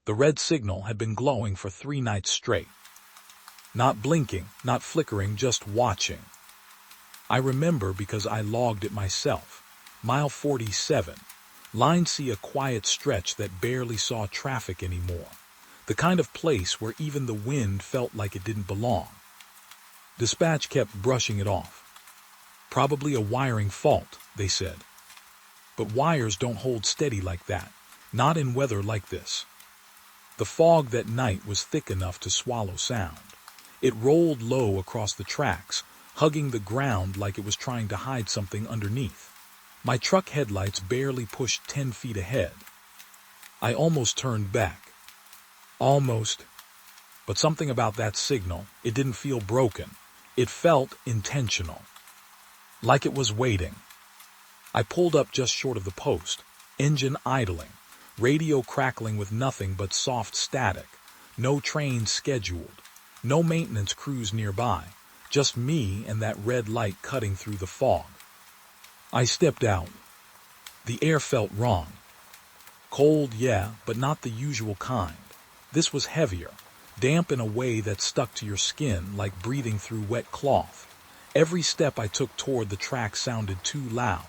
The red signal had been glowing for 3 nights straight. Not blinking, not flickering, just watching. I remember because I logged it myself. Mile 47. Line C, a quiet stretch that barely saw traffic anymore. The kind of place where even the wind felt like it didn't belong. Dispatch kept brushing it off. Probably a wiring fault, they said. But wires don't hold steady like that, not in weather like this. The fog that night was thick enough to swallow sound. It rolled low across the tracks, hugging the ground like it was trying to hide something underneath. My truck headlights barely pushed 10 feet ahead. I almost turned back. Almost. But something about that signal, it didn't feel broken. It felt intentional. Like it was waiting. I pulled up just short of the post, engine idling, radio crackling with nothing but soft static, no trains scheduled, no maintenance crews nearby, just me and that red light cutting through the fog. I stepped out. The air felt wrong. Cold, yeah, but not the usual kind. This was heavier, damp in a way that stuck to your skin like breathing through wet cloth. Every step I took toward the track sounded too loud.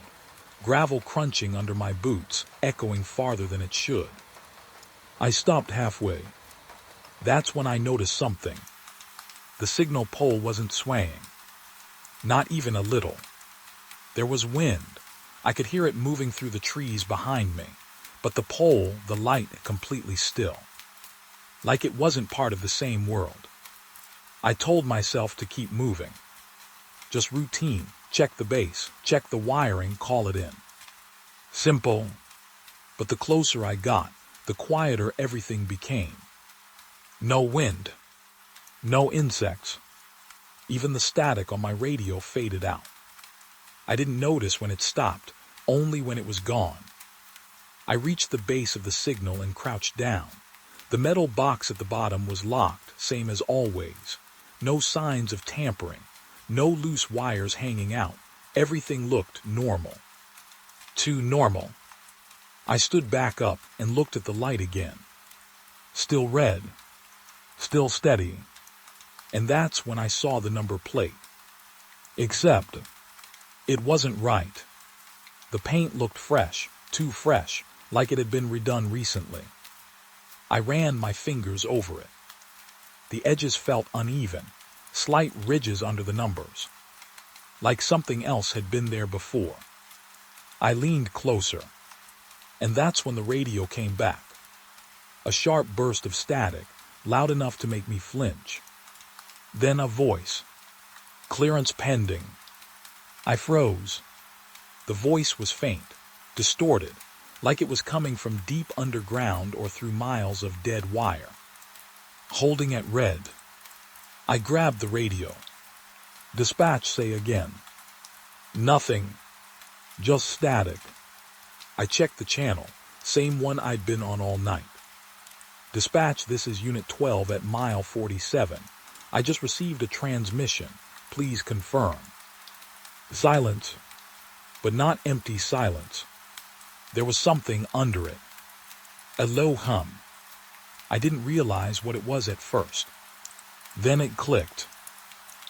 Gravel crunching under my boots, echoing farther than it should. I stopped halfway. That's when I noticed something. The signal pole wasn't swaying. Not even a little. There was wind. I could hear it moving through the trees behind me, but the pole, the light, completely still. Like it wasn't part of the same world. I told myself to keep moving. Just routine. Check the base, check the wiring, call it in. Simple. But the closer I got, the quieter everything became. No wind. No insects. Even the static on my radio faded out. I didn't notice when it stopped, only when it was gone. I reached the base of the signal and crouched down. The metal box at the bottom was locked, same as always. No signs of tampering. No loose wires hanging out. Everything looked normal. Too normal. I stood back up and looked at the light again. Still red. Still steady. And that's when I saw the number plate. Except, it wasn't right. The paint looked fresh, too fresh, like it had been redone recently. I ran my fingers over it. The edges felt uneven. Slight ridges under the numbers, like something else had been there before. I leaned closer, and that's when the radio came back. A sharp burst of static, loud enough to make me flinch. Then a voice. Clearance pending. I froze. The voice was faint, distorted, like it was coming from deep underground or through miles of dead wire. Holding at red. I grabbed the radio. Dispatch, say again. Nothing. Just static. I checked the channel, same one I'd been on all night. Dispatch, this is Unit 12 at mile 47. I just received a transmission. Please confirm. Silence. But not empty silence. There was something under it. A low hum. I didn't realize what it was at first. Then it clicked.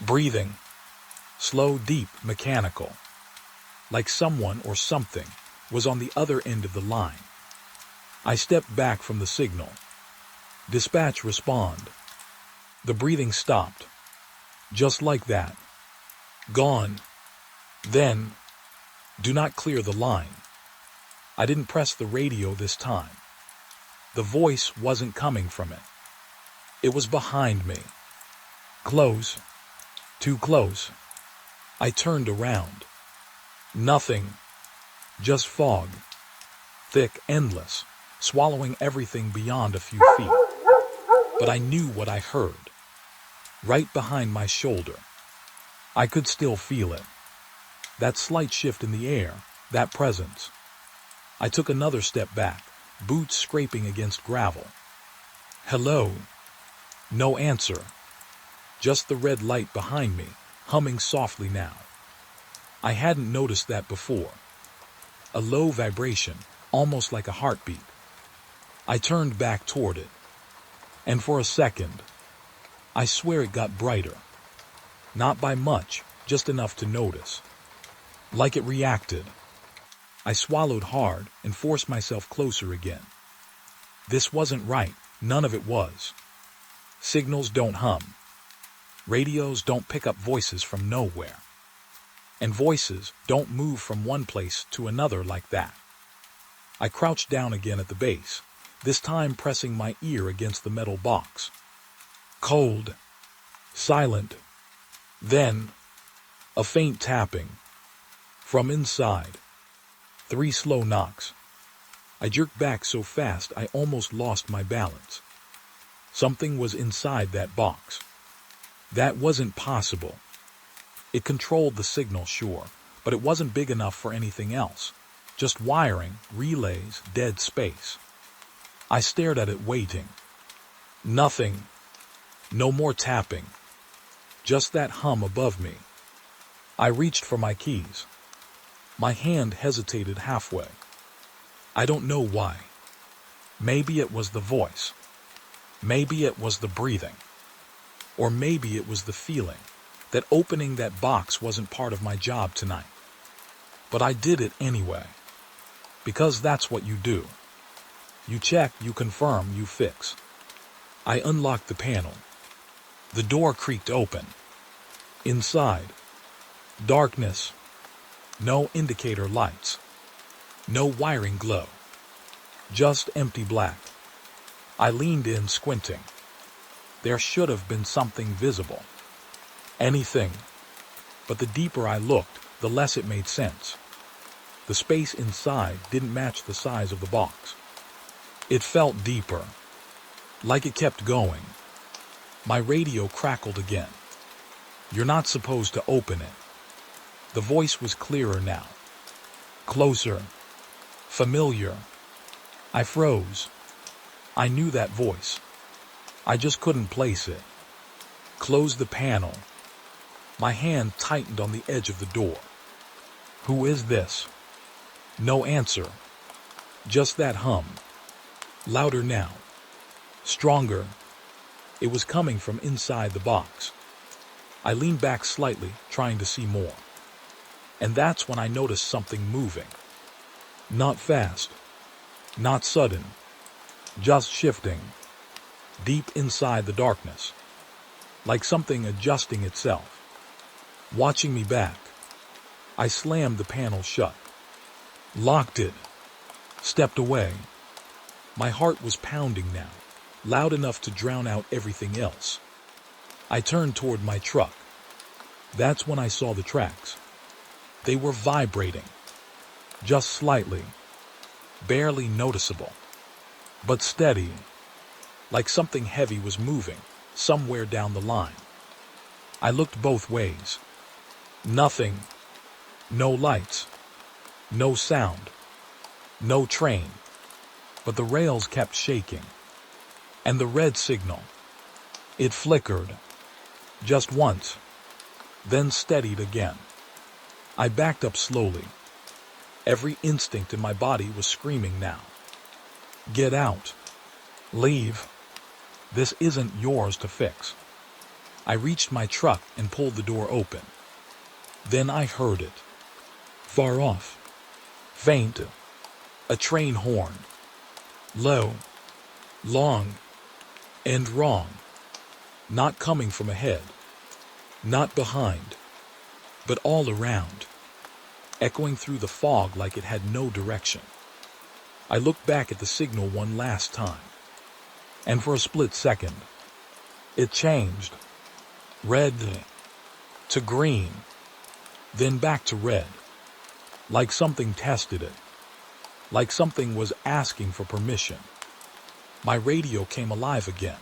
Breathing. Slow, deep, mechanical. Like someone or something was on the other end of the line. I stepped back from the signal. Dispatch, respond. The breathing stopped. Just like that. Gone. Then, do not clear the line. I didn't press the radio this time. The voice wasn't coming from it. It was behind me. Close. Too close. I turned around. Nothing. Just fog. Thick, endless, swallowing everything beyond a few feet. But I knew what I heard. Right behind my shoulder. I could still feel it. That slight shift in the air, that presence. I took another step back, boots scraping against gravel. Hello. No answer. Just the red light behind me, humming softly now. I hadn't noticed that before. A low vibration, almost like a heartbeat. I turned back toward it, And for a second, I swear it got brighter. Not by much, just enough to notice. Like it reacted. I swallowed hard and forced myself closer again. This wasn't right, none of it was. Signals don't hum. Radios don't pick up voices from nowhere. And voices don't move from one place to another like that. I crouched down again at the base, this time pressing my ear against the metal box. Cold. Silent. Then, a faint tapping. From inside. 3 slow knocks. I jerked back so fast I almost lost my balance. Something was inside that box. That wasn't possible. It controlled the signal, sure, but it wasn't big enough for anything else. Just wiring, relays, dead space. I stared at it, waiting. Nothing. No more tapping. Just that hum above me. I reached for my keys. My hand hesitated halfway. I don't know why. Maybe it was the voice. Maybe it was the breathing. Or maybe it was the feeling that opening that box wasn't part of my job tonight. But I did it anyway. Because that's what you do. You check, you confirm, you fix. I unlocked the panel. The door creaked open. Inside, darkness. No indicator lights. No wiring glow. Just empty black. I leaned in, squinting. There should have been something visible. Anything. But the deeper I looked, the less it made sense. The space inside didn't match the size of the box. It felt deeper. Like it kept going. My radio crackled again. You're not supposed to open it. The voice was clearer now. Closer. Familiar. I froze. I knew that voice. I just couldn't place it. Closed the panel. My hand tightened on the edge of the door. Who is this? No answer. Just that hum. Louder now. Stronger. It was coming from inside the box. I leaned back slightly, trying to see more. And that's when I noticed something moving. Not fast. Not sudden. Just shifting. Deep inside the darkness. Like something adjusting itself. Watching me back. I slammed the panel shut. Locked it. Stepped away. My heart was pounding now, loud enough to drown out everything else. I turned toward my truck. That's when I saw the tracks. They were vibrating. Just slightly. Barely noticeable. But steady. Like something heavy was moving, somewhere down the line. I looked both ways. Nothing. No lights. No sound. No train. But the rails kept shaking. And the red signal. It flickered. Just once. Then steadied again. I backed up slowly. Every instinct in my body was screaming now. Get out. Leave. This isn't yours to fix. I reached my truck and pulled the door open. Then I heard it. Far off. Faint. A train horn. Low. Long. And wrong. Not coming from ahead. Not behind. But all around. Echoing through the fog like it had no direction. I looked back at the signal one last time. And for a split second, it changed. Red to green. Then back to red. Like something tested it. Like something was asking for permission. My radio came alive again.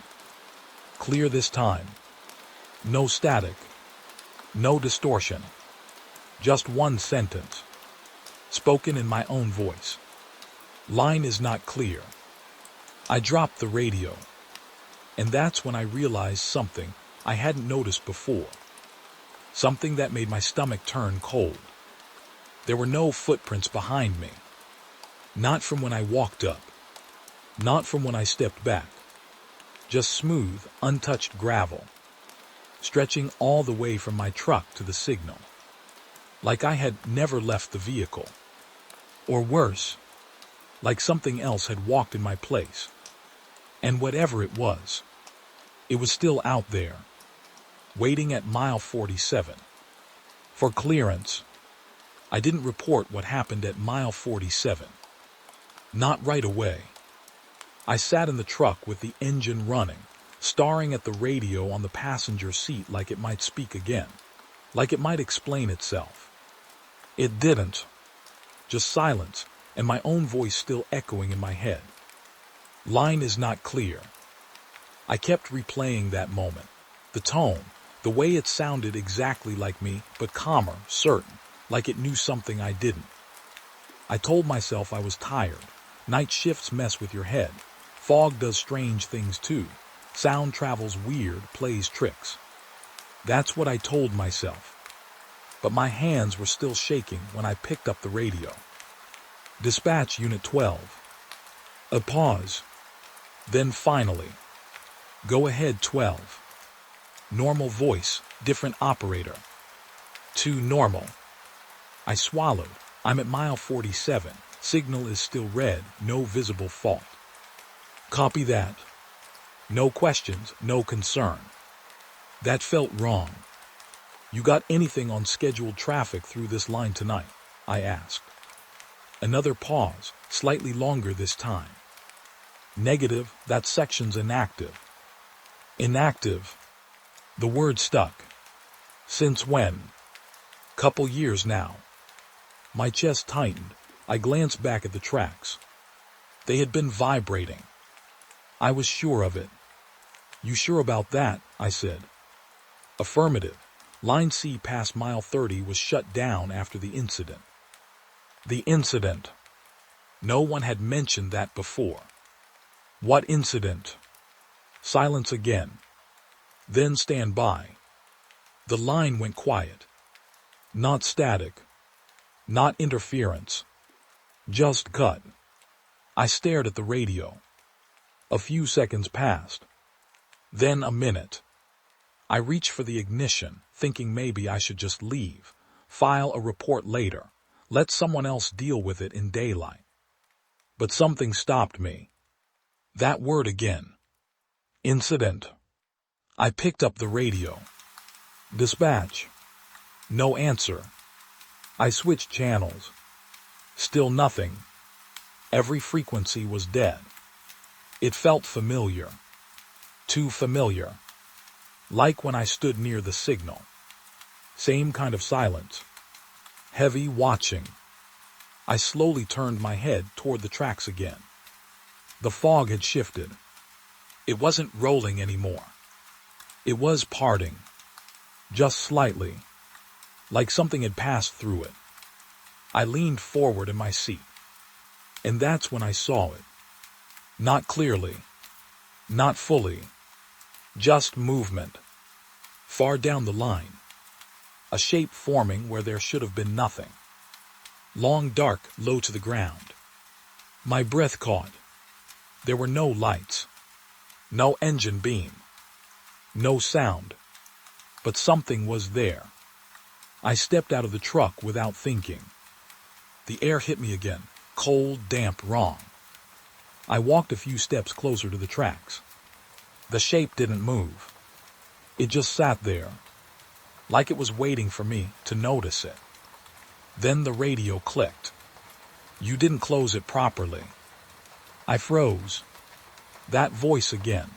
Clear this time. No static. No distortion. Just one sentence. Spoken in my own voice. Line is not clear. I dropped the radio. And that's when I realized something I hadn't noticed before. Something that made my stomach turn cold. There were no footprints behind me. Not from when I walked up. Not from when I stepped back. just smooth, untouched gravel, stretching all the way from my truck to the signal, like I had never left the vehicle. Or worse, like something else had walked in my place. And whatever it was still out there, waiting at mile 47. For clearance, I didn't report what happened at mile 47. Not right away. I sat in the truck with the engine running, staring at the radio on the passenger seat like it might speak again, like it might explain itself. It didn't. Just silence, and my own voice still echoing in my head. Line is not clear. I kept replaying that moment. The tone, the way it sounded exactly like me, but calmer, certain, like it knew something I didn't. I told myself I was tired. Night shifts mess with your head. Fog does strange things too. Sound travels weird, plays tricks. That's what I told myself. But my hands were still shaking when I picked up the radio. Dispatch Unit 12. A pause. Then finally. Go ahead 12. Normal voice, different operator. To normal. I swallowed. I'm at mile 47. Signal is still red, no visible fault. Copy that. No questions, no concern. That felt wrong. You got anything on scheduled traffic through this line tonight? I asked. Another pause, slightly longer this time. Negative, that section's inactive. Inactive. The word stuck. Since when? Couple years now. My chest tightened. I glanced back at the tracks. They had been vibrating. I was sure of it. You sure about that? I said. Affirmative. Line C past mile 30 was shut down after the incident. The incident. No one had mentioned that before. What incident? Silence again. Then stand by. The line went quiet. Not static. Not interference. Just cut. I stared at the radio. A few seconds passed. Then a minute. I reached for the ignition, thinking maybe I should just leave, file a report later, let someone else deal with it in daylight. But something stopped me. That word again. Incident. I picked up the radio. Dispatch. No answer. I switched channels. Still nothing. Every frequency was dead. It felt familiar. Too familiar. Like when I stood near the signal. Same kind of silence. Heavy watching. I slowly turned my head toward the tracks again. The fog had shifted. It wasn't rolling anymore. It was parting. Just slightly. Like something had passed through it. I leaned forward in my seat. And that's when I saw it. Not clearly. Not fully. Just movement. Far down the line. A shape forming where there should have been nothing. Long, dark, low to the ground. My breath caught. There were no lights. No engine beam. No sound. But something was there. I stepped out of the truck without thinking. The air hit me again, cold, damp, wrong. I walked a few steps closer to the tracks. The shape didn't move. It just sat there, like it was waiting for me to notice it. Then the radio clicked. You didn't close it properly. I froze. That voice again.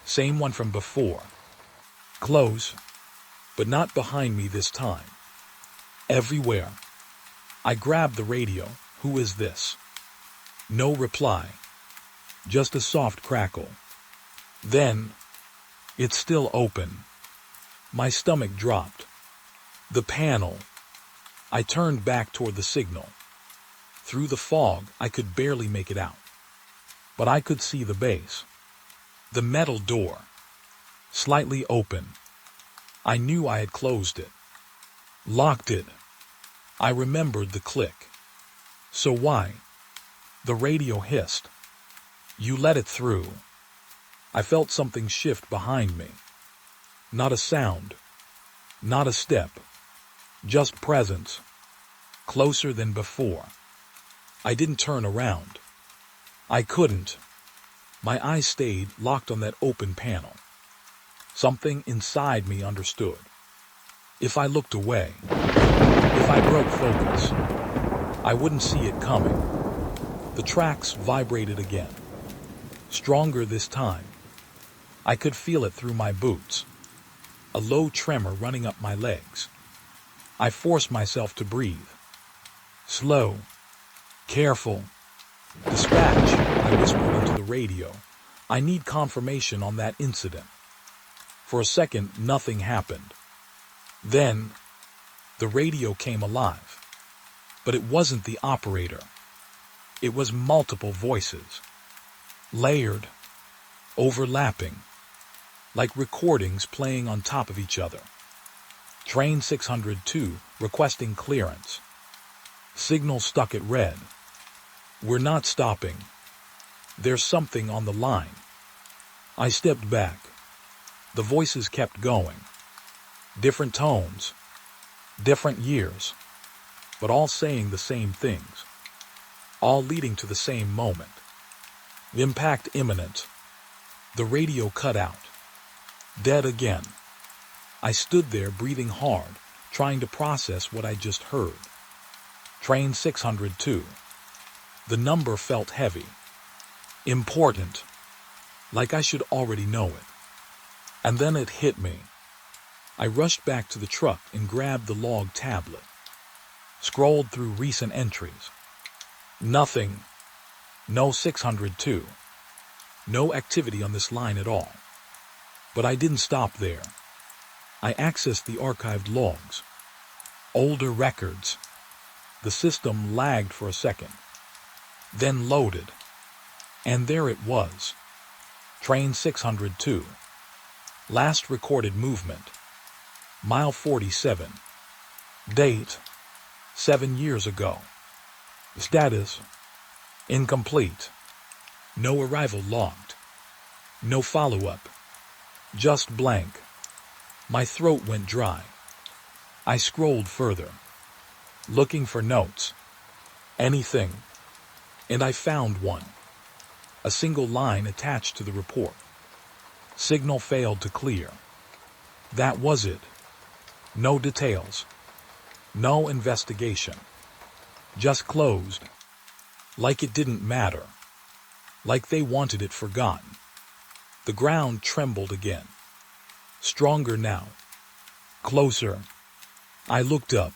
Same one from before. Close, but not behind me this time. Everywhere. I grabbed the radio. Who is this? No reply. Just a soft crackle. Then, it's still open. My stomach dropped. The panel. I turned back toward the signal. Through the fog, I could barely make it out. But I could see the base. The metal door. Slightly open. I knew I had closed it. Locked it. I remembered the click. So why? The radio hissed. You let it through. I felt something shift behind me. Not a sound, not a step, just presence, closer than before. I didn't turn around. I couldn't. My eyes stayed locked on that open panel. Something inside me understood. If I looked away, if I broke focus, I wouldn't see it coming. The tracks vibrated again. Stronger this time. I could feel it through my boots. A low tremor running up my legs. I forced myself to breathe. Slow. Careful. Dispatch, I whispered into the radio. I need confirmation on that incident. For a second, nothing happened. Then, the radio came alive. But it wasn't the operator. It was multiple voices. Layered. Overlapping. Like recordings playing on top of each other. Train 602 requesting clearance. Signal stuck at red. We're not stopping. There's something on the line. I stepped back. The voices kept going. Different tones. Different years. But all saying the same things. All leading to the same moment. Impact imminent. The radio cut out. Dead again. I stood there breathing hard, trying to process what I just heard. Train 602. The number felt heavy. Important. Like I should already know it. And then it hit me. I rushed back to the truck and grabbed the log tablet. Scrolled through recent entries. Nothing. No 602. No activity on this line at all. But I didn't stop there. I accessed the archived logs. Older records. The system lagged for a second. Then loaded. And there it was. Train 602. Last recorded movement. Mile 47. Date. 7 years ago. Status. Incomplete. No arrival logged. No follow-up. Just blank. My throat went dry. I scrolled further. Looking for notes. Anything. And I found one. A single line attached to the report. Signal failed to clear. That was it. No details. No investigation. Just closed. Like it didn't matter. Like they wanted it forgotten. The ground trembled again. Stronger now. Closer. I looked up.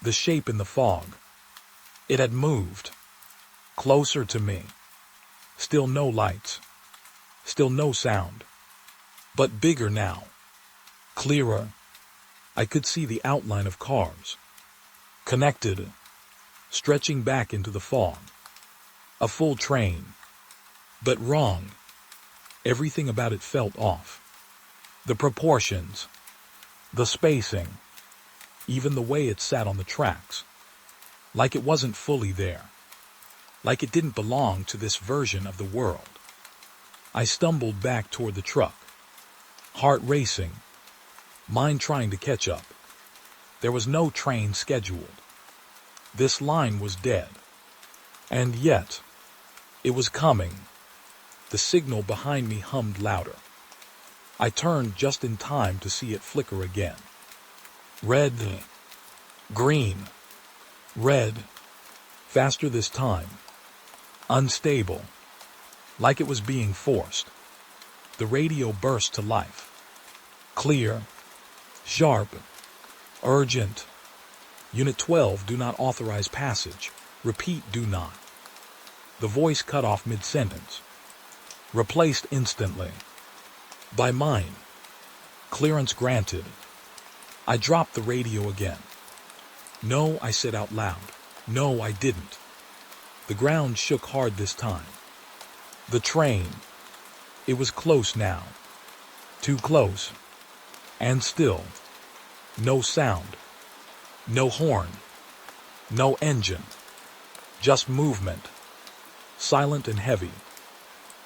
The shape in the fog. It had moved. Closer to me. Still no lights. Still no sound. But bigger now. Clearer. I could see the outline of cars. Connected. Stretching back into the fog. A full train. But wrong. Everything about it felt off. The proportions. The spacing. Even the way it sat on the tracks. Like it wasn't fully there. Like it didn't belong to this version of the world. I stumbled back toward the truck. Heart racing. Mind trying to catch up. There was no train scheduled. This line was dead. And yet, it was coming. The signal behind me hummed louder. I turned just in time to see it flicker again. Red. Green. Red. Faster this time. Unstable. Like it was being forced. The radio burst to life. Clear. Sharp. Urgent. Unit 12, do not authorize passage. Repeat, do not. The voice cut off mid-sentence. Replaced instantly. By mine. Clearance granted. I dropped the radio again. No, I said out loud. No, I didn't. The ground shook hard this time. The train. It was close now. Too close. And still. No sound. No horn. No engine. Just movement. Silent and heavy.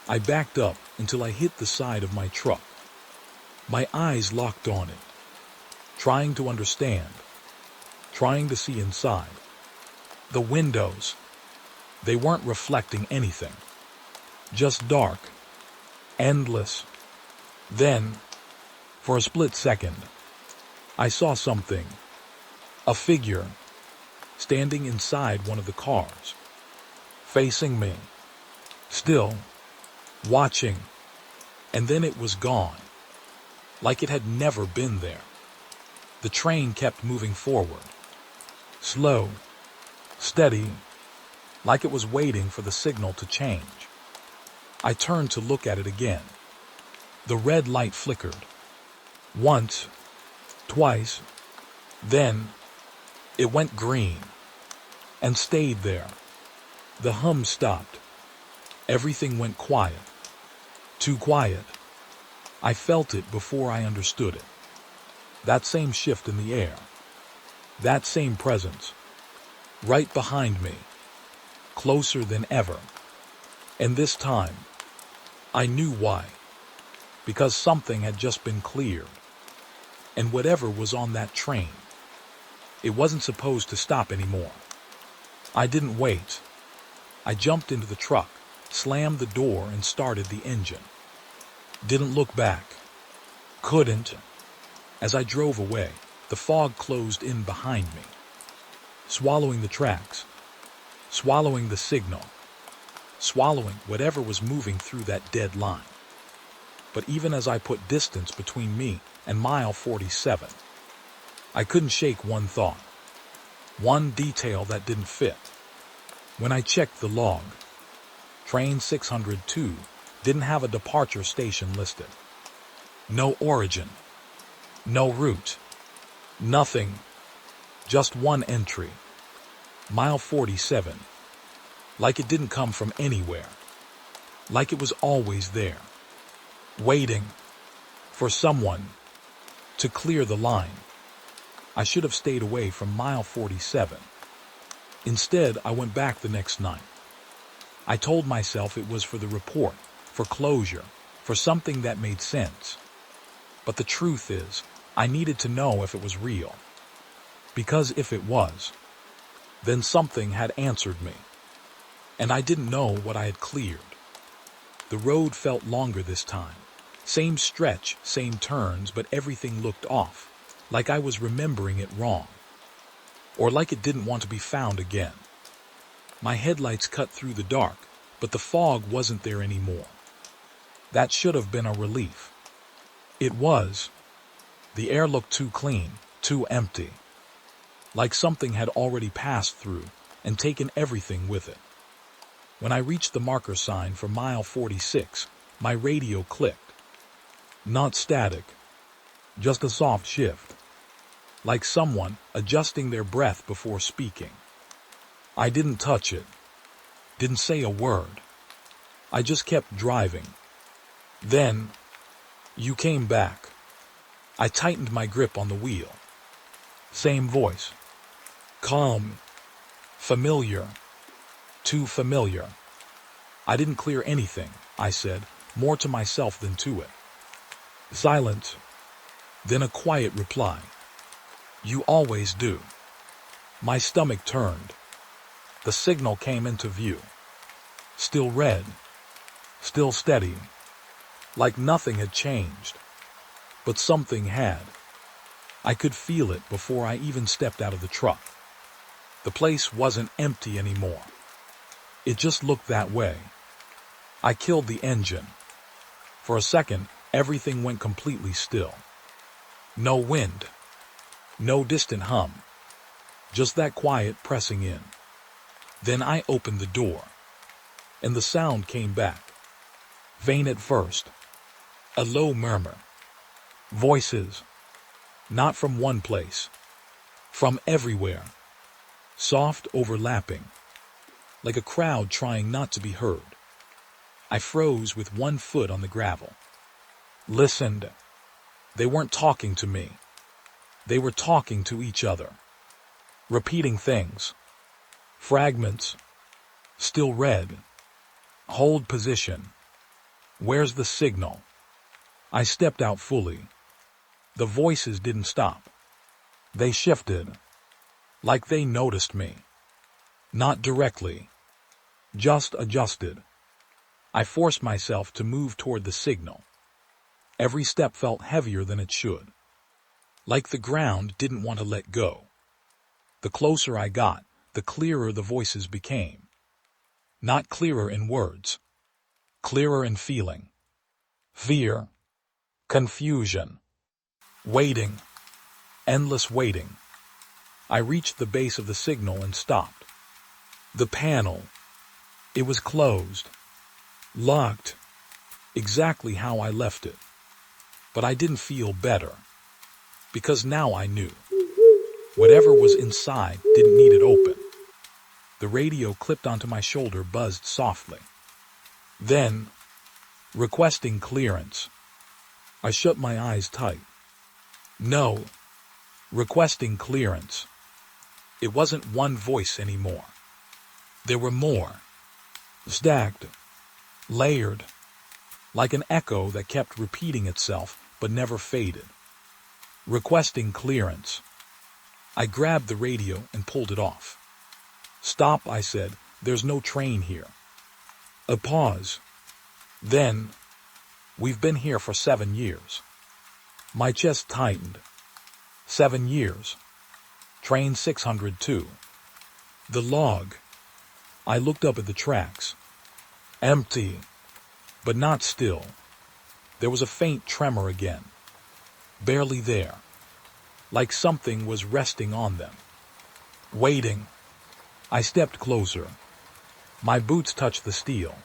I backed up until I hit the side of my truck. My eyes locked on it, trying to understand, trying to see inside. The windows, they weren't reflecting anything. Just dark, endless. Then, for a split second, I saw something. A figure, standing inside one of the cars, facing me, still, watching, and then it was gone, like it had never been there. The train kept moving forward, slow, steady, like it was waiting for the signal to change. I turned to look at it again. The red light flickered. Once, twice, then it went green and stayed there. The hum stopped. Everything went quiet. Too quiet. I felt it before I understood it. That same shift in the air. That same presence. Right behind me. Closer than ever. And this time, I knew why. Because something had just been cleared. And whatever was on that train, it wasn't supposed to stop anymore. I didn't wait. I jumped into the truck, slammed the door, and started the engine. Didn't look back. Couldn't. As I drove away, the fog closed in behind me, swallowing the tracks, swallowing the signal, swallowing whatever was moving through that dead line. But even as I put distance between me and mile 47, I couldn't shake one thought, one detail that didn't fit. When I checked the log, train 602 didn't have a departure station listed. No origin, no route, nothing, just one entry, mile 47, like it didn't come from anywhere, like it was always there, waiting for someone to clear the line. I should have stayed away from mile 47. Instead, I went back the next night. I told myself it was for the report, for closure, for something that made sense. But the truth is, I needed to know if it was real. Because if it was, then something had answered me. And I didn't know what I had cleared. The road felt longer this time. Same stretch, same turns, but everything looked off, like I was remembering it wrong. Or like it didn't want to be found again. My headlights cut through the dark, but the fog wasn't there anymore. That should have been a relief. It was. The air looked too clean, too empty. Like something had already passed through and taken everything with it. When I reached the marker sign for mile 46, my radio clicked. Not static, just a soft shift. Like someone adjusting their breath before speaking. I didn't touch it. Didn't say a word. I just kept driving. Then, you came back. I tightened my grip on the wheel. Same voice. Calm. Familiar. Too familiar. I didn't clear anything, I said, more to myself than to it. Silence. Then a quiet reply. You always do. My stomach turned. The signal came into view. Still red. Still steady. Like nothing had changed. But something had. I could feel it before I even stepped out of the truck. The place wasn't empty anymore. It just looked that way. I killed the engine. For a second, everything went completely still. No wind. No distant hum. Just that quiet pressing in. Then I opened the door. And the sound came back. Faint at first. A low murmur. Voices. Not from one place. From everywhere. Soft overlapping. Like a crowd trying not to be heard. I froze with one foot on the gravel. Listened. They weren't talking to me. They were talking to each other. Repeating things. Fragments. Still red. Hold position. Where's the signal? I stepped out fully. The voices didn't stop. They shifted, like they noticed me. Not directly, just adjusted. I forced myself to move toward the signal. Every step felt heavier than it should, like the ground didn't want to let go. The closer I got, the clearer the voices became. Not clearer in words, clearer in feeling. Fear, confusion, waiting, endless waiting. I reached the base of the signal and stopped. The panel, it was closed, locked, exactly how I left it. But I didn't feel better, because now I knew. Whatever was inside didn't need it open. The radio clipped onto my shoulder buzzed softly. Then, requesting clearance. I shut my eyes tight. No, requesting clearance. It wasn't one voice anymore. There were more, stacked, layered, like an echo that kept repeating itself but never faded. Requesting clearance. I grabbed the radio and pulled it off. Stop, I said. There's no train here. A pause. Then, we've been here for 7 years. My chest tightened. 7 years. Train 602. The log. I looked up at the tracks. Empty, but not still. There was a faint tremor again. Barely there. Like something was resting on them. Waiting. I stepped closer. My boots touched the steel.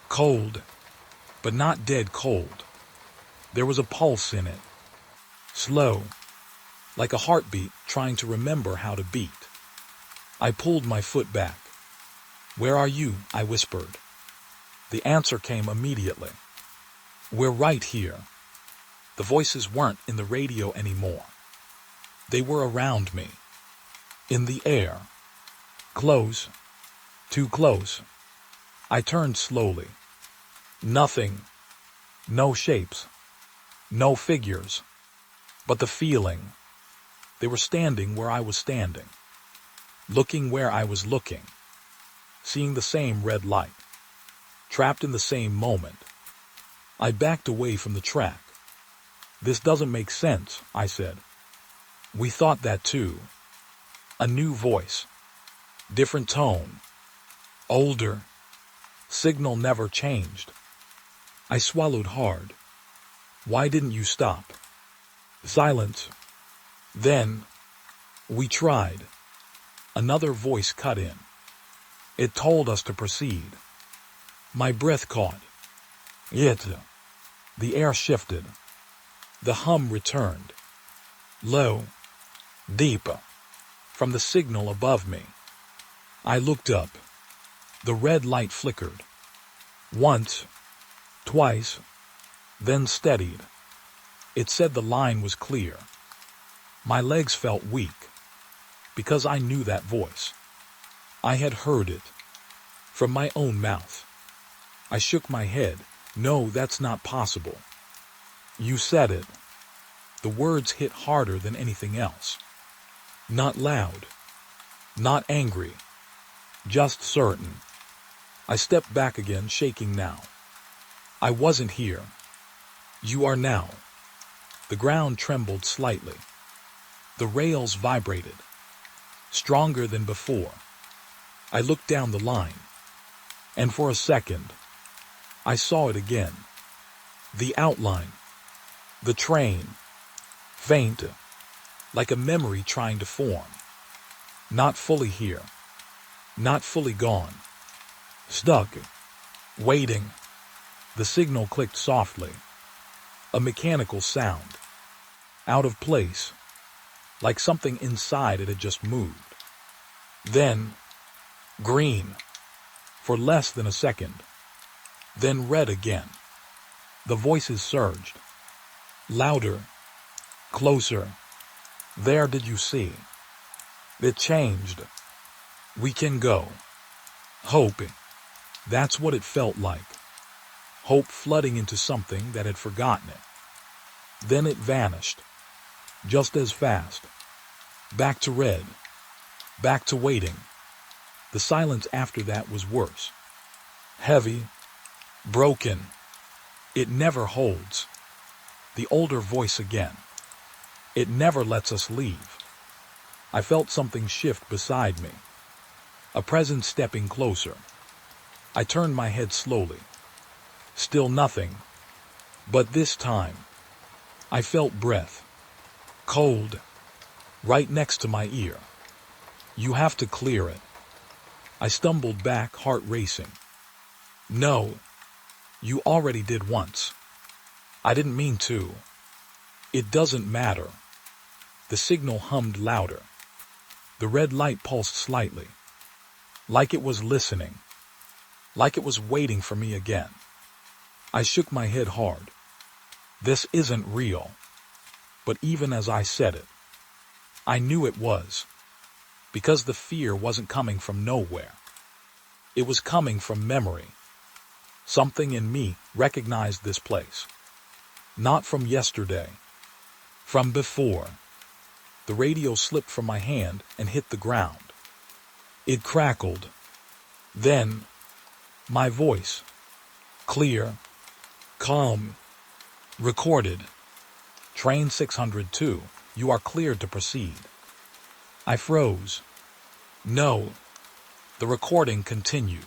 Cold, but not dead cold. There was a pulse in it. Slow, like a heartbeat trying to remember how to beat. I pulled my foot back. Where are you? I whispered. The answer came immediately. We're right here. The voices weren't in the radio anymore. They were around me. In the air. Close. Too close. I turned slowly. Nothing. No shapes. No figures. But the feeling. They were standing where I was standing. Looking where I was looking. Seeing the same red light. Trapped in the same moment. I backed away from the track. This doesn't make sense, I said. We thought that too. A new voice. Different tone. Older. Signal never changed. I swallowed hard. Why didn't you stop? Silence. Then, we tried. Another voice cut in. It told us to proceed. My breath caught. The air shifted. The hum returned. Low, deep, from the signal above me. I looked up. The red light flickered. Once, twice, then steadied. It said the line was clear. My legs felt weak, because I knew that voice. I had heard it, from my own mouth. I shook my head. No, that's not possible. You said it. The words hit harder than anything else. Not loud. Not angry. Just certain. I stepped back again, shaking now. I wasn't here. You are now. The ground trembled slightly. The rails vibrated. Stronger than before. I looked down the line. And for a second, I saw it again. The outline. The train. Faint. Like a memory trying to form. Not fully here. Not fully gone. Stuck. Waiting. The signal clicked softly. A mechanical sound. Out of place. Like something inside it had just moved. Then, green. For less than a second. Then red again. The voices surged. Louder. Closer. There, did you see? It changed. We can go. Hoping. That's what it felt like. hope flooding into something that had forgotten it. Then it vanished, just as fast. Back to red, back to waiting. The silence after that was worse. Heavy, broken. It never holds. The older voice again. It never lets us leave. I felt something shift beside me. A presence stepping closer. I turned my head slowly. Still nothing. But this time, I felt breath. Cold. Right next to my ear. You have to clear it. I stumbled back, heart racing. No. You already did once. I didn't mean to. It doesn't matter. The signal hummed louder. The red light pulsed slightly. Like it was listening. Like it was waiting for me again. I shook my head hard. This isn't real. But even as I said it, I knew it was. Because the fear wasn't coming from nowhere. It was coming from memory. Something in me recognized this place. Not from yesterday. From before. The radio slipped from my hand and hit the ground. It crackled. Then, my voice. Clear. Calm. Recorded. Train 602, you are cleared to proceed. I froze. No. The recording continued.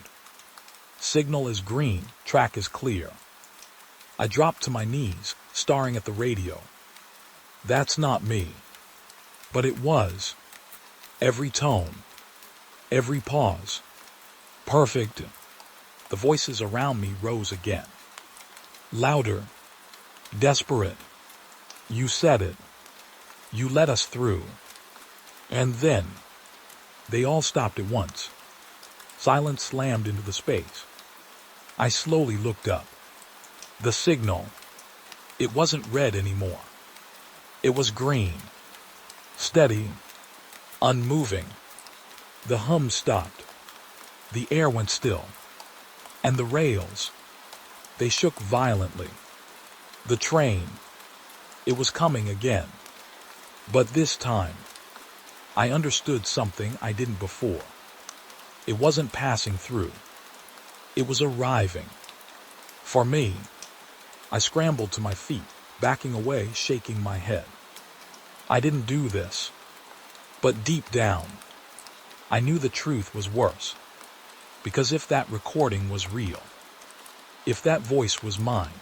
Signal is green, track is clear. I dropped to my knees, staring at the radio. That's not me. But it was. Every tone. Every pause. Perfect. The voices around me rose again. Louder. Desperate. You said it. You let us through. And then, they all stopped at once. Silence slammed into the space. I slowly looked up. The signal. It wasn't red anymore. It was green. Steady. Unmoving. The hum stopped. The air went still. And the rails. They shook violently. The train. It was coming again. But this time, I understood something I didn't before. It wasn't passing through. It was arriving. For me, I scrambled to my feet, backing away, shaking my head. I didn't do this. But deep down, I knew the truth was worse. Because if that recording was real, if that voice was mine,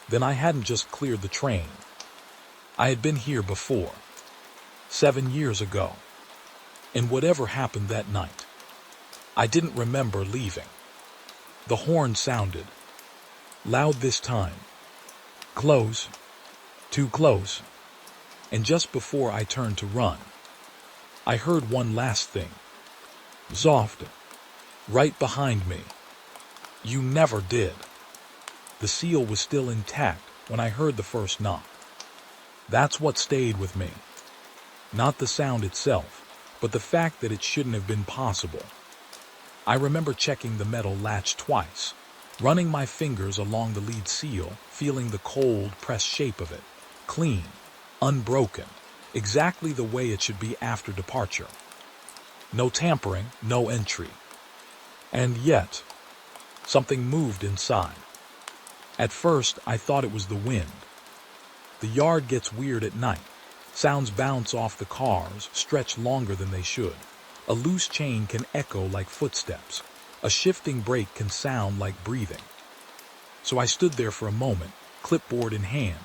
then I hadn't just cleared the train. I had been here before. 7 years ago. And whatever happened that night, I didn't remember leaving. The horn sounded. Loud this time. Close. Too close. And just before I turned to run, I heard one last thing. Soft. Right behind me. You never did. The seal was still intact when I heard the first knock. That's what stayed with me. Not the sound itself, but the fact that it shouldn't have been possible. I remember checking the metal latch twice, running my fingers along the lead seal, feeling the cold, pressed shape of it. Clean, unbroken, exactly the way it should be after departure. No tampering, no entry. And yet, something moved inside. At first, I thought it was the wind. The yard gets weird at night. Sounds bounce off the cars, stretch longer than they should. A loose chain can echo like footsteps. A shifting brake can sound like breathing. So I stood there for a moment, clipboard in hand,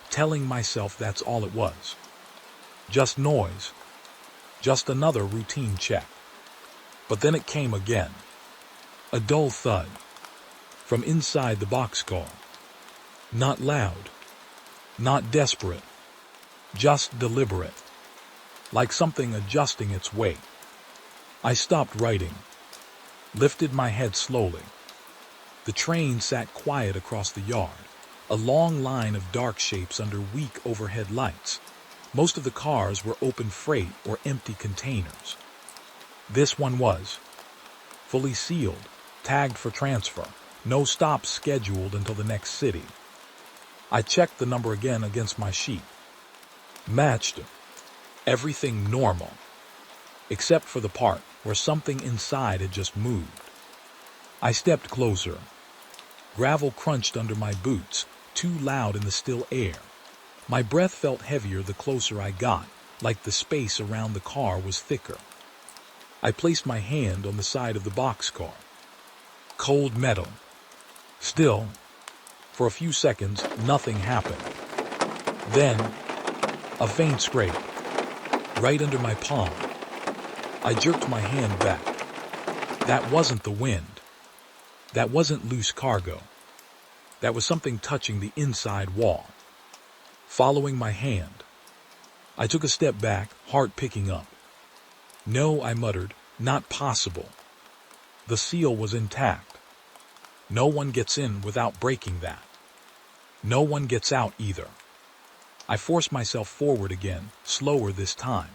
telling myself that's all it was. Just noise. Just another routine check. But then it came again. A dull thud. From inside the boxcar. Not loud. Not desperate. Just deliberate. Like something adjusting its weight. I stopped writing. Lifted my head slowly. The train sat quiet across the yard. A long line of dark shapes under weak overhead lights. Most of the cars were open freight or empty containers. This one was. Fully sealed, tagged for transfer, No stops scheduled until the next city. I checked the number again against my sheet. Matched. Everything normal. Except for the part where something inside had just moved. I stepped closer. Gravel crunched under my boots, too loud in the still air. My breath felt heavier the closer I got, like the space around the car was thicker. I placed my hand on the side of the boxcar. Cold metal. Still, for a few seconds, nothing happened. Then, a faint scrape, right under my palm. I jerked my hand back. That wasn't the wind. That wasn't loose cargo. That was something touching the inside wall. Following my hand, I took a step back, heart picking up. No, I muttered, not possible. The seal was intact. No one gets in without breaking that. No one gets out either. I forced myself forward again, slower this time,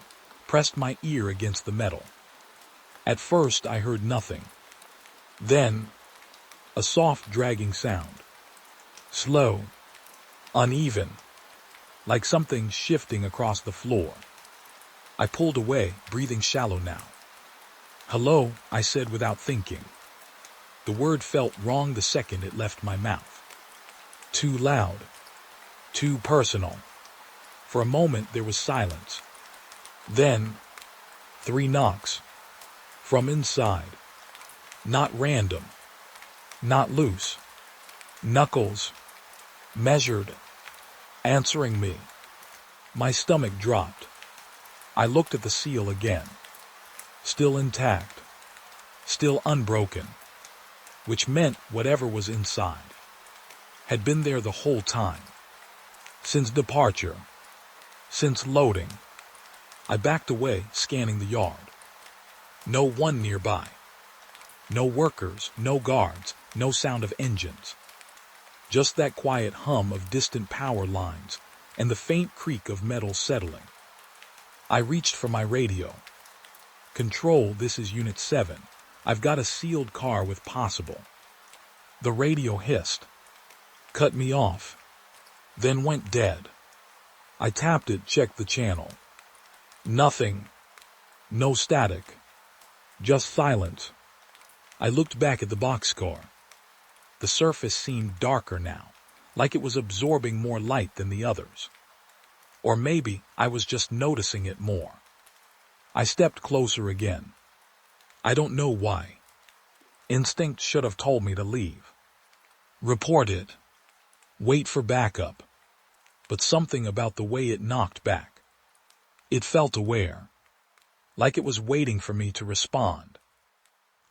pressed my ear against the metal. At first I heard nothing. Then, a soft dragging sound. Slow, uneven, like something shifting across the floor. I pulled away, breathing shallow now. Hello, I said without thinking. The word felt wrong the second it left my mouth. Too loud. Too personal. For a moment there was silence. Then, 3 knocks. From inside. Not random. Not loose. Knuckles. Measured. Answering me. My stomach dropped. I looked at the seal again. Still intact. Still unbroken. Which meant whatever was inside had been there the whole time. Since departure. Since loading. I backed away, scanning the yard. No one nearby. No workers, no guards, no sound of engines. Just that quiet hum of distant power lines and the faint creak of metal settling. I reached for my radio. Control, this is Unit 7. I've got a sealed car with possible. The radio hissed. Cut me off. Then went dead. I tapped it, checked the channel. Nothing. No static. Just silence. I looked back at the boxcar. The surface seemed darker now, like it was absorbing more light than the others. Or maybe I was just noticing it more. I stepped closer again. I don't know why. Instinct should have told me to leave. Report it. Wait for backup. But something about the way it knocked back. It felt aware. Like it was waiting for me to respond.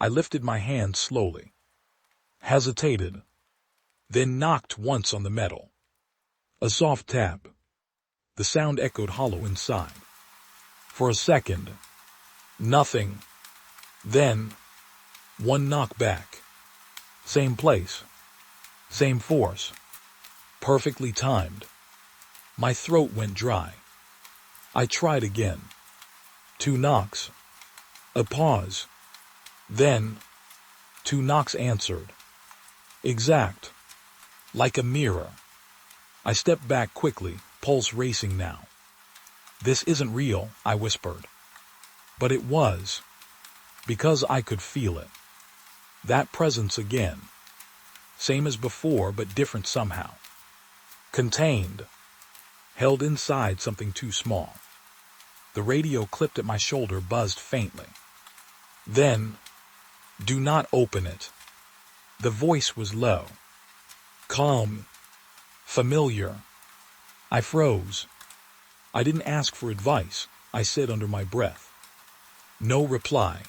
I lifted my hand slowly. Hesitated. Then knocked once on the metal. A soft tap. The sound echoed hollow inside. For a second. Nothing. Then, one knock back. Same place. Same force. Perfectly timed. My throat went dry. I tried again. 2 knocks. A pause. Then, 2 knocks answered. Exact. Like a mirror. I stepped back quickly, pulse racing now. This isn't real, I whispered. But it was. Because I could feel it. That presence again. Same as before, but different somehow. Contained. Held inside something too small. The radio clipped at my shoulder buzzed faintly. Then, do not open it. The voice was low. Calm. Familiar. I froze. I didn't ask for advice, I said under my breath. No reply.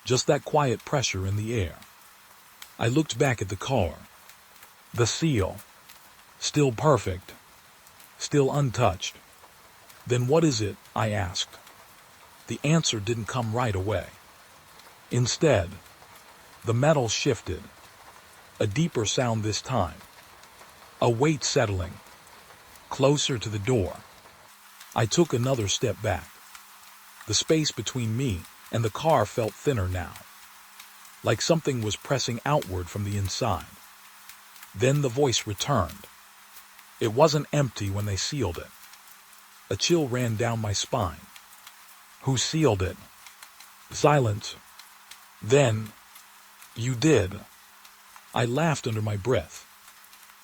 Just that quiet pressure in the air. I looked back at the car. The seal. Still perfect. Still untouched. Then what is it? I asked. The answer didn't come right away. Instead, the metal shifted. A deeper sound this time. A weight settling. Closer to the door. I took another step back. The space between me and the car felt thinner now. like something was pressing outward from the inside. Then the voice returned. It wasn't empty when they sealed it. A chill ran down my spine. Who sealed it? Silence. Then, you did. I laughed under my breath.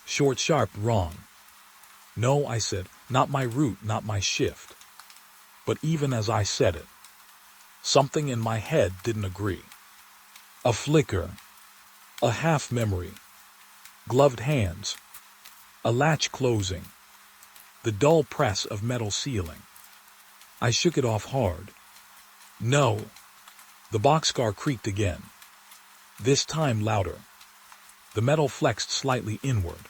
Short, sharp, wrong. No, I said, not my route, not my shift. But even as I said it, something in my head didn't agree. A flicker, a half memory, gloved hands, a latch closing, the dull press of metal sealing. I shook it off hard. No. The boxcar creaked again, this time louder. The metal flexed slightly inward,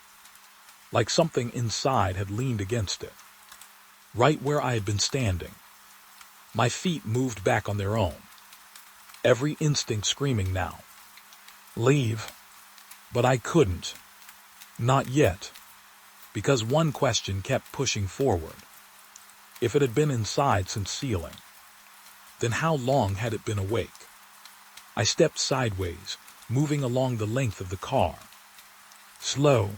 like something inside had leaned against it. Right where I had been standing, my feet moved back on their own, every instinct screaming now. Leave. But I couldn't. Not yet. Because one question kept pushing forward. If it had been inside since sealing, then how long had it been awake? I stepped sideways, moving along the length of the car. Slow,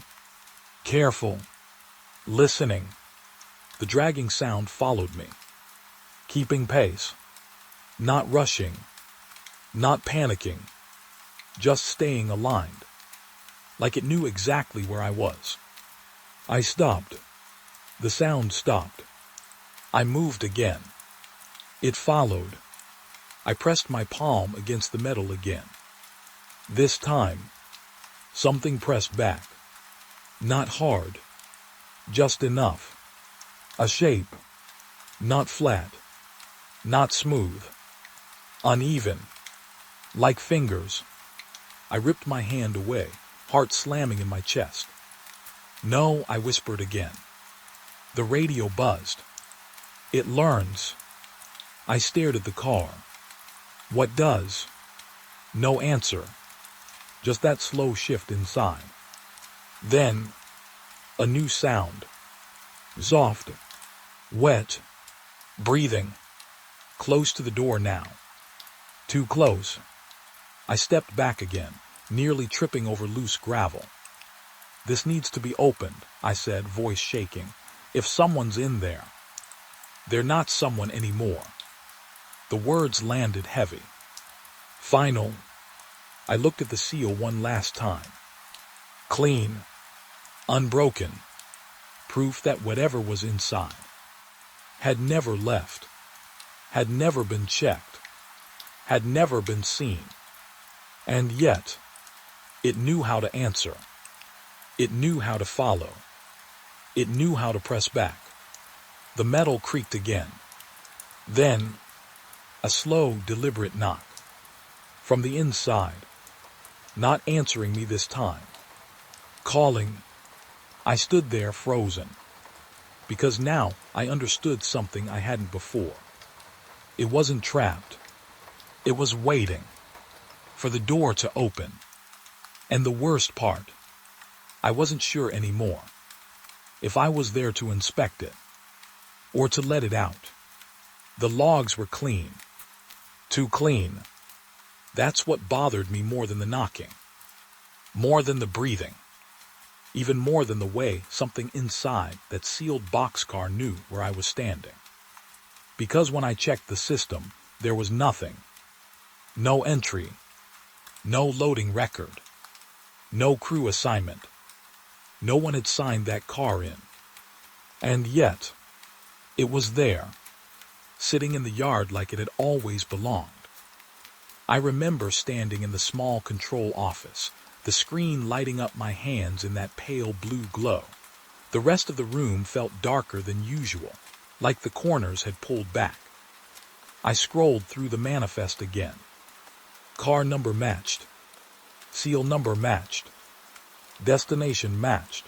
careful, listening. The dragging sound followed me, keeping pace, not rushing, not panicking, just staying aligned, like it knew exactly where I was. I stopped. The sound stopped. I moved again. It followed. I pressed my palm against the metal again. This time, something pressed back. Not hard, just enough. A shape, not flat, not smooth, uneven, like fingers. I ripped my hand away, heart slamming in my chest. No, I whispered again. The radio buzzed. It learns. I stared at the car. What does? No answer. Just that slow shift inside. Then, a new sound. Soft, wet, breathing. Close to the door now. Too close. I stepped back again, nearly tripping over loose gravel. This needs to be opened, I said, voice shaking. If someone's in there. They're not someone anymore. The words landed heavy. Final. I looked at the seal one last time. Clean. Unbroken. Proof that whatever was inside had never left, had never been checked, had never been seen. And yet, it knew how to answer. It knew how to follow. It knew how to press back. The metal creaked again. Then, a slow, deliberate knock. From the inside. Not answering me this time. Calling. I stood there frozen. Because now I understood something I hadn't before. It wasn't trapped. It was waiting. For the door to open. And the worst part, I wasn't sure anymore. If I was there to inspect it. Or to let it out. The logs were clean. Too clean. That's what bothered me more than the knocking. More than the breathing. Even more than the way something inside that sealed boxcar knew where I was standing. Because when I checked the system, there was nothing. No entry. No loading record. No crew assignment. No one had signed that car in. And yet, it was there, sitting in the yard like it had always belonged. I remember standing in the small control office, the screen lighting up my hands in that pale blue glow. The rest of the room felt darker than usual, like the corners had pulled back. I scrolled through the manifest again. Car number matched. Seal number matched. Destination matched.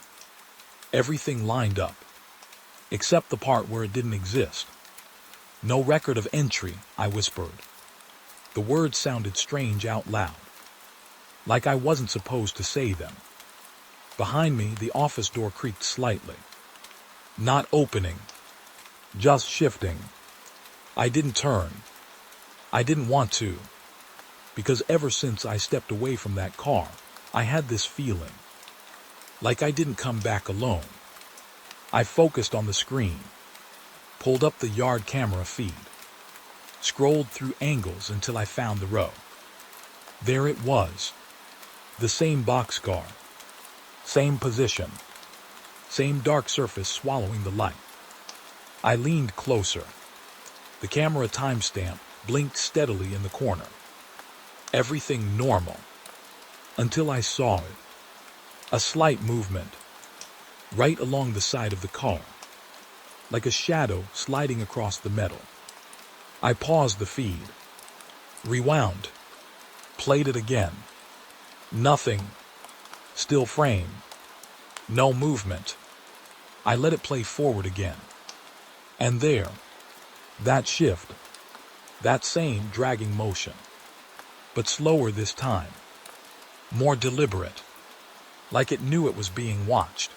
Everything lined up. Except the part where it didn't exist. No record of entry, I whispered. The words sounded strange out loud. Like I wasn't supposed to say them. Behind me, the office door creaked slightly. Not opening. Just shifting. I didn't turn. I didn't want to. because ever since I stepped away from that car, I had this feeling. Like I didn't come back alone. I focused on the screen, pulled up the yard camera feed, scrolled through angles until I found the row. There it was. The same boxcar, same position, same dark surface swallowing the light. I leaned closer. The camera timestamp blinked steadily in the corner. Everything normal. Until I saw it. A slight movement. Right along the side of the car. Like a shadow sliding across the metal. I paused the feed. Rewound. Played it again. Nothing. Still frame. No movement. I let it play forward again. And there. That shift. That same dragging motion. But slower this time. More deliberate. Like it knew it was being watched.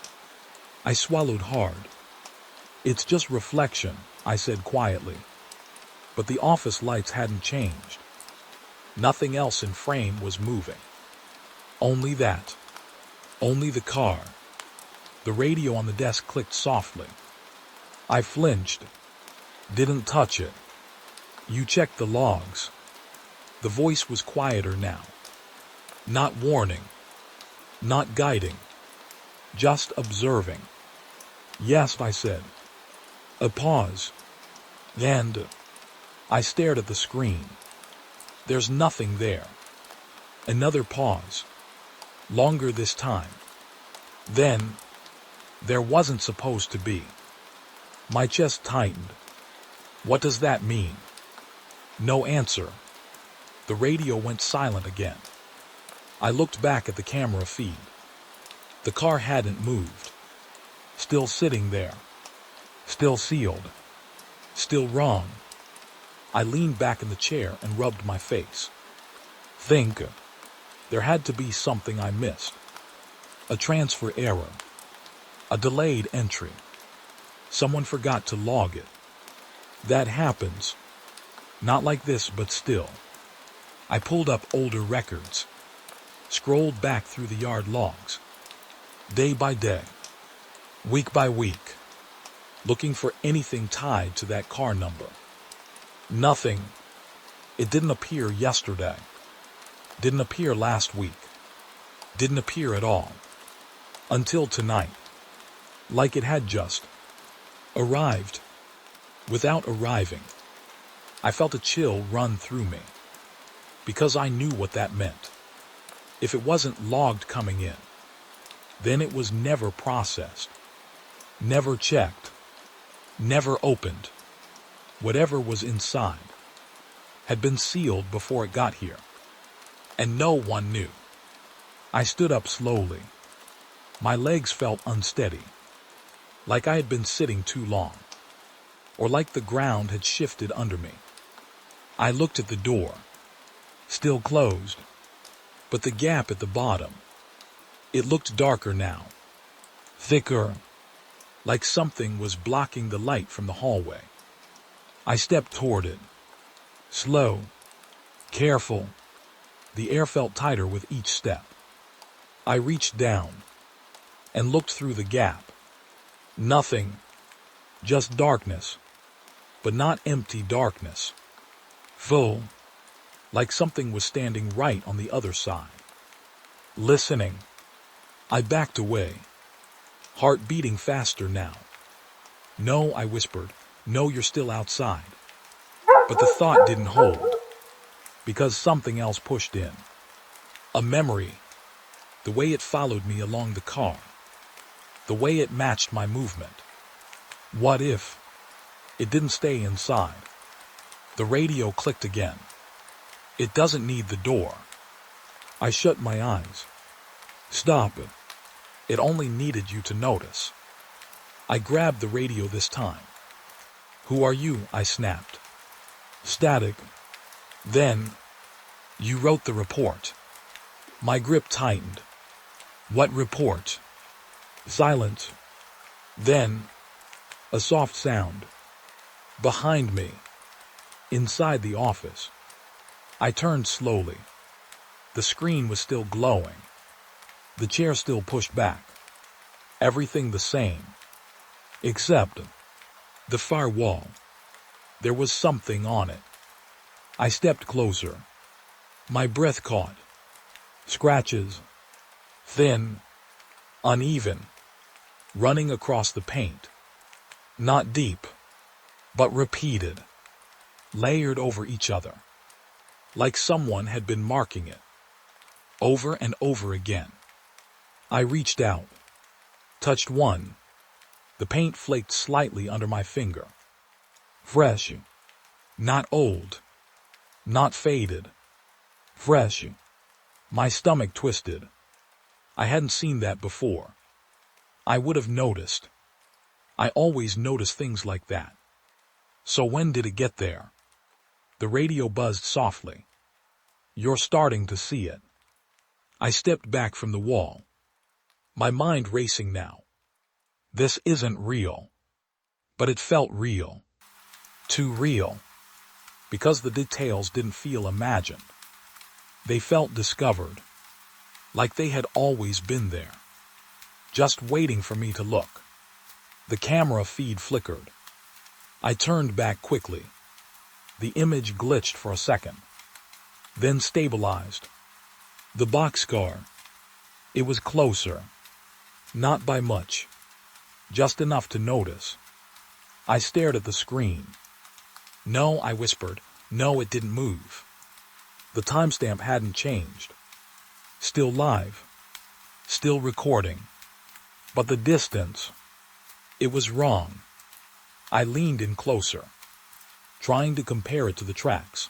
I swallowed hard. It's just reflection, I said quietly. But the office lights hadn't changed. Nothing else in frame was moving. Only that. Only the car. The radio on the desk clicked softly. I flinched. Didn't touch it. You checked the logs. The voice was quieter now. Not warning. Not guiding. Just observing. Yes, I said. A pause. And I stared at the screen. There's nothing there. Another pause. Longer this time. Then, there wasn't supposed to be. My chest tightened. What does that mean? No answer. The radio went silent again. I looked back at the camera feed. The car hadn't moved. Still sitting there. Still sealed. Still wrong. I leaned back in the chair and rubbed my face. Think. There had to be something I missed. A transfer error. A delayed entry. Someone forgot to log it. That happens. Not like this, but still. I pulled up older records. Scrolled back through the yard logs. Day by day. Week by week. Looking for anything tied to that car number. Nothing. It didn't appear yesterday. Didn't appear last week. Didn't appear at all. Until tonight. Like it had just arrived. Without arriving. I felt a chill run through me. Because I knew what that meant. If it wasn't logged coming in, then it was never processed. Never checked. Never opened. Whatever was inside had been sealed before it got here. And no one knew. I stood up slowly. My legs felt unsteady. Like I had been sitting too long. Or like the ground had shifted under me. I looked at the door. Still closed. But the gap at the bottom. It looked darker now. Thicker. Like something was blocking the light from the hallway. I stepped toward it. Slow. Careful. The air felt tighter with each step. I reached down. And looked through the gap. Nothing. Just darkness. But not empty darkness. Full. Like something was standing right on the other side. Listening. I backed away. Heart beating faster now. No, I whispered. No, you're still outside. But the thought didn't hold. Because something else pushed in. A memory. The way it followed me along the car. The way it matched my movement. What if it didn't stay inside? The radio clicked again. It doesn't need the door. I shut my eyes. Stop it. It only needed you to notice. I grabbed the radio this time. Who are you? I snapped. Static. Then, you wrote the report. My grip tightened. What report? Silence. Then, a soft sound. Behind me. Inside the office. I turned slowly. The screen was still glowing. The chair still pushed back. Everything the same. Except the far wall. There was something on it. I stepped closer. My breath caught. Scratches. Thin. Uneven. Running across the paint. Not deep, but repeated. Layered over each other. Like someone had been marking it. Over and over again. I reached out. Touched one. The paint flaked slightly under my finger. Fresh. Not old. Not faded. Fresh. My stomach twisted. I hadn't seen that before. I would have noticed. I always notice things like that. So when did it get there? The radio buzzed softly. You're starting to see it. I stepped back from the wall. My mind racing now. This isn't real. But it felt real. Too real. Because the details didn't feel imagined. They felt discovered. Like they had always been there. Just waiting for me to look. The camera feed flickered. I turned back quickly. The image glitched for a second. Then stabilized. The boxcar. It was closer. Not by much. Just enough to notice. I stared at the screen. No, I whispered. No, it didn't move. The timestamp hadn't changed. Still live. Still recording. But the distance. It was wrong. I leaned in closer. Trying to compare it to the tracks.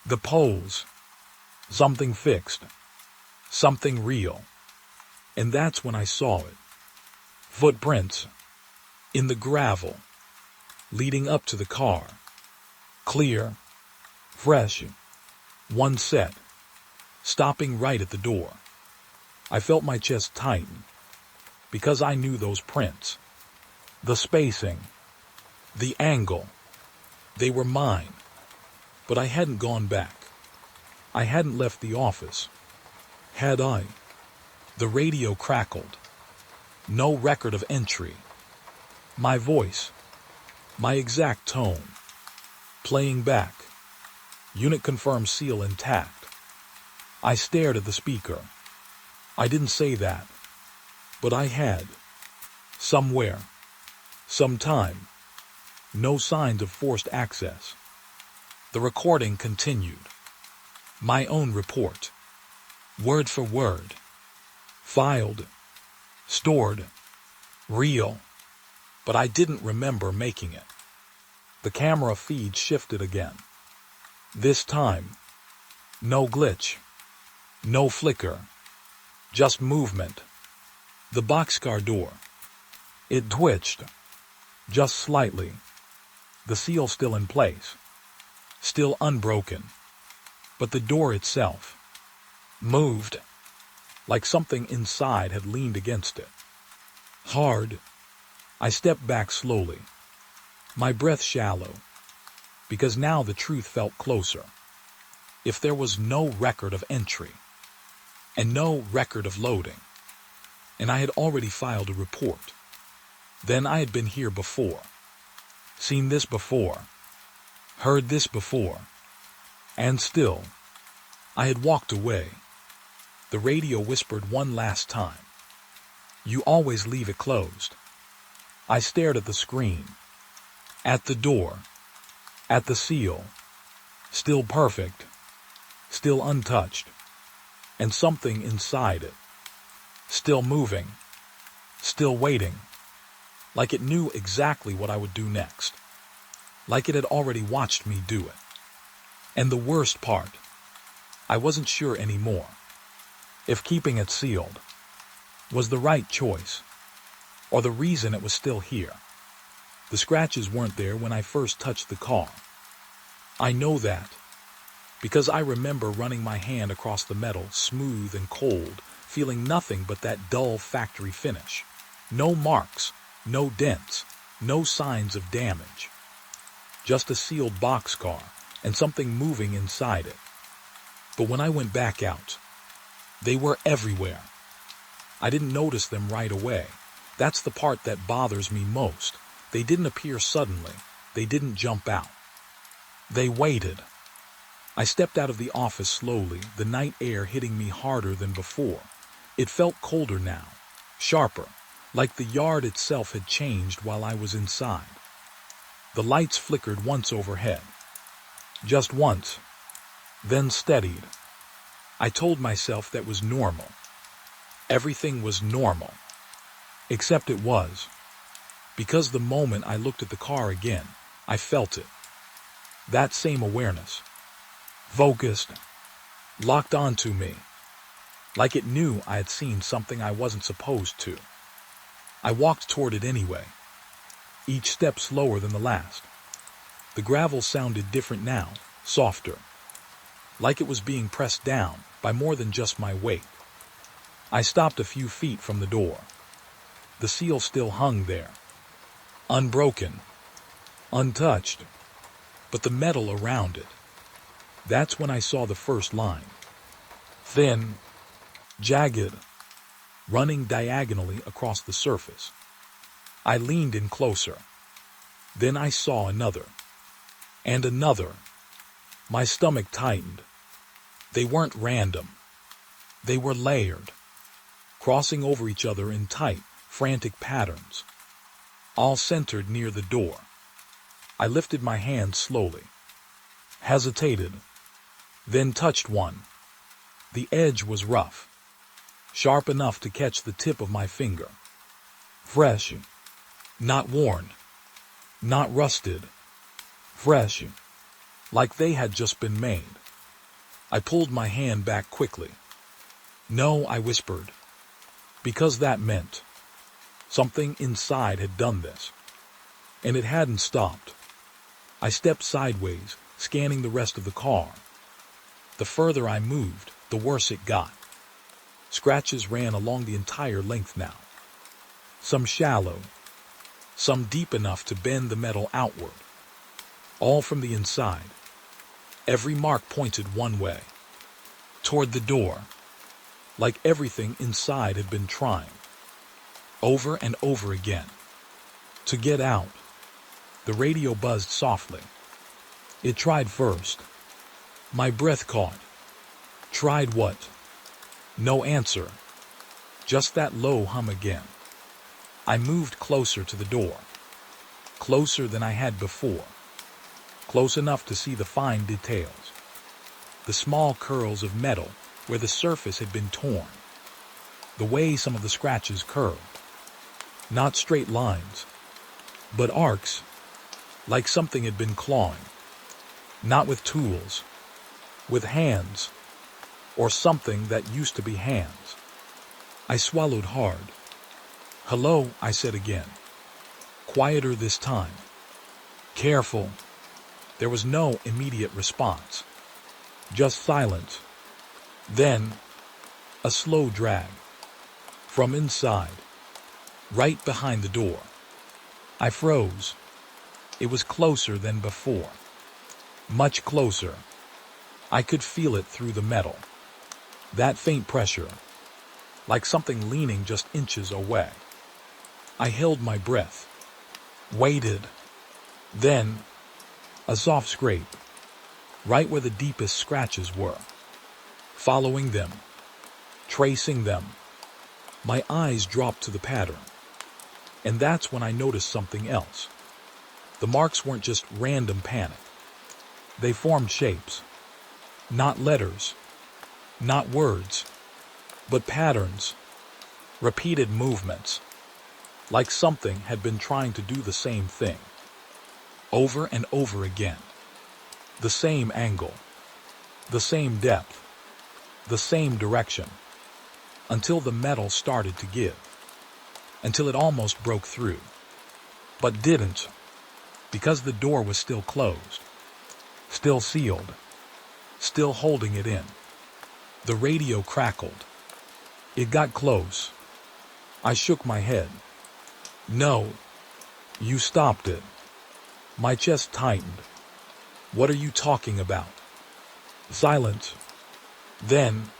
The poles. Something fixed. Something real. And that's when I saw it. Footprints. In the gravel. Leading up to the car. Clear. Fresh. One set. Stopping right at the door. I felt my chest tighten. Because I knew those prints. The spacing. The angle. They were mine. But I hadn't gone back. I hadn't left the office. Had I? The radio crackled. No record of entry. My voice. My exact tone. Playing back. Unit confirmed seal intact. I stared at the speaker. I didn't say that. But I had. Somewhere. Sometime. No signs of forced access. The recording continued. My own report. Word for word. Filed. Stored. Real. But I didn't remember making it. The camera feed shifted again. This time, no glitch. No flicker. Just movement. The boxcar door. It twitched. Just slightly. The seal still in place. Still unbroken. But the door itself moved. Like something inside had leaned against it. Hard. I stepped back slowly. My breath shallow. Because now the truth felt closer. If there was no record of entry. And no record of loading. And I had already filed a report. Then I had been here before. Seen this before. Heard this before. And still, I had walked away. The radio whispered one last time. You always leave it closed. I stared at the screen. At the door. At the seal. Still perfect. Still untouched. And something inside it. Still moving. Still waiting. Like it knew exactly what I would do next. Like it had already watched me do it. And the worst part, I wasn't sure anymore. If keeping it sealed was the right choice, or the reason it was still here. The scratches weren't there when I first touched the car. I know that, because I remember running my hand across the metal, smooth and cold, feeling nothing but that dull factory finish. No marks, no dents, no signs of damage. Just a sealed boxcar and something moving inside it. But when I went back out, they were everywhere. I didn't notice them right away. That's the part that bothers me most. They didn't appear suddenly. They didn't jump out. They waited. I stepped out of the office slowly, the night air hitting me harder than before. It felt colder now, sharper, like the yard itself had changed while I was inside. The lights flickered once overhead. Just once, then steadied. I told myself that was normal. Everything was normal. Except it was. Because the moment I looked at the car again, I felt it. That same awareness. Focused. Locked onto me. Like it knew I had seen something I wasn't supposed to. I walked toward it anyway. Each step slower than the last. The gravel sounded different now, softer. Like it was being pressed down by more than just my weight. I stopped a few feet from the door. The seal still hung there. Unbroken. Untouched. But the metal around it. That's when I saw the first line. Thin. Jagged. Running diagonally across the surface. I leaned in closer. Then I saw another. And another. My stomach tightened. They weren't random. They were layered. Crossing over each other in tight, frantic patterns. All centered near the door. I lifted my hand slowly. Hesitated. Then touched one. The edge was rough. Sharp enough to catch the tip of my finger. Fresh. Not worn. Not rusted. Fresh. Like they had just been made. I pulled my hand back quickly. No, I whispered. Because that meant something inside had done this. And it hadn't stopped. I stepped sideways, scanning the rest of the car. The further I moved, the worse it got. Scratches ran along the entire length now. Some shallow. Some deep enough to bend the metal outward. All from the inside. Every mark pointed one way. Toward the door. Like everything inside had been trying. Over and over again. To get out. The radio buzzed softly. It tried first. My breath caught. Tried what? No answer. Just that low hum again. I moved closer to the door. Closer than I had before. Close enough to see the fine details. The small curls of metal where the surface had been torn. The way some of the scratches curved. Not straight lines, but arcs, like something had been clawing. Not with tools, with hands, or something that used to be hands. I swallowed hard. Hello, I said again. Quieter this time. Careful. There was no immediate response. Just silence. Then, a slow drag. From inside. Right behind the door. I froze. It was closer than before. Much closer. I could feel it through the metal. That faint pressure. Like something leaning just inches away. I held my breath. Waited. Then, a soft scrape. Right where the deepest scratches were. Following them. Tracing them. My eyes dropped to the pattern. And that's when I noticed something else. The marks weren't just random panic. They formed shapes. Not letters. Not words. But patterns. Repeated movements. Like something had been trying to do the same thing. Over and over again. The same angle. The same depth. The same direction. Until the metal started to give. Until it almost broke through. But didn't. Because the door was still closed. Still sealed. Still holding it in. The radio crackled. It got close. I shook my head. No. You stopped it. My chest tightened. What are you talking about? Silence. Then,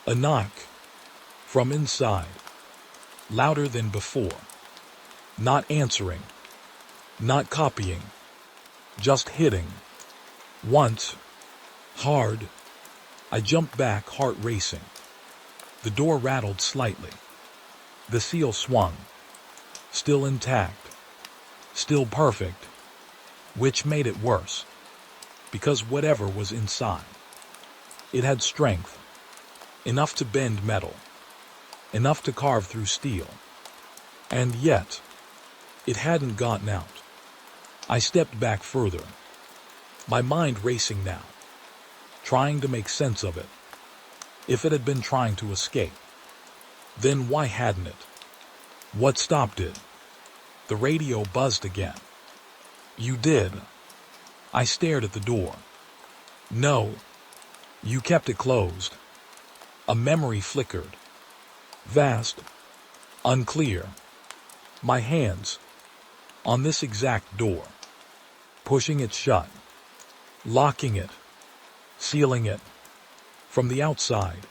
a knock from inside, louder than before. Not answering, not copying, just hitting. Once, hard. I jumped back, heart racing. The door rattled slightly. The seal swung, still intact, still perfect, which made it worse, because whatever was inside, it had strength, enough to bend metal, enough to carve through steel, and yet, it hadn't gotten out. I stepped back further, my mind racing now, trying to make sense of it. If it had been trying to escape, then why hadn't it? What stopped it? The radio buzzed again. You did. I stared at the door. No. You kept it closed. A memory flickered. Vast. Unclear. My hands. On this exact door. Pushing it shut. Locking it. Sealing it. From the outside.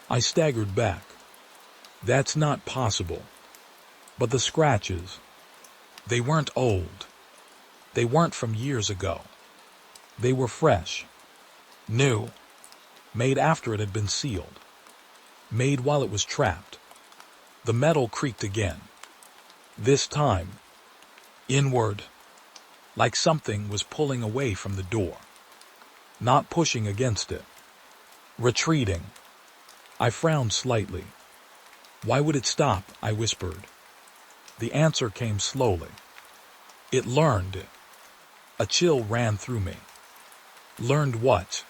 I staggered back. That's not possible. But the scratches. They weren't old. They weren't from years ago. They were fresh. New. Made after it had been sealed. Made while it was trapped. The metal creaked again. This time, inward. Like something was pulling away from the door. Not pushing against it. Retreating. I frowned slightly. Why would it stop? I whispered. The answer came slowly. It learned. A chill ran through me. Learned what?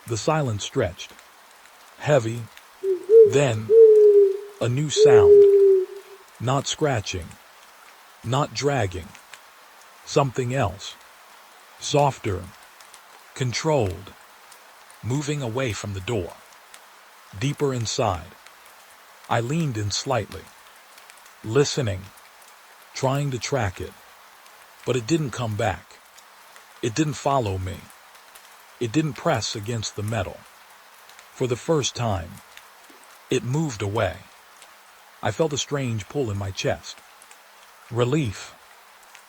The silence stretched. Heavy. Then, a new sound. Not scratching. Not dragging. Something else. Softer. Controlled. Moving away from the door. Deeper inside. I leaned in slightly. Listening. Trying to track it. But it didn't come back. It didn't follow me. It didn't press against the metal. For the first time, it moved away. I felt a strange pull in my chest. Relief.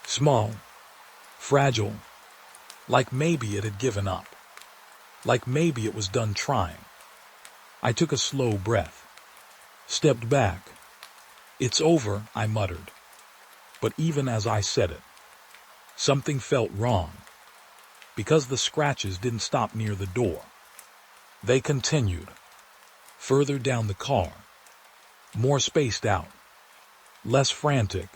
Small. Fragile. Like maybe it had given up. Like maybe it was done trying. I took a slow breath. Stepped back. It's over, I muttered. But even as I said it, something felt wrong. Because the scratches didn't stop near the door. They continued. Further down the car. More spaced out. Less frantic.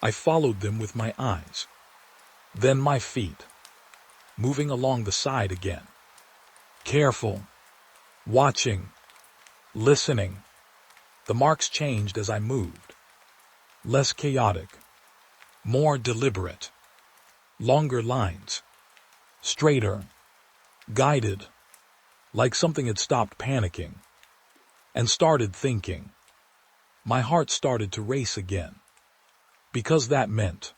I followed them with my eyes. Then my feet. Moving along the side again. Careful. Watching. Listening. The marks changed as I moved. Less chaotic. More deliberate. Longer lines. Straighter. Guided. Like something had stopped panicking. And started thinking. My heart started to race again. Because that meant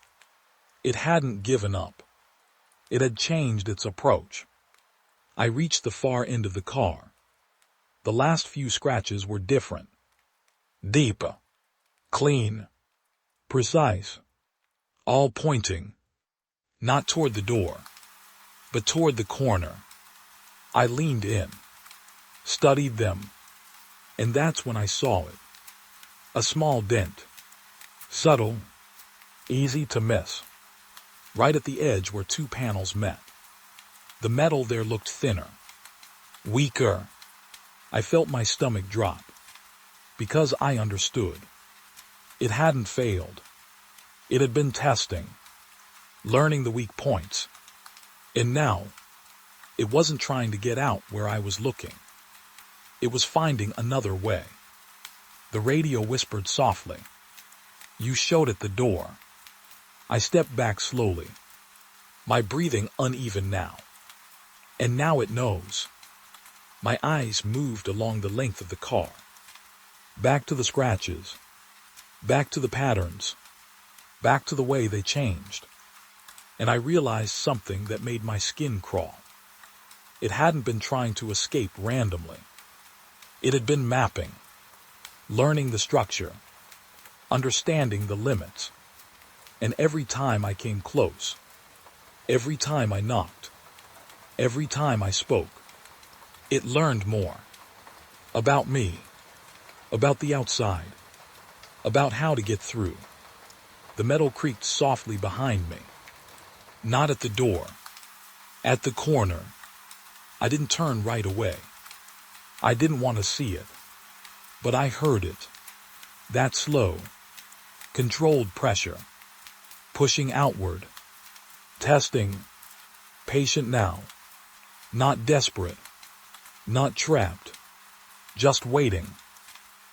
it hadn't given up. It had changed its approach. I reached the far end of the car. The last few scratches were different. Deep. Clean. Precise. All pointing. Not toward the door, but toward the corner. I leaned in. Studied them. And that's when I saw it. A small dent. Subtle. Easy to miss. Right at the edge where two panels met. The metal there looked thinner. Weaker. I felt my stomach drop. Because I understood. It hadn't failed. It had been testing. Learning the weak points. And now, it wasn't trying to get out where I was looking. It was finding another way. The radio whispered softly. You showed it the door. I stepped back slowly. My breathing uneven now. And now it knows. My eyes moved along the length of the car. Back to the scratches. Back to the patterns. Back to the way they changed. And I realized something that made my skin crawl. It hadn't been trying to escape randomly. It had been mapping, learning the structure, understanding the limits. And every time I came close, every time I knocked, every time I spoke, it learned more. About me, about the outside, about how to get through. The metal creaked softly behind me. Not at the door, at the corner. I didn't turn right away. I didn't want to see it, but I heard it. That slow, controlled pressure, pushing outward, testing, patient now, not desperate, not trapped, just waiting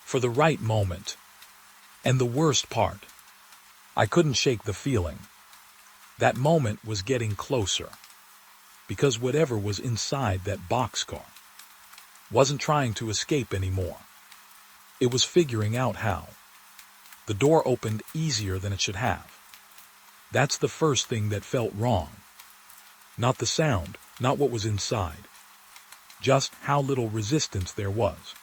for the right moment. And the worst part, I couldn't shake the feeling. That moment was getting closer, because whatever was inside that boxcar wasn't trying to escape anymore. It was figuring out how. The door opened easier than it should have. That's the first thing that felt wrong. Not the sound, not what was inside. Just how little resistance there was.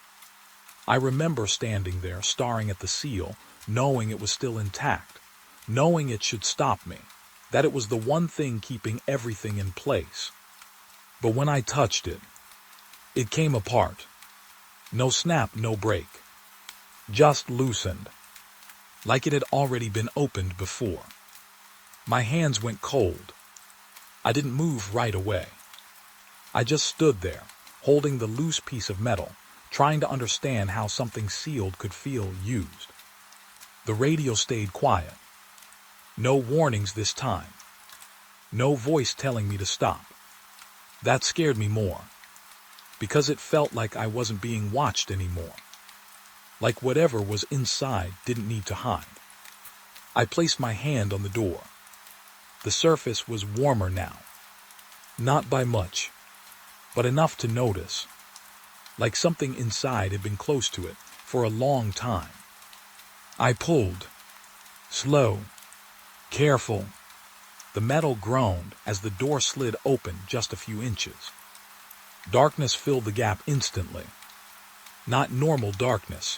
I remember standing there, staring at the seal, knowing it was still intact, knowing it should stop me, that it was the one thing keeping everything in place. But when I touched it, it came apart. No snap, no break. Just loosened, like it had already been opened before. My hands went cold. I didn't move right away. I just stood there, holding the loose piece of metal, trying to understand how something sealed could feel used. The radio stayed quiet. No warnings this time. No voice telling me to stop. That scared me more, because it felt like I wasn't being watched anymore. Like whatever was inside didn't need to hide. I placed my hand on the door. The surface was warmer now. Not by much, but enough to notice. Like something inside had been close to it for a long time. I pulled. Slow. Careful. The metal groaned as the door slid open just a few inches. Darkness filled the gap instantly. Not normal darkness.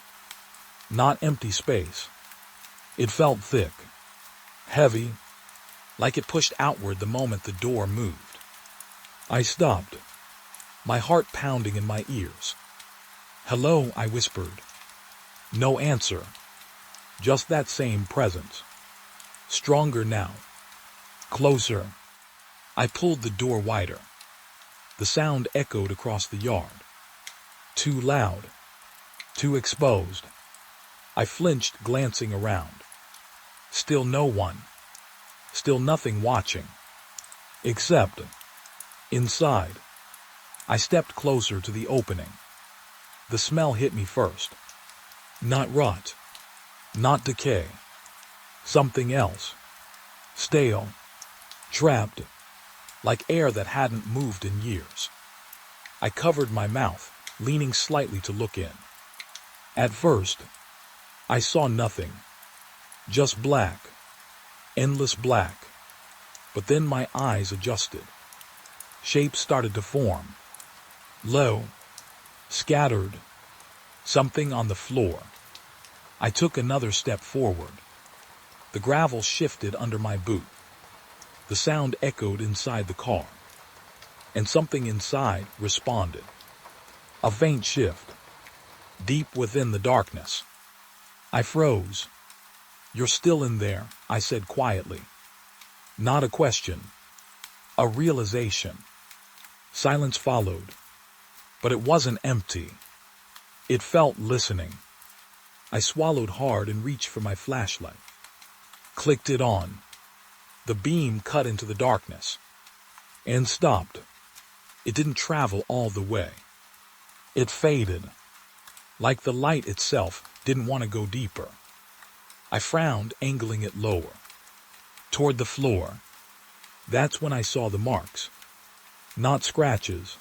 Not empty space. It felt thick. Heavy. Like it pushed outward the moment the door moved. I stopped. My heart pounding in my ears. "Hello," I whispered. No answer. Just that same presence. Stronger now. Closer. I pulled the door wider. The sound echoed across the yard. Too loud. Too exposed. I flinched, glancing around. Still no one. Still nothing watching. Except inside. I stepped closer to the opening. The smell hit me first. Not rot. Not decay. Something else. Stale. Trapped. Like air that hadn't moved in years. I covered my mouth, leaning slightly to look in. At first, I saw nothing. Just black. Endless black. But then my eyes adjusted. Shapes started to form. Low. Scattered. Something on the floor. I took another step forward. The gravel shifted under my boot. The sound echoed inside the car. And something inside responded. A faint shift. Deep within the darkness. I froze. "You're still in there," I said quietly. Not a question. A realization. Silence followed. But it wasn't empty. It felt listening. I swallowed hard and reached for my flashlight. Clicked it on. The beam cut into the darkness. And stopped. It didn't travel all the way. It faded. Like the light itself didn't want to go deeper. I frowned, angling it lower. Toward the floor. That's when I saw the marks. Not scratches.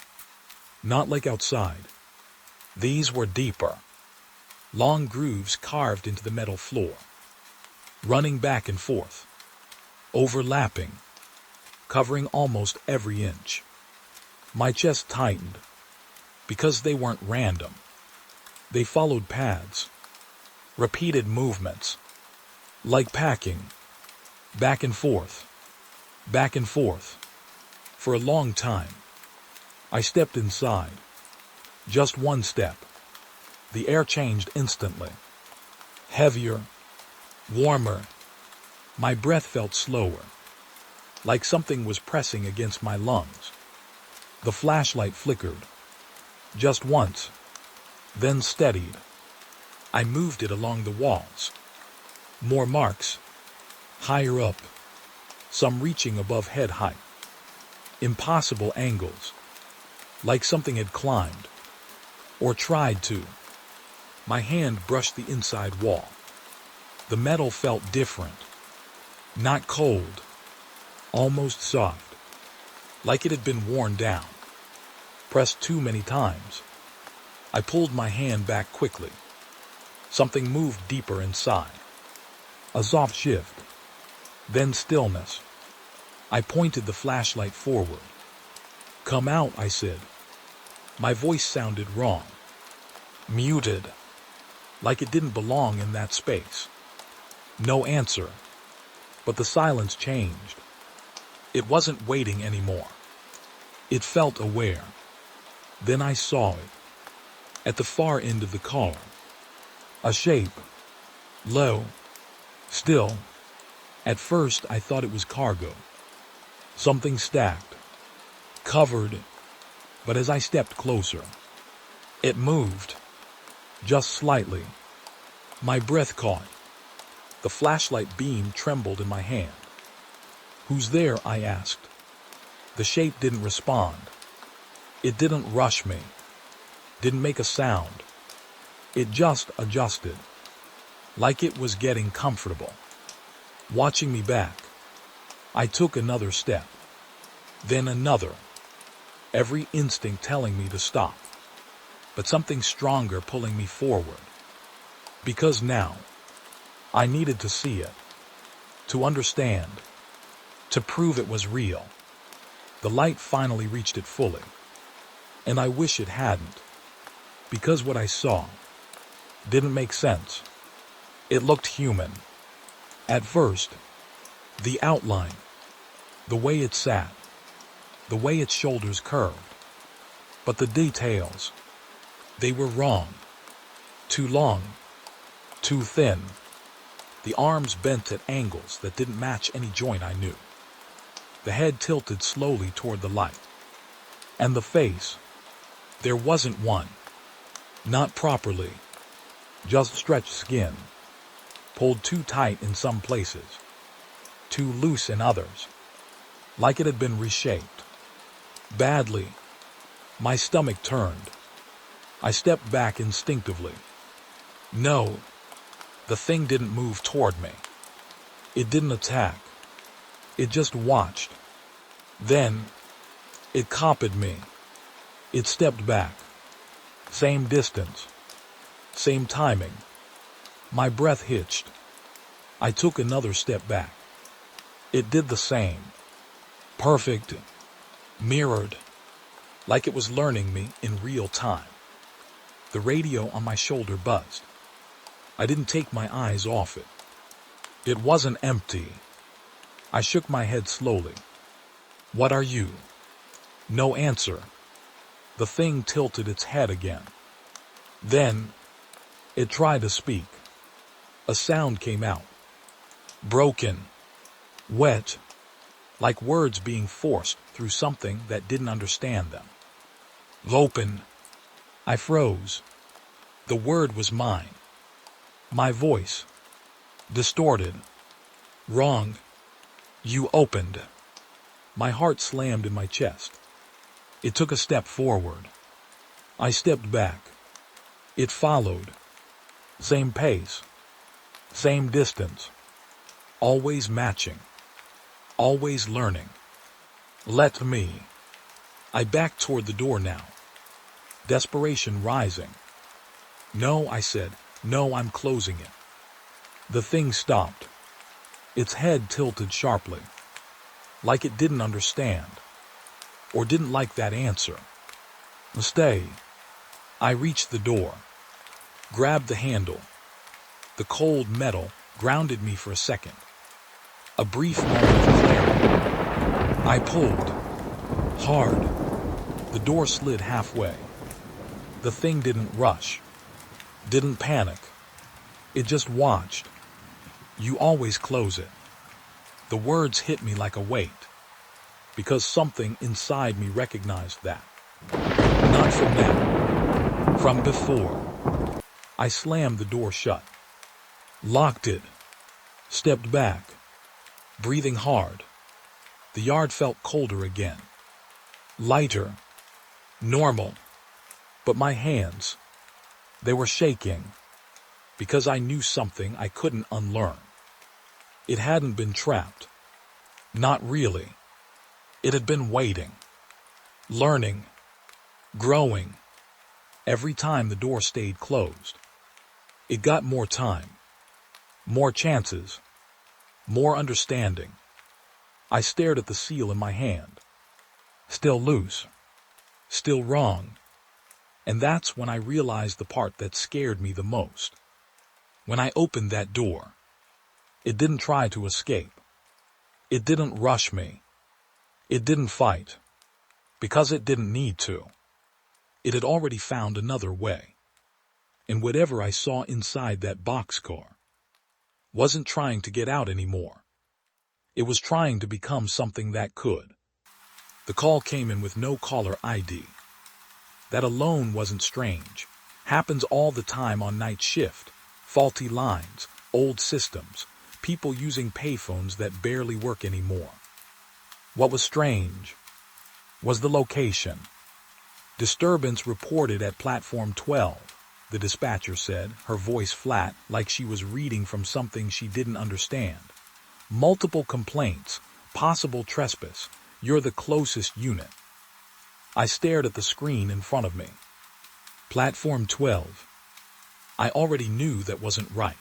Not like outside. These were deeper. Long grooves carved into the metal floor. Running back and forth. Overlapping. Covering almost every inch. My chest tightened, because they weren't random. They followed paths, repeated movements, like packing, back and forth, back and forth. For a long time, I stepped inside. Just one step. The air changed instantly. Heavier, warmer. My breath felt slower, like something was pressing against my lungs. The flashlight flickered, just once, then steadied. I moved it along the walls. More marks, higher up, some reaching above head height. Impossible angles, like something had climbed, or tried to. My hand brushed the inside wall. The metal felt different, not cold, almost soft, like it had been worn down, pressed too many times. I pulled my hand back quickly. Something moved deeper inside. A soft shift, then stillness. I pointed the flashlight forward. "Come out," I said. My voice sounded wrong, muted, like it didn't belong in that space. No answer, but the silence changed. It wasn't waiting anymore. It felt aware. Then I saw it, at the far end of the car. A shape, low, still. At first I thought it was cargo. Something stacked, covered, but as I stepped closer, it moved, just slightly. My breath caught. The flashlight beam trembled in my hand. "Who's there?" I asked. The shape didn't respond. It didn't rush me, didn't make a sound. It just adjusted, like it was getting comfortable, watching me back. I took another step, then another, every instinct telling me to stop, but something stronger pulling me forward. Because now, I needed to see it, to understand, to prove it was real. The light finally reached it fully, and I wish it hadn't, because what I saw didn't make sense. It looked human. At first, the outline, the way it sat, the way its shoulders curved, but the details, they were wrong. Too long, too thin. The arms bent at angles that didn't match any joint I knew. The head tilted slowly toward the light. And the face, there wasn't one. Not properly. Just stretched skin. Pulled too tight in some places. Too loose in others. Like it had been reshaped. Badly. My stomach turned. I stepped back instinctively. No. The thing didn't move toward me. It didn't attack. It just watched. Then, it copied me. It stepped back. Same distance. Same timing. My breath hitched. I took another step back. It did the same. Perfect. Mirrored. Like it was learning me in real time. The radio on my shoulder buzzed. I didn't take my eyes off it. It wasn't empty. I shook my head slowly. "What are you?" No answer. The thing tilted its head again. Then, it tried to speak. A sound came out. Broken. Wet. Like words being forced through something that didn't understand them. "Open." I froze. The word was mine. My voice. Distorted. Wrong. "You opened." My heart slammed in my chest. It took a step forward. I stepped back. It followed. Same pace. Same distance. Always matching. Always learning. "Let me." I backed toward the door now. Desperation rising. "No," I said. "No, I'm closing it." The thing stopped. Its head tilted sharply, like it didn't understand. or didn't like that answer. Stay. I reached the door, grabbed the handle. The cold metal grounded me for a second. A brief moment of clarity. I pulled. Hard. The door slid halfway. The thing didn't rush. Didn't panic. It just watched. You always close it. The words hit me like a weight, because something inside me recognized that. Not from now. From before. I slammed the door shut. Locked it. Stepped back. Breathing hard. The yard felt colder again. Lighter. Normal. But my hands, they were shaking, because I knew something I couldn't unlearn. It hadn't been trapped. Not really. It had been waiting. Learning. Growing. Every time the door stayed closed. It got more time. More chances. More understanding. I stared at the seal in my hand. Still loose. Still wrong. And that's when I realized the part that scared me the most. When I opened that door, it didn't try to escape. It didn't rush me. It didn't fight. Because it didn't need to. It had already found another way. And whatever I saw inside that boxcar wasn't trying to get out anymore. It was trying to become something that could. The call came in with no caller ID. That alone wasn't strange. Happens all the time on night shift. Faulty lines, old systems, people using payphones that barely work anymore. What was strange was the location. Disturbance reported at platform 12, the dispatcher said, her voice flat, like she was reading from something she didn't understand. Multiple complaints, possible trespass. You're the closest unit. I stared at the screen in front of me. Platform 12. I already knew that wasn't right.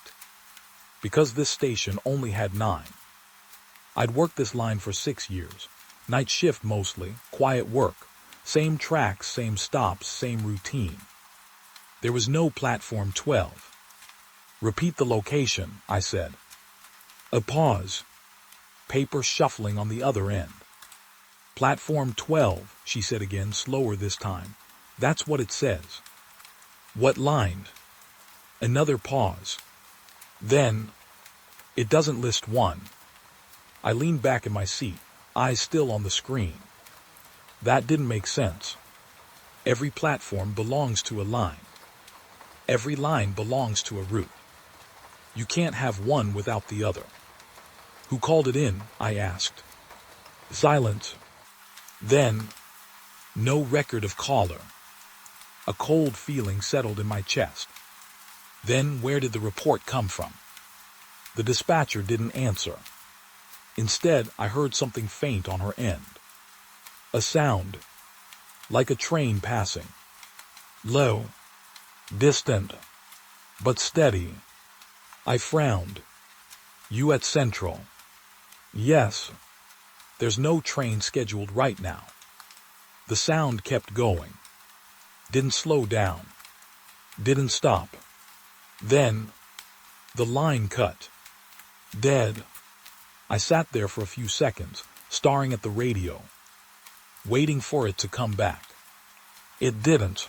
Because this station only had 9. I'd worked this line for 6 years. Night shift mostly, quiet work. Same tracks, same stops, same routine. There was no platform 12. Repeat the location, I said. A pause. Paper shuffling on the other end. Platform 12, she said again, slower this time. That's what it says. What line? Another pause. Then, it doesn't list 1. I leaned back in my seat, eyes still on the screen. That didn't make sense. Every platform belongs to a line. Every line belongs to a route. You can't have one without the other. Who called it in? I asked. Silence. Then, no record of caller. A cold feeling settled in my chest. Then where did the report come from? The dispatcher didn't answer. Instead, I heard something faint on her end. A sound, like a train passing. Low, distant, but steady. I frowned. You at Central? Yes. There's no train scheduled right now. The sound kept going. Didn't slow down. Didn't stop. Then, the line cut. Dead. I sat there for a few seconds, staring at the radio, waiting for it to come back. It didn't.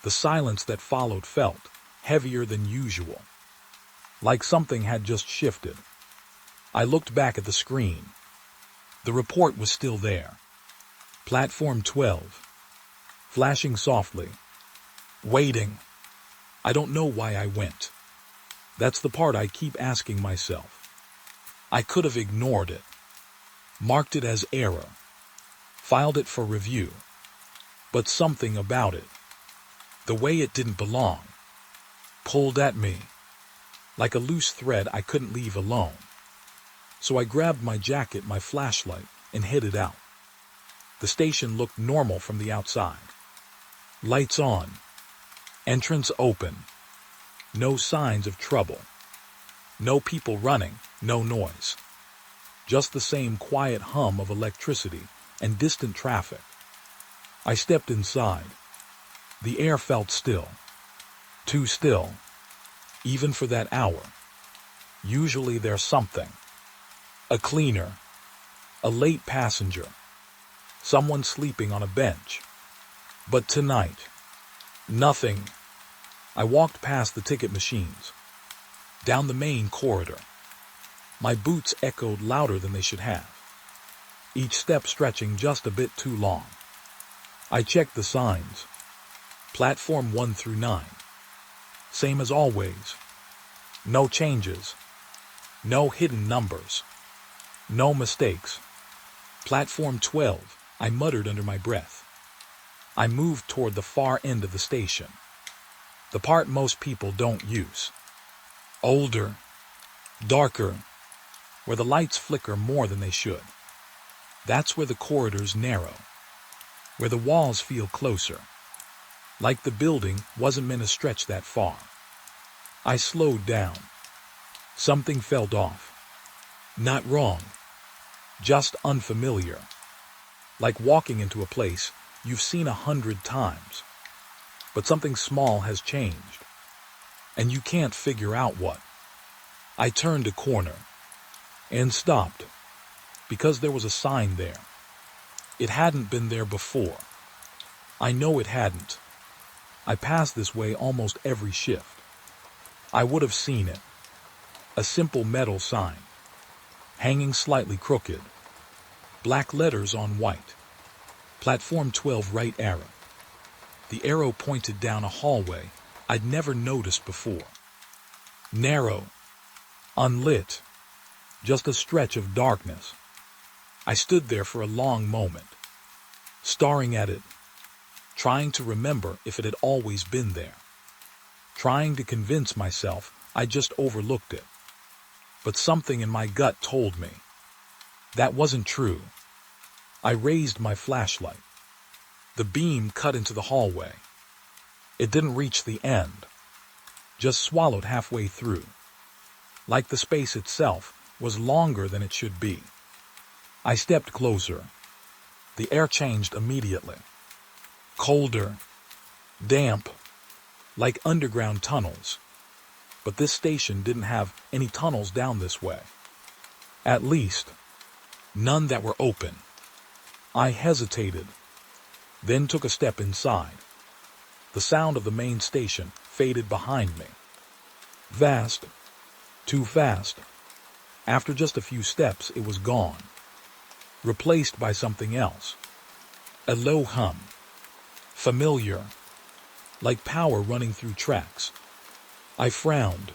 The silence that followed felt heavier than usual, like something had just shifted. I looked back at the screen. The report was still there. Platform 12. Flashing softly. Waiting. I don't know why I went. That's the part I keep asking myself. I could have ignored it, marked it as error, filed it for review. But something about it, the way it didn't belong, pulled at me, like a loose thread I couldn't leave alone. So I grabbed my jacket, my flashlight, and headed out. The station looked normal from the outside. Lights on. Entrance open. No signs of trouble. No people running, no noise. Just the same quiet hum of electricity and distant traffic. I stepped inside. The air felt still. Too still, even for that hour. Usually there's something. A cleaner, a late passenger, someone sleeping on a bench. But tonight, nothing. I walked past the ticket machines, down the main corridor. My boots echoed louder than they should have, each step stretching just a bit too long. I checked the signs. Platform 1 through 9. Same as always. No changes. No hidden numbers. No mistakes. Platform 12, I muttered under my breath. I moved toward the far end of the station. The part most people don't use. Older. Darker. Where the lights flicker more than they should. That's where the corridors narrow. Where the walls feel closer. Like the building wasn't meant to stretch that far. I slowed down. Something felt off. Not wrong. Just unfamiliar. Like walking into a place you've seen 100 times. But something small has changed. And you can't figure out what. I turned a corner. And stopped. Because there was a sign there. It hadn't been there before. I know it hadn't. I passed this way almost every shift. I would have seen it. A simple metal sign. Hanging slightly crooked. Black letters on white. Platform 12 right arrow. The arrow pointed down a hallway I'd never noticed before. Narrow. Unlit. Just a stretch of darkness. I stood there for a long moment, staring at it, trying to remember if it had always been there, trying to convince myself I just overlooked it. But something in my gut told me that wasn't true. I raised my flashlight. The beam cut into the hallway. It didn't reach the end, just swallowed halfway through, like the space itself was longer than it should be. I stepped closer. The air changed immediately. Colder, damp, like underground tunnels. But this station didn't have any tunnels down this way. At least, none that were open. I hesitated, then took a step inside. The sound of the main station faded behind me. Vast, too fast. After just a few steps, it was gone. Replaced by something else. A low hum. Familiar. Like power running through tracks. I frowned.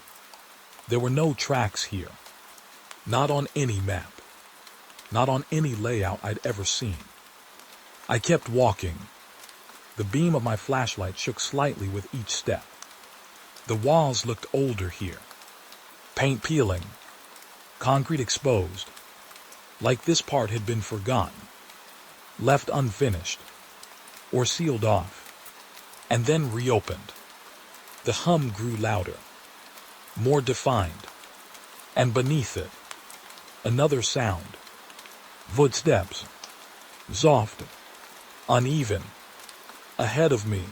There were no tracks here. Not on any map. Not on any layout I'd ever seen. I kept walking. The beam of my flashlight shook slightly with each step. The walls looked older here. Paint peeling. Concrete exposed. Like this part had been forgotten, left unfinished, or sealed off, and then reopened. The hum grew louder, more defined, and beneath it, another sound. Footsteps, soft, uneven, ahead of me.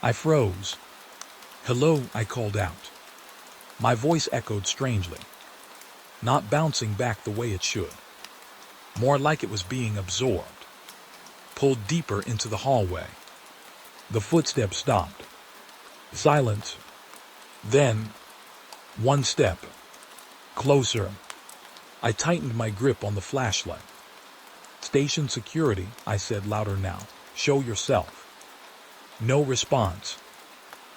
I froze. Hello, I called out. My voice echoed strangely, not bouncing back the way it should. More like it was being absorbed, pulled deeper into the hallway. The footsteps stopped. Silence. Then, one step. Closer. I tightened my grip on the flashlight. Station security, I said louder now. Show yourself. No response.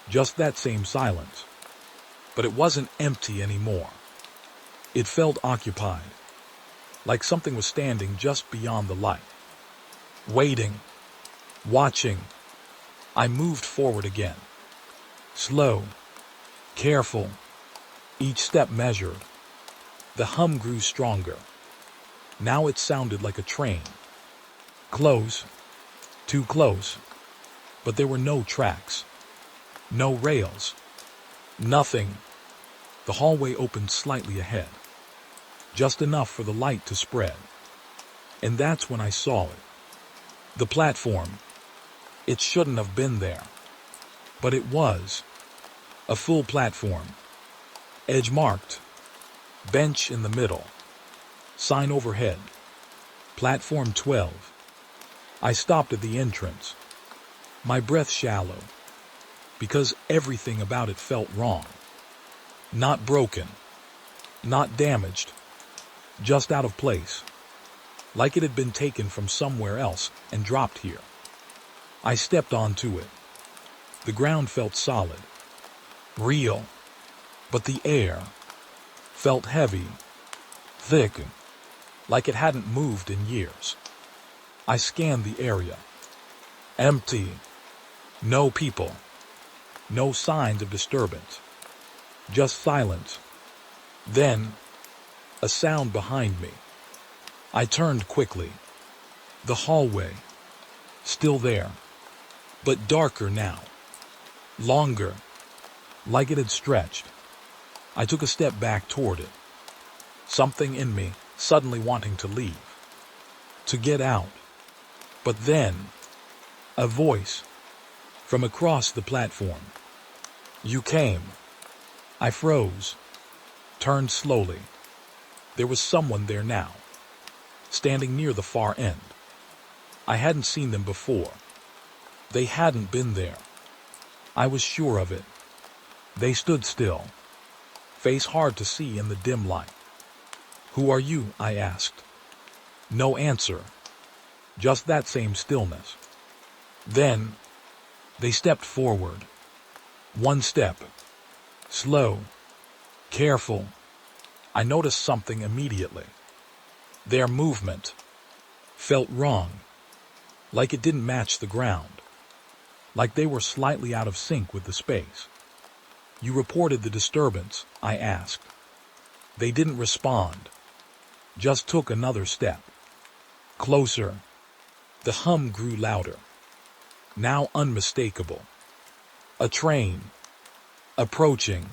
Just that same silence. But it wasn't empty anymore. It felt occupied. Like something was standing just beyond the light. Waiting. Watching. I moved forward again. Slow. Careful. Each step measured. The hum grew stronger. Now it sounded like a train. Close. Too close. But there were no tracks. No rails. Nothing. The hallway opened slightly ahead. Just enough for the light to spread. And that's when I saw it. The platform. It shouldn't have been there, but it was. A full platform, edge marked, bench in the middle, sign overhead, platform 12. I stopped at the entrance, my breath shallow, because everything about it felt wrong. Not broken, not damaged, just out of place, like it had been taken from somewhere else and dropped here. I stepped onto it. The ground felt solid, real, but the air felt heavy, thick, like it hadn't moved in years. I scanned the area. Empty. No people. No signs of disturbance. Just silence. Then, a sound behind me. I turned quickly. The hallway. Still there. But darker now. Longer. Like it had stretched. I took a step back toward it. Something in me suddenly wanting to leave. To get out. But then, a voice from across the platform. You came. I froze. Turned slowly. There was someone there now. Standing near the far end. I hadn't seen them before. They hadn't been there. I was sure of it. They stood still. Face hard to see in the dim light. Who are you? I asked. No answer. Just that same stillness. Then, they stepped forward. One step. Slow. Careful. I noticed something immediately. Their movement felt wrong. Like it didn't match the ground. Like they were slightly out of sync with the space. You reported the disturbance, I asked. They didn't respond. Just took another step. Closer. The hum grew louder. Now unmistakable. A train. Approaching.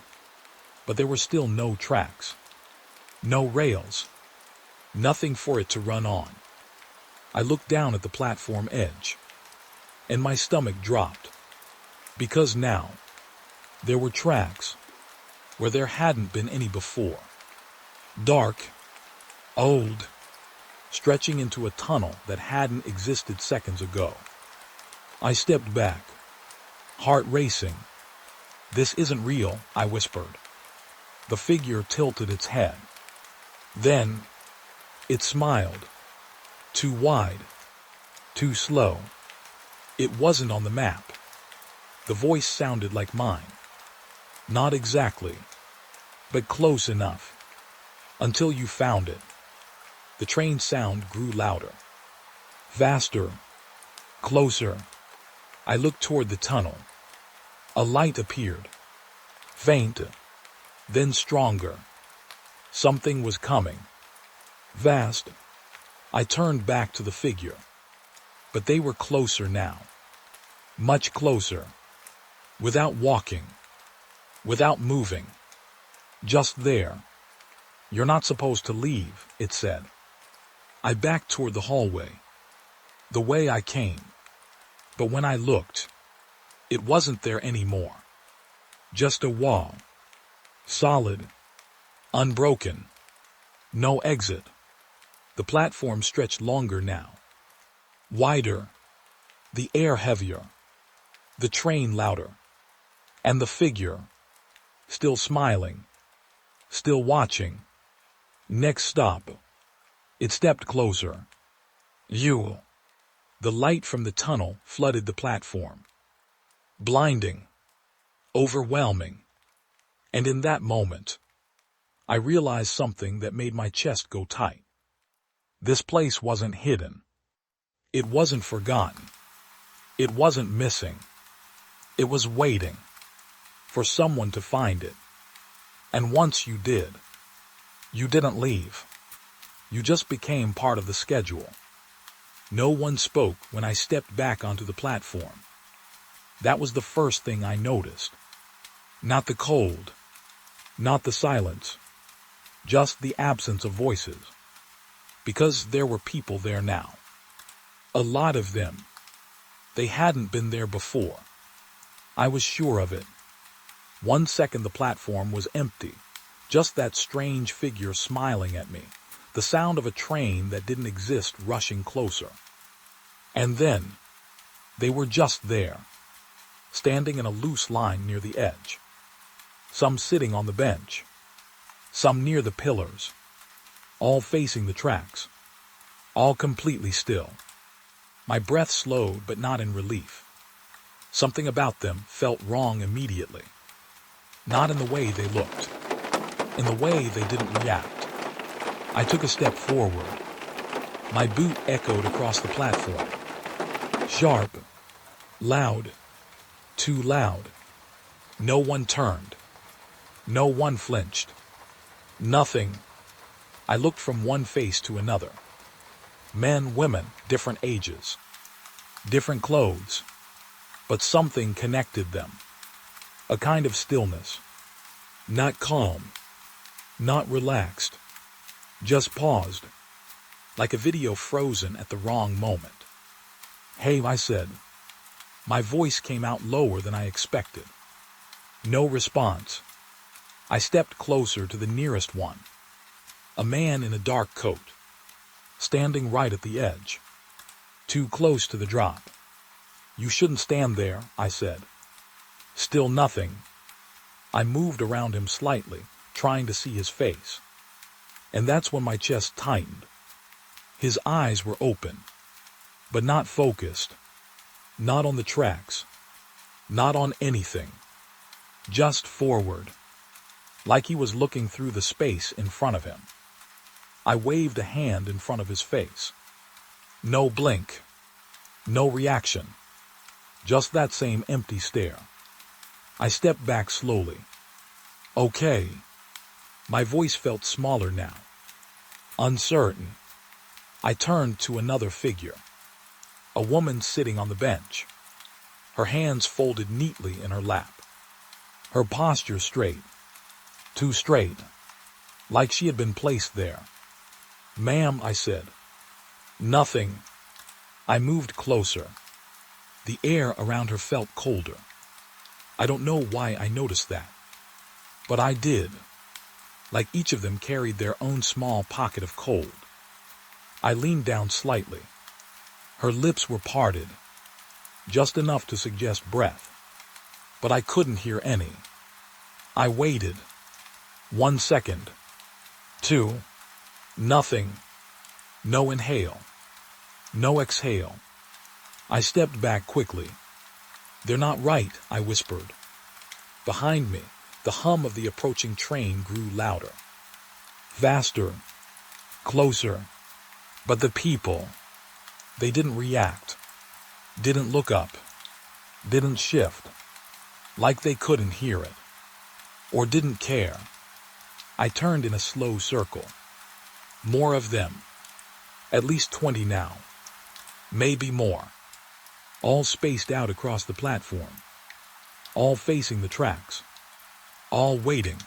But there were still no tracks. No rails. Nothing for it to run on. I looked down at the platform edge. And my stomach dropped. Because now, there were tracks. Where there hadn't been any before. Dark. Old. Stretching into a tunnel that hadn't existed seconds ago. I stepped back. Heart racing. This isn't real, I whispered. The figure tilted its head. Then, it smiled. Too wide. Too slow. It wasn't on the map. The voice sounded like mine. Not exactly, but close enough. Until you found it. The train sound grew louder. Faster. Closer. I looked toward the tunnel. A light appeared. Faint. Then stronger. Something was coming. Vast. I turned back to the figure. But they were closer now. Much closer. Without walking. Without moving. Just there. You're not supposed to leave, it said. I backed toward the hallway. The way I came. But when I looked, it wasn't there anymore. Just a wall. Solid. Unbroken. No exit. The platform stretched longer now. Wider. The air heavier. The train louder. And the figure. Still smiling. Still watching. Next stop. It stepped closer. You. The light from the tunnel flooded the platform. Blinding. Overwhelming. And in that moment, I realized something that made my chest go tight. This place wasn't hidden. It wasn't forgotten. It wasn't missing. It was waiting for someone to find it. And once you did, you didn't leave. You just became part of the schedule. No one spoke when I stepped back onto the platform. That was the first thing I noticed. Not the cold. Not the silence. Just the absence of voices. Because there were people there now. A lot of them. They hadn't been there before. I was sure of it. 1 second the platform was empty, just that strange figure smiling at me, the sound of a train that didn't exist rushing closer. And then, they were just there, standing in a loose line near the edge. Some sitting on the bench, some near the pillars, all facing the tracks, all completely still. My breath slowed, but not in relief. Something about them felt wrong immediately. Not in the way they looked, in the way they didn't react. I took a step forward. My boot echoed across the platform. Sharp, loud, too loud. No one turned. No one flinched. Nothing. I looked from one face to another. Men, women, different ages, different clothes, but something connected them. A kind of stillness. Not calm, not relaxed, just paused, like a video frozen at the wrong moment. "Hey," I said. My voice came out lower than I expected. No response. I stepped closer to the nearest one. A man in a dark coat, standing right at the edge, too close to the drop. "You shouldn't stand there," I said. Still nothing. I moved around him slightly, trying to see his face. And that's when my chest tightened. His eyes were open, but not focused. Not on the tracks. Not on anything. Just forward. Like he was looking through the space in front of him. I waved a hand in front of his face. No blink. No reaction. Just that same empty stare. I stepped back slowly. "Okay." My voice felt smaller now. Uncertain. I turned to another figure. A woman sitting on the bench. Her hands folded neatly in her lap. Her posture straight. Too straight. Like she had been placed there. "Ma'am," I said. Nothing. I moved closer. The air around her felt colder. I don't know why I noticed that, but I did. Like each of them carried their own small pocket of cold. I leaned down slightly. Her lips were parted, just enough to suggest breath, but I couldn't hear any. I waited. 1 second. 2. Nothing. No inhale. No exhale. I stepped back quickly. "They're not right," I whispered. Behind me, the hum of the approaching train grew louder. Faster. Closer. But the people, they didn't react. Didn't look up. Didn't shift. Like they couldn't hear it. Or didn't care. I turned in a slow circle. More of them. At least 20 now. Maybe more. All spaced out across the platform. All facing the tracks. All waiting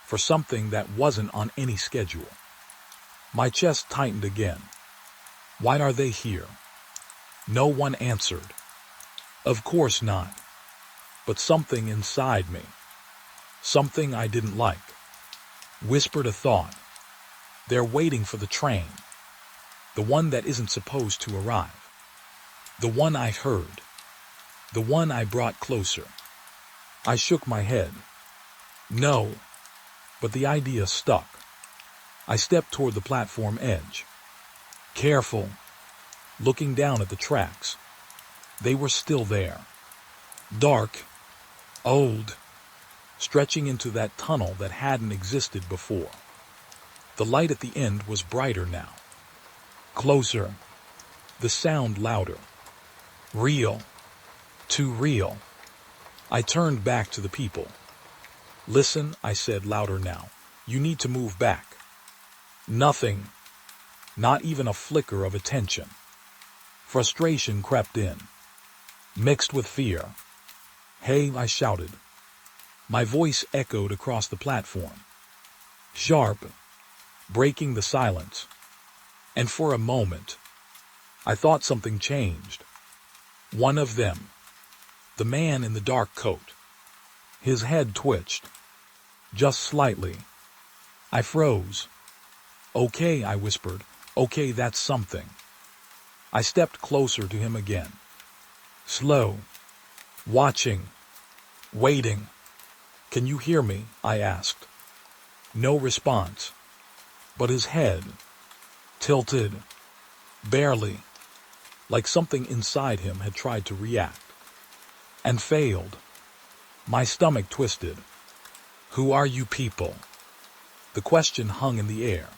for something that wasn't on any schedule. My chest tightened again. Why are they here? No one answered. Of course not. But something inside me, something I didn't like, whispered a thought. They're waiting for the train. The one that isn't supposed to arrive. The one I heard. The one I brought closer. I shook my head. No. But the idea stuck. I stepped toward the platform edge. Careful. Looking down at the tracks. They were still there. Dark. Old. Stretching into that tunnel that hadn't existed before. The light at the end was brighter now. Closer. The sound louder. Real. Too real. I turned back to the people. Listen, I said louder now. You need to move back. Nothing. Not even a flicker of attention. Frustration crept in, mixed with fear. Hey, I shouted. My voice echoed across the platform. Sharp, breaking the silence. And for a moment, I thought something changed. One of them, the man in the dark coat. His head twitched, just slightly. I froze. "Okay," I whispered. "Okay, that's something." I stepped closer to him again. Slow. Watching. Waiting. "Can you hear me?" I asked. No response. But his head tilted. Barely. Like something inside him had tried to react. And failed. My stomach twisted. "Who are you people?" The question hung in the air.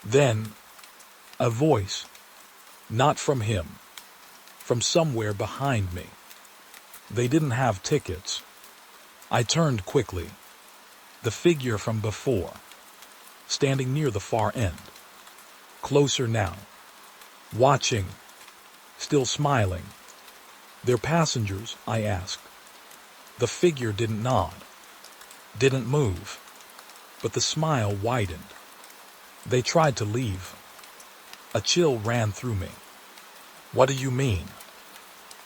Then, a voice. Not from him. From somewhere behind me. They didn't have tickets. I turned quickly. The figure from before. Standing near the far end. Closer now. Watching. Still smiling. "They're passengers?" I asked. The figure didn't nod. Didn't move. But the smile widened. "They tried to leave." A chill ran through me. "What do you mean?"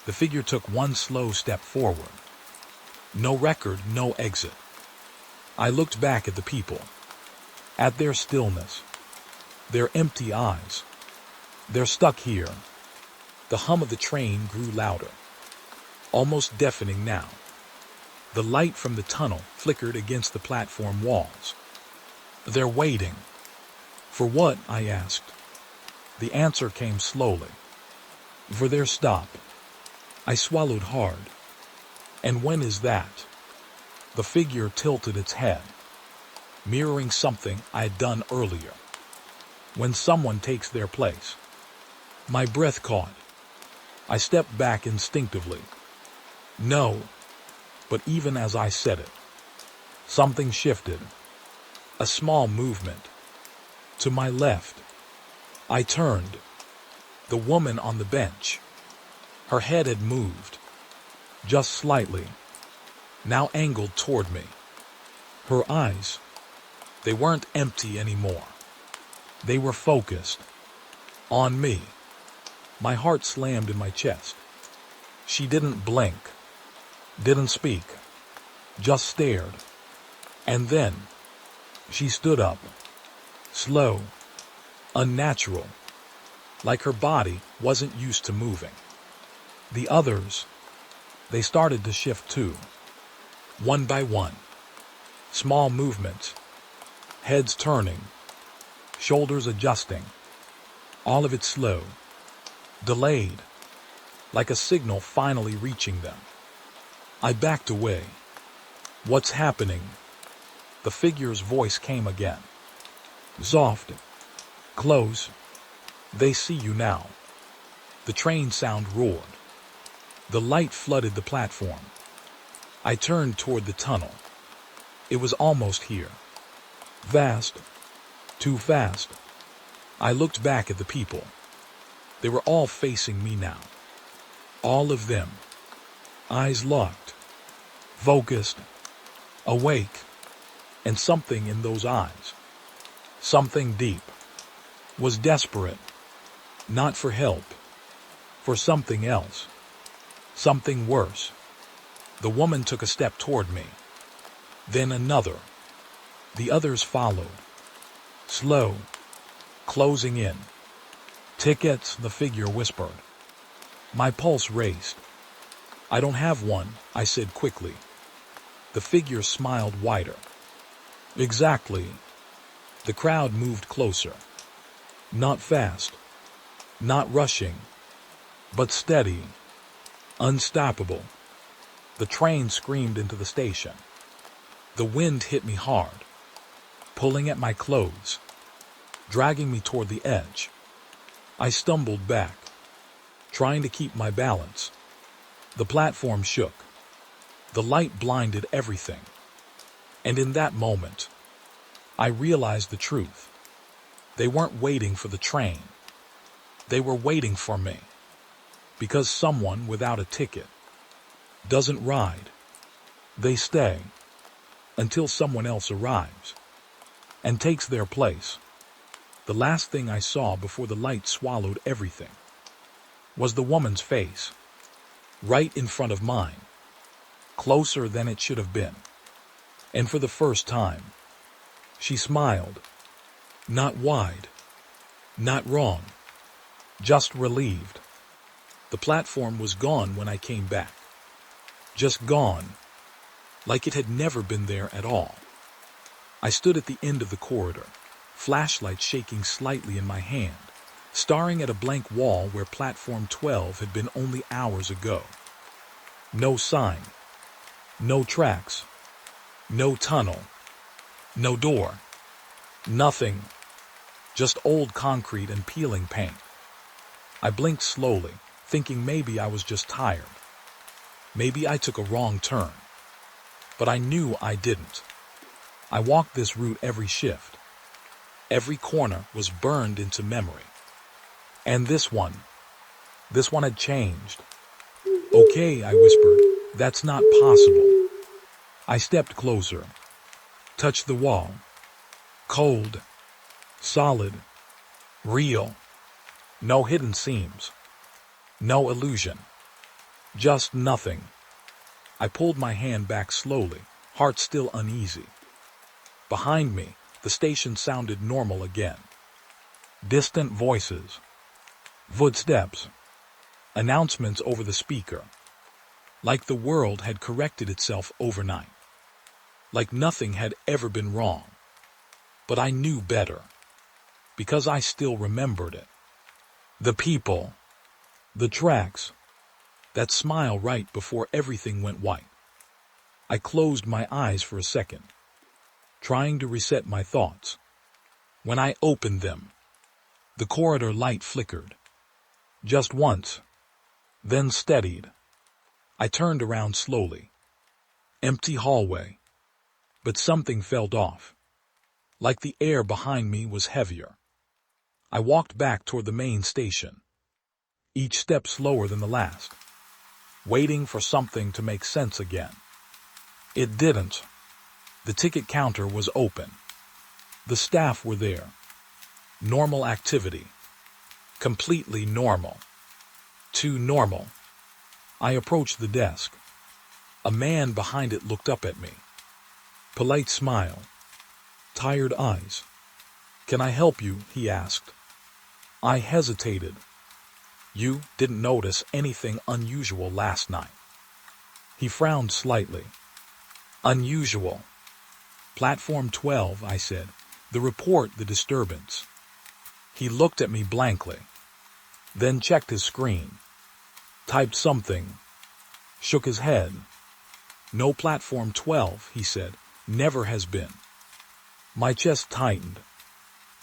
The figure took one slow step forward. No record, no exit. I looked back at the people. At their stillness. Their empty eyes. They're stuck here. The hum of the train grew louder. Almost deafening now. The light from the tunnel flickered against the platform walls. "They're waiting." "For what?" I asked. The answer came slowly. "For their stop." I swallowed hard. "And when is that?" The figure tilted its head, mirroring something I had done earlier. "When someone takes their place." My breath caught. I stepped back instinctively. No. But even as I said it, something shifted. A small movement. To my left. I turned. The woman on the bench. Her head had moved. Just slightly. Now angled toward me. Her eyes. They weren't empty anymore. They were focused. On me. My heart slammed in my chest. She didn't blink. Didn't speak. Just stared. And then, she stood up. Slow. Unnatural. Like her body wasn't used to moving. The others, they started to shift too. One by one. Small movements. Heads turning. Shoulders adjusting. All of it slow. Delayed. Like a signal finally reaching them. I backed away. "What's happening?" The figure's voice came again. Soft. Close. "They see you now." The train sound roared. The light flooded the platform. I turned toward the tunnel. It was almost here. Fast. Too fast. I looked back at the people. They were all facing me now. All of them. Eyes locked. Focused. Awake. And something in those eyes. Something deep. Was desperate. Not for help. For something else. Something worse. The woman took a step toward me. Then another. The others followed. Slow. Closing in. "Tickets," the figure whispered. My pulse raced. "I don't have one," I said quickly. The figure smiled wider. "Exactly." The crowd moved closer. Not fast. Not rushing. But steady. Unstoppable. The train screamed into the station. The wind hit me hard, pulling at my clothes, dragging me toward the edge. I stumbled back, trying to keep my balance. The platform shook. The light blinded everything. And in that moment, I realized the truth. They weren't waiting for the train. They were waiting for me. Because someone without a ticket doesn't ride. They stay until someone else arrives and takes their place. The last thing I saw before the light swallowed everything was the woman's face, right in front of mine, closer than it should have been. And for the first time, she smiled. Not wide, not wrong, just relieved. The platform was gone when I came back. Just gone, like it had never been there at all. I stood at the end of the corridor, flashlight shaking slightly in my hand, staring at a blank wall where platform 12 had been only hours ago. No sign, no tracks, no tunnel, no door, nothing, just old concrete and peeling paint. I blinked slowly, thinking maybe I was just tired. Maybe I took a wrong turn. But I knew I didn't. I walked this route every shift. Every corner was burned into memory. And this one had changed. Okay, I whispered, that's not possible. I stepped closer, touched the wall. Cold, solid, real. No hidden seams. No illusion. Just nothing. I pulled my hand back slowly, heart still uneasy. Behind me, the station sounded normal again. Distant voices. Footsteps. Announcements over the speaker. Like the world had corrected itself overnight. Like nothing had ever been wrong. But I knew better. Because I still remembered it. The people. The tracks. That smile right before everything went white. I closed my eyes for a second, trying to reset my thoughts. When I opened them, the corridor light flickered. Just once, then steadied. I turned around slowly. Empty hallway. But something felt off. Like the air behind me was heavier. I walked back toward the main station. Each step slower than the last. Waiting for something to make sense again. It didn't. The ticket counter was open. The staff were there. Normal activity. Completely normal. Too normal. I approached the desk. A man behind it looked up at me. Polite smile. Tired eyes. Can I help you? He asked. I hesitated. You didn't notice anything unusual last night. He frowned slightly. Unusual. Platform 12, I said. The report, the disturbance. He looked at me blankly. Then checked his screen. Typed something. Shook his head. No platform 12, he said. Never has been. My chest tightened.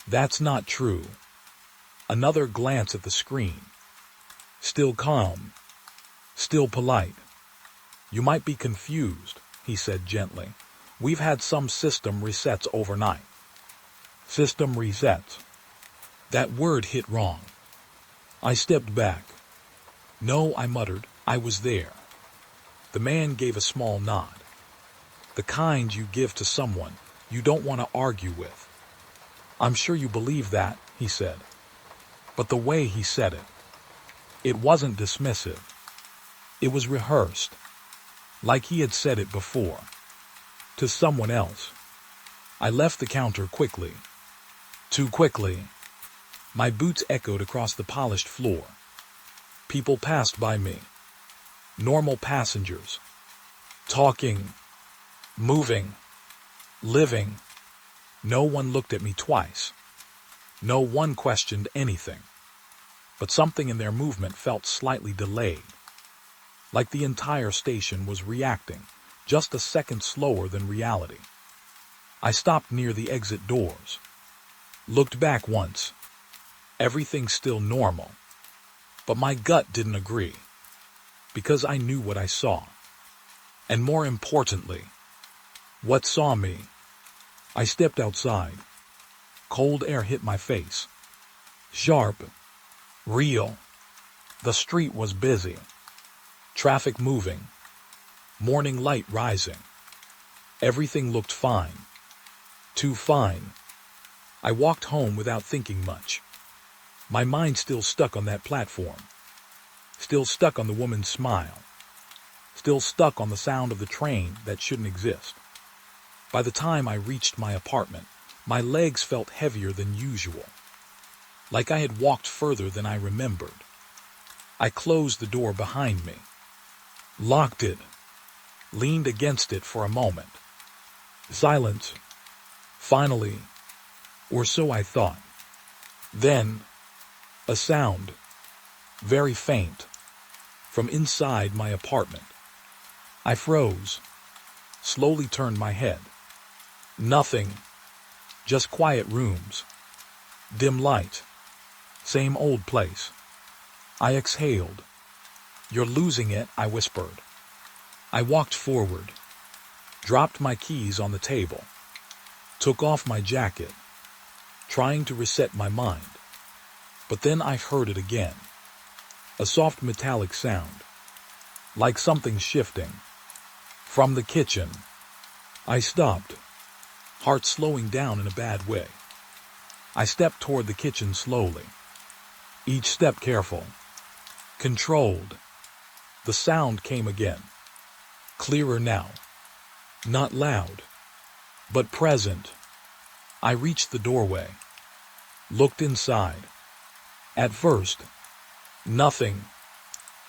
That's not true. Another glance at the screen. Still calm. Still polite. You might be confused, he said gently. We've had some system resets overnight. System resets. That word hit wrong. I stepped back. No, I muttered, I was there. The man gave a small nod. The kind you give to someone you don't want to argue with. I'm sure you believe that, he said. But the way he said it, it wasn't dismissive. It was rehearsed, like he had said it before, to someone else. I left the counter quickly. Too quickly. My boots echoed across the polished floor. People passed by me. Normal passengers. Talking. Moving. Living. No one looked at me twice. No one questioned anything. But something in their movement felt slightly delayed. Like the entire station was reacting, just a second slower than reality. I stopped near the exit doors. Looked back once. Everything still normal. But my gut didn't agree. Because I knew what I saw. And more importantly, what saw me. I stepped outside. Cold air hit my face. Sharp. Real. The street was busy. Traffic moving. Morning light rising. Everything looked fine. Too fine. I walked home without thinking much. My mind still stuck on that platform. Still stuck on the woman's smile. still stuck on the sound of the train that shouldn't exist. By the time I reached my apartment, my legs felt heavier than usual, like I had walked further than I remembered. I closed the door behind me, locked it, leaned against it for a moment. Silence, finally, or so I thought. Then, a sound, very faint, from inside my apartment. I froze, slowly turned my head. Nothing, just quiet rooms, dim light, same old place. I exhaled. "You're losing it," I whispered. I walked forward, dropped my keys on the table, took off my jacket, trying to reset my mind. But then I heard it again. A soft metallic sound, like something shifting. From the kitchen. I stopped, heart slowing down in a bad way. I stepped toward the kitchen slowly, each step careful, controlled. The sound came again, clearer now, not loud, but present. I reached the doorway, looked inside. At first, nothing,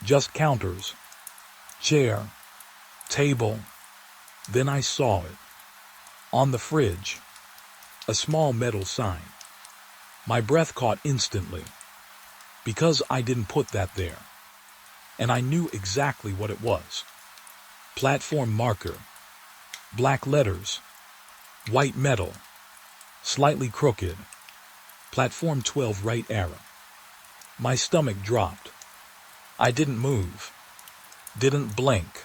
just counters, chair, table. Then I saw it. On the fridge, a small metal sign. My breath caught instantly, because I didn't put that there. And I knew exactly what it was. Platform marker, black letters, white metal, slightly crooked. Platform 12 right arrow. My stomach dropped. I didn't move, didn't blink,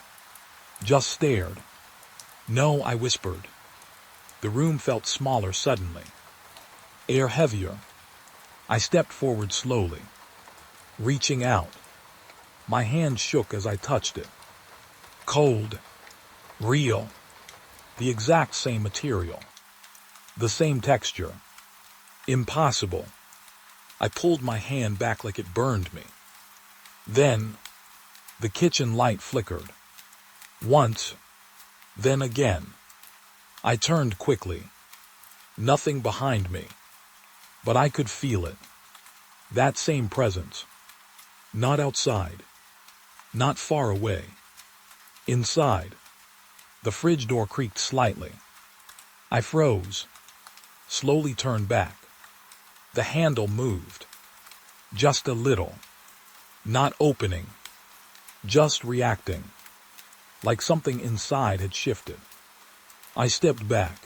just stared. "No," I whispered. The room felt smaller suddenly, air heavier. I stepped forward slowly, reaching out. My hand shook as I touched it. Cold, real, the exact same material, the same texture. Impossible. I pulled my hand back like it burned me. Then, the kitchen light flickered. Once, then again. I turned quickly. Nothing behind me. But I could feel it. That same presence. Not outside. Not far away. Inside. The fridge door creaked slightly. I froze. Slowly turned back. The handle moved. Just a little. Not opening. Just reacting. Like something inside had shifted. I stepped back.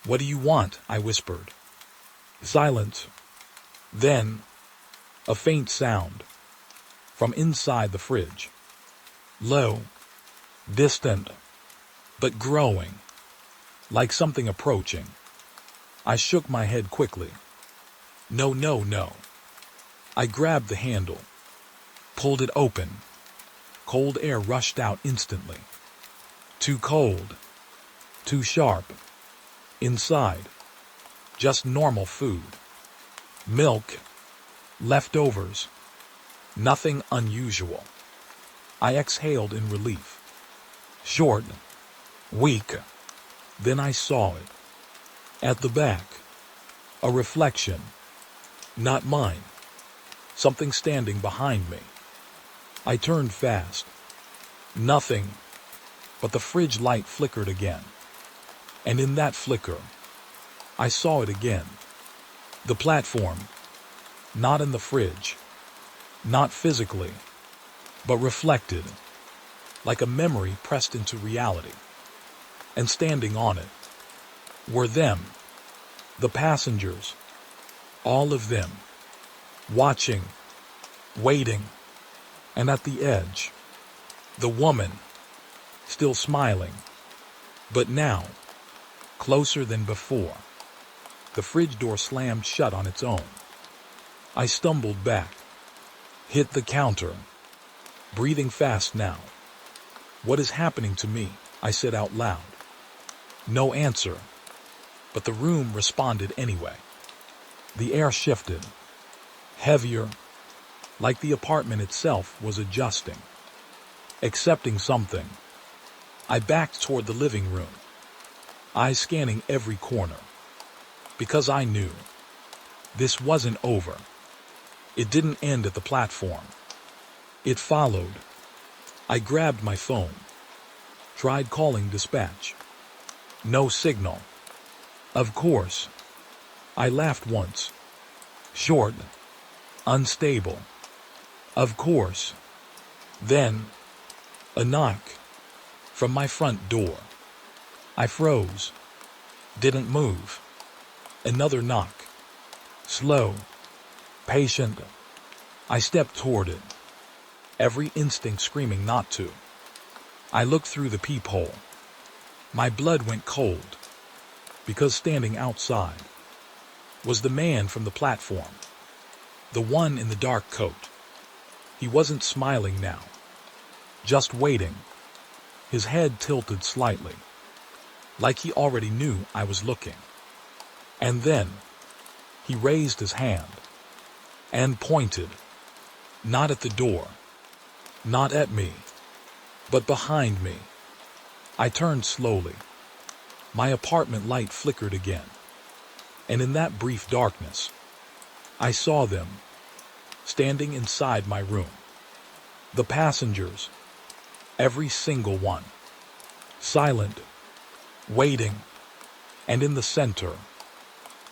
"What do you want?" I whispered. Silence. Then, a faint sound. From inside the fridge. Low. Distant. But growing. Like something approaching. I shook my head quickly. No, no, no. I grabbed the handle. Pulled it open. Cold air rushed out instantly. Too cold. Too sharp. Inside, just normal food. Milk. Leftovers. Nothing unusual. I exhaled in relief. Short. Weak. Then I saw it. At the back. A reflection. Not mine. Something standing behind me. I turned fast. Nothing. But the fridge light flickered again. And in that flicker, I saw it again. The platform. Not in the fridge. Not physically. But reflected. Like a memory pressed into reality. And standing on it were them. The passengers. All of them. Watching. Waiting. And at the edge, the woman. Still smiling. But now, closer than before. The fridge door slammed shut on its own. I stumbled back. Hit the counter. Breathing fast now. "What is happening to me?" I said out loud. No answer. But the room responded anyway. The air shifted. Heavier. Like the apartment itself was adjusting. accepting something. I backed toward the living room, eyes scanning every corner, because I knew this wasn't over. It didn't end at the platform. It followed. I grabbed my phone, tried calling dispatch. No signal. Of course. I laughed once. Short. Unstable. Of course. Then, a knock from my front door. I froze. Didn't move. Another knock. Slow. Patient. I stepped toward it, every instinct screaming not to. I looked through the peephole. My blood went cold, because standing outside was the man from the platform, the one in the dark coat. He wasn't smiling now, just waiting, his head tilted slightly, like he already knew I was looking. And then he raised his hand and pointed, not at the door, not at me, but behind me. I turned slowly. My apartment light flickered again, and in that brief darkness, I saw them, standing inside my room. The passengers, every single one, silent, waiting, and in the center,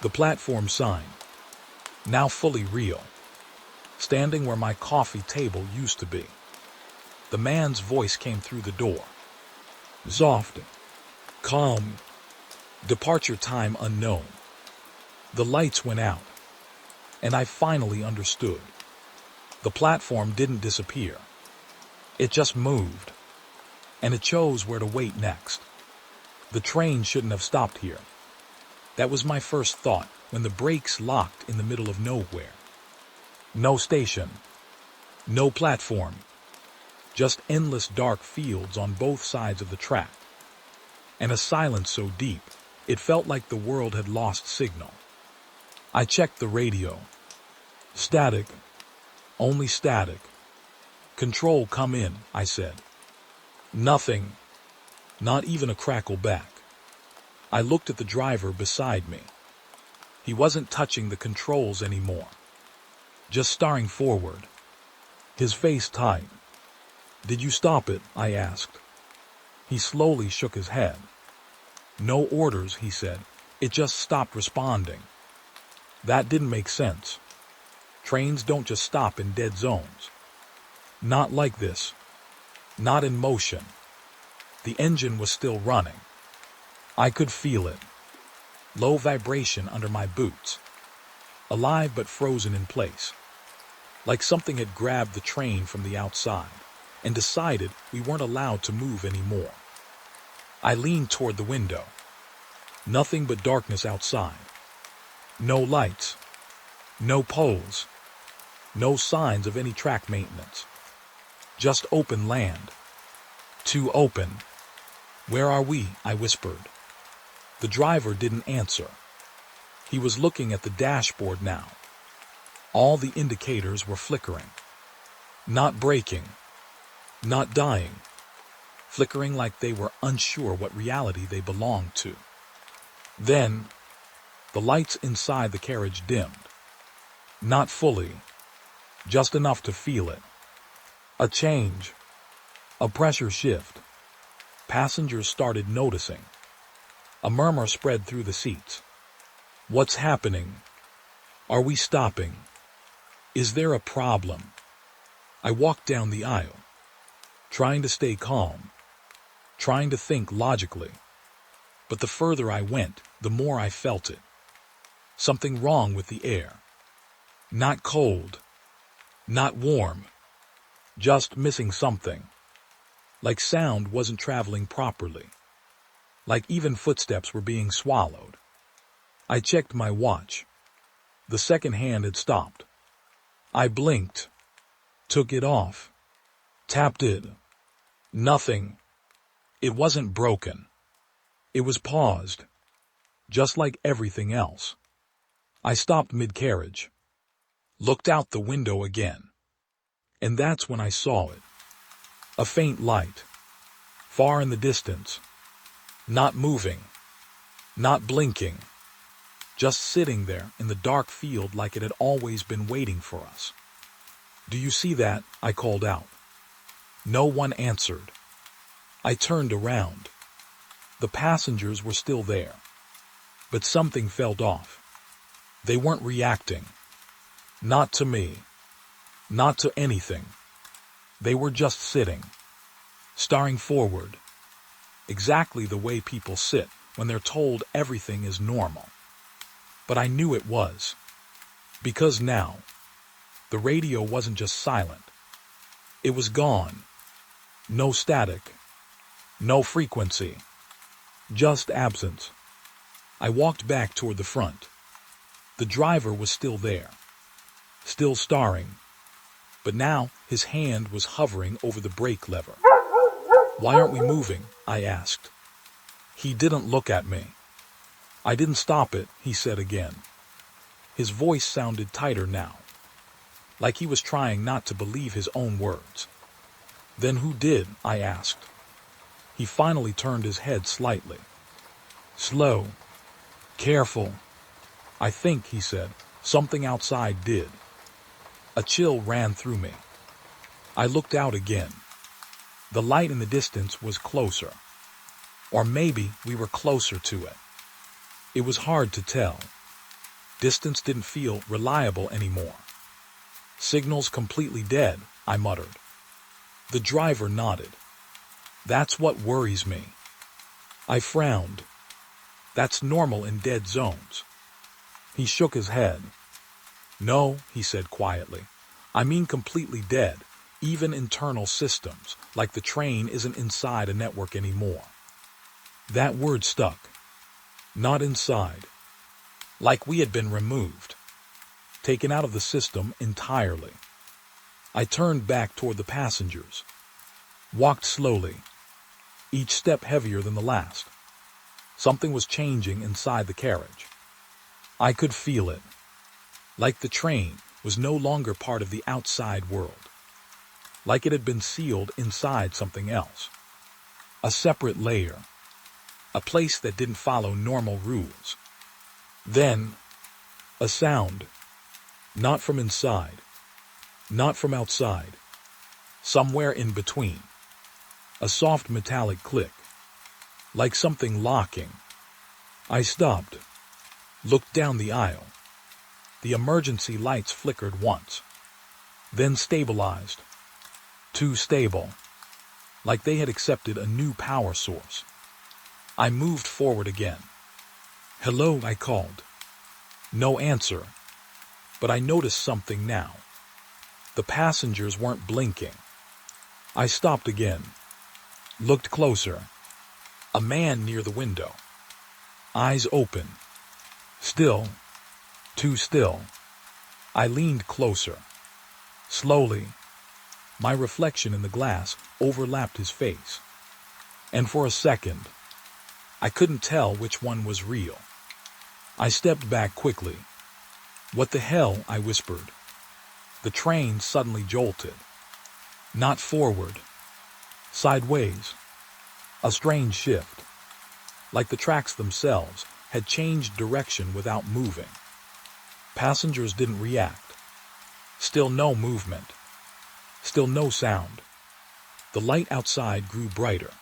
the platform sign, now fully real, standing where my coffee table used to be. The man's voice came through the door. Soft, calm, departure time unknown. The lights went out, and I finally understood. The platform didn't disappear. It just moved, and it chose where to wait next. The train shouldn't have stopped here. That was my first thought when the brakes locked in the middle of nowhere. No station, no platform, just endless dark fields on both sides of the track, and a silence so deep it felt like the world had lost signal. I checked the radio. Static, only static. Control, come in, I said. Nothing, not even a crackle back. I looked at the driver beside me. He wasn't touching the controls anymore, just staring forward, his face tight. Did you stop it? I asked. He slowly shook his head. No orders, he said. It just stopped responding. That didn't make sense. Trains don't just stop in dead zones. Not like this. Not in motion. The engine was still running. I could feel it. Low vibration under my boots. Alive but frozen in place. Like something had grabbed the train from the outside and decided we weren't allowed to move anymore. I leaned toward the window. Nothing but darkness outside. No lights. No poles. No signs of any track maintenance. Just open land. Too open. Where are we? I whispered. The driver didn't answer. He was looking at the dashboard now. All the indicators were flickering. Not braking. Not dying. Flickering like they were unsure what reality they belonged to. Then, the lights inside the carriage dimmed. Not fully. Just enough to feel it. A change. A pressure shift. Passengers started noticing. A murmur spread through the seats. What's happening? Are we stopping? Is there a problem? I walked down the aisle, trying to stay calm, trying to think logically. But the further I went, the more I felt it. Something wrong with the air. Not cold. Not warm. Just missing something. Like sound wasn't traveling properly. Like even footsteps were being swallowed. I checked my watch. The second hand had stopped. I blinked. Took it off. Tapped it. Nothing. It wasn't broken. It was paused. Just like everything else. I stopped mid-carriage. Looked out the window again. And that's when I saw it. A faint light, far in the distance, not moving, not blinking, just sitting there in the dark field like it had always been waiting for us. "Do you see that?" I called out. No one answered. I turned around. The passengers were still there, but something felt off. They weren't reacting. Not to me. Not to anything. They were just sitting, staring forward, exactly the way people sit when they're told everything is normal. But I knew it was, because now, the radio wasn't just silent. It was gone. No static. No frequency. Just absence. I walked back toward the front. The driver was still there, still staring, but now his hand was hovering over the brake lever. "Why aren't we moving?" I asked. He didn't look at me. "I didn't stop it," he said again. His voice sounded tighter now, like he was trying not to believe his own words. "Then who did?" I asked. He finally turned his head slightly. "Slow. Careful. I think," he said, "something outside did." A chill ran through me. I looked out again. The light in the distance was closer. Or maybe we were closer to it. It was hard to tell. Distance didn't feel reliable anymore. "Signal's completely dead," I muttered. The driver nodded. "That's what worries me." I frowned. "That's normal in dead zones." He shook his head. "No," he said quietly. "I mean completely dead, even internal systems, like the train isn't inside a network anymore." That word stuck. Not inside. Like we had been removed, taken out of the system entirely. I turned back toward the passengers, walked slowly, each step heavier than the last. Something was changing inside the carriage. I could feel it, like the train was no longer part of the outside world, like it had been sealed inside something else. A separate layer, a place that didn't follow normal rules. Then, a sound, not from inside, not from outside, somewhere in between. A soft metallic click, like something locking. I stopped, looked down the aisle. The emergency lights flickered once, then stabilized. Too stable, like they had accepted a new power source. I moved forward again. "Hello," I called. No answer, but I noticed something now. The passengers weren't blinking. I stopped again, looked closer. A man near the window, eyes open, still, too still. I leaned closer. Slowly, my reflection in the glass overlapped his face. And for a second, I couldn't tell which one was real. I stepped back quickly. "What the hell?" I whispered. The train suddenly jolted. Not forward, sideways. A strange shift, like the tracks themselves had changed direction without moving. Passengers didn't react. Still no movement. Still no sound. The light outside grew brighter.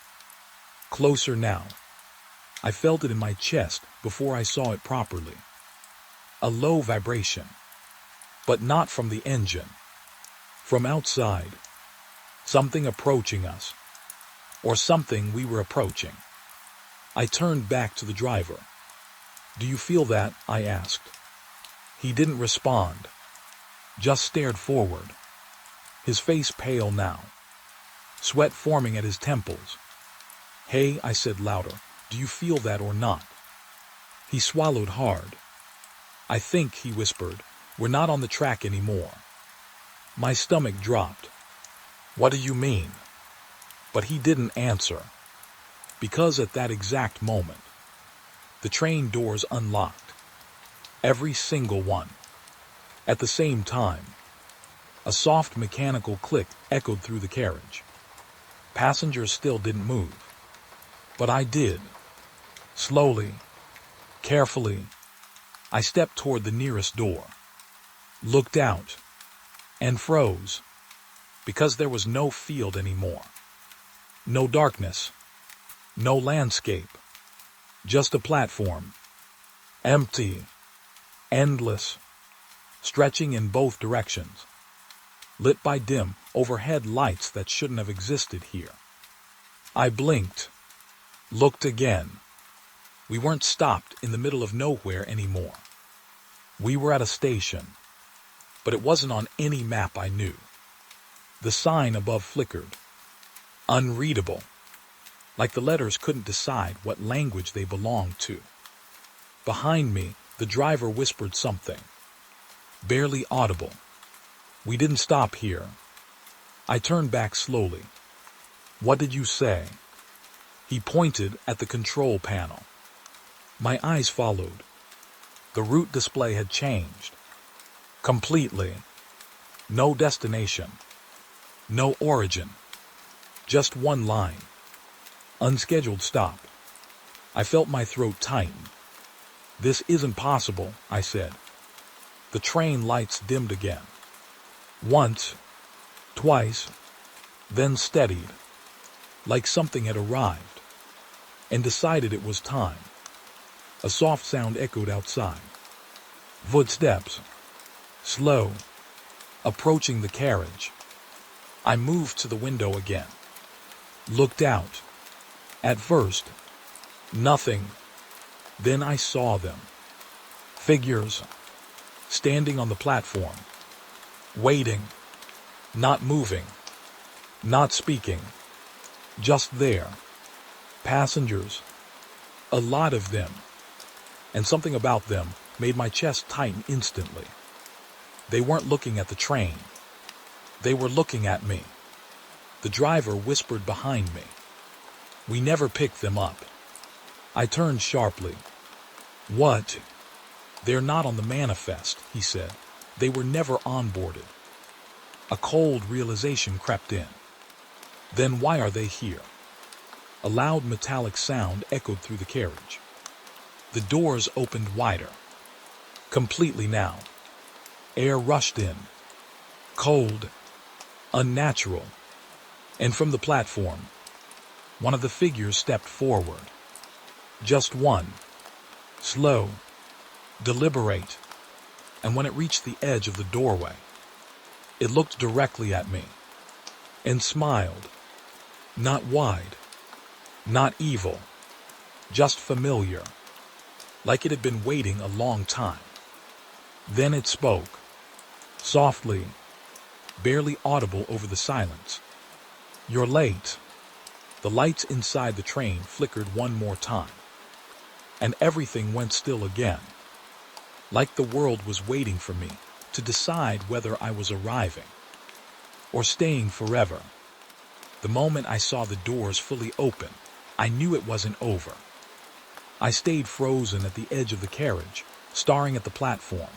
Closer now. I felt it in my chest before I saw it properly. A low vibration, but not from the engine. From outside. Something approaching us. Or something we were approaching. I turned back to the driver. "Do you feel that?" I asked. He didn't respond, just stared forward. His face pale now, sweat forming at his temples. "Hey," I said louder, "do you feel that or not?" He swallowed hard. "I think," he whispered, "we're not on the track anymore." My stomach dropped. "What do you mean?" But he didn't answer, because at that exact moment, the train doors unlocked. Every single one. At the same time, a soft mechanical click echoed through the carriage. Passengers still didn't move. But I did. Slowly, carefully, I stepped toward the nearest door, looked out, and froze, because there was no field anymore. No darkness, no landscape, just a platform, empty, endless, stretching in both directions, lit by dim, overhead lights that shouldn't have existed here. I blinked, looked again. We weren't stopped in the middle of nowhere anymore. We were at a station, but it wasn't on any map I knew. The sign above flickered, unreadable, like the letters couldn't decide what language they belonged to. Behind me, the driver whispered something, barely audible. We didn't stop here. I turned back slowly. What did you say? He pointed at the control panel. My eyes followed. The route display had changed. Completely. No destination. No origin. Just one line. Unscheduled stop. I felt my throat tighten. This isn't possible, I said. The train lights dimmed again. Once, twice, then steadied, like something had arrived, and decided it was time. A soft sound echoed outside. Footsteps. Slow. Approaching the carriage. I moved to the window again. Looked out. At first, nothing. Then I saw them. Figures. Standing on the platform. Waiting. Not moving. Not speaking. Just there. Passengers. A lot of them. And something about them made my chest tighten instantly. They weren't looking at the train. They were looking at me. The driver whispered behind me. We never picked them up. I turned sharply. What? They're not on the manifest, he said. They were never onboarded. A cold realization crept in. Then why are they here? A loud metallic sound echoed through the carriage. The doors opened wider. Completely now. Air rushed in. Cold. Unnatural. And from the platform, one of the figures stepped forward. Just one. Slow. Deliberate. And when it reached the edge of the doorway, it looked directly at me and smiled. Not wide. Not evil. Just familiar. Like it had been waiting a long time. Then it spoke. Softly. Barely audible over the silence. You're late. The lights inside the train flickered one more time. And everything went still again. Like the world was waiting for me to decide whether I was arriving or staying forever. The moment I saw the doors fully open, I knew it wasn't over. I stayed frozen at the edge of the carriage, staring at the platform.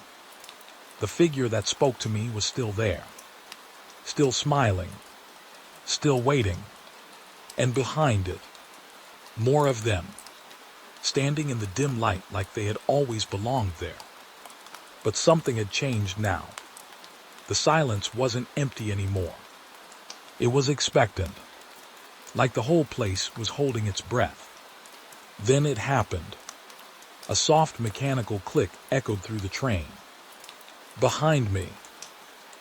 The figure that spoke to me was still there, still smiling, still waiting, and behind it, more of them, standing in the dim light like they had always belonged there. But something had changed now. The silence wasn't empty anymore. It was expectant, like the whole place was holding its breath. Then it happened. A soft mechanical click echoed through the train. Behind me.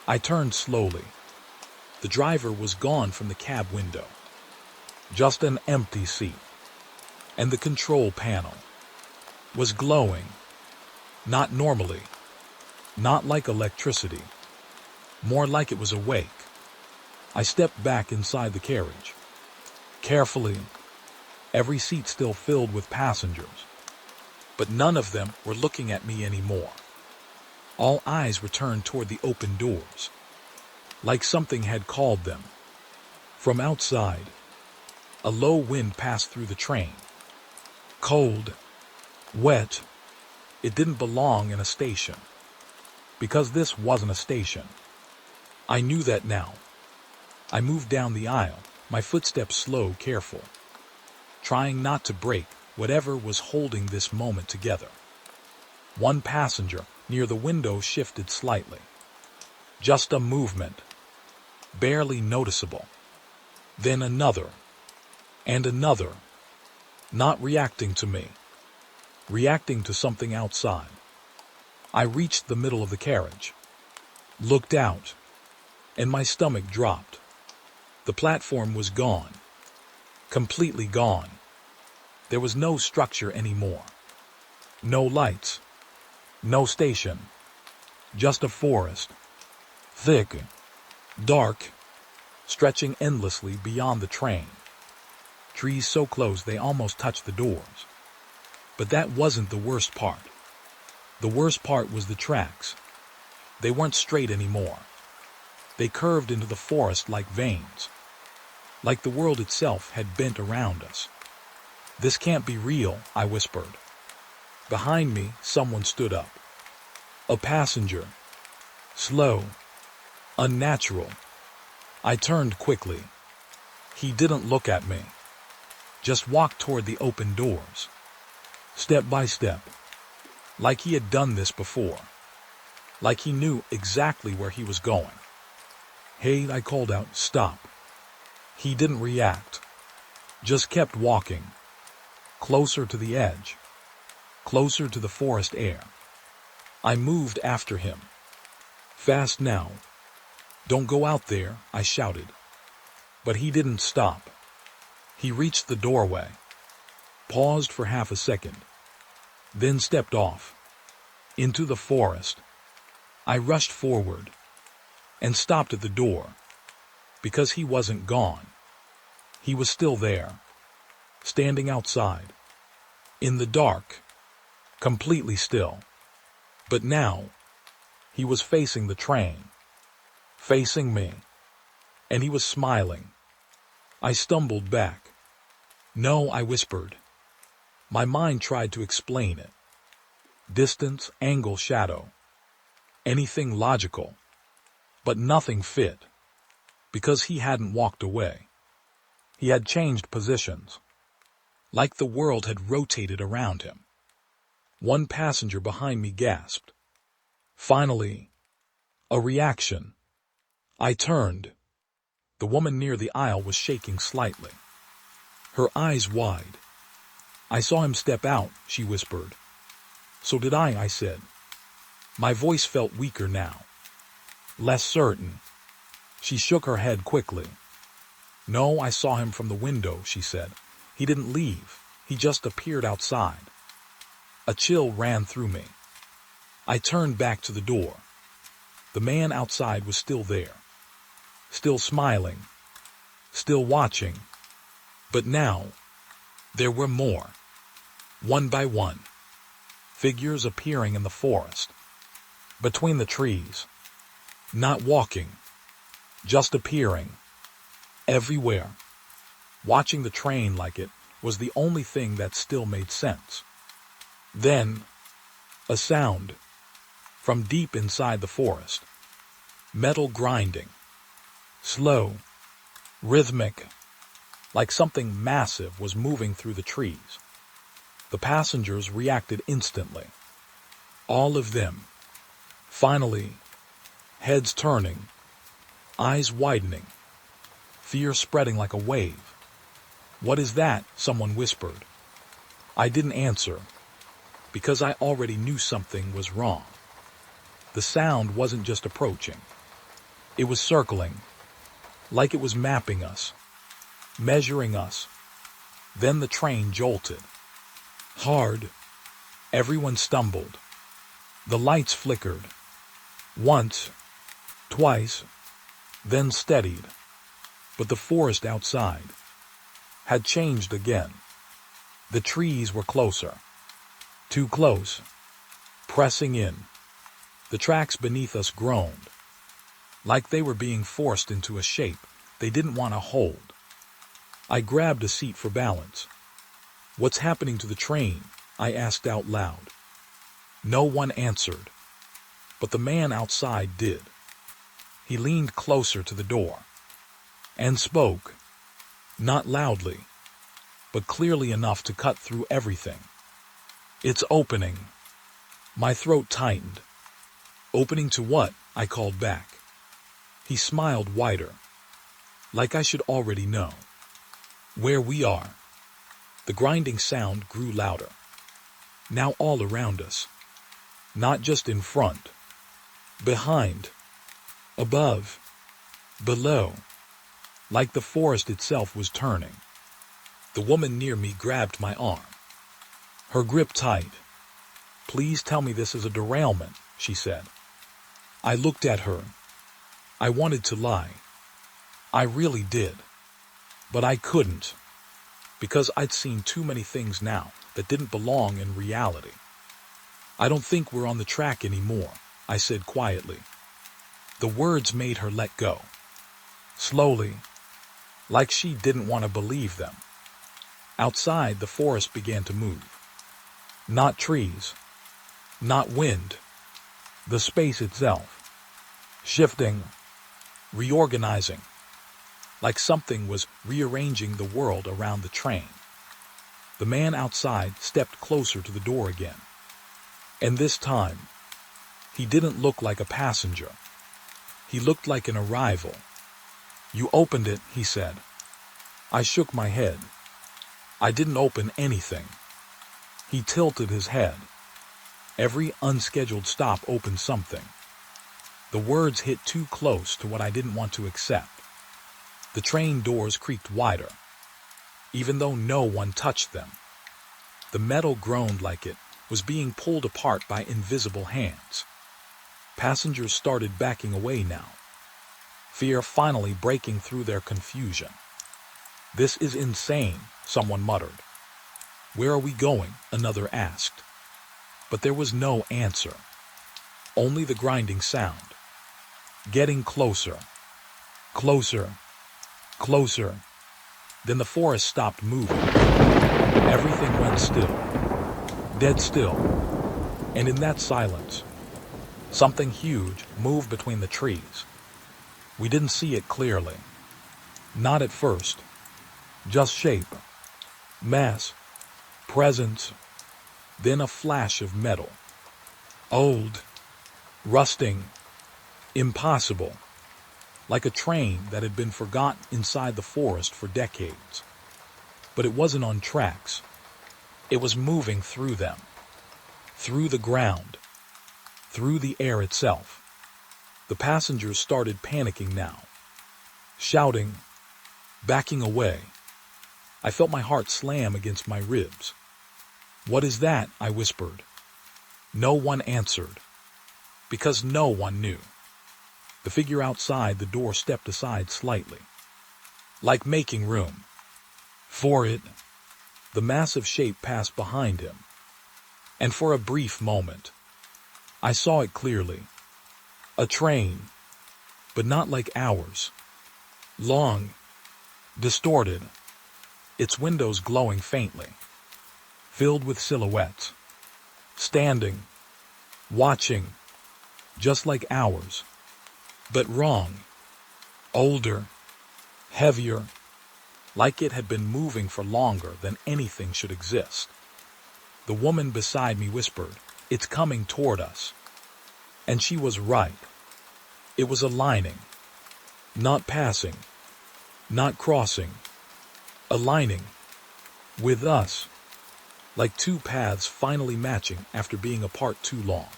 I turned slowly. The driver was gone from the cab window. Just an empty seat. And the control panel was glowing. Not normally. Not like electricity. More like it was awake. I stepped back inside the carriage. Carefully. Every seat still filled with passengers. But none of them were looking at me anymore. All eyes were turned toward the open doors. Like something had called them. From outside, a low wind passed through the train. Cold. Wet. It didn't belong in a station. Because this wasn't a station. I knew that now. I moved down the aisle, my footsteps slow, careful, trying not to break whatever was holding this moment together. One passenger near the window shifted slightly. Just a movement, barely noticeable. Then another, and another, not reacting to me, reacting to something outside. I reached the middle of the carriage, looked out, and my stomach dropped. The platform was gone, completely gone. There was no structure anymore. No lights, no station, just a forest, thick, dark, stretching endlessly beyond the train. Trees so close they almost touched the doors. But that wasn't the worst part. The worst part was the tracks. They weren't straight anymore. They curved into the forest like veins, like the world itself had bent around us. "This can't be real," I whispered. Behind me, someone stood up. A passenger. Slow. Unnatural. I turned quickly. He didn't look at me. Just walked toward the open doors. Step by step. Like he had done this before. Like he knew exactly where he was going. "Hey," I called out, "stop." He didn't react. Just kept walking. Closer to the edge. Closer to the forest air. I moved after him. "Fast now. Don't go out there," I shouted. But he didn't stop. He reached the doorway, paused for half a second, then stepped off, into the forest. I rushed forward, and stopped at the door, because he wasn't gone. He was still there, standing outside, in the dark, completely still. But now, he was facing the train, facing me, and he was smiling. I stumbled back. "No," I whispered. My mind tried to explain it. Distance, angle, shadow. Anything logical. But nothing fit. Because he hadn't walked away. He had changed positions. Like the world had rotated around him. One passenger behind me gasped. Finally, a reaction. I turned. The woman near the aisle was shaking slightly, her eyes wide. "I saw him step out," she whispered. "So did I said. My voice felt weaker now, less certain. She shook her head quickly. "No, I saw him from the window," she said. "He didn't leave. He just appeared outside." A chill ran through me. I turned back to the door. The man outside was still there. Still smiling. Still watching. But now, there were more. One by one. Figures appearing in the forest. Between the trees. Not walking. Just appearing. Everywhere. Watching the train like it was the only thing that still made sense. Then, a sound. From deep inside the forest. Metal grinding. Slow. Rhythmic. Like something massive was moving through the trees. The passengers reacted instantly. All of them. Finally, heads turning. Eyes widening. Fear spreading like a wave. "What is that?" someone whispered. I didn't answer, because I already knew something was wrong. The sound wasn't just approaching. It was circling, like it was mapping us, measuring us. Then the train jolted. Hard. Everyone stumbled. The lights flickered. Once, twice, then steadied. But the forest outside had changed again. The trees were closer. Too close. Pressing in. The tracks beneath us groaned. Like they were being forced into a shape they didn't want to hold. I grabbed a seat for balance. "What's happening to the train?" I asked out loud. No one answered. But the man outside did. He leaned closer to the door and spoke. Not loudly, but clearly enough to cut through everything. "It's opening." My throat tightened. "Opening to what?" I called back. He smiled wider, like I should already know. "Where we are." The grinding sound grew louder. Now all around us. Not just in front. Behind. Above. Below. Like the forest itself was turning. The woman near me grabbed my arm. Her grip tight. "Please tell me this is a derailment," she said. I looked at her. I wanted to lie. I really did. But I couldn't. Because I'd seen too many things now that didn't belong in reality. "I don't think we're on the track anymore," I said quietly. The words made her let go. Slowly, like she didn't want to believe them. Outside, the forest began to move. Not trees. Not wind. The space itself. Shifting. Reorganizing. Like something was rearranging the world around the train. The man outside stepped closer to the door again. And this time, he didn't look like a passenger. He looked like an arrival. "You opened it," he said. I shook my head. "I didn't open anything." He tilted his head. "Every unscheduled stop opened something." The words hit too close to what I didn't want to accept. The train doors creaked wider, even though no one touched them. The metal groaned like it was being pulled apart by invisible hands. Passengers started backing away now, fear finally breaking through their confusion. "This is insane," someone muttered. "Where are we going?" another asked. But there was no answer, only the grinding sound. Getting closer, closer, closer. Then the forest stopped moving. Everything went still, dead still. And in that silence, something huge moved between the trees. We didn't see it clearly. Not at first. Just shape, mass, presence. Then a flash of metal. Old, rusting, impossible. Like a train that had been forgotten inside the forest for decades. But it wasn't on tracks. It was moving through them. Through the ground. Through the air itself. The passengers started panicking now. Shouting. Backing away. I felt my heart slam against my ribs. "What is that?" I whispered. No one answered. Because no one knew. The figure outside the door stepped aside slightly, like making room for it. The massive shape passed behind him, and for a brief moment, I saw it clearly. A train, but not like ours. Long, distorted, its windows glowing faintly, filled with silhouettes, standing, watching, just like ours. But wrong. Older. Heavier. Like it had been moving for longer than anything should exist. The woman beside me whispered, "It's coming toward us." And she was right. It was aligning. Not passing. Not crossing. Aligning. With us. Like two paths finally matching after being apart too long.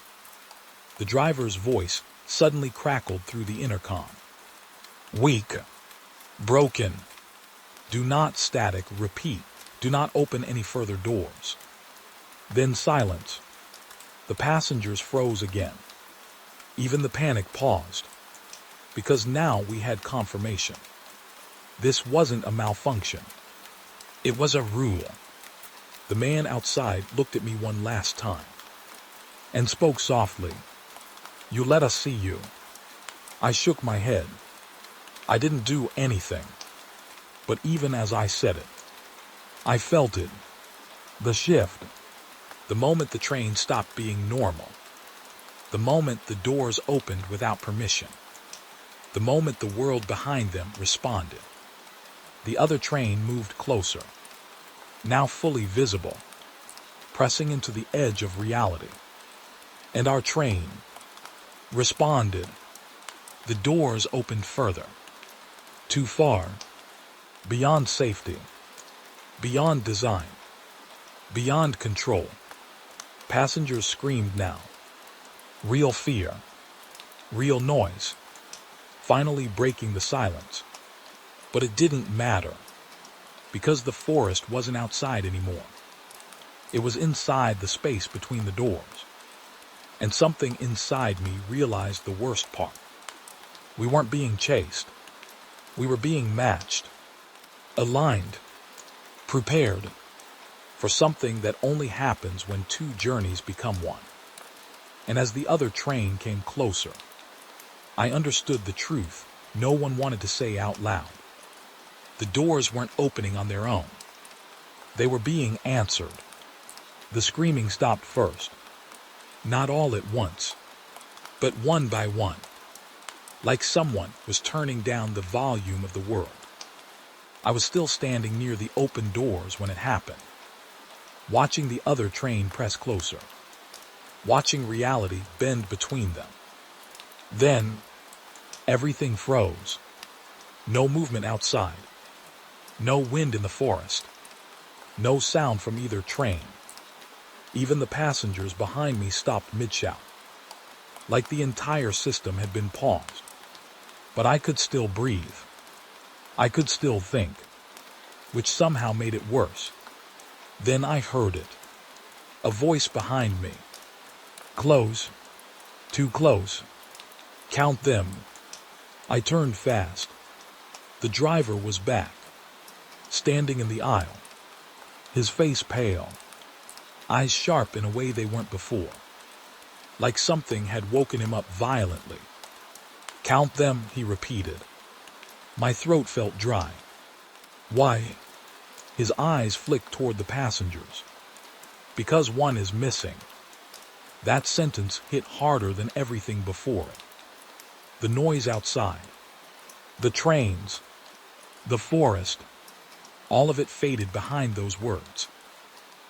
The driver's voice suddenly crackled through the intercom. "Weak. Broken. Do not static. Repeat. Do not open any further doors." Then silence. The passengers froze again. Even the panic paused. Because now we had confirmation. This wasn't a malfunction. It was a rule. The man outside looked at me one last time and spoke softly. "You let us see you." I shook my head. I didn't do anything. But even as I said it, I felt it. The shift. The moment the train stopped being normal. The moment the doors opened without permission. The moment the world behind them responded. The other train moved closer, now fully visible, pressing into the edge of reality. And our train responded. The doors opened further. Too far. Beyond safety. Beyond design. Beyond control. Passengers screamed now. Real fear. Real noise. Finally breaking the silence. But it didn't matter, because the forest wasn't outside anymore. It was inside the space between the doors. And something inside me realized the worst part. We weren't being chased. We were being matched, aligned, prepared for something that only happens when two journeys become one. And as the other train came closer, I understood the truth no one wanted to say out loud. The doors weren't opening on their own. They were being answered. The screaming stopped first. Not all at once, but one by one. Like someone was turning down the volume of the world. I was still standing near the open doors when it happened, watching the other train press closer, watching reality bend between them. Then, everything froze. No movement outside. No wind in the forest. No sound from either train. Even the passengers behind me stopped mid-shout, like the entire system had been paused. But I could still breathe. I could still think, which somehow made it worse. Then I heard it. A voice behind me. Close. Too close. Count them. I turned fast. The driver was back, standing in the aisle, his face pale, eyes sharp in a way they weren't before, like something had woken him up violently. Count them, he repeated. My throat felt dry. Why? His eyes flicked toward the passengers. Because one is missing. That sentence hit harder than everything before it. The noise outside, the trains, the forest, all of it faded behind those words.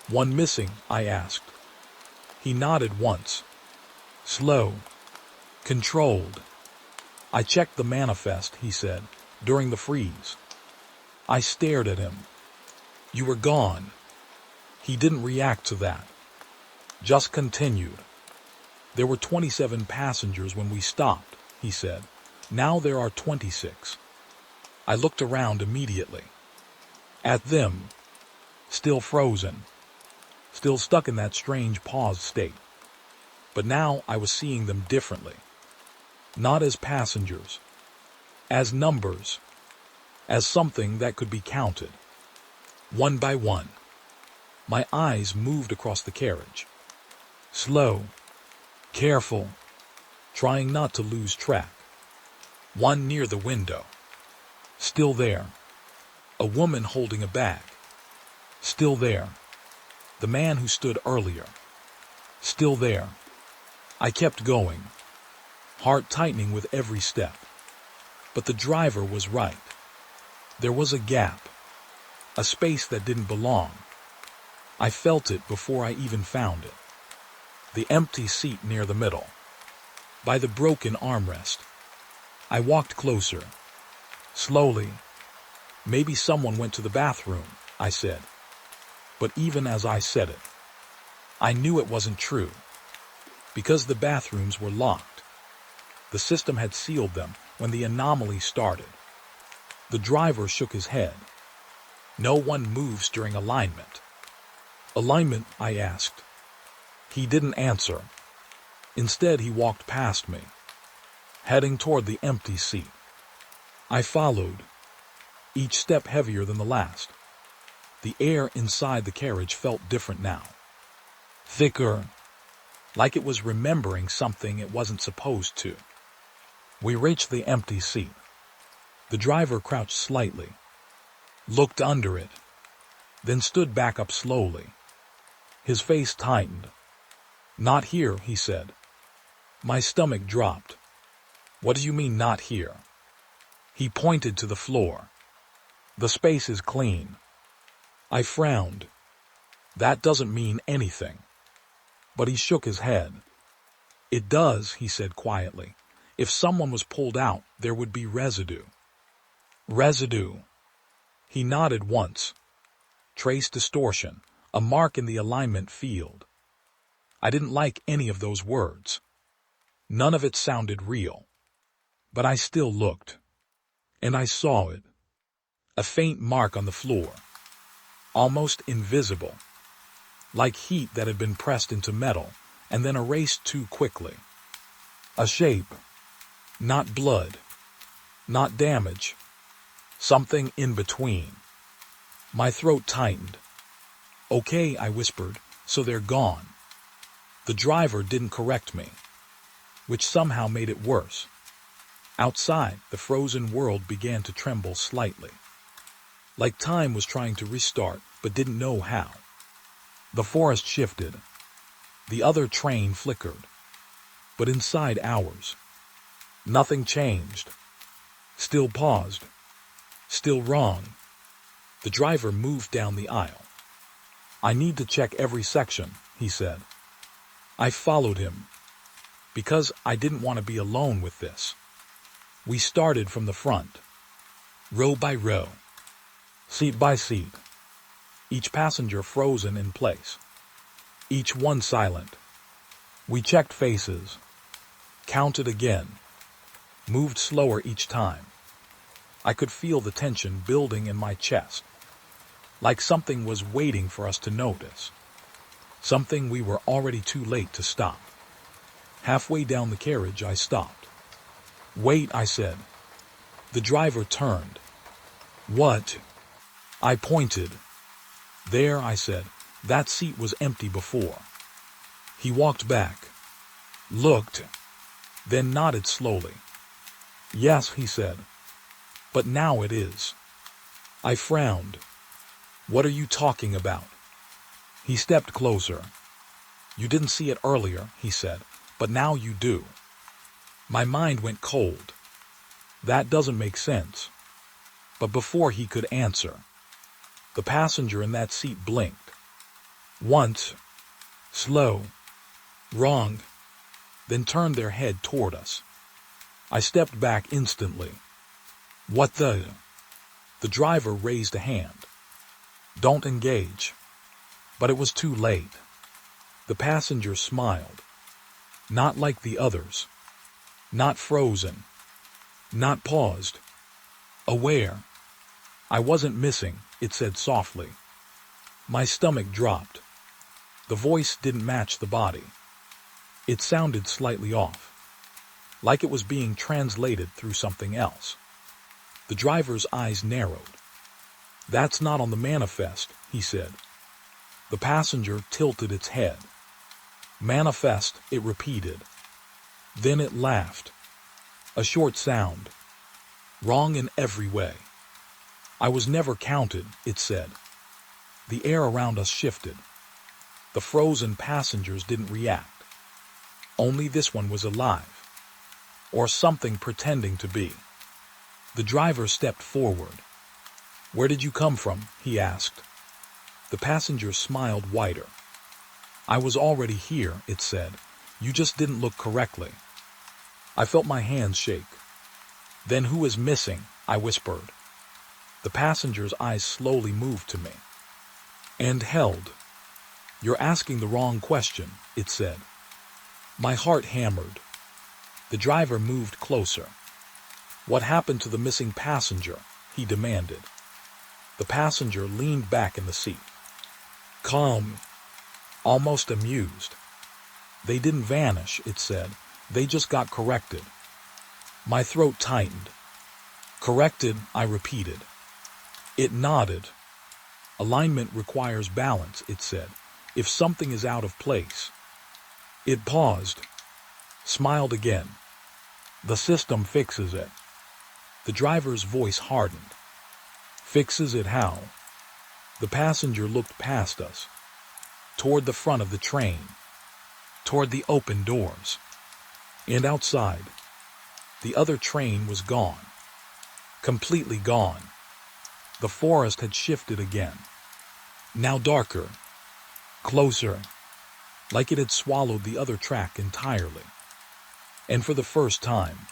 One missing, I asked. He nodded once. Slow. Controlled. I checked the manifest, he said, during the freeze. I stared at him. You were gone. He didn't react to that. Just continued. There were 27 passengers when we stopped, he said. Now there are 26. I looked around immediately. At them, still frozen, still stuck in that strange paused state. But now I was seeing them differently. Not as passengers, as numbers, as something that could be counted. One by one, my eyes moved across the carriage. Slow, careful, trying not to lose track. One near the window. Still there. A woman holding a bag. Still there. The man who stood earlier. Still there. I kept going, heart tightening with every step. But the driver was right. There was a gap, a space that didn't belong. I felt it before I even found it. The empty seat near the middle, by the broken armrest. I walked closer, slowly. Maybe someone went to the bathroom, I said. But even as I said it, I knew it wasn't true, because the bathrooms were locked. The system had sealed them when the anomaly started. The driver shook his head. No one moves during alignment. Alignment, I asked. He didn't answer. Instead, he walked past me, heading toward the empty seat. I followed, each step heavier than the last. The air inside the carriage felt different now. Thicker, like it was remembering something it wasn't supposed to. We reached the empty seat. The driver crouched slightly, looked under it, then stood back up slowly. His face tightened. Not here, he said. My stomach dropped. What do you mean, not here? He pointed to the floor. The space is clean. I frowned. That doesn't mean anything. But he shook his head. It does, he said quietly. If someone was pulled out, there would be residue. Residue. He nodded once. Trace distortion, a mark in the alignment field. I didn't like any of those words. None of it sounded real. But I still looked. And I saw it. A faint mark on the floor. Almost invisible. Like heat that had been pressed into metal and then erased too quickly. A shape. Not blood. Not damage. Something in between. My throat tightened. Okay, I whispered, so they're gone. The driver didn't correct me, which somehow made it worse. Outside, the frozen world began to tremble slightly. Like time was trying to restart, but didn't know how. The forest shifted. The other train flickered. But inside ours, nothing changed. Still paused. Still wrong. The driver moved down the aisle. I need to check every section, he said. I followed him, because I didn't want to be alone with this. We started from the front, row by row, seat by seat, each passenger frozen in place, each one silent. We checked faces, counted again, moved slower each time. I could feel the tension building in my chest, like something was waiting for us to notice, something we were already too late to stop. Halfway down the carriage, I stopped. Wait, I said. The driver turned. What? I pointed. There, I said. That seat was empty before. He walked back, looked, then nodded slowly. Yes, he said. But now it is. I frowned. What are you talking about? He stepped closer. You didn't see it earlier, he said, but now you do. My mind went cold. That doesn't make sense. But before he could answer, the passenger in that seat blinked. Once, slow, wrong, then turned their head toward us. I stepped back instantly. What the? The driver raised a hand. Don't engage. But it was too late. The passenger smiled. Not like the others. Not frozen. Not paused. Aware. I wasn't missing, it said softly. My stomach dropped. The voice didn't match the body. It sounded slightly off. Like it was being translated through something else. The driver's eyes narrowed. That's not on the manifest, he said. The passenger tilted its head. Manifest, it repeated. Then it laughed. A short sound. Wrong in every way. I was never counted, it said. The air around us shifted. The frozen passengers didn't react. Only this one was alive. Or something pretending to be. The driver stepped forward. Where did you come from? He asked. The passenger smiled wider. I was already here, it said. You just didn't look correctly. I felt my hands shake. Then who is missing? I whispered. The passenger's eyes slowly moved to me. And held. You're asking the wrong question, it said. My heart hammered. The driver moved closer. What happened to the missing passenger? He demanded. The passenger leaned back in the seat. Calm. Almost amused. They didn't vanish, it said. They just got corrected. My throat tightened. Corrected, I repeated. It nodded. Alignment requires balance, it said. If something is out of place. It paused. Smiled again. The system fixes it. The driver's voice hardened. Fixes it how? The passenger looked past us. Toward the front of the train. Toward the open doors. And outside. The other train was gone. Completely gone. The forest had shifted again. Now darker, closer, like it had swallowed the other track entirely. And for the first time,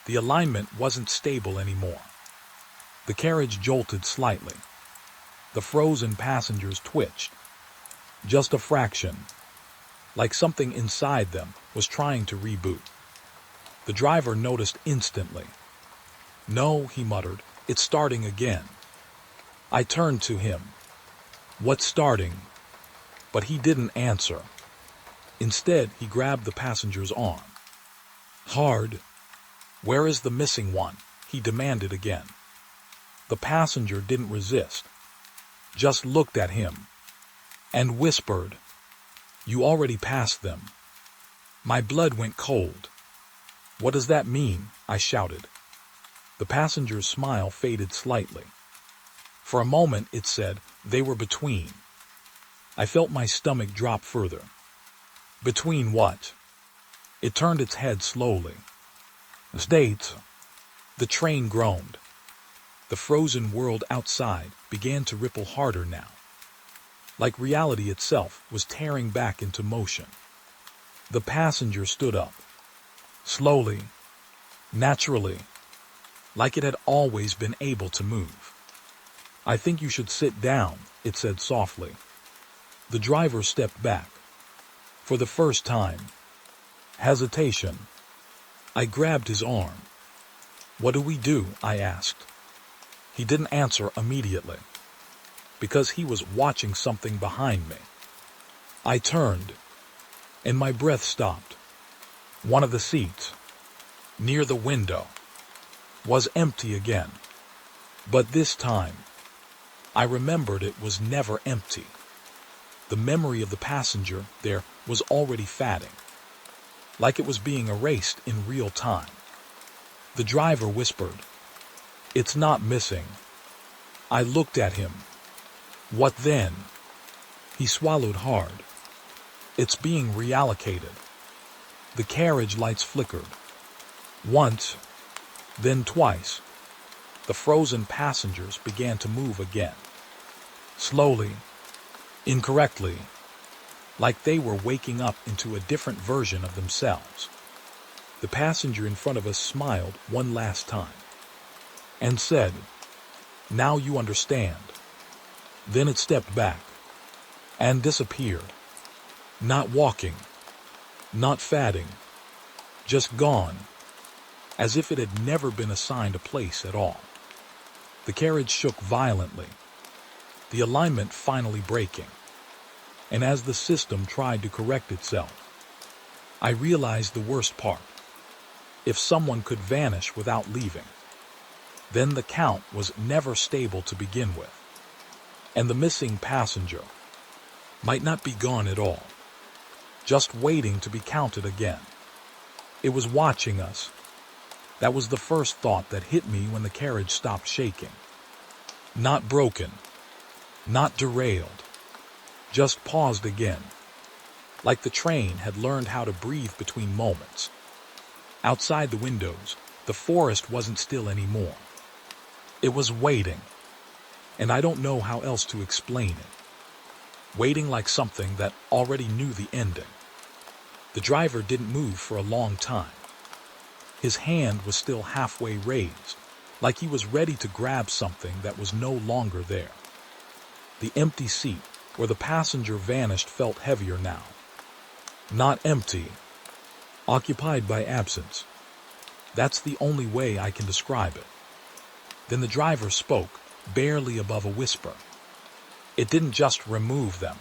the alignment wasn't stable anymore. The carriage jolted slightly. The frozen passengers twitched. Just a fraction, like something inside them was trying to reboot. The driver noticed instantly. "No," he muttered, "it's starting again." I turned to him. "What's starting?" But he didn't answer. Instead, he grabbed the passenger's arm. "Hard. Where is the missing one?" he demanded again. The passenger didn't resist, just looked at him and whispered, "You already passed them." My blood went cold. "What does that mean?" I shouted. The passenger's smile faded slightly. For a moment, it said, "They were between." I felt my stomach drop further. Between what? It turned its head slowly. "States." The train groaned. The frozen world outside began to ripple harder now, like reality itself was tearing back into motion. The passenger stood up, slowly, naturally, like it had always been able to move. "I think you should sit down," it said softly. The driver stepped back. For the first time. Hesitation. I grabbed his arm. "What do we do?" I asked. He didn't answer immediately, because he was watching something behind me. I turned, and my breath stopped. One of the seats, near the window, was empty again. But this time, I remembered it was never empty. The memory of the passenger there was already fading, like it was being erased in real time. The driver whispered, "It's not missing." I looked at him. "What then?" He swallowed hard. "It's being reallocated." The carriage lights flickered. Once, then twice. The frozen passengers began to move again. Slowly, incorrectly, like they were waking up into a different version of themselves. The passenger in front of us smiled one last time and said, "Now you understand." Then it stepped back and disappeared. Not walking, not fading, just gone, as if it had never been assigned a place at all. The carriage shook violently, the alignment finally breaking. And as the system tried to correct itself, I realized the worst part. If someone could vanish without leaving, then the count was never stable to begin with. And the missing passenger might not be gone at all, just waiting to be counted again. It was watching us. That was the first thought that hit me when the carriage stopped shaking. Not broken, not derailed, just paused again, like the train had learned how to breathe between moments. Outside the windows, the forest wasn't still anymore. It was waiting, and I don't know how else to explain it. Waiting like something that already knew the ending. The driver didn't move for a long time. His hand was still halfway raised, like he was ready to grab something that was no longer there. The empty seat where the passenger vanished felt heavier now. Not empty, occupied by absence. That's the only way I can describe it. Then the driver spoke, barely above a whisper. It didn't just remove them.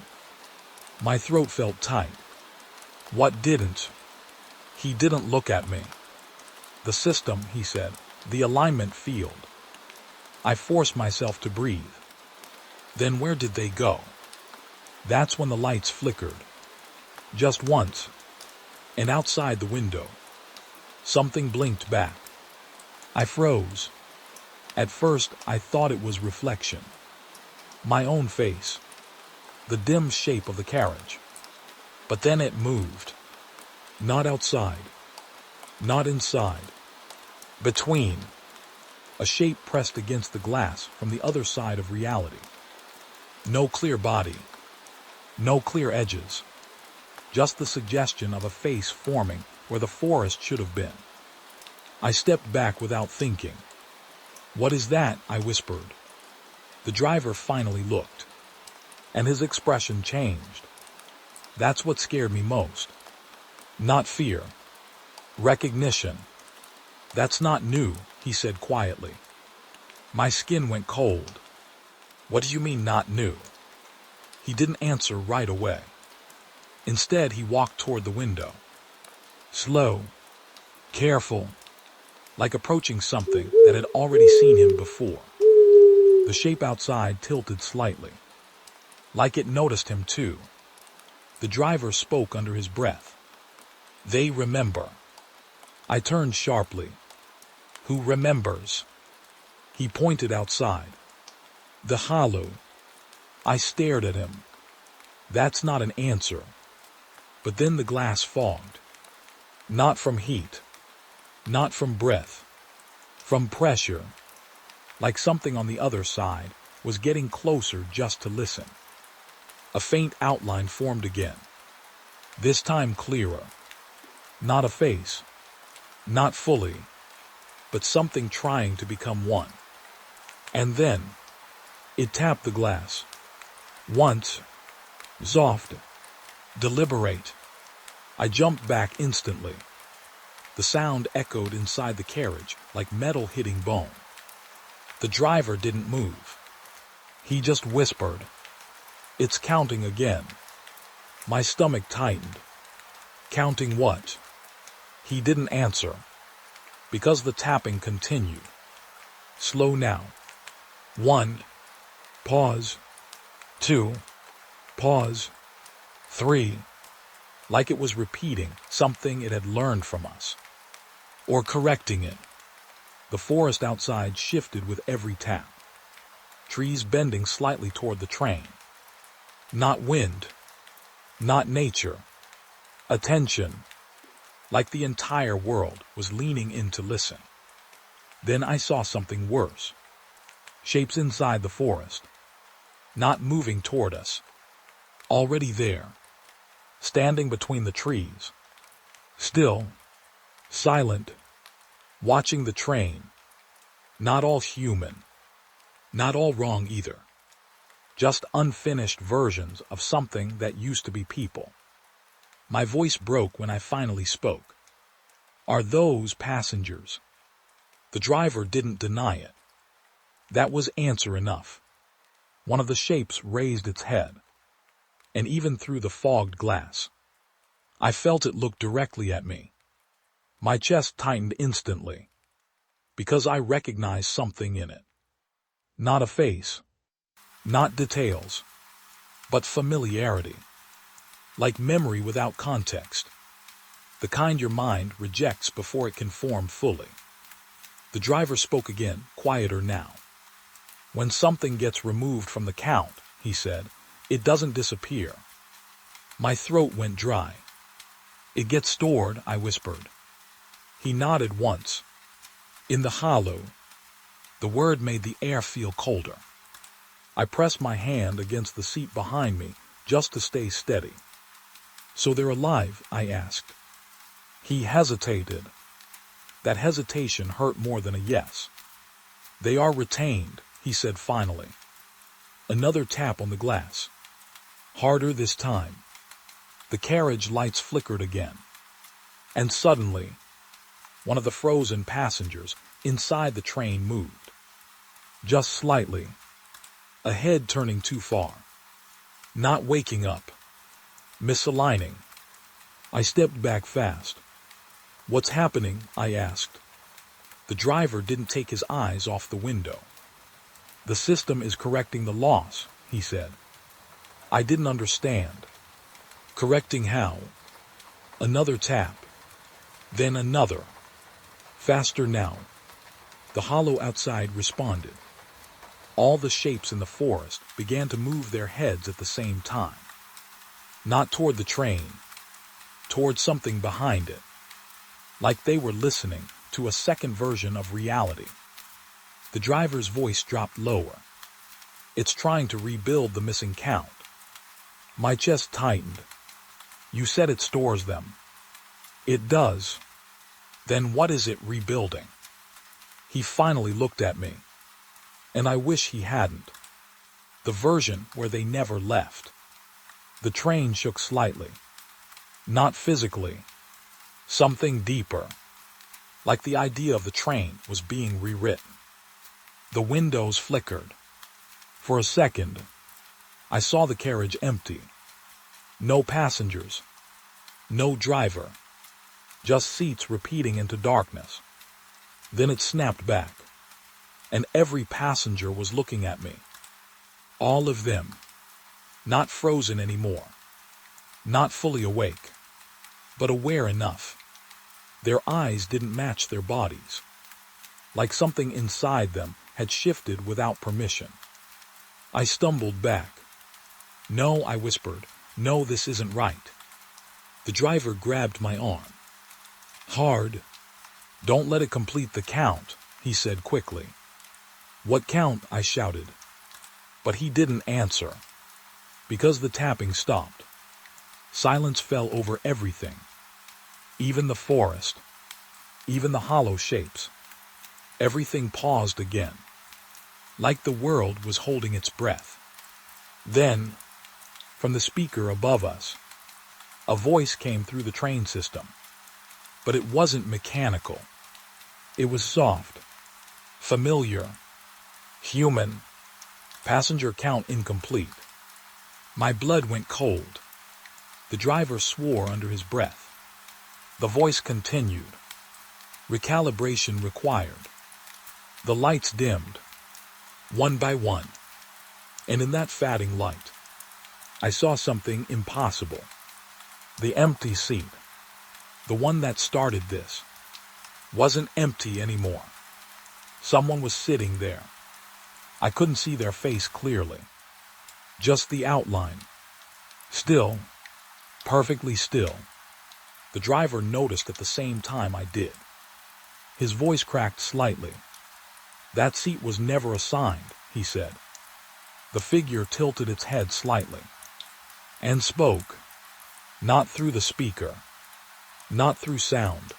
My throat felt tight. What didn't? He didn't look at me. The system, he said, the alignment field. I forced myself to breathe. Then where did they go? That's when the lights flickered. Just once. And outside the window, something blinked back. I froze. At first, I thought it was reflection. My own face. The dim shape of the carriage. But then it moved. Not outside. Not inside. Between. A shape pressed against the glass from the other side of reality. No clear body. No clear edges. Just the suggestion of a face forming where the forest should have been. I stepped back without thinking. "What is that?" I whispered. The driver finally looked, and his expression changed. That's what scared me most. Not fear. Recognition. "That's not new," he said quietly. My skin went cold. "What do you mean, not new?" He didn't answer right away. Instead, he walked toward the window. Slow. Careful. Like approaching something that had already seen him before. The shape outside tilted slightly. Like it noticed him too. The driver spoke under his breath. "They remember." I turned sharply. "Who remembers?" He pointed outside. "The hollow." I stared at him. That's not an answer. But then the glass fogged. Not from heat. Not from breath. From pressure. Like something on the other side was getting closer just to listen. A faint outline formed again. This time clearer. Not a face. Not fully. But something trying to become one. And then it tapped the glass. Once. Soft. Deliberate. I jumped back instantly. The sound echoed inside the carriage like metal hitting bone. The driver didn't move. He just whispered, "It's counting again." My stomach tightened. Counting what? He didn't answer, because the tapping continued. Slow now. 1. Pause. 2. Pause. 3. Like it was repeating something it had learned from us. Or correcting it. The forest outside shifted with every tap. Trees bending slightly toward the train. Not wind. Not nature. Attention. Like the entire world was leaning in to listen. Then I saw something worse. Shapes inside the forest. Not moving toward us. Already there. Standing between the trees. Still. Silent. Watching the train. Not all human. Not all wrong either. Just unfinished versions of something that used to be people. My voice broke when I finally spoke. "Are those passengers?" The driver didn't deny it. That was answer enough. One of the shapes raised its head. And even through the fogged glass, I felt it look directly at me. My chest tightened instantly, because I recognized something in it. Not a face, not details, but familiarity. Like memory without context. The kind your mind rejects before it can form fully. The driver spoke again, quieter now. "When something gets removed from the count," he said, "it doesn't disappear." My throat went dry. "It gets stored," I whispered. He nodded once. "In the hollow." The word made the air feel colder. I pressed my hand against the seat behind me just to stay steady. "So they're alive?" I asked. He hesitated. That hesitation hurt more than a yes. "They are retained," he said finally. Another tap on the glass. Harder this time. The carriage lights flickered again. And suddenly, one of the frozen passengers inside the train moved. Just slightly. A head turning too far. Not waking up. Misaligning. I stepped back fast. "What's happening?" I asked. The driver didn't take his eyes off the window. "The system is correcting the loss," he said. I didn't understand. Correcting how? Another tap. Then another. Faster now. The hollow outside responded. All the shapes in the forest began to move their heads at the same time. Not toward the train. Toward something behind it. Like they were listening to a second version of reality. The driver's voice dropped lower. It's trying to rebuild the missing count. My chest tightened. You said it stores them. It does. Then what is it rebuilding? He finally looked at me. And I wish he hadn't. The version where they never left. The train shook slightly. Not physically. Something deeper. Like the idea of the train was being rewritten. The windows flickered. For a second, I saw the carriage empty. No passengers. No driver. Just seats repeating into darkness. Then it snapped back. And every passenger was looking at me. All of them. Not frozen anymore. Not fully awake. But aware enough. Their eyes didn't match their bodies. Like something inside them had shifted without permission. I stumbled back. No, I whispered. No, this isn't right. The driver grabbed my arm. Hard. Don't let it complete the count, he said quickly. What count? I shouted. But he didn't answer. Because the tapping stopped. Silence fell over everything. Even the forest. Even the hollow shapes. Everything paused again. Like the world was holding its breath. Then, from the speaker above us, a voice came through the train system. But it wasn't mechanical. It was soft. Familiar. Human. Passenger count incomplete. My blood went cold. The driver swore under his breath. The voice continued. Recalibration required. The lights dimmed. One by one. And in that fading light, I saw something impossible. The empty seat. The one that started this. Wasn't empty anymore. Someone was sitting there. I couldn't see their face clearly. Just the outline. Still. Perfectly still. The driver noticed at the same time I did. His voice cracked slightly. That seat was never assigned, he said. The figure tilted its head slightly. And spoke. Not through the speaker. Not through sound.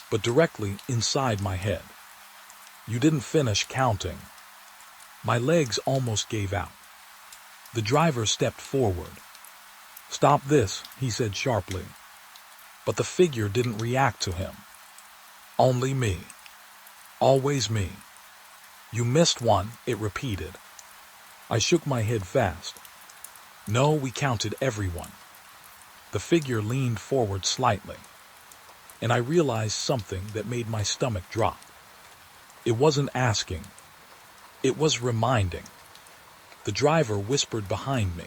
But directly inside my head. You didn't finish counting. My legs almost gave out. The driver stepped forward. Stop this, he said sharply. But the figure didn't react to him. Only me. Always me. You missed one, it repeated. I shook my head fast. No, we counted everyone. The figure leaned forward slightly. And I realized something that made my stomach drop. It wasn't asking. It was reminding. The driver whispered behind me.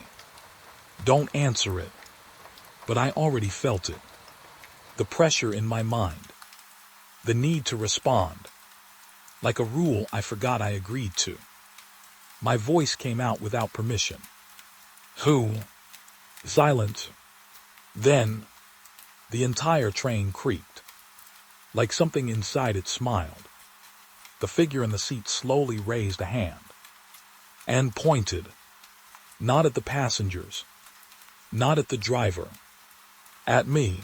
Don't answer it. But I already felt it. The pressure in my mind. The need to respond. Like a rule I forgot I agreed to. My voice came out without permission. Who? Silence. Then, the entire train creaked. Like something inside it smiled. The figure in the seat slowly raised a hand. And pointed. Not at the passengers. Not at the driver. At me.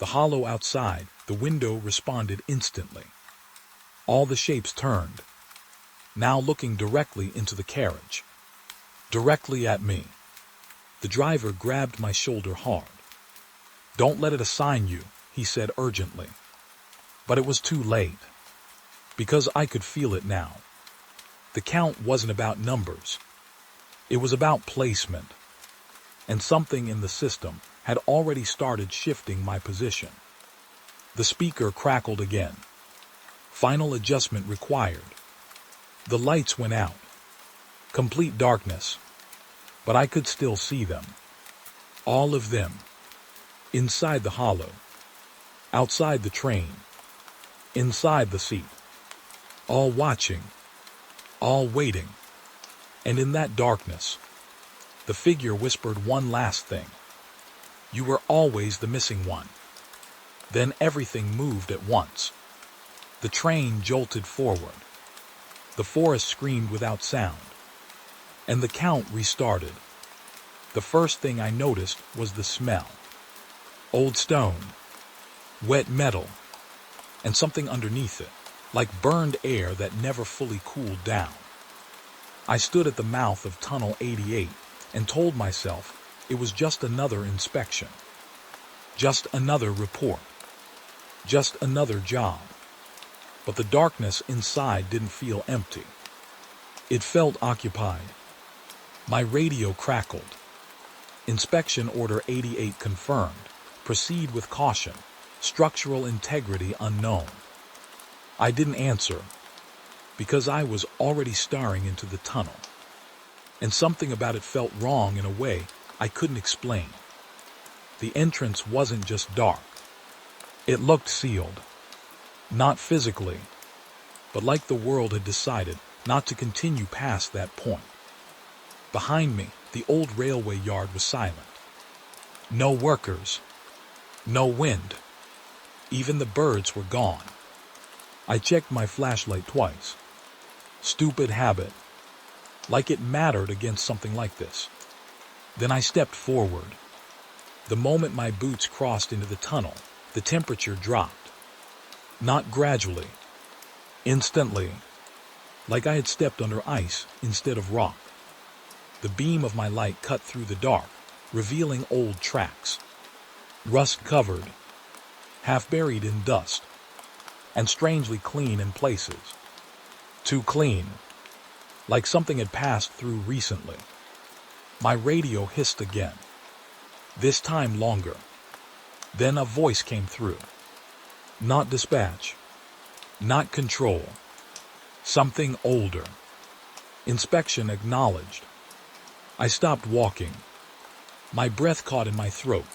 The hollow outside, the window responded instantly. All the shapes turned. Now looking directly into the carriage. Directly at me. The driver grabbed my shoulder hard. Don't let it assign you, he said urgently. But it was too late. Because I could feel it now. The count wasn't about numbers. It was about placement. And something in the system had already started shifting my position. The speaker crackled again. Final adjustment required. The lights went out. Complete darkness. But I could still see them. All of them. Inside the hollow. Outside the train. Inside the seat. All watching. All waiting. And in that darkness, the figure whispered one last thing. You were always the missing one. Then everything moved at once. The train jolted forward. The forest screamed without sound, and the count restarted. The first thing I noticed was the smell. Old stone, wet metal, and something underneath it, like burned air that never fully cooled down. I stood at the mouth of Tunnel 88 and told myself it was just another inspection, just another report, just another job. But the darkness inside didn't feel empty. It felt occupied. My radio crackled. Inspection Order 88 confirmed. Proceed with caution. Structural integrity unknown. I didn't answer because I was already staring into the tunnel, and something about it felt wrong in a way I couldn't explain. The entrance wasn't just dark. It looked sealed. Not physically, but like the world had decided not to continue past that point. Behind me, the old railway yard was silent. No workers. No wind. Even the birds were gone. I checked my flashlight twice. Stupid habit. Like it mattered against something like this. Then I stepped forward. The moment my boots crossed into the tunnel, the temperature dropped. Not gradually. Instantly. Like I had stepped under ice instead of rock. The beam of my light cut through the dark, revealing old tracks. Rust-covered, half buried in dust, and strangely clean in places. Too clean, like something had passed through recently. My radio hissed again, this time longer. Then a voice came through. Not dispatch, not control, something older. Inspection acknowledged. I stopped walking. My breath caught in my throat.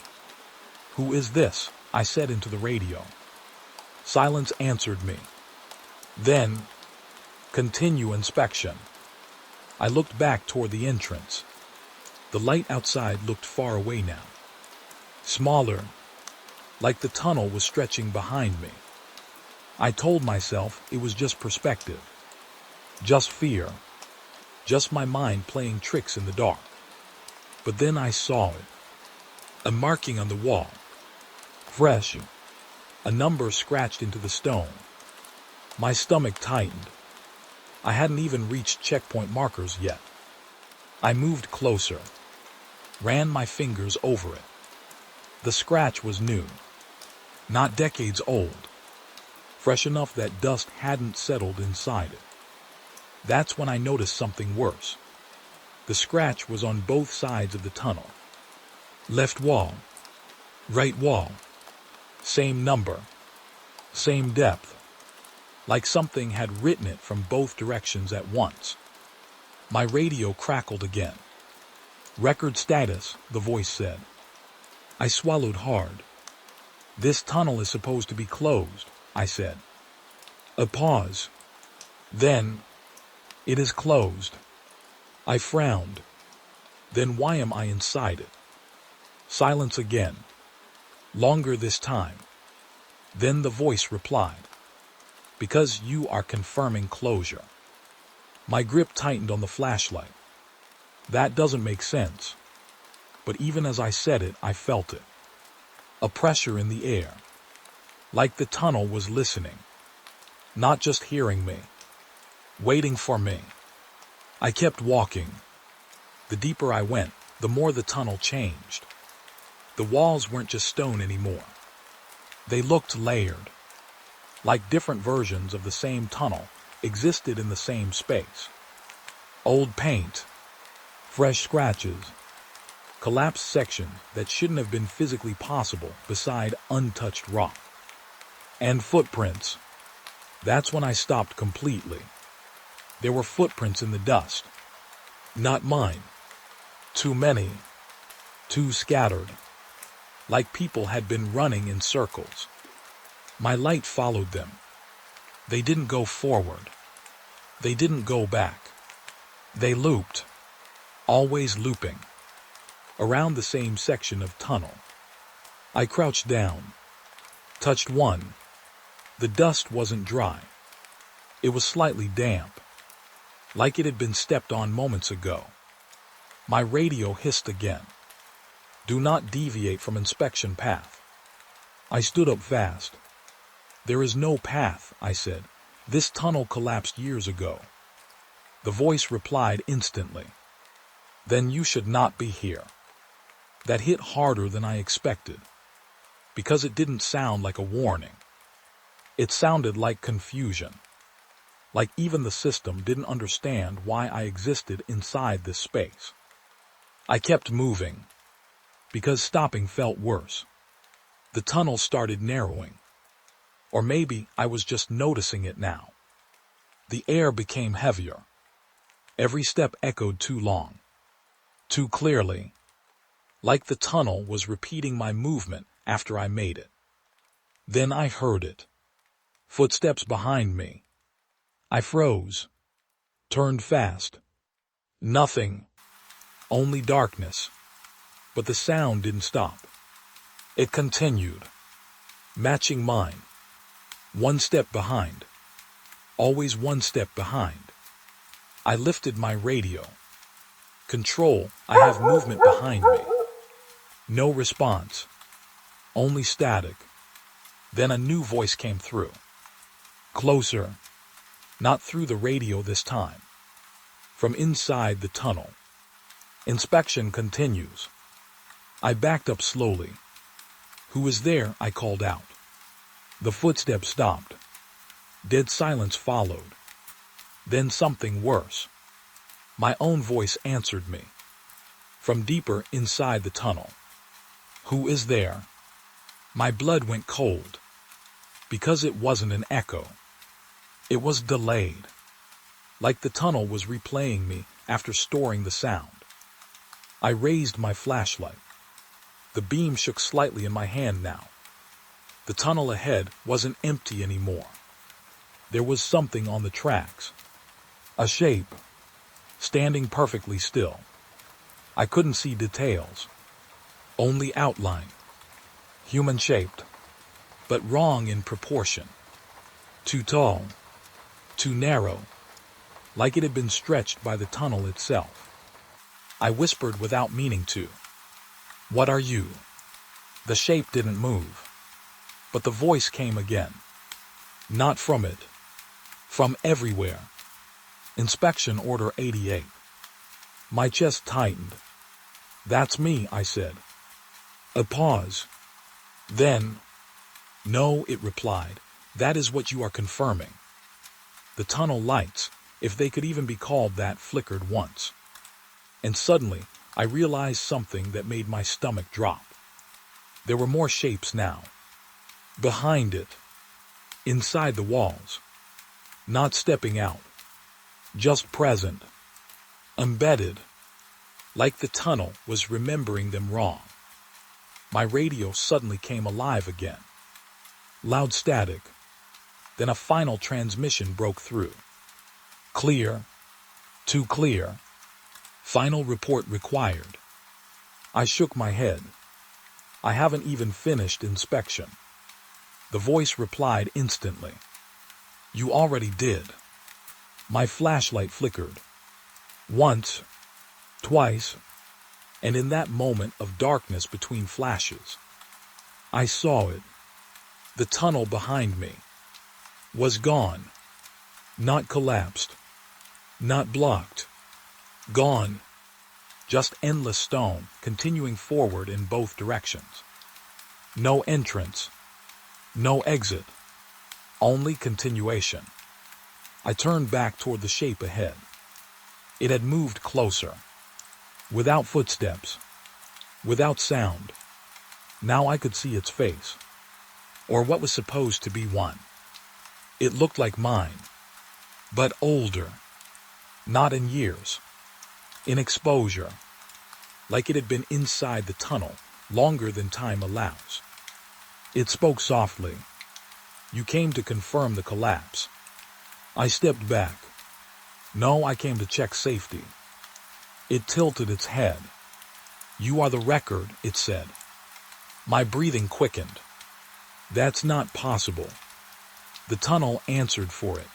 Who is this? I said into the radio. Silence answered me. Then, continue inspection. I looked back toward the entrance. The light outside looked far away now. Smaller, like the tunnel was stretching behind me. I told myself it was just perspective. Just fear. Just my mind playing tricks in the dark. But then I saw it. A marking on the wall. Fresh. A number scratched into the stone. My stomach tightened. I hadn't even reached checkpoint markers yet. I moved closer. Ran my fingers over it. The scratch was new. Not decades old. Fresh enough that dust hadn't settled inside it. That's when I noticed something worse. The scratch was on both sides of the tunnel. Left wall. Right wall. Same number. Same depth. Like something had written it from both directions at once. My radio crackled again. Record status, the voice said. I swallowed hard. This tunnel is supposed to be closed, I said. A pause. Then, it is closed. I frowned. Then why am I inside it? Silence again. Longer this time. Then the voice replied. Because you are confirming closure. My grip tightened on the flashlight. That doesn't make sense. But even as I said it, I felt it. A pressure in the air. Like the tunnel was listening. Not just hearing me. Waiting for me. I kept walking. The deeper I went, the more the tunnel changed. The walls weren't just stone anymore. They looked layered. Like different versions of the same tunnel existed in the same space. Old paint. Fresh scratches. Collapsed sections that shouldn't have been physically possible beside untouched rock. And footprints. That's when I stopped completely. There were footprints in the dust. Not mine. Too many. Too scattered. Like people had been running in circles. My light followed them. They didn't go forward. They didn't go back. They looped. Always looping. Around the same section of tunnel. I crouched down. Touched one. The dust wasn't dry. It was slightly damp. like it had been stepped on moments ago. My radio hissed again. Do not deviate from inspection path. I stood up fast. There is no path, I said. This tunnel collapsed years ago. The voice replied instantly. Then you should not be here. That hit harder than I expected, because it didn't sound like a warning. It sounded like confusion, like even the system didn't understand why I existed inside this space. I kept moving, because stopping felt worse. The tunnel started narrowing, or maybe I was just noticing it now. The air became heavier. Every step echoed too long, too clearly, like the tunnel was repeating my movement after I made it. Then I heard it. Footsteps behind me. I froze, turned fast. Nothing, only darkness. But the sound didn't stop. It continued, matching mine. One step behind. Always one step behind. I lifted my radio. Control, I have movement behind me. No response. Only static. Then a new voice came through. Closer. Not through the radio this time. From inside the tunnel. Inspection continues. I backed up slowly. Who is there? I called out. The footsteps stopped. Dead silence followed. Then something worse. My own voice answered me. From deeper inside the tunnel. Who is there? My blood went cold. Because it wasn't an echo. It was delayed. Like the tunnel was replaying me after storing the sound. I raised my flashlight. The beam shook slightly in my hand now. The tunnel ahead wasn't empty anymore. There was something on the tracks. A shape, standing perfectly still. I couldn't see details. Only outline. Human-shaped, but wrong in proportion. Too tall, too narrow, like it had been stretched by the tunnel itself. I whispered without meaning to. What are you? The shape didn't move. But the voice came again. Not from it. From everywhere. Inspection Order 88. My chest tightened. That's me, I said. A pause. Then, no, it replied. That is what you are confirming. The tunnel lights, if they could even be called that, flickered once. And suddenly, I realized something that made my stomach drop. There were more shapes now. Behind it. Inside the walls. Not stepping out. Just present. Embedded. Like the tunnel was remembering them wrong. My radio suddenly came alive again. Loud static. Then a final transmission broke through. Clear. Too clear. Final report required. I shook my head. I haven't even finished inspection. The voice replied instantly. You already did. My flashlight flickered. Once, twice, and in that moment of darkness between flashes, I saw it. The tunnel behind me was gone. Not collapsed. Not blocked. Gone. Just endless stone, continuing forward in both directions. No entrance. No exit. Only continuation. I turned back toward the shape ahead. It had moved closer. Without footsteps. Without sound. Now I could see its face. Or what was supposed to be one. It looked like mine. But older. Not in years. In exposure. Like it had been inside the tunnel longer than time allows. It spoke softly. You came to confirm the collapse. I stepped back. No, I came to check safety. It tilted its head. You are the record, it said. My breathing quickened. That's not possible. The tunnel answered for it.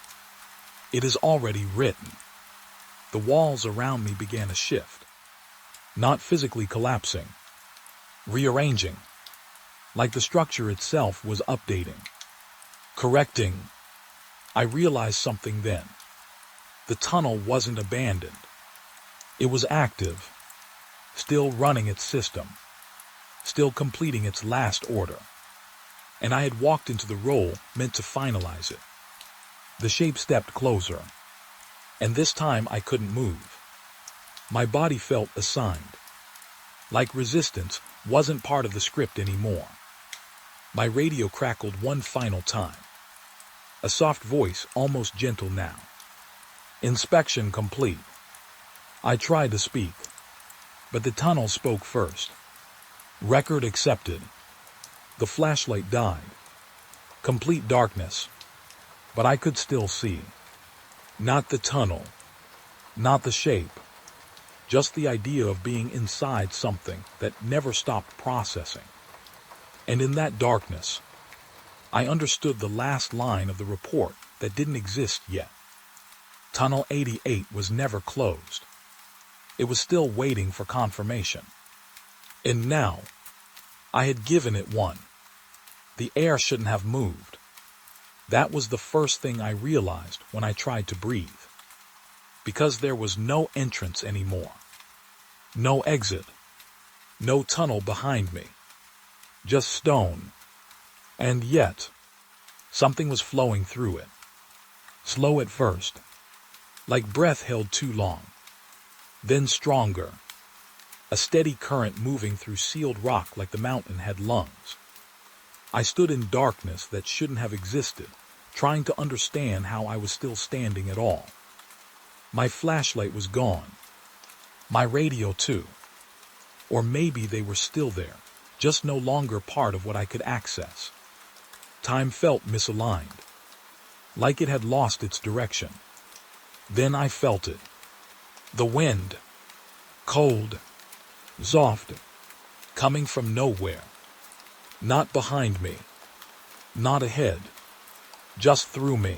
It is already written. The walls around me began to shift, not physically collapsing, rearranging, like the structure itself was updating, correcting. I realized something then. The tunnel wasn't abandoned. It was active, still running its system, still completing its last order. And I had walked into the role meant to finalize it. The shape stepped closer, and this time I couldn't move. My body felt assigned, like resistance wasn't part of the script anymore. My radio crackled one final time. A soft voice, almost gentle now. Inspection complete. I tried to speak, but the tunnel spoke first. Record accepted. The flashlight died. Complete darkness. But I could still see. Not the tunnel. Not the shape. Just the idea of being inside something that never stopped processing. And in that darkness, I understood the last line of the report that didn't exist yet. Tunnel 88 was never closed. It was still waiting for confirmation. And now, I had given it one. The air shouldn't have moved. That was the first thing I realized when I tried to breathe. Because there was no entrance anymore. No exit. No tunnel behind me. Just stone. And yet, something was flowing through it. Slow at first, like breath held too long. Then stronger. A steady current moving through sealed rock like the mountain had lungs. I stood in darkness that shouldn't have existed, trying to understand how I was still standing at all. My flashlight was gone. My radio too. Or maybe they were still there, just no longer part of what I could access. Time felt misaligned, like it had lost its direction. Then I felt it. The wind. Cold. Soft. Coming from nowhere. Not behind me. Not ahead. Just through me.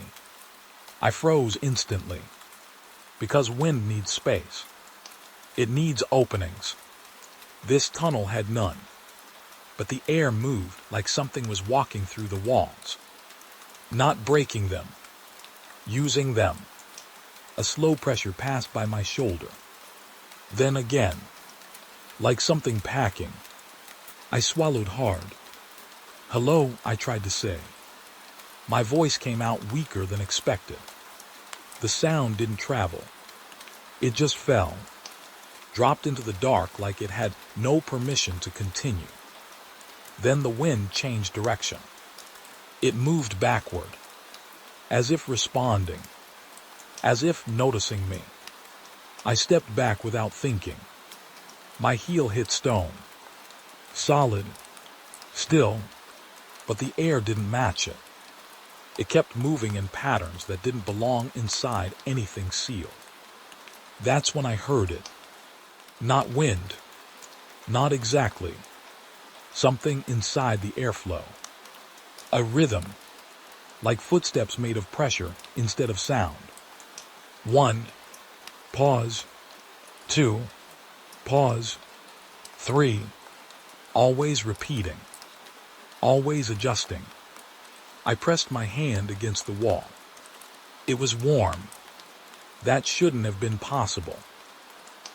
I froze instantly. Because wind needs space. It needs openings. This tunnel had none. But the air moved like something was walking through the walls. Not breaking them. Using them. A slow pressure passed by my shoulder. Then again. Like something packing. I swallowed hard. Hello, I tried to say. My voice came out weaker than expected. The sound didn't travel. It just fell. Dropped into the dark like it had no permission to continue. Then the wind changed direction. It moved backward, as if responding, as if noticing me. I stepped back without thinking. My heel hit stone. Solid, still, but the air didn't match it. It kept moving in patterns that didn't belong inside anything sealed. That's when I heard it. Not wind. Not exactly. Something inside the airflow. A rhythm. Like footsteps made of pressure instead of sound. 1. Pause. 2. Pause. 3. Always repeating. Always adjusting. I pressed my hand against the wall. It was warm. That shouldn't have been possible.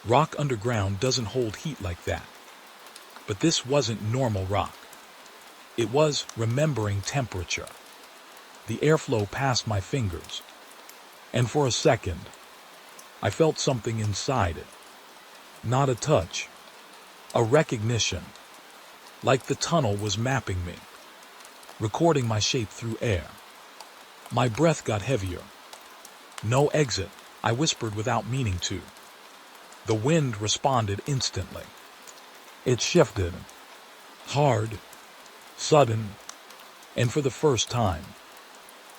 Rock underground doesn't hold heat like that. But this wasn't normal rock. It was remembering temperature. The airflow passed my fingers. And for a second, I felt something inside it. Not a touch. A recognition. Like the tunnel was mapping me. Recording my shape through air. My breath got heavier. No exit, I whispered without meaning to. The wind responded instantly. It shifted. Hard. Sudden. And for the first time,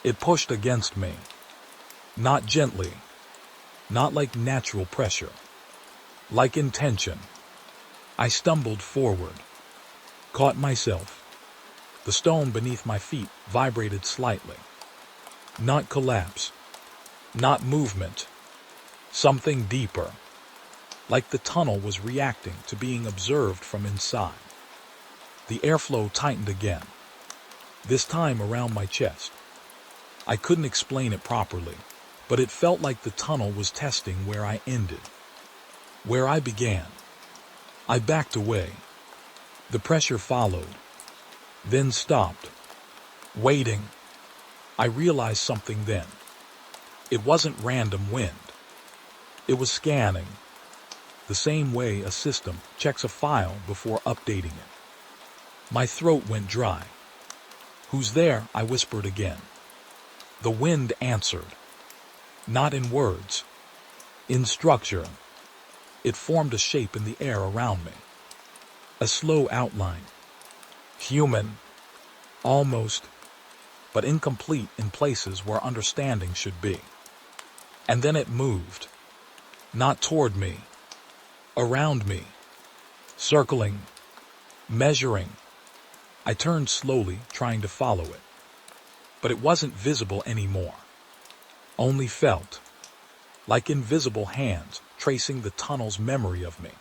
it pushed against me. Not gently. Not like natural pressure. Like intention. I stumbled forward. Caught myself. The stone beneath my feet vibrated slightly. Not collapse. Not movement. Something deeper, like the tunnel was reacting to being observed from inside. The airflow tightened again, this time around my chest. I couldn't explain it properly, but it felt like the tunnel was testing where I ended, where I began. I backed away. The pressure followed, then stopped, waiting. I realized something then. It wasn't random wind. It was scanning, the same way a system checks a file before updating it. My throat went dry. "Who's there?" I whispered again. The wind answered, not in words, in structure. It formed a shape in the air around me. A slow outline. Human, almost, but incomplete in places where understanding should be. And then it moved, not toward me, around me, circling, measuring. I turned slowly, trying to follow it. But it wasn't visible anymore, only felt, like invisible hands tracing the tunnel's memory of me.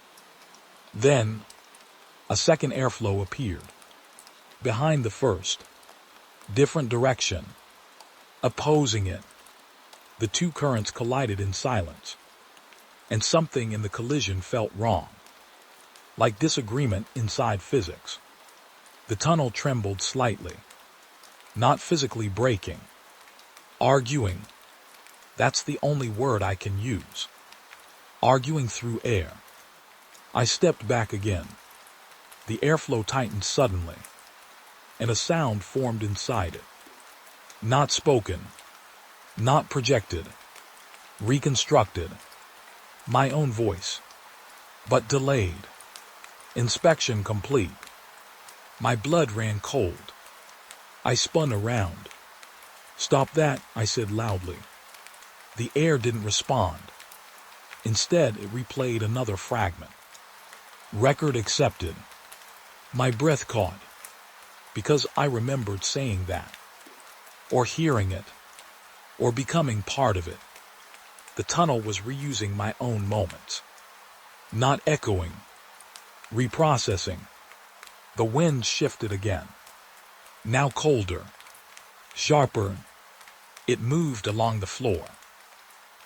Then, a second airflow appeared, behind the first, different direction, opposing it. The two currents collided in silence, and something in the collision felt wrong, like disagreement inside physics. The tunnel trembled slightly, not physically breaking, arguing. That's the only word I can use. Arguing through air. I stepped back again. The airflow tightened suddenly, and a sound formed inside it. Not spoken, not projected, reconstructed. My own voice, but delayed. Inspection complete. My blood ran cold. I spun around. "Stop that," I said loudly. The air didn't respond. Instead, it replayed another fragment. Record accepted. My breath caught, because I remembered saying that, or hearing it, or becoming part of it. The tunnel was reusing my own moments, not echoing, reprocessing. The wind shifted again, now colder, sharper. It moved along the floor,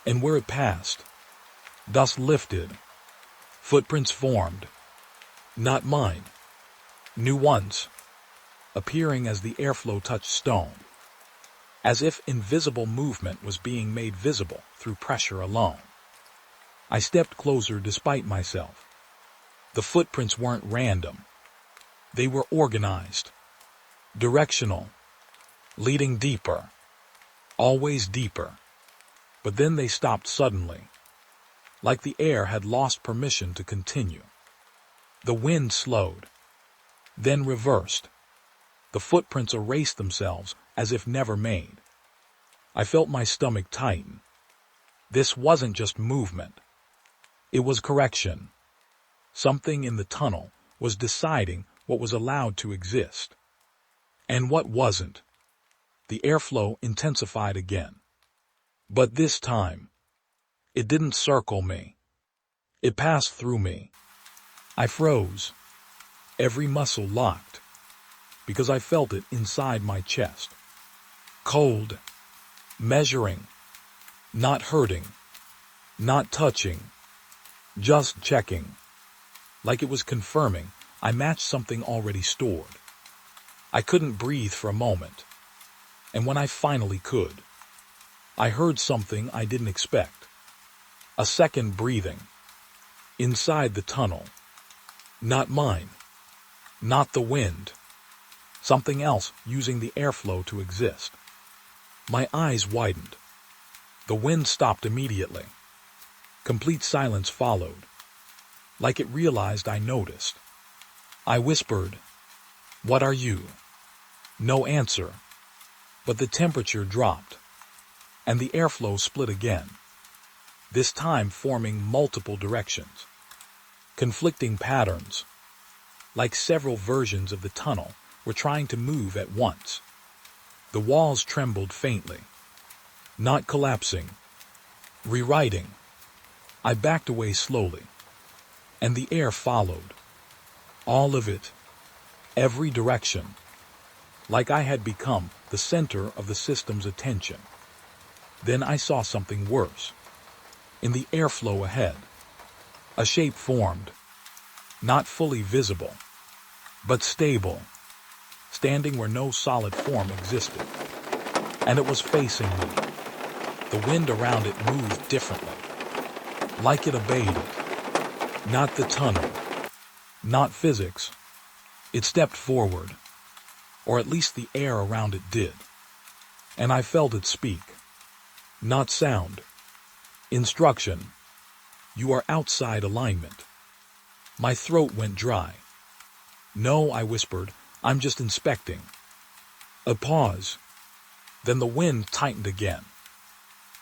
and where it passed, dust lifted, footprints formed, not mine, new ones, appearing as the airflow touched stone, as if invisible movement was being made visible through pressure alone. I stepped closer despite myself. The footprints weren't random. They were organized, directional, leading deeper, always deeper. But then they stopped suddenly, like the air had lost permission to continue. The wind slowed, then reversed. The footprints erased themselves as if never made. I felt my stomach tighten. This wasn't just movement. It was correction. Something in the tunnel was deciding what was allowed to exist, and what wasn't. The airflow intensified again. But this time, it didn't circle me. It passed through me. I froze, every muscle locked, because I felt it inside my chest. Cold, measuring, not hurting, not touching, just checking. Like it was confirming I matched something already stored. I couldn't breathe for a moment, and when I finally could, I heard something I didn't expect. A second breathing, inside the tunnel. Not mine, not the wind. Something else using the airflow to exist. My eyes widened. The wind stopped immediately. Complete silence followed, like it realized I noticed. I whispered, "What are you?" No answer, but the temperature dropped, and the airflow split again, this time forming multiple directions, conflicting patterns, like several versions of the tunnel were trying to move at once. The walls trembled faintly, not collapsing, rewriting. I backed away slowly, and the air followed. All of it, every direction, like I had become the center of the system's attention. Then I saw something worse. In the airflow ahead, a shape formed, not fully visible, but stable, standing where no solid form existed. And it was facing me. The wind around it moved differently, like it obeyed it. Not the tunnel, not physics. It stepped forward, or at least the air around it did. And I felt it speak. Not sound. Instruction. You are outside alignment. My throat went dry. No, I whispered, I'm just inspecting. A pause. Then the wind tightened again.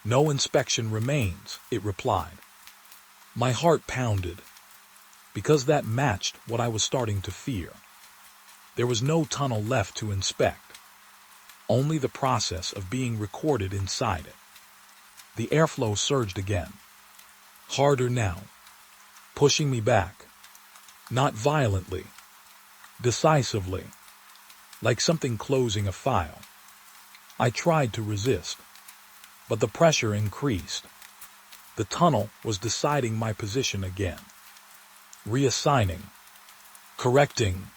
No inspection remains, it replied. My heart pounded, because that matched what I was starting to fear. There was no tunnel left to inspect, only the process of being recorded inside it. The airflow surged again, harder now, pushing me back, not violently, decisively, like something closing a file. I tried to resist, but the pressure increased. The tunnel was deciding my position again, reassigning, correcting.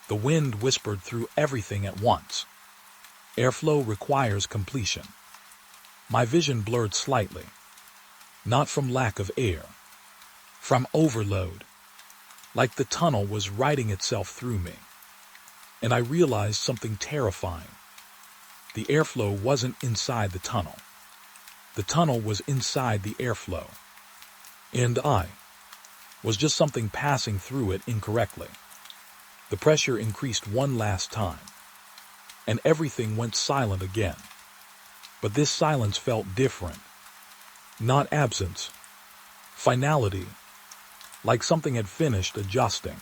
The wind whispered through everything at once. Airflow requires completion. My vision blurred slightly, not from lack of air, from overload, like the tunnel was writing itself through me. And I realized something terrifying. The airflow wasn't inside the tunnel. The tunnel was inside the airflow. And I was just something passing through it incorrectly. The pressure increased one last time, and everything went silent again. But this silence felt different. Not absence. Finality. Like something had finished adjusting.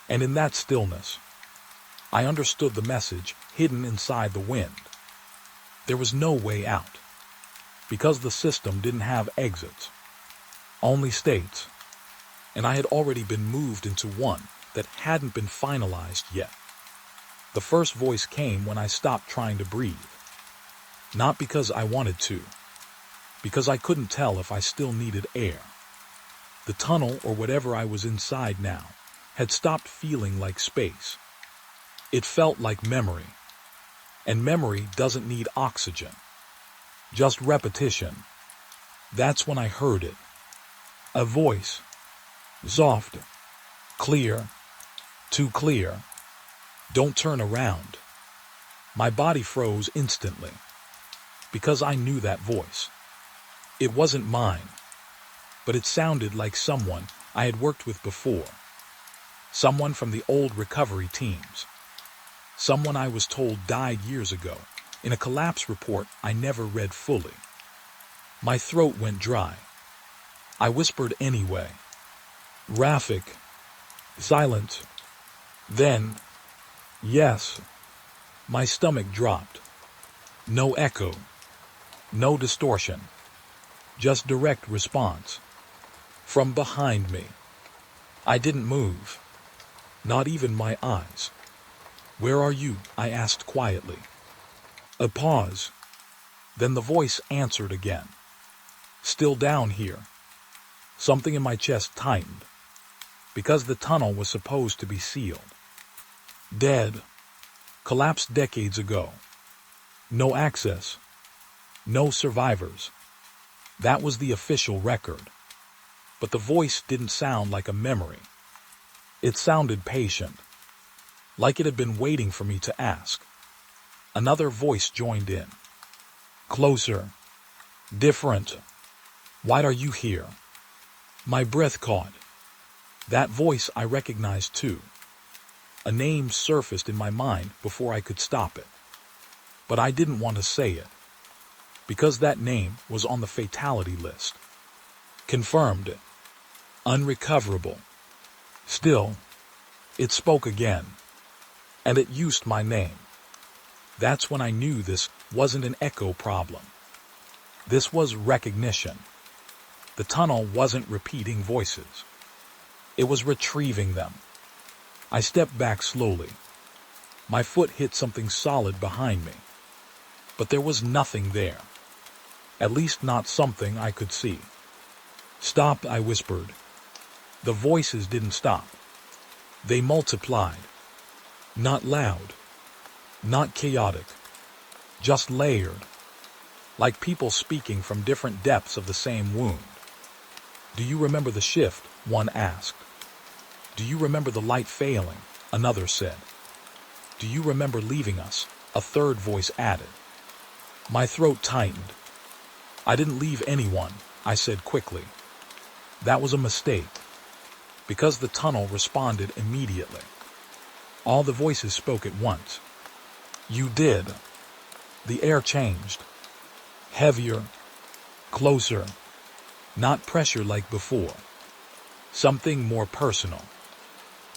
And in that stillness, I understood the message hidden inside the wind. There was no way out, because the system didn't have exits, only states, and I had already been moved into one that hadn't been finalized yet. The first voice came when I stopped trying to breathe. Not because I wanted to, because I couldn't tell if I still needed air. The tunnel, or whatever I was inside now, had stopped feeling like space. It felt like memory, and memory doesn't need oxygen, just repetition. That's when I heard it. A voice, soft, clear, too clear. Don't turn around. My body froze instantly, because I knew that voice. It wasn't mine, but it sounded like someone I had worked with before. Someone from the old recovery teams. Someone I was told died years ago in a collapse report I never read fully. My throat went dry. I whispered anyway. Rafik. Silence. Then, yes. My stomach dropped. No echo. No distortion. Just direct response. From behind me. I didn't move. Not even my eyes. Where are you? I asked quietly. A pause. Then the voice answered again. Still down here. Something in my chest tightened, because the tunnel was supposed to be sealed. Dead. Collapsed decades ago. No access. No survivors. That was the official record. But the voice didn't sound like a memory. It sounded patient, like it had been waiting for me to ask. Another voice joined in. Closer. Different. Why are you here? My breath caught. That voice I recognized too. A name surfaced in my mind before I could stop it. But I didn't want to say it, because that name was on the fatality list. Confirmed. Unrecoverable. Still, it spoke again, and it used my name. That's when I knew this wasn't an echo problem. This was recognition. The tunnel wasn't repeating voices. It was retrieving them. I stepped back slowly. My foot hit something solid behind me. But there was nothing there. At least not something I could see. "Stop," I whispered. The voices didn't stop. They multiplied. Not loud. Not chaotic. Just layered. Like people speaking from different depths of the same wound. "Do you remember the shift?" one asked. "Do you remember the light failing?" another said. "Do you remember leaving us?" a third voice added. My throat tightened. "I didn't leave anyone," I said quickly. That was a mistake, because the tunnel responded immediately. All the voices spoke at once. "You did." The air changed. Heavier, closer, not pressure like before. Something more personal,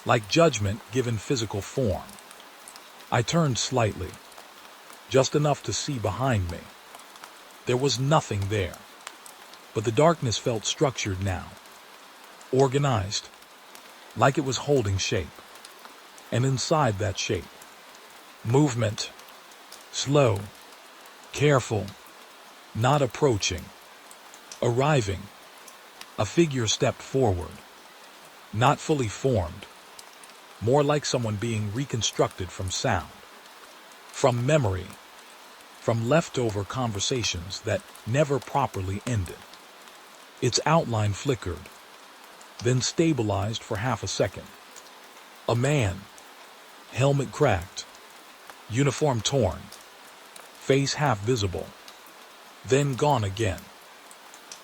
like judgment given physical form. I turned slightly, just enough to see behind me. There was nothing there, but the darkness felt structured now, organized, like it was holding shape. And inside that shape, movement, slow, careful, not approaching, arriving. A figure stepped forward, not fully formed, more like someone being reconstructed from sound, from memory, from leftover conversations that never properly ended. Its outline flickered, then stabilized for half a second. A man, helmet cracked, uniform torn, face half visible, then gone again.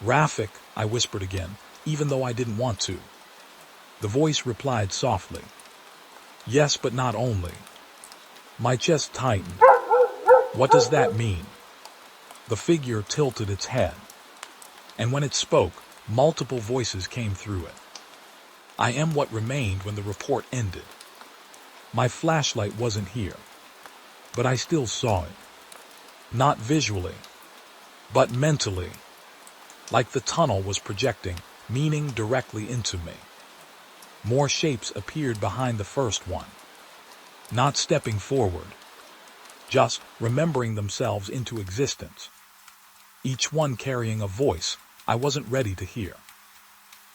"Rafik," I whispered again, even though I didn't want to. The voice replied softly, "Yes, but not only." My chest tightened. "What does that mean?" The figure tilted its head, and when it spoke, multiple voices came through it. "I am what remained when the report ended." My flashlight wasn't here, but I still saw it. Not visually, but mentally, like the tunnel was projecting meaning directly into me. More shapes appeared behind the first one, not stepping forward, just remembering themselves into existence. Each one carrying a voice I wasn't ready to hear.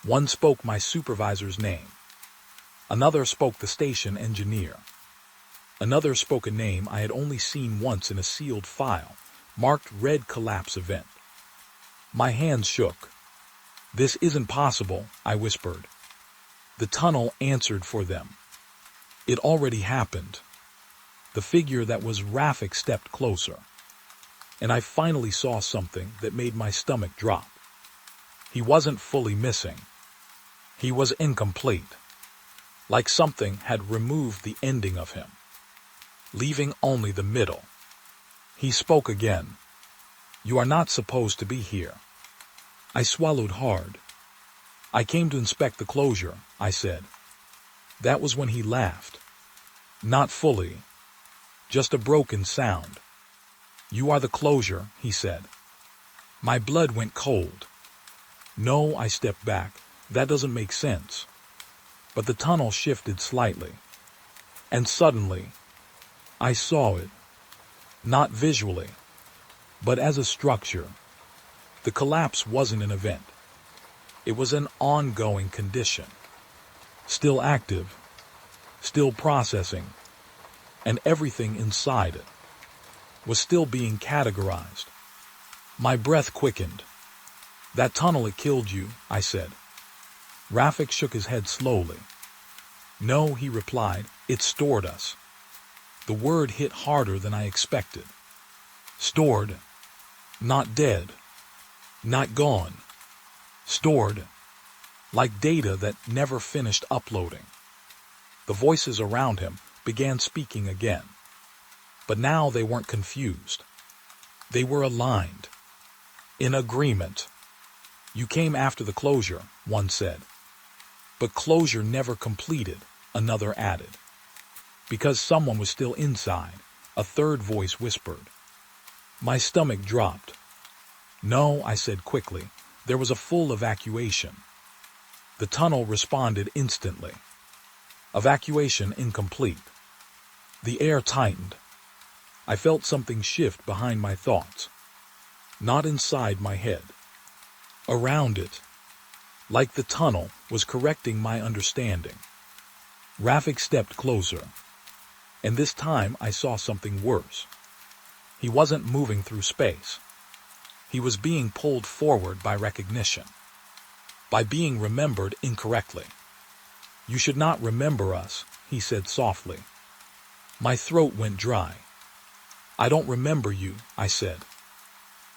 One spoke my supervisor's name. Another spoke the station engineer. Another spoke a name I had only seen once in a sealed file, marked Red Collapse Event. My hands shook. "This isn't possible," I whispered. The tunnel answered for them. It already happened. The figure that was Rafik stepped closer, and I finally saw something that made my stomach drop. He wasn't fully missing. He was incomplete, like something had removed the ending of him, leaving only the middle. He spoke again. "You are not supposed to be here." I swallowed hard. "I came to inspect the closure," I said. That was when he laughed. Not fully, just a broken sound. "You are the closure," he said. My blood went cold. "No," I stepped back. "That doesn't make sense." But the tunnel shifted slightly. And suddenly, I saw it. Not visually, but as a structure. The collapse wasn't an event. It was an ongoing condition. Still active, still processing, and everything inside it was still being categorized. My breath quickened. "That tunnel, it killed you," I said. Rafik shook his head slowly. "No," he replied, "it stored us." The word hit harder than I expected. Stored. Not dead. Not gone. Stored. Like data that never finished uploading. The voices around him began speaking again. But now they weren't confused. They were aligned. In agreement. "You came after the closure," one said. "But closure never completed," another added. "Because someone was still inside," a third voice whispered. My stomach dropped. "No," I said quickly. There was a full evacuation. The tunnel responded instantly. Evacuation incomplete. The air tightened. I felt something shift behind my thoughts. Not inside my head. Around it. Like the tunnel was correcting my understanding. Rafik stepped closer. And this time I saw something worse. He wasn't moving through space. He was being pulled forward by recognition. By being remembered incorrectly. "You should not remember us," he said softly. My throat went dry. "I don't remember you," I said.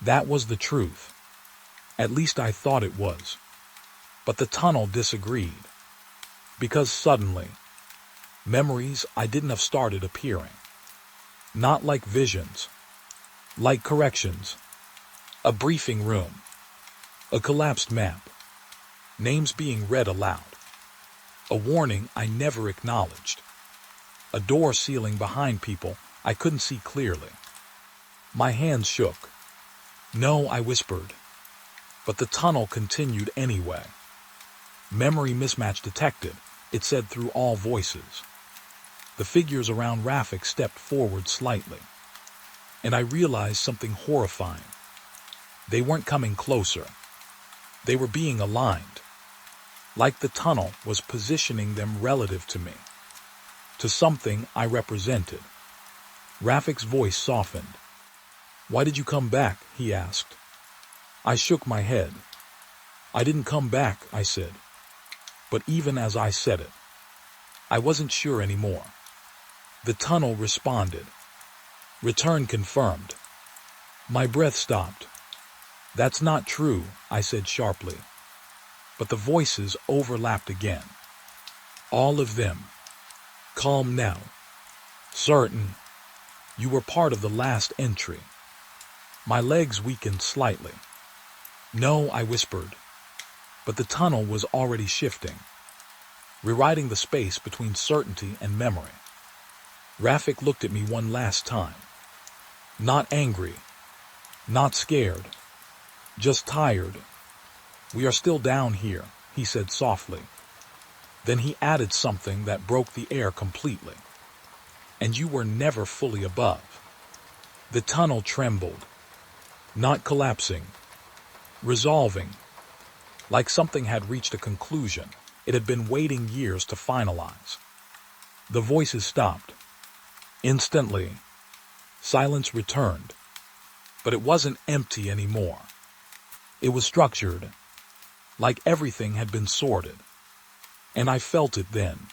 That was the truth. At least I thought it was. But the tunnel disagreed. Because suddenly, memories I didn't have started appearing. Not like visions. Like corrections. A briefing room. A collapsed map. Names being read aloud. A warning I never acknowledged. A door sealing behind people I couldn't see clearly. My hands shook. "No," I whispered. But the tunnel continued anyway. "Memory mismatch detected," it said through all voices. The figures around Rafik stepped forward slightly. And I realized something horrifying. They weren't coming closer. They were being aligned. Like the tunnel was positioning them relative to me. To something I represented. Rafik's voice softened. "Why did you come back?" he asked. I shook my head. "I didn't come back," I said. But even as I said it, I wasn't sure anymore. The tunnel responded. Return confirmed. My breath stopped. "That's not true," I said sharply. But the voices overlapped again. All of them. Calm now. Certain. You were part of the last entry. My legs weakened slightly. "No," I whispered. But the tunnel was already shifting, rewriting the space between certainty and memory. Rafik looked at me one last time. Not angry. Not scared. Just tired. "We are still down here," he said softly. Then he added something that broke the air completely. "And you were never fully above." The tunnel trembled. Not collapsing. Resolving. Like something had reached a conclusion it had been waiting years to finalize. The voices stopped. Instantly, silence returned. But it wasn't empty anymore. It was structured. Like everything had been sorted. And I felt it then.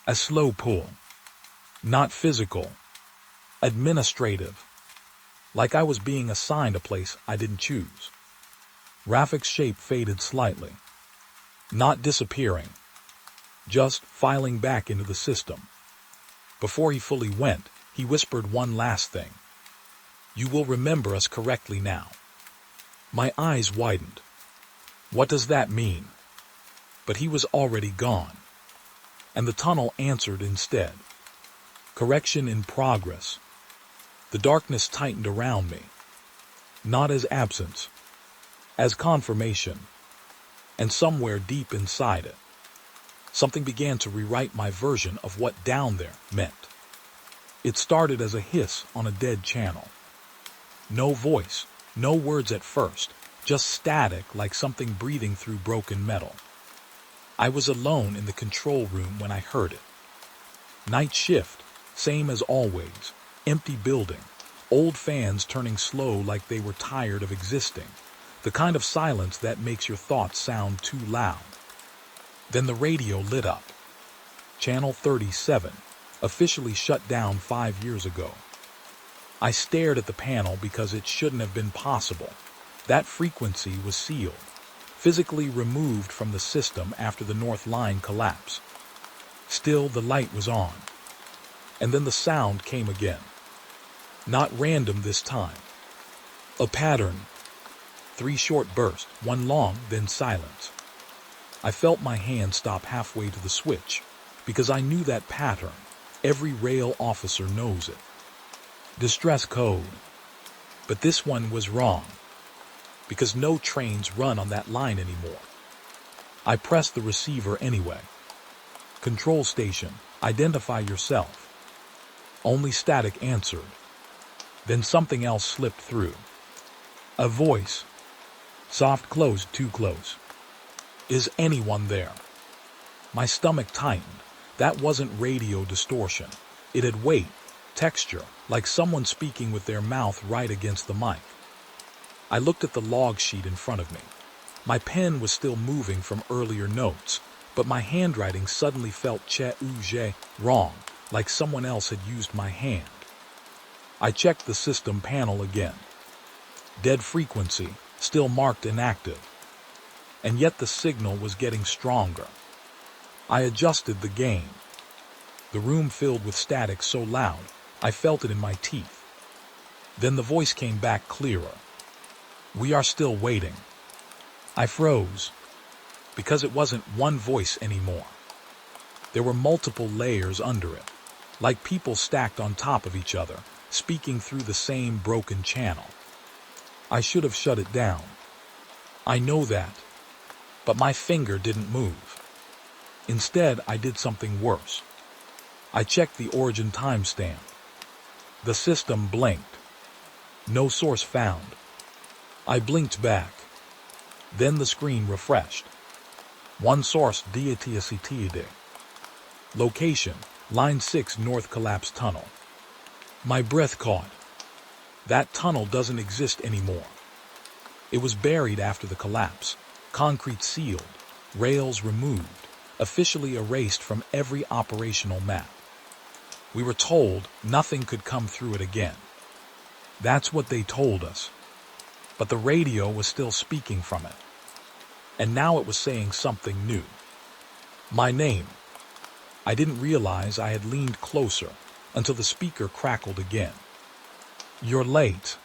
A slow pull. Not physical. Administrative. Like I was being assigned a place I didn't choose. Rafik's shape faded slightly. Not disappearing. Just filing back into the system. Before he fully went, he whispered one last thing. "You will remember us correctly now." My eyes widened. What does that mean? But he was already gone. And the tunnel answered instead. Correction in progress. The darkness tightened around me. Not as absence. As confirmation. And somewhere deep inside it, something began to rewrite my version of what down there meant. It started as a hiss on a dead channel. No voice, no words at first, just static like something breathing through broken metal. I was alone in the control room when I heard it. Night shift, same as always, empty building, old fans turning slow like they were tired of existing, the kind of silence that makes your thoughts sound too loud. Then the radio lit up. Channel 37, officially shut down 5 years ago. I stared at the panel because it shouldn't have been possible. That frequency was sealed, physically removed from the system after the North Line collapse. Still, the light was on. And then the sound came again. Not random this time. A pattern. 3 short bursts, one long, then silence. I felt my hand stop halfway to the switch, because I knew that pattern. Every rail officer knows it. Distress code. But this one was wrong. because no trains run on that line anymore. I pressed the receiver anyway. Control station, identify yourself. Only static answered. Then something else slipped through. A voice. Soft close, too close. Is anyone there? My stomach tightened. That wasn't radio distortion. It had weight, texture, like someone speaking with their mouth right against the mic. I looked at the log sheet in front of me. My pen was still moving from earlier notes, but my handwriting suddenly felt wrong, like someone else had used my hand. I checked the system panel again. Dead frequency, still marked inactive. And yet the signal was getting stronger. I adjusted the gain. The room filled with static so loud, I felt it in my teeth. Then the voice came back clearer. We are still waiting. I froze, because it wasn't one voice anymore. There were multiple layers under it, like people stacked on top of each other, speaking through the same broken channel. I should have shut it down. I know that, but my finger didn't move. Instead, I did something worse. I checked the origin timestamp. The system blinked. No source found. I blinked back. Then the screen refreshed. One source DATSETD. Location, Line 6 North Collapse Tunnel. My breath caught. That tunnel doesn't exist anymore. It was buried after the collapse, concrete sealed, rails removed, officially erased from every operational map. We were told nothing could come through it again. That's what they told us. But the radio was still speaking from it. And now it was saying something new. My name. I didn't realize I had leaned closer until the speaker crackled again. You're late.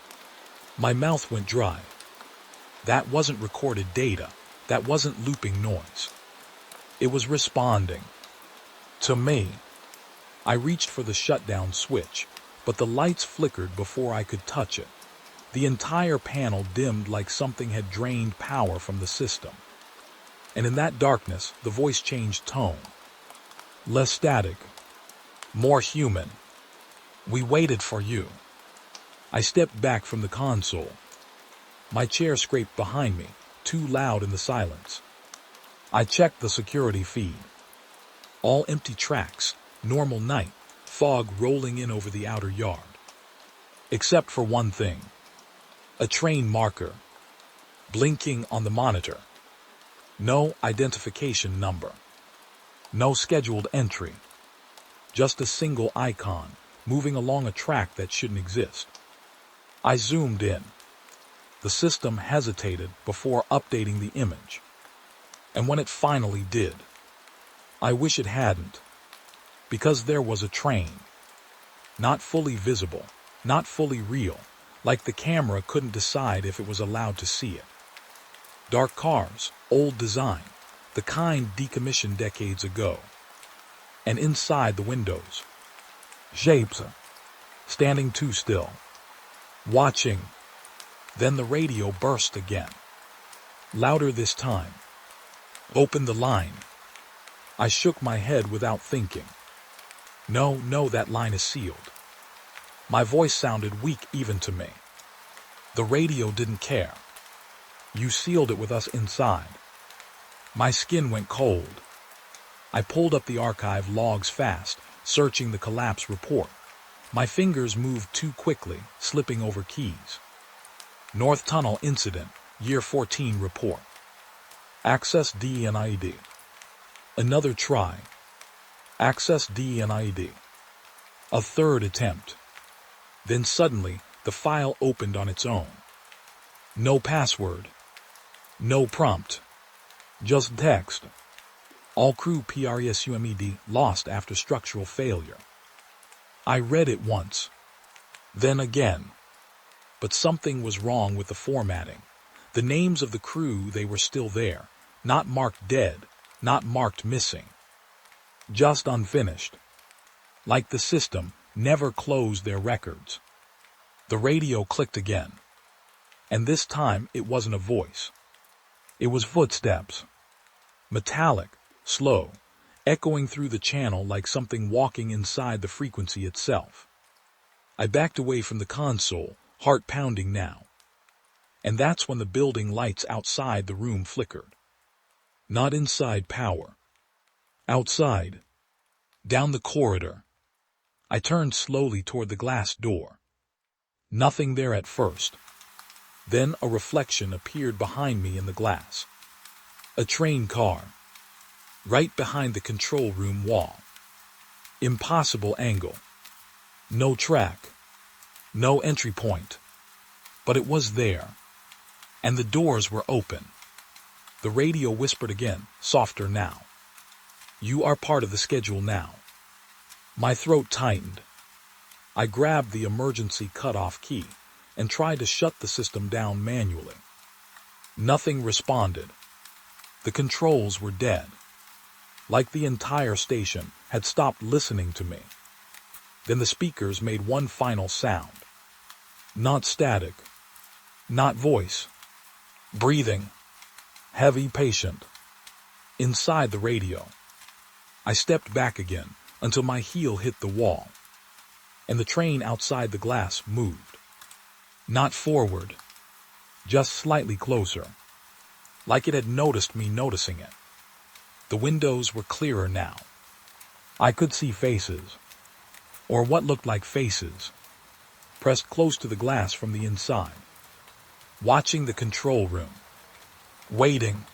My mouth went dry. That wasn't recorded data. That wasn't looping noise. It was responding. To me. I reached for the shutdown switch, but the lights flickered before I could touch it. The entire panel dimmed like something had drained power from the system. And in that darkness, the voice changed tone. Less static. More human. We waited for you. I stepped back from the console. My chair scraped behind me, too loud in the silence. I checked the security feed. All empty tracks, normal night, fog rolling in over the outer yard. Except for one thing. A train marker. Blinking on the monitor. No identification number. No scheduled entry. Just a single icon, moving along a track that shouldn't exist. I zoomed in. The system hesitated before updating the image. And when it finally did, I wish it hadn't. Because there was a train. Not fully visible, not fully real, like the camera couldn't decide if it was allowed to see it. Dark cars, old design, the kind decommissioned decades ago. And inside the windows, shapes, standing too still, watching. Then the radio burst again. Louder this time. Open the line. I shook my head without thinking. No, that line is sealed. My voice sounded weak even to me. The radio didn't care. You sealed it with us inside. My skin went cold. I pulled up the archive logs fast, searching the collapse report. My fingers moved too quickly, slipping over keys. North Tunnel Incident, Year 14 report. Access DNID. Another try. Access DNID. A third attempt. Then suddenly, the file opened on its own. No password. No prompt. Just text. All crew PRESUMED lost after structural failure. I read it once. Then again. But something was wrong with the formatting. The names of the crew, they were still there. Not marked dead. Not marked missing. Just unfinished. Like the system never closed their records. The radio clicked again. And this time it wasn't a voice. It was footsteps. Metallic, slow, echoing through the channel like something walking inside the frequency itself. I backed away from the console, heart pounding now. And that's when the building lights outside the room flickered. Not inside power. Outside. Down the corridor. I turned slowly toward the glass door. Nothing there at first. Then a reflection appeared behind me in the glass. A train car. Right behind the control room wall. Impossible angle. No track. No entry point. But it was there. And the doors were open. The radio whispered again, softer now. You are part of the schedule now. My throat tightened. I grabbed the emergency cutoff key and tried to shut the system down manually. Nothing responded. The controls were dead. Like the entire station had stopped listening to me. Then the speakers made one final sound. Not static. Not voice. Breathing. Heavy, patient. Inside the radio. I stepped back again until my heel hit the wall. And the train outside the glass moved. Not forward. Just slightly closer. Like it had noticed me noticing it. The windows were clearer now. I could see faces. Or what looked like faces. Pressed close to the glass from the inside. Watching the control room. Waiting.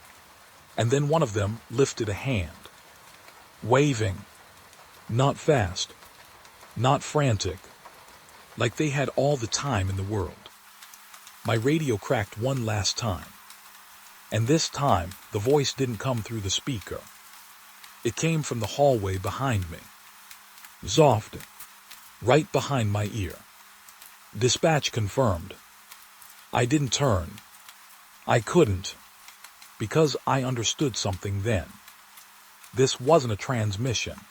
And then one of them lifted a hand. Waving. Not fast. Not frantic. Like they had all the time in the world. My radio cracked one last time. And this time, the voice didn't come through the speaker. It came from the hallway behind me. Soft. Right behind my ear. Dispatch confirmed. I didn't turn. I couldn't. Because I understood something then. This wasn't a transmission.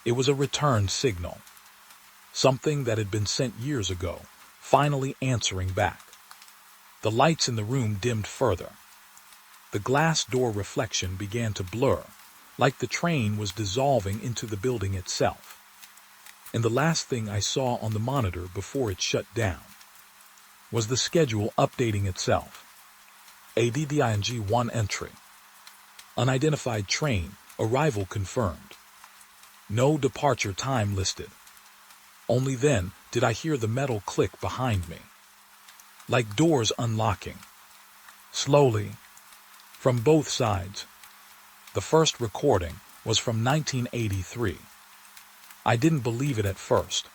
It was a return signal. Something that had been sent years ago, finally answering back. The lights in the room dimmed further. The glass door reflection began to blur, like the train was dissolving into the building itself. And the last thing I saw on the monitor before it shut down was the schedule updating itself. ADDING-1 entry. Unidentified train, arrival confirmed. No departure time listed. Only then did I hear the metal click behind me. Like doors unlocking. Slowly. From both sides. The first recording was from 1983. I didn't believe it at first.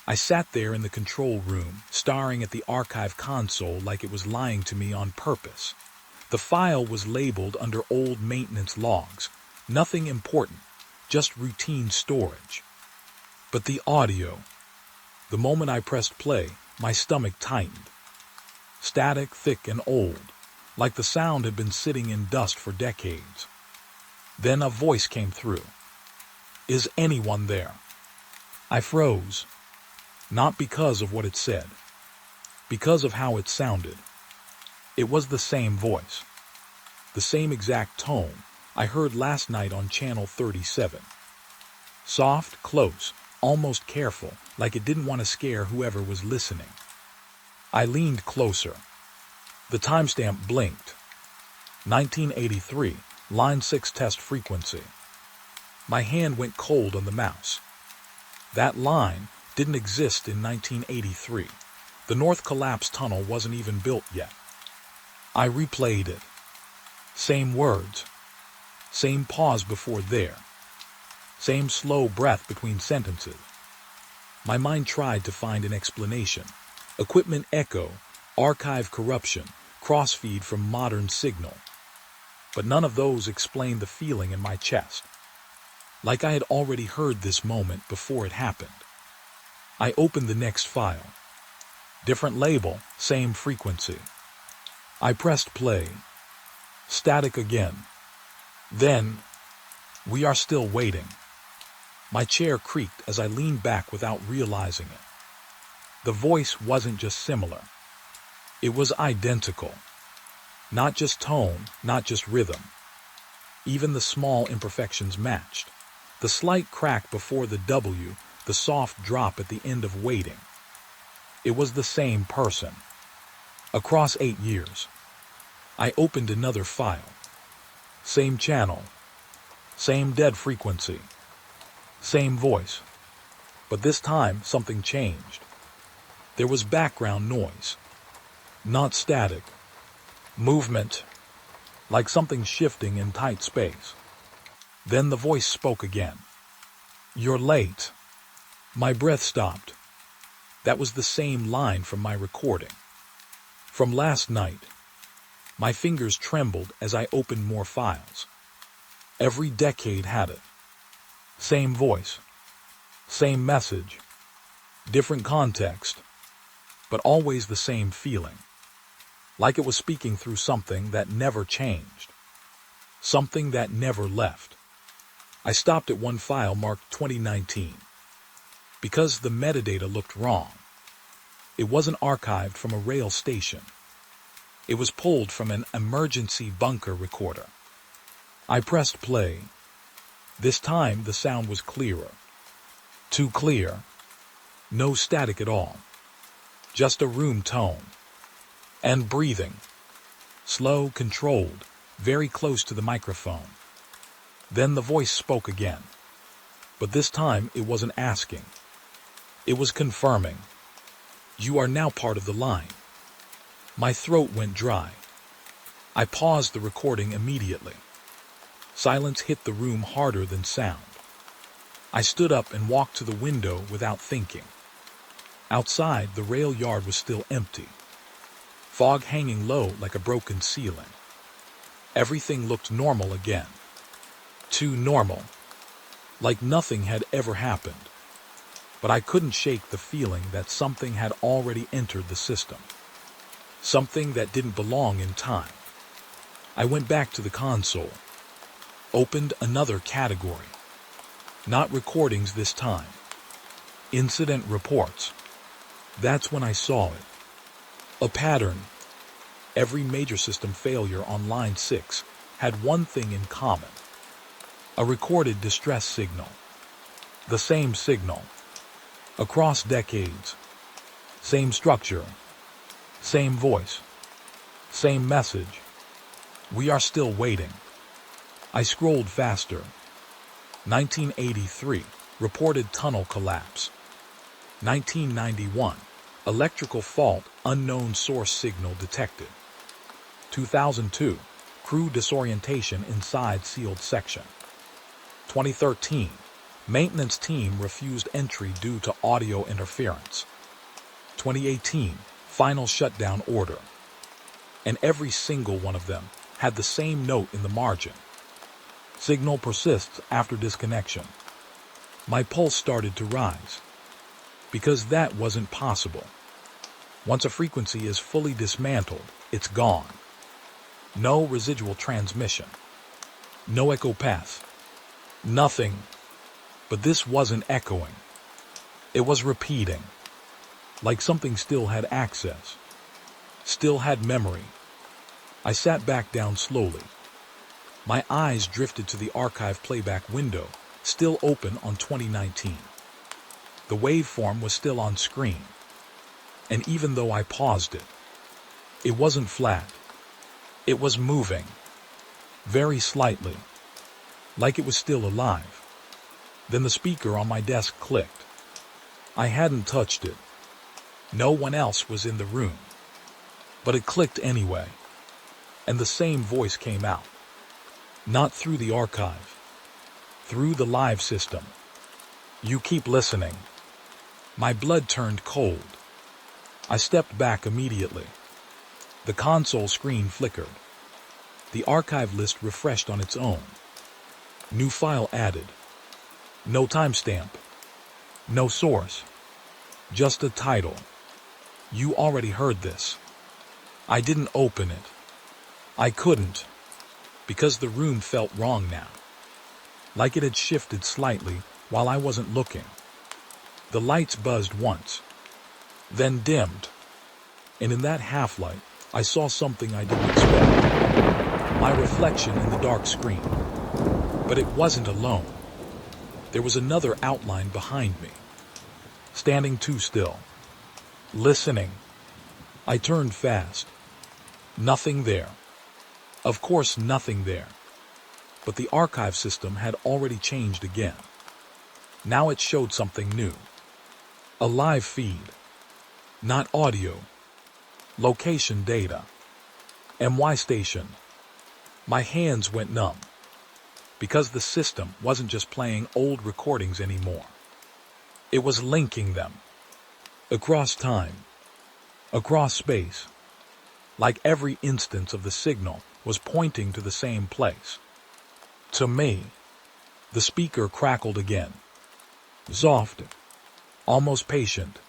I sat there in the control room, staring at the archive console like it was lying to me on purpose. The file was labeled under old maintenance logs. Nothing important, just routine storage. But the audio. The moment I pressed play, my stomach tightened. Static, thick, and old, like the sound had been sitting in dust for decades. Then a voice came through. Is anyone there? I froze. Not because of what it said. Because of how it sounded. It was the same voice. The same exact tone I heard last night on Channel 37. Soft, close, almost careful, like it didn't want to scare whoever was listening. I leaned closer. The timestamp blinked. 1983, line 6 test frequency. My hand went cold on the mouse. That line didn't exist in 1983. The North Collapse Tunnel wasn't even built yet. I replayed it. Same words. Same pause before there. Same slow breath between sentences. My mind tried to find an explanation. Equipment echo, archive corruption, crossfeed from modern signal. But none of those explained the feeling in my chest. Like I had already heard this moment before it happened. I opened the next file. Different label, same frequency. I pressed play. Static again. Then, we are still waiting. My chair creaked as I leaned back without realizing it. The voice wasn't just similar. It was identical. Not just tone, not just rhythm. Even the small imperfections matched. The slight crack before the W, the soft drop at the end of waiting. It was the same person. Across 8 years. I opened another file. Same channel. Same dead frequency. Same voice. But this time, something changed. There was background noise. Not static. Movement. Like something shifting in tight space. Then the voice spoke again. "You're late." My breath stopped. That was the same line from my recording. From last night. My fingers trembled as I opened more files. Every decade had it. Same voice. Same message. Different context. But always the same feeling. Like it was speaking through something that never changed. Something that never left. I stopped at one file marked 2019. Because the metadata looked wrong. It wasn't archived from a rail station. It was pulled from an emergency bunker recorder. I pressed play. This time the sound was clearer. Too clear. No static at all. Just a room tone. And breathing. Slow, controlled, very close to the microphone. Then the voice spoke again. But this time it wasn't asking. It was confirming. "You are now part of the line." My throat went dry. I paused the recording immediately. Silence hit the room harder than sound. I stood up and walked to the window without thinking. Outside, the rail yard was still empty. Fog hanging low like a broken ceiling. Everything looked normal again. Too normal. Like nothing had ever happened. But I couldn't shake the feeling that something had already entered the system. Something that didn't belong in time. I went back to the console. Opened another category. Not recordings this time. Incident reports. That's when I saw it. A pattern. Every major system failure on line 6 had one thing in common. A recorded distress signal. The same signal. Across decades. Same structure. Same voice. Same message. We are still waiting. I scrolled faster. 1983, reported tunnel collapse. 1991, electrical fault, unknown source signal detected. 2002, crew disorientation inside sealed section. 2013, maintenance team refused entry due to audio interference. 2018, final shutdown order. And every single one of them had the same note in the margin. Signal persists after disconnection. My pulse started to rise. Because that wasn't possible. Once a frequency is fully dismantled, it's gone. No residual transmission. No echo path. Nothing. But this wasn't echoing. It was repeating. Like something still had access. Still had memory. I sat back down slowly. My eyes drifted to the archive playback window, still open on 2019. The waveform was still on screen. And even though I paused it, it wasn't flat. It was moving. Very slightly. Like it was still alive. Then the speaker on my desk clicked. I hadn't touched it. No one else was in the room. But it clicked anyway. And the same voice came out. Not through the archive. Through the live system. "You keep listening." My blood turned cold. I stepped back immediately. The console screen flickered. The archive list refreshed on its own. New file added. No timestamp. No source. Just a title. "You already heard this." I didn't open it. I couldn't. Because the room felt wrong now. Like it had shifted slightly while I wasn't looking. The lights buzzed once. Then dimmed. And in that half-light, I saw something I didn't expect. My reflection in the dark screen. But it wasn't alone. There was another outline behind me, standing too still, listening. I turned fast. Nothing there. Of course, nothing there. But the archive system had already changed again. Now it showed something new. A live feed. Not audio. Location data. MY station. My hands went numb. Because the system wasn't just playing old recordings anymore. It was linking them. Across time. Across space. Like every instance of the signal was pointing to the same place. To me, the speaker crackled again. Soft. Almost patient.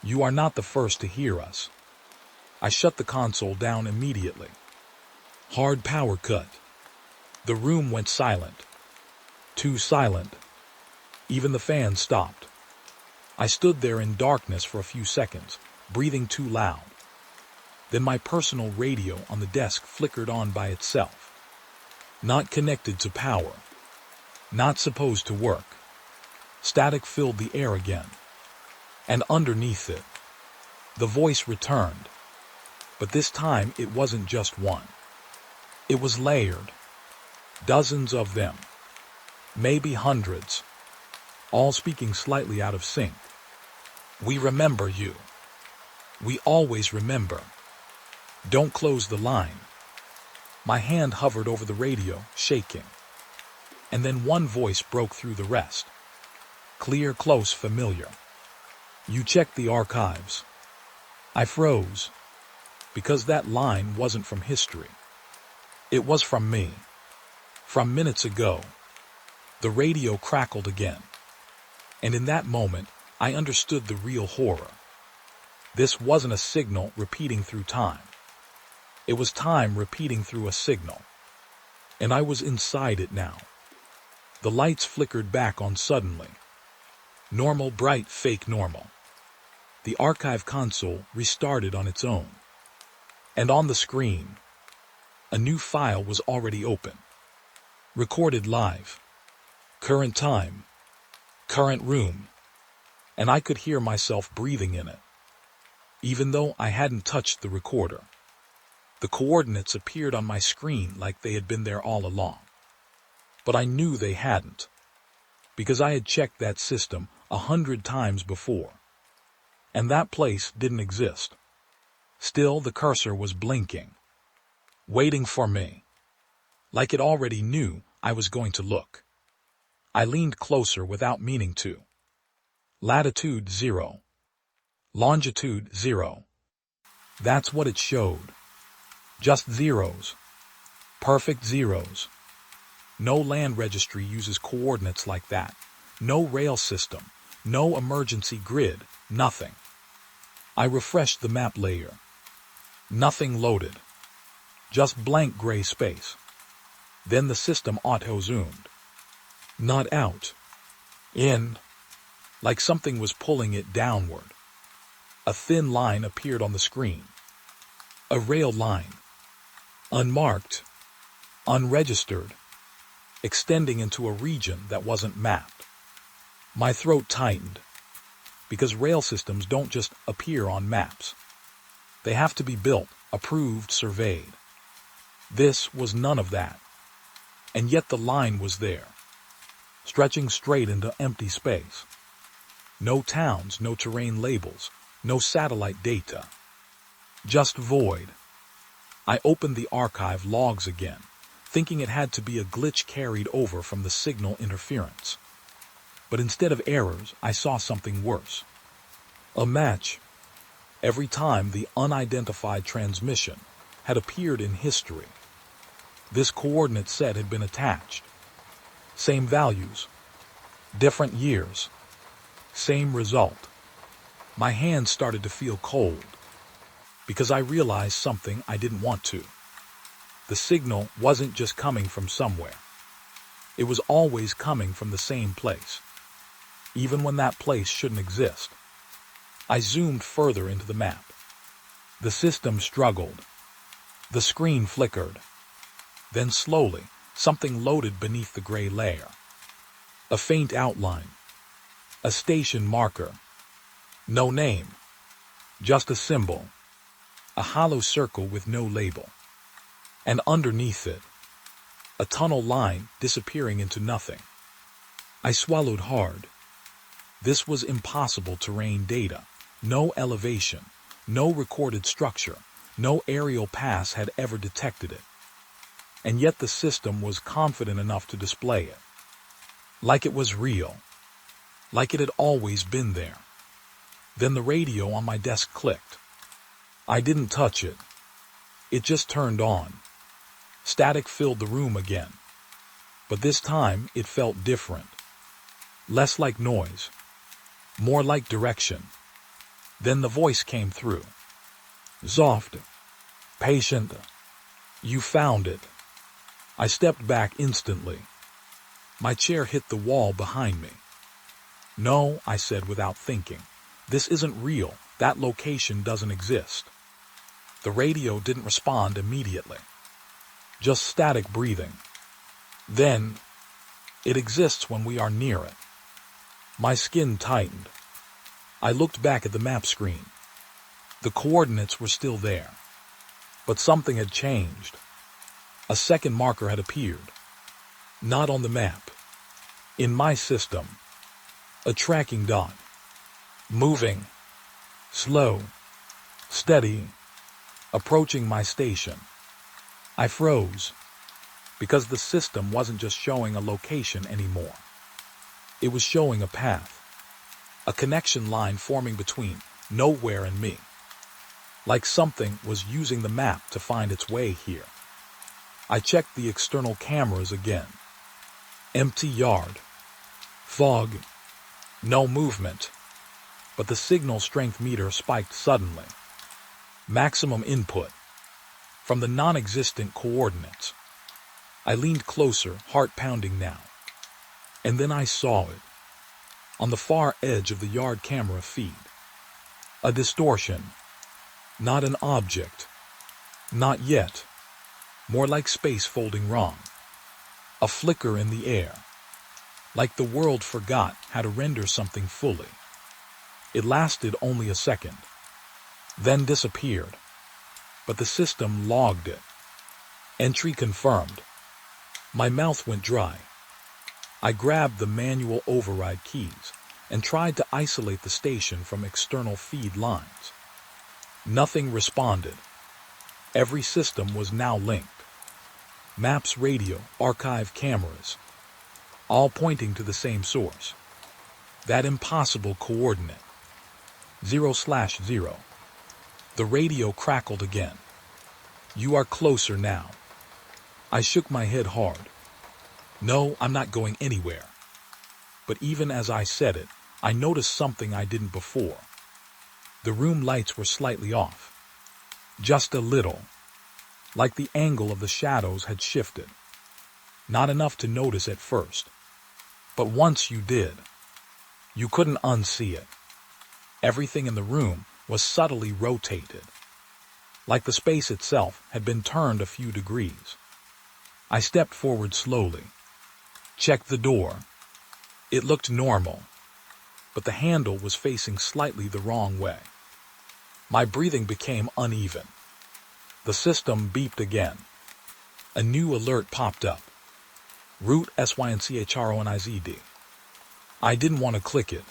You are not the first to hear us. I shut the console down immediately. Hard power cut. The room went silent. Too silent. Even the fan stopped. I stood there in darkness for a few seconds, breathing too loud. Then my personal radio on the desk flickered on by itself. Not connected to power. Not supposed to work. Static filled the air again. And underneath it, the voice returned. But this time it wasn't just one. It was layered. Dozens of them. Maybe hundreds. All speaking slightly out of sync. We remember you. We always remember. Don't close the line. My hand hovered over the radio, shaking. And then one voice broke through the rest. Clear, close, familiar. You checked the archives. I froze. Because that line wasn't from history. It was from me. From minutes ago. The radio crackled again. And in that moment, I understood the real horror. This wasn't a signal repeating through time. It was time repeating through a signal. And I was inside it now. The lights flickered back on suddenly. Normal, bright, fake normal. The archive console restarted on its own. And on the screen, a new file was already open. Recorded live. Current time. Current room. And I could hear myself breathing in it. Even though I hadn't touched the recorder. The coordinates appeared on my screen like they had been there all along. But I knew they hadn't. Because I had checked that system 100 times before. And that place didn't exist. Still, the cursor was blinking. Waiting for me. Like it already knew I was going to look. I leaned closer without meaning to. Latitude 0. Longitude 0. That's what it showed. Just zeros. Perfect zeros. No land registry uses coordinates like that. No rail system. No emergency grid. Nothing. I refreshed the map layer. Nothing loaded. Just blank gray space. Then the system auto-zoomed. Not out. In. Like something was pulling it downward. A thin line appeared on the screen. A rail line. Unmarked. Unregistered. Extending into a region that wasn't mapped. My throat tightened. Because rail systems don't just appear on maps. They have to be built, approved, surveyed. This was none of that. And yet the line was there. Stretching straight into empty space. No towns, no terrain labels, no satellite data. Just void. I opened the archive logs again, thinking it had to be a glitch carried over from the signal interference. But instead of errors, I saw something worse. A match. Every time the unidentified transmission had appeared in history. This coordinate set had been attached. Same values. Different years. Same result. My hands started to feel cold. Because I realized something I didn't want to. The signal wasn't just coming from somewhere. It was always coming from the same place. Even when that place shouldn't exist. I zoomed further into the map. The system struggled. The screen flickered. Then slowly, something loaded beneath the gray layer. A faint outline. A station marker. No name. Just a symbol. A hollow circle with no label. And underneath it, a tunnel line disappearing into nothing. I swallowed hard. This was impossible terrain data. No elevation, no recorded structure, no aerial pass had ever detected it. And yet the system was confident enough to display it. Like it was real. Like it had always been there. Then the radio on my desk clicked. I didn't touch it. It just turned on. Static filled the room again. But this time it felt different. Less like noise. More like direction. Then the voice came through. Soft. Patient. You found it. I stepped back instantly. My chair hit the wall behind me. No, I said without thinking. This isn't real. That location doesn't exist. The radio didn't respond immediately. Just static breathing. Then, it exists when we are near it. My skin tightened. I looked back at the map screen. The coordinates were still there. But something had changed. A second marker had appeared. Not on the map. In my system. A tracking dot. Moving. Slow. Steady. Approaching my station. I froze. Because the system wasn't just showing a location anymore. It was showing a path. A connection line forming between nowhere and me. Like something was using the map to find its way here. I checked the external cameras again. Empty yard. Fog. No movement. But the signal strength meter spiked suddenly. Maximum input. From the non-existent coordinates. I leaned closer, heart pounding now. And then I saw it. On the far edge of the yard camera feed. A distortion. Not an object. Not yet. More like space folding wrong. A flicker in the air. Like the world forgot how to render something fully. It lasted only a second. Then disappeared. But the system logged it. Entry confirmed. My mouth went dry. I grabbed the manual override keys and tried to isolate the station from external feed lines. Nothing responded. Every system was now linked. Maps, radio, archive cameras, all pointing to the same source. That impossible coordinate. 0/0. The radio crackled again. You are closer now. I shook my head hard. No, I'm not going anywhere. But even as I said it, I noticed something I didn't before. The room lights were slightly off. Just a little. Like the angle of the shadows had shifted. Not enough to notice at first. But once you did, you couldn't unsee it. Everything in the room was subtly rotated. Like the space itself had been turned a few degrees. I stepped forward slowly. Checked the door. It looked normal, but the handle was facing slightly the wrong way. My breathing became uneven. The system beeped again. A new alert popped up. Route SYNCHRONIZD. I didn't want to click it,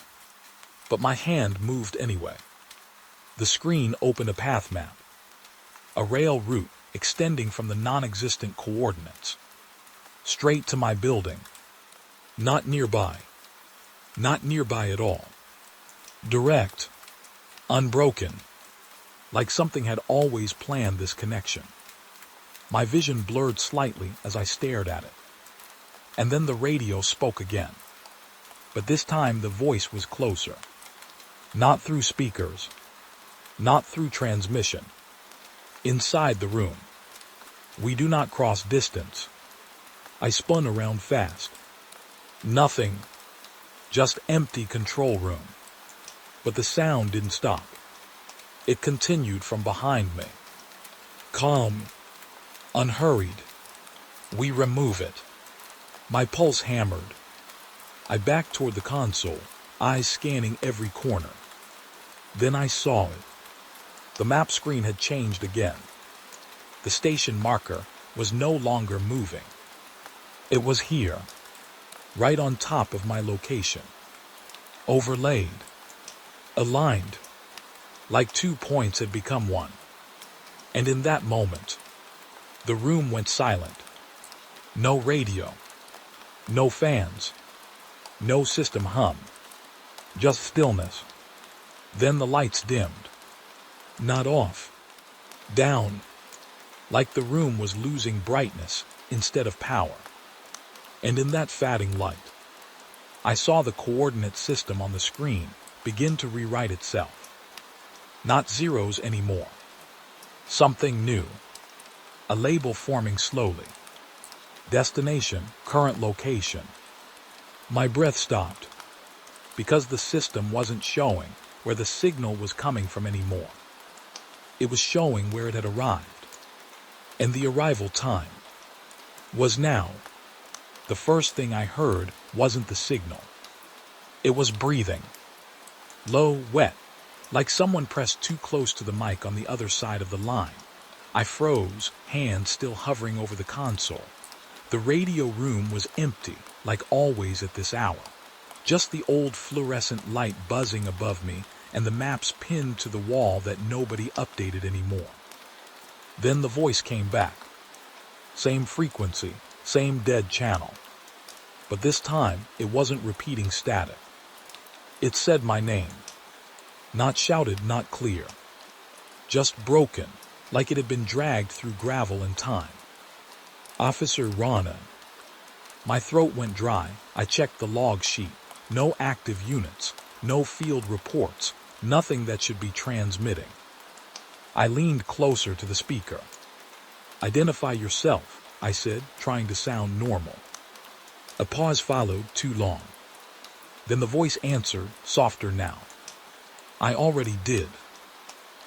but my hand moved anyway. The screen opened a path map. A rail route extending from the non-existent coordinates. Straight to my building. Not nearby. Not nearby at all. Direct. Unbroken. Like something had always planned this connection. My vision blurred slightly as I stared at it. And then the radio spoke again. But this time the voice was closer. Not through speakers. Not through transmission. Inside the room. We do not cross distance. I spun around fast. Nothing. Just empty control room. But the sound didn't stop. It continued from behind me. Calm, unhurried. We remove it. My pulse hammered. I backed toward the console, eyes scanning every corner. Then I saw it. The map screen had changed again. The station marker was no longer moving. It was here, right on top of my location. Overlaid. Aligned. Like 2 points had become one. And in that moment, the room went silent. No radio. No fans. No system hum. Just stillness. Then the lights dimmed. Not off. Down. Like the room was losing brightness instead of power. And in that fading light, I saw the coordinate system on the screen begin to rewrite itself. Not zeros anymore. Something new. A label forming slowly. Destination, current location. My breath stopped, because the system wasn't showing where the signal was coming from anymore. It was showing where it had arrived. And the arrival time was now. The first thing I heard wasn't the signal. It was breathing. Low, wet, like someone pressed too close to the mic on the other side of the line. I froze, hands still hovering over the console. The radio room was empty, like always at this hour. Just the old fluorescent light buzzing above me and the maps pinned to the wall that nobody updated anymore. Then the voice came back. Same frequency, same dead channel. But this time, it wasn't repeating static. It said my name. Not shouted, not clear. Just broken, like it had been dragged through gravel and time. Officer Rana. My throat went dry. I checked the log sheet. No active units, no field reports, nothing that should be transmitting. I leaned closer to the speaker. Identify yourself, I said, trying to sound normal. A pause followed, too long. Then the voice answered, softer now. I already did.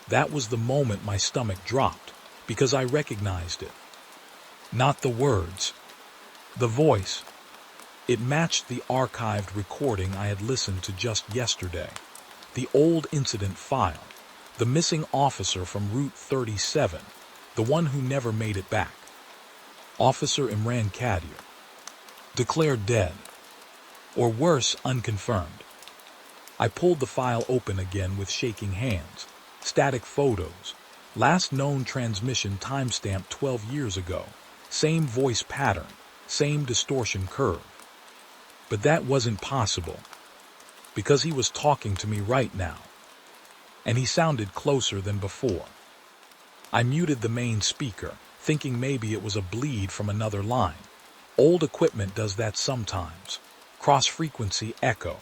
That was the moment my stomach dropped, because I recognized it. Not the words. The voice. It matched the archived recording I had listened to just yesterday. The old incident file. The missing officer from Route 37. The one who never made it back. Officer Imran Kadir. Declared dead. Or worse, unconfirmed. I pulled the file open again with shaking hands. Static photos. Last known transmission timestamped 12 years ago. Same voice pattern. Same distortion curve. But that wasn't possible. Because he was talking to me right now. And he sounded closer than before. I muted the main speaker, thinking maybe it was a bleed from another line. Old equipment does that sometimes. Cross-frequency echo.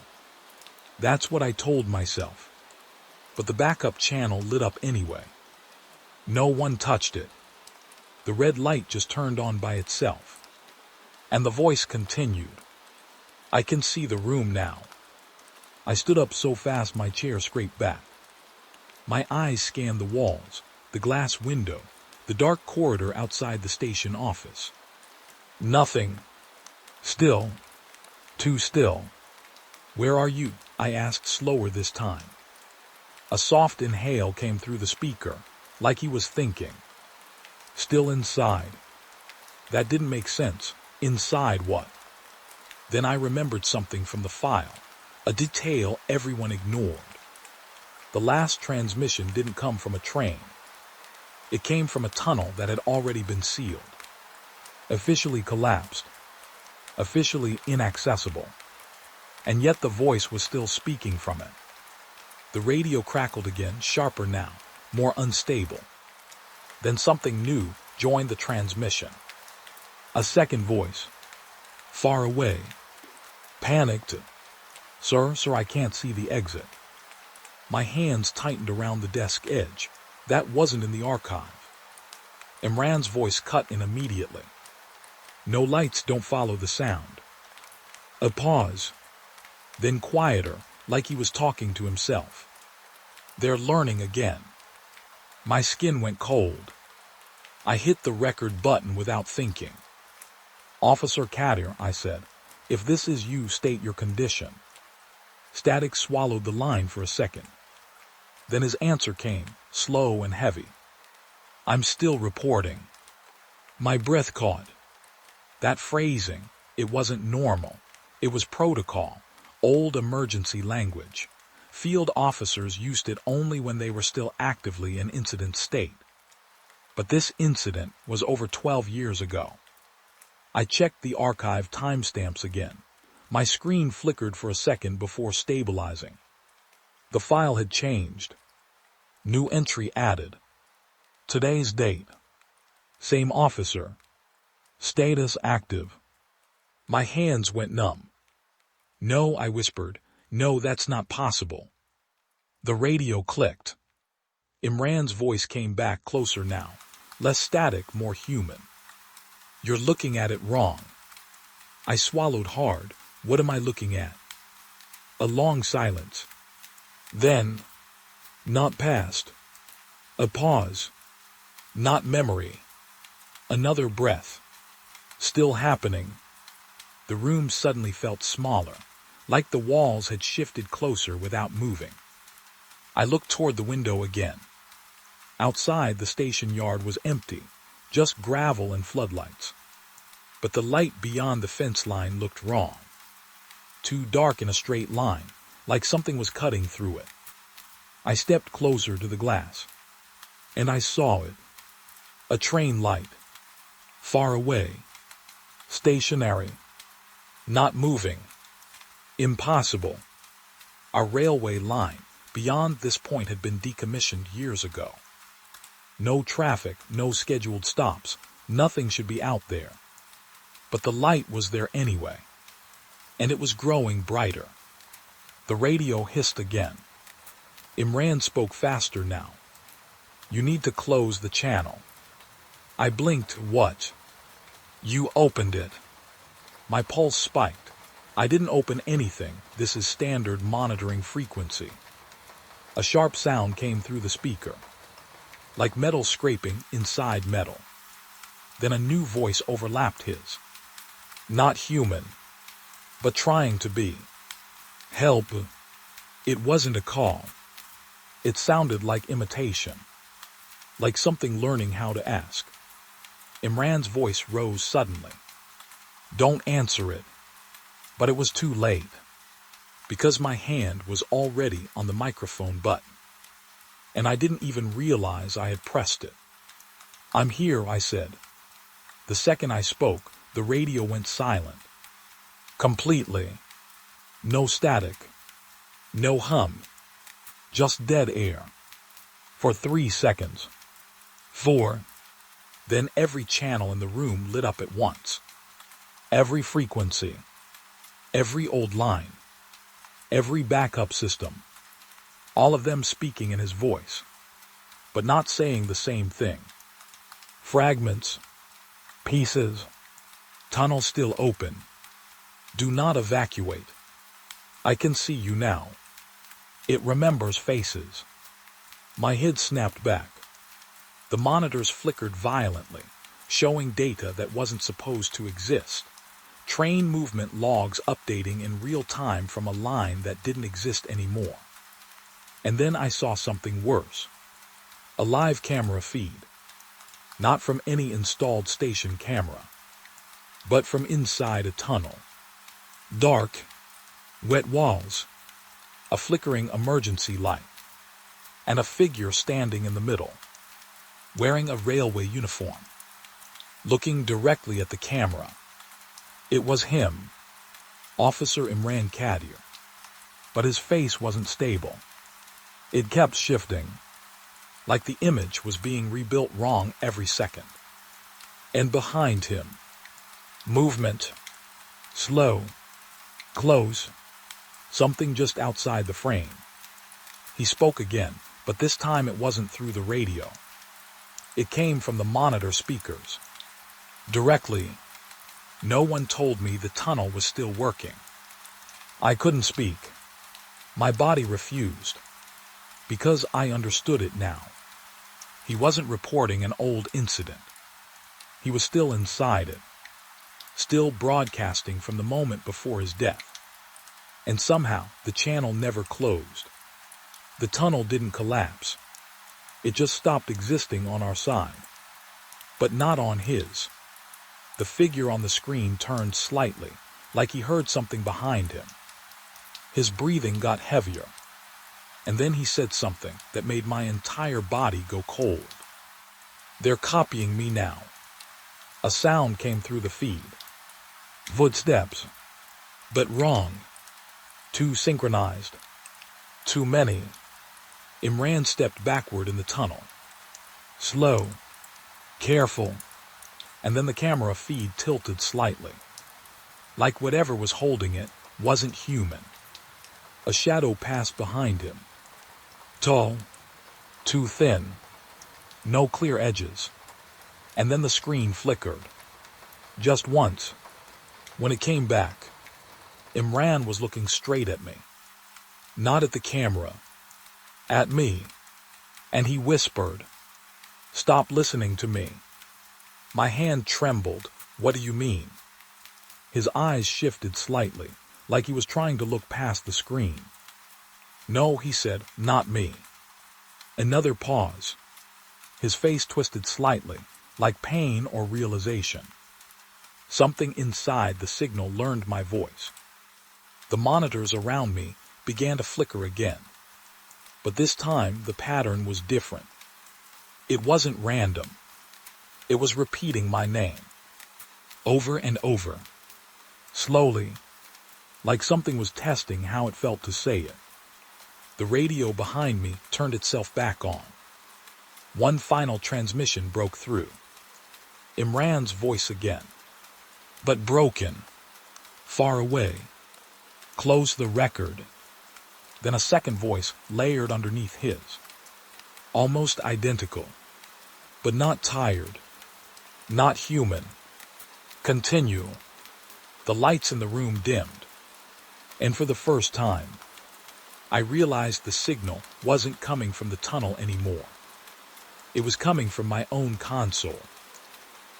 That's what I told myself. But the backup channel lit up anyway. No one touched it. The red light just turned on by itself. And the voice continued. I can see the room now. I stood up so fast my chair scraped back. My eyes scanned the walls, the glass window, the dark corridor outside the station office. Nothing. Still. Too still. Where are you? I asked slower this time. A soft inhale came through the speaker, like he was thinking. Still inside. That didn't make sense. Inside what? Then I remembered something from the file, a detail everyone ignored. The last transmission didn't come from a train. It came from a tunnel that had already been sealed. Officially collapsed. Officially inaccessible. And yet the voice was still speaking from it. The radio crackled again, sharper now, more unstable. Then something new joined the transmission. A second voice. Far away. Panicked. Sir, I can't see the exit. My hands tightened around the desk edge. That wasn't in the archive. Imran's voice cut in immediately. No lights don't follow the sound. A pause. Then quieter, like he was talking to himself. They're learning again. My skin went cold. I hit the record button without thinking. "Officer Kadir," I said, "if this is you, state your condition." Static swallowed the line for a second. Then his answer came, slow and heavy. "I'm still reporting." My breath caught. That phrasing, it wasn't normal. It was protocol, old emergency language. Field officers used it only when they were still actively in incident state. But this incident was over 12 years ago. I checked the archive timestamps again. My screen flickered for a second before stabilizing. The file had changed. New entry added. Today's date. Same officer. Status active. My hands went numb. "No," I whispered. "No, that's not possible." The radio clicked. Imran's voice came back closer now. Less static, more human. "You're looking at it wrong." I swallowed hard. "What am I looking at?" A long silence. Then, "Not past." A pause. "Not memory." Another breath. "Still happening." The room suddenly felt smaller, like the walls had shifted closer without moving. I looked toward the window again. Outside, the station yard was empty, just gravel and floodlights. But the light beyond the fence line looked wrong. Too dark in a straight line, like something was cutting through it. I stepped closer to the glass, and I saw it. A train light. Far away. Stationary. Not moving. Impossible. Our railway line beyond this point had been decommissioned years ago. No traffic, no scheduled stops, nothing should be out there. But the light was there anyway, and it was growing brighter. The radio hissed again. Imran spoke faster now. "You need to close the channel." I blinked. "What?" "You opened it." My pulse spiked. "I didn't open anything. This is standard monitoring frequency." A sharp sound came through the speaker, like metal scraping inside metal. Then a new voice overlapped his. Not human, but trying to be. "Help." It wasn't a call. It sounded like imitation, like something learning how to ask. Imran's voice rose suddenly. "Don't answer it." But it was too late, because my hand was already on the microphone button, and I didn't even realize I had pressed it. "I'm here," I said. The second I spoke, the radio went silent. Completely. No static. No hum. Just dead air. For 3 seconds. 4. Then every channel in the room lit up at once. Every frequency. Every old line. Every backup system. All of them speaking in his voice, but not saying the same thing. Fragments. Pieces. Tunnel still open. Do not evacuate. I can see you now. It remembers faces. My head snapped back. The monitors flickered violently, showing data that wasn't supposed to exist. Train movement logs updating in real time from a line that didn't exist anymore. And then I saw something worse. A live camera feed. Not from any installed station camera, but from inside a tunnel. Dark, wet walls, a flickering emergency light, and a figure standing in the middle, wearing a railway uniform, looking directly at the camera. It was him, Officer Imran Kadir, but his face wasn't stable. It kept shifting, like the image was being rebuilt wrong every second. And behind him, movement, slow, close, something just outside the frame. He spoke again, but this time it wasn't through the radio. It came from the monitor speakers. Directly. No one told me the tunnel was still working. I couldn't speak. My body refused, because I understood it now. He wasn't reporting an old incident. He was still inside it, still broadcasting from the moment before his death. And somehow, the channel never closed. The tunnel didn't collapse. It just stopped existing on our side. But not on his. The figure on the screen turned slightly, like he heard something behind him. His breathing got heavier. And then he said something that made my entire body go cold. "They're copying me now." A sound came through the feed. Footsteps. But wrong. Too synchronized. Too many. Imran stepped backward in the tunnel. Slow. Careful. And then the camera feed tilted slightly. Like whatever was holding it wasn't human. A shadow passed behind him. Tall. Too thin. No clear edges. And then the screen flickered. Just once. When it came back, Imran was looking straight at me. Not at the camera. At me. And he whispered, "Stop listening to me." My hand trembled. "What do you mean?" His eyes shifted slightly, like he was trying to look past the screen. "No," he said, "not me." Another pause. His face twisted slightly, like pain or realization. Something inside the signal learned my voice. The monitors around me began to flicker again. But this time the pattern was different. It wasn't random. It was repeating my name. Over and over. Slowly. Like something was testing how it felt to say it. The radio behind me turned itself back on. One final transmission broke through. Imran's voice again. But broken. Far away. Close the record. Then a second voice layered underneath his. Almost identical. But not tired. Not human. Continue. The lights in the room dimmed. And for the first time, I realized the signal wasn't coming from the tunnel anymore. It was coming from my own console.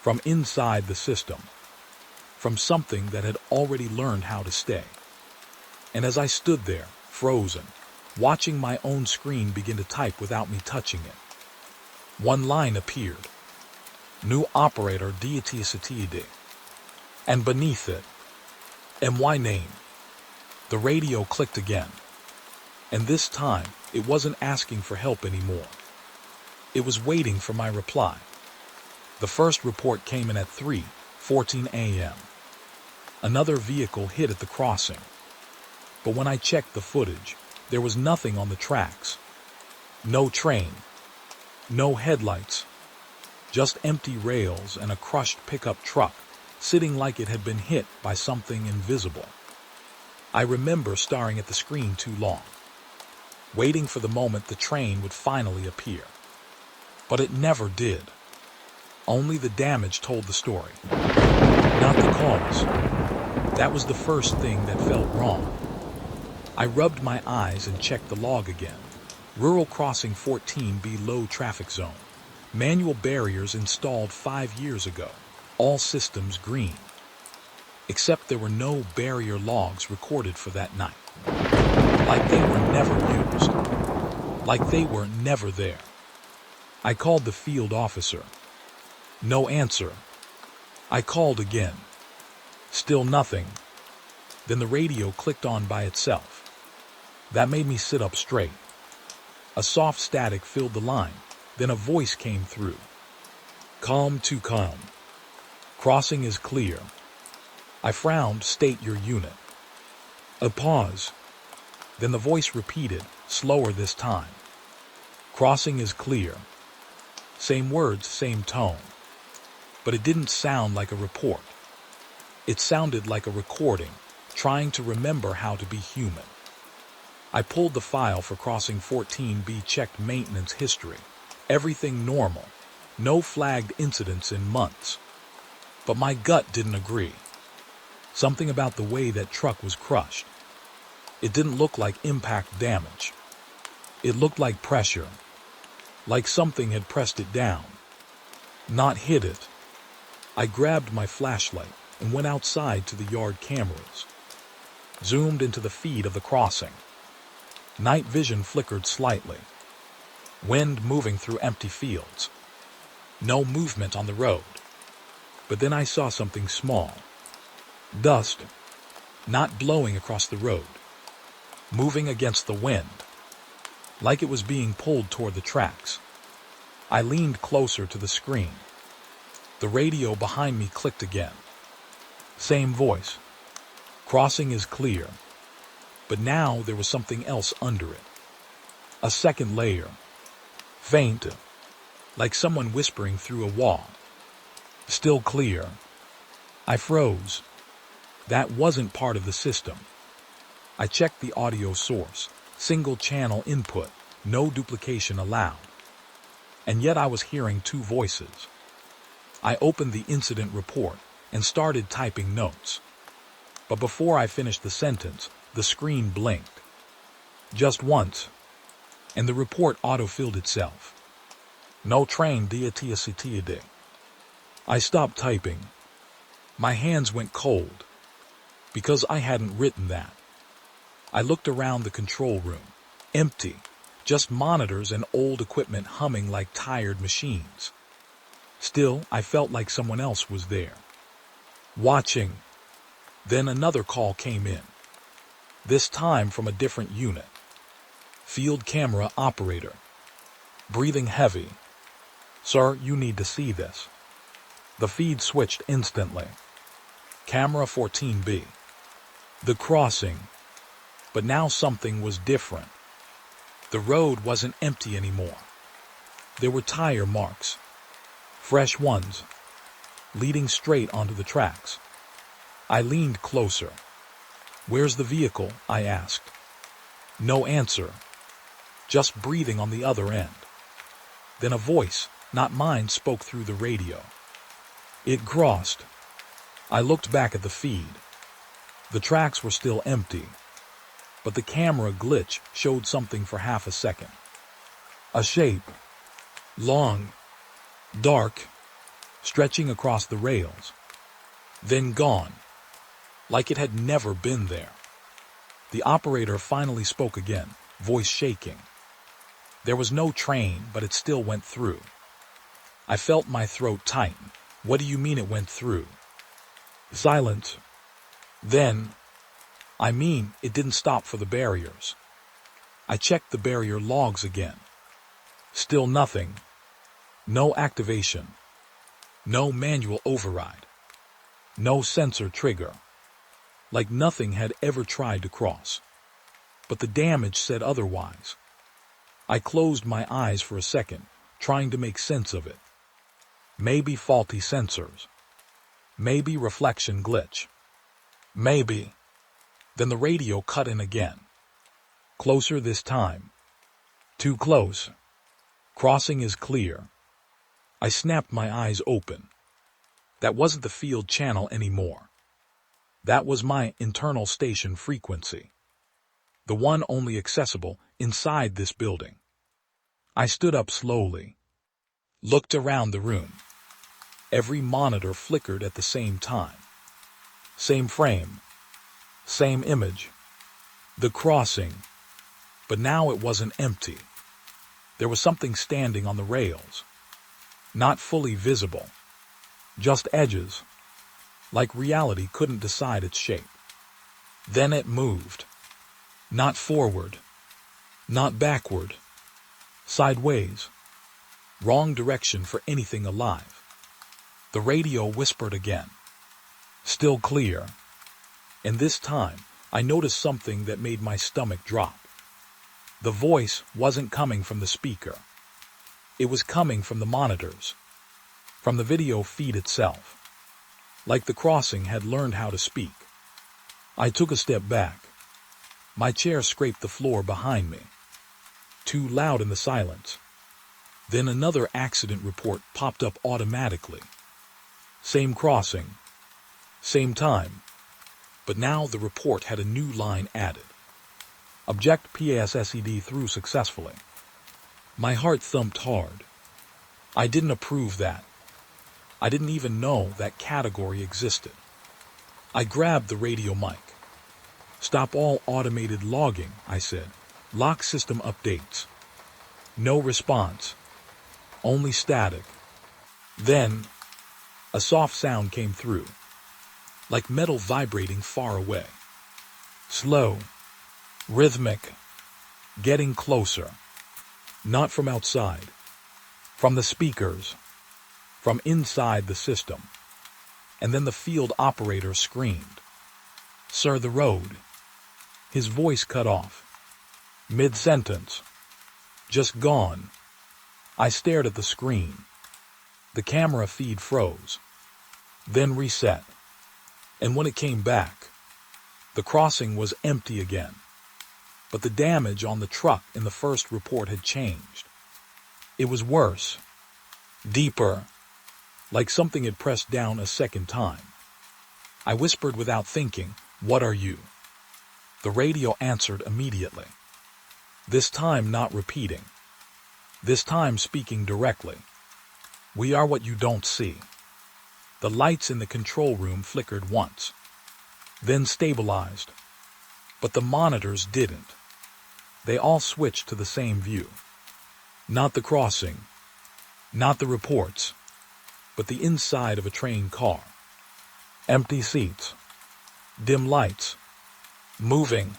From inside the system. From something that had already learned how to stay. And as I stood there, frozen, watching my own screen begin to type without me touching it, one line appeared. New operator deity satide. And beneath it, MY name. The radio clicked again. And this time, it wasn't asking for help anymore. It was waiting for my reply. The first report came in at 3:14 a.m. Another vehicle hit at the crossing. But when I checked the footage, there was nothing on the tracks. No train. No headlights. Just empty rails and a crushed pickup truck, sitting like it had been hit by something invisible. I remember staring at the screen too long, waiting for the moment the train would finally appear. But it never did. Only the damage told the story, not the cause. That was the first thing that felt wrong. I rubbed my eyes and checked the log again. Rural crossing 14B low traffic zone. Manual barriers installed 5 years ago. All systems green. Except there were no barrier logs recorded for that night. Like they were never used. Like they were never there. I called the field officer. No answer. I called again. Still nothing. Then the radio clicked on by itself. That made me sit up straight. A soft static filled the line. Then a voice came through. Calm to calm. Crossing is clear. I frowned. State your unit. A pause. Then the voice repeated, slower this time. Crossing is clear. Same words, same tone. But it didn't sound like a report. It sounded like a recording, trying to remember how to be human. I pulled the file for crossing 14B, checked maintenance history. Everything normal. No flagged incidents in months. But my gut didn't agree. Something about the way that truck was crushed. It didn't look like impact damage. It looked like pressure. like something had pressed it down, not hit it. I grabbed my flashlight and went outside to the yard cameras, zoomed into the feed of the crossing. Night vision flickered slightly, wind moving through empty fields. No movement on the road. But then I saw something small. Dust, not blowing across the road, moving against the wind, like it was being pulled toward the tracks. I leaned closer to the screen. The radio behind me clicked again. Same voice. Crossing is clear. But now there was something else under it. A second layer. Faint, like someone whispering through a wall. Still clear. I froze. That wasn't part of the system. I checked the audio source. Single channel input. No duplication allowed. And yet I was hearing two voices. I opened the incident report and started typing notes. But before I finished the sentence, the screen blinked. Just once. And the report auto-filled itself. No train DATSCTD. I stopped typing. My hands went cold. Because I hadn't written that. I looked around the control room. Empty. Just monitors and old equipment humming like tired machines. Still, I felt like someone else was there. Watching. Then another call came in. This time from a different unit. Field camera operator. Breathing heavy. Sir, you need to see this. The feed switched instantly. Camera 14B. The crossing. But now something was different. The road wasn't empty anymore. There were tire marks. Fresh ones. Leading straight onto the tracks. I leaned closer. Where's the vehicle? I asked. No answer. Just breathing on the other end. Then a voice, not mine, spoke through the radio. It crossed. I looked back at the feed. The tracks were still empty, but the camera glitch showed something for half a second. A shape. Long. Dark. Stretching across the rails. Then gone. Like it had never been there. The operator finally spoke again, voice shaking. There was no train, but it still went through. I felt my throat tighten. What do you mean it went through? Silence. Then, I mean, it didn't stop for the barriers. I checked the barrier logs again. Still nothing. No activation. No manual override. No sensor trigger. Like nothing had ever tried to cross. But the damage said otherwise. I closed my eyes for a second, trying to make sense of it. Maybe faulty sensors. Maybe reflection glitch. Maybe. Then the radio cut in again. Closer this time. Too close. Crossing is clear. I snapped my eyes open. That wasn't the field channel anymore. That was my internal station frequency. The one only accessible inside this building. I stood up slowly. Looked around the room. Every monitor flickered at the same time. Same frame. Same image. The crossing. But now it wasn't empty. There was something standing on the rails. Not fully visible. Just edges. Like reality couldn't decide its shape. Then it moved. Not forward. Not backward. Sideways. Wrong direction for anything alive. The radio whispered again. Still clear. And this time, I noticed something that made my stomach drop. The voice wasn't coming from the speaker. It was coming from the monitors. From the video feed itself. Like the crossing had learned how to speak. I took a step back. My chair scraped the floor behind me. Too loud in the silence. Then another accident report popped up automatically. Same crossing. Same time. But now the report had a new line added. Object PASSED through successfully. My heart thumped hard. I didn't approve that. I didn't even know that category existed. I grabbed the radio mic. "Stop all automated logging," I said. "Lock system updates." No response. Only static. Then, a soft sound came through, like metal vibrating far away. Slow, rhythmic, getting closer. Not from outside, from the speakers, from inside the system. And then the field operator screamed, "Sir, the road." His voice cut off. Mid-sentence. Just gone. I stared at the screen. The camera feed froze, then reset. And when it came back, the crossing was empty again. But the damage on the truck in the first report had changed. It was worse, deeper, like something had pressed down a second time. I whispered without thinking, "What are you?" The radio answered immediately. This time not repeating. This time speaking directly. "We are what you don't see." The lights in the control room flickered once, then stabilized. But the monitors didn't. They all switched to the same view. Not the crossing, not the reports, but the inside of a train car. Empty seats, dim lights, moving,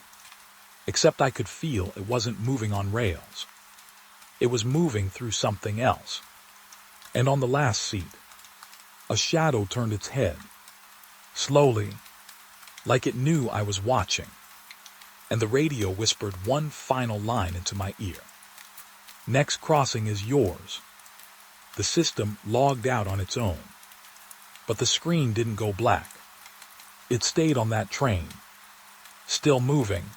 except I could feel it wasn't moving on rails. It was moving through something else. And on the last seat, a shadow turned its head, slowly, like it knew I was watching. And the radio whispered one final line into my ear. "Next crossing is yours." The system logged out on its own. But the screen didn't go black. It stayed on that train, still moving,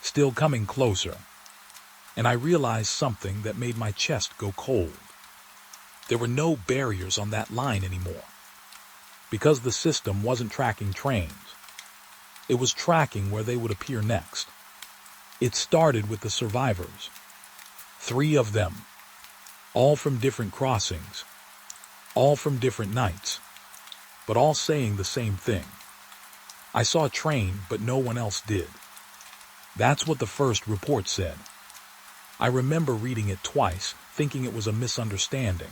still coming closer. And I realized something that made my chest go cold. There were no barriers on that line anymore. Because the system wasn't tracking trains. It was tracking where they would appear next. It started with the survivors. 3 of them. All from different crossings. All from different nights. But all saying the same thing. I saw a train, but no one else did. That's what the first report said. I remember reading it twice, thinking it was a misunderstanding.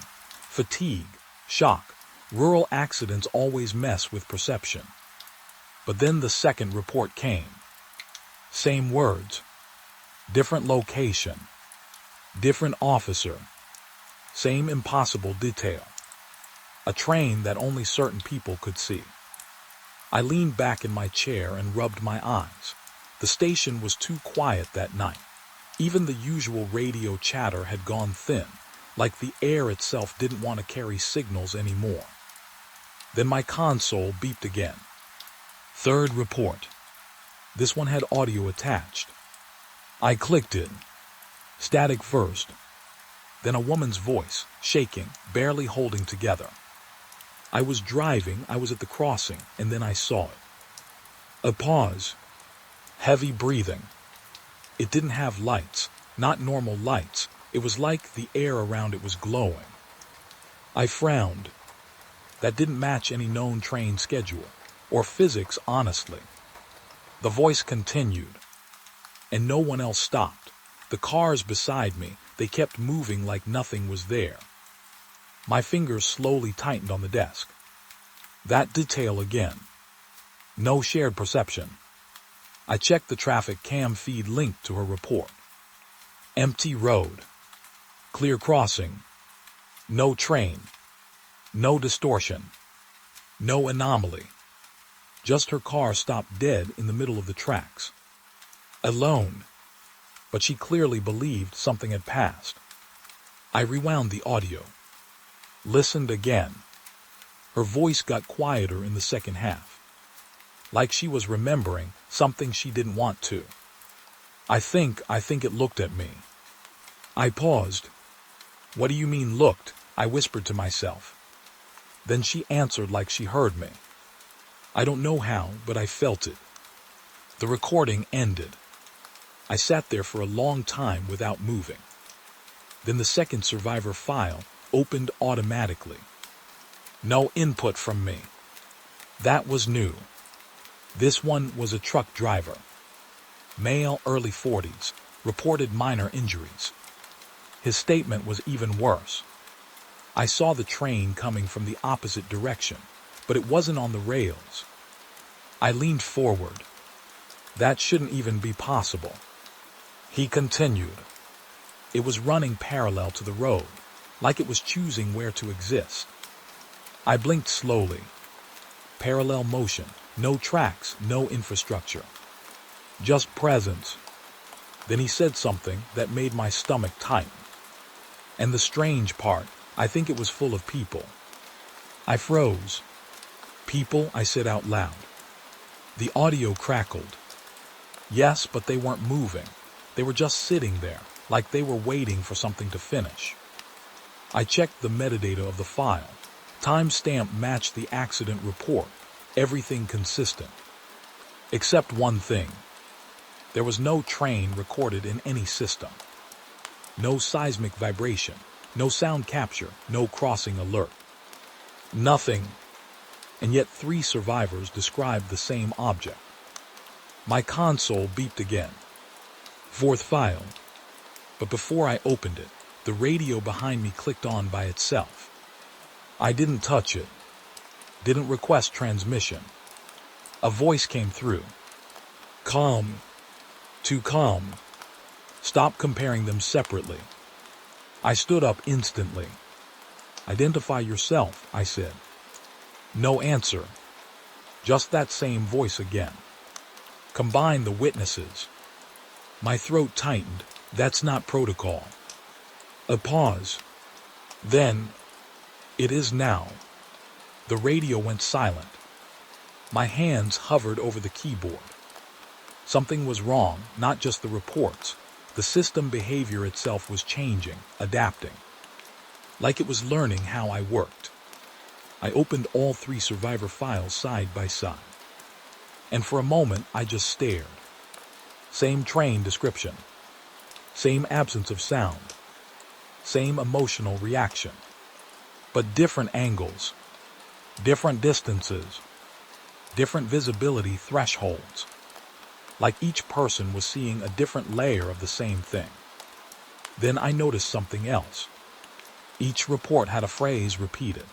Fatigue, shock, rural accidents always mess with perception. But then the second report came. Same words, different location, different officer, same impossible detail. A train that only certain people could see. I leaned back in my chair and rubbed my eyes. The station was too quiet that night. Even the usual radio chatter had gone thin, like the air itself didn't want to carry signals anymore. Then my console beeped again. Third report. This one had audio attached. I clicked it. Static first. Then a woman's voice, shaking, barely holding together. I was driving, I was at the crossing, and then I saw it. A pause. Heavy breathing. It didn't have lights, not normal lights. It was like the air around it was glowing. I frowned. That didn't match any known train schedule. Or physics, honestly. The voice continued. And no one else stopped. The cars beside me, they kept moving like nothing was there. My fingers slowly tightened on the desk. That detail again. No shared perception. I checked the traffic cam feed linked to her report. Empty road. Clear crossing. No train. No distortion. No anomaly. Just her car stopped dead in the middle of the tracks. Alone. But she clearly believed something had passed. I rewound the audio. Listened again. Her voice got quieter in the second half. Like she was remembering something she didn't want to. I think it looked at me. I paused. "What do you mean looked?" I whispered to myself. Then she answered like she heard me. I don't know how, but I felt it. The recording ended. I sat there for a long time without moving. Then the second survivor file opened automatically. No input from me. That was new. This one was a truck driver. Male, early 40s, reported minor injuries. His statement was even worse. I saw the train coming from the opposite direction, but it wasn't on the rails. I leaned forward. That shouldn't even be possible. He continued. It was running parallel to the road, like it was choosing where to exist. I blinked slowly. Parallel motion, no tracks, no infrastructure. Just presence. Then he said something that made my stomach tighten. And the strange part, I think it was full of people. I froze. People, I said out loud. The audio crackled. Yes, but they weren't moving. They were just sitting there, like they were waiting for something to finish. I checked the metadata of the file. Timestamp matched the accident report. Everything consistent. Except one thing. There was no train recorded in any system. No seismic vibration, no sound capture, no crossing alert. Nothing. And yet 3 survivors described the same object. My console beeped again. 4th file. But before I opened it, the radio behind me clicked on by itself. I didn't touch it. Didn't request transmission. A voice came through. Calm. Too calm. Stop comparing them separately. I stood up instantly. Identify yourself, I said. No answer. Just that same voice again. Combine the witnesses. My throat tightened. That's not protocol. A pause. Then, it is now. The radio went silent. My hands hovered over the keyboard. Something was wrong, not just the reports. The system behavior itself was changing, adapting. Like it was learning how I worked. I opened all 3 survivor files side by side. And for a moment, I just stared. Same train description. Same absence of sound. Same emotional reaction. But different angles. Different distances. Different visibility thresholds. Like each person was seeing a different layer of the same thing. Then I noticed something else. Each report had a phrase repeated.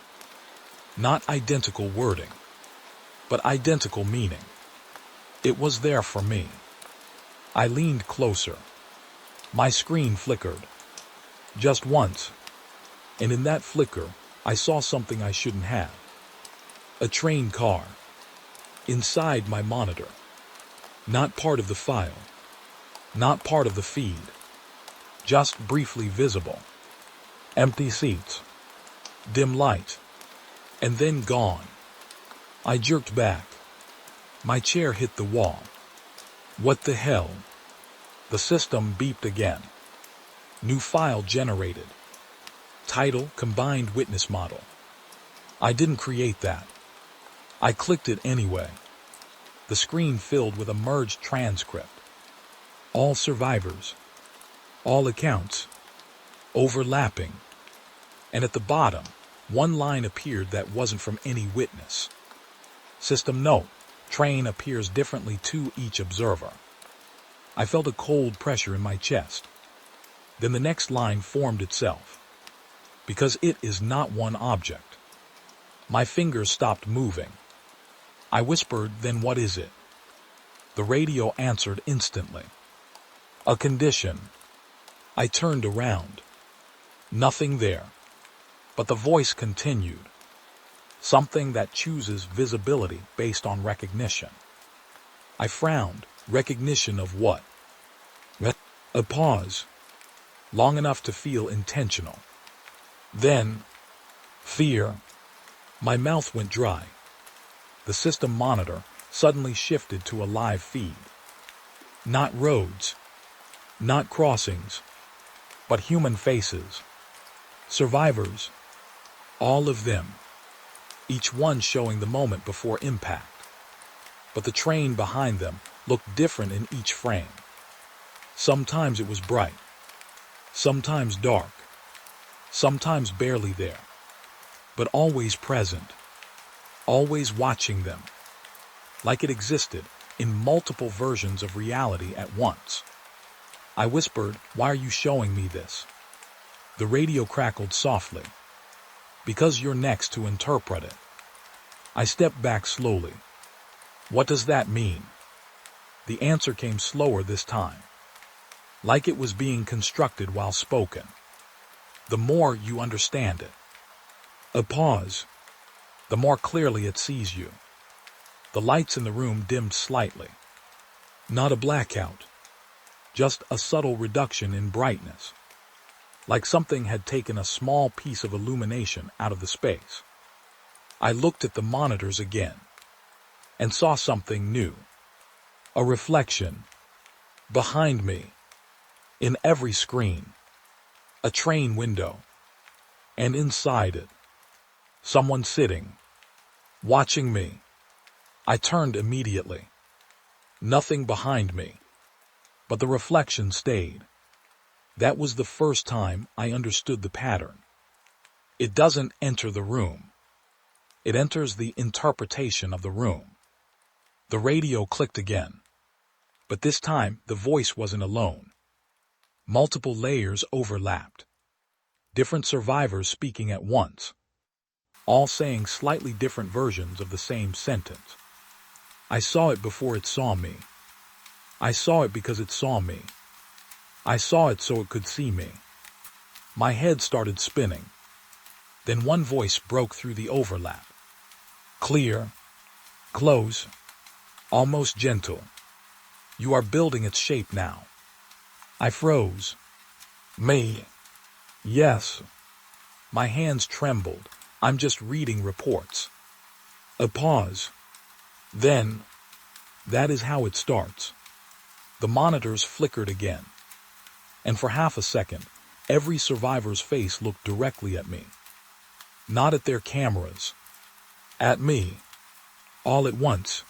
Not identical wording, but identical meaning. It was there for me. I leaned closer. My screen flickered. Just once. And in that flicker, I saw something I shouldn't have. A train car. Inside my monitor. Not part of the file. Not part of the feed. Just briefly visible. Empty seats. Dim light. And then gone. I jerked back. My chair hit the wall. What the hell? The system beeped again. New file generated. Title, Combined Witness Model. I didn't create that. I clicked it anyway. The screen filled with a merged transcript. All survivors. All accounts. Overlapping. And at the bottom, one line appeared that wasn't from any witness. System note. Train appears differently to each observer. I felt a cold pressure in my chest. Then the next line formed itself. Because it is not one object. My fingers stopped moving. I whispered, then what is it? The radio answered instantly. A condition. I turned around. Nothing there. But the voice continued. Something that chooses visibility based on recognition. I frowned. Recognition of what? A pause. Long enough to feel intentional. Then, fear. My mouth went dry. The system monitor suddenly shifted to a live feed. Not roads. Not crossings. But human faces. Survivors. All of them. Each one showing the moment before impact. But the train behind them looked different in each frame. Sometimes it was bright. Sometimes dark. sometimes barely there, but always present, always watching them, like it existed in multiple versions of reality at once. I whispered, "Why are you showing me this?" The radio crackled softly. "Because you're next to interpret it." I stepped back slowly. "What does that mean?" The answer came slower this time, like it was being constructed while spoken. "The more you understand it." A pause. "The more clearly it sees you." The lights in the room dimmed slightly. Not a blackout, just a subtle reduction in brightness, like something had taken a small piece of illumination out of the space. I looked at the monitors again and saw something new. A reflection behind me, in every screen, a train window, and inside it, someone sitting, watching me. I turned immediately. Nothing behind me, but the reflection stayed. That was the first time I understood the pattern. It doesn't enter the room. It enters the interpretation of the room. The radio clicked again, but this time the voice wasn't alone. Multiple layers overlapped. Different survivors speaking at once, all saying slightly different versions of the same sentence. I saw it before it saw me. I saw it because it saw me. I saw it so it could see me. My head started spinning. Then one voice broke through the overlap. Clear, close, almost gentle. "You are building its shape now." I froze. "Me?" "Yes." My hands trembled. "I'm just reading reports." A pause. Then, "That is how it starts." The monitors flickered again, and for half a second, every survivor's face looked directly at me. Not at their cameras. At me. All at once.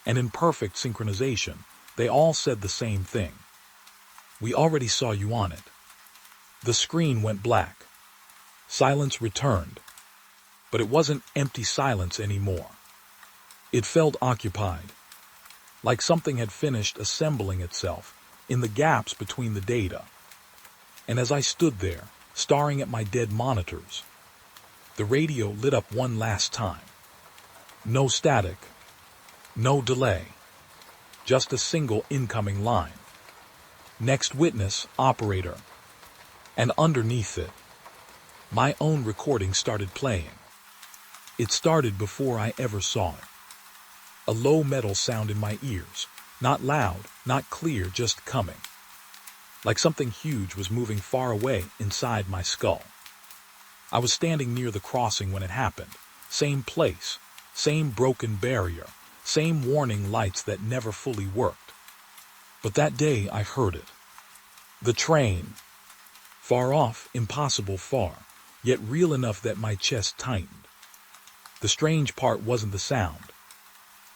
And in perfect synchronization, they all said the same thing. "We already saw you on it." The screen went black. Silence returned. But it wasn't empty silence anymore. It felt occupied, like something had finished assembling itself in the gaps between the data. And as I stood there, staring at my dead monitors, the radio lit up one last time. No static, no delay, just a single incoming line. "Next witness, operator." And underneath it, my own recording started playing. It started before I ever saw it. A low metal sound in my ears, not loud, not clear, just coming. Like something huge was moving far away inside my skull. I was standing near the crossing when it happened. Same place, same broken barrier, same warning lights that never fully worked. But that day I heard it. The train. Far off, impossible far, yet real enough that my chest tightened. The strange part wasn't the sound.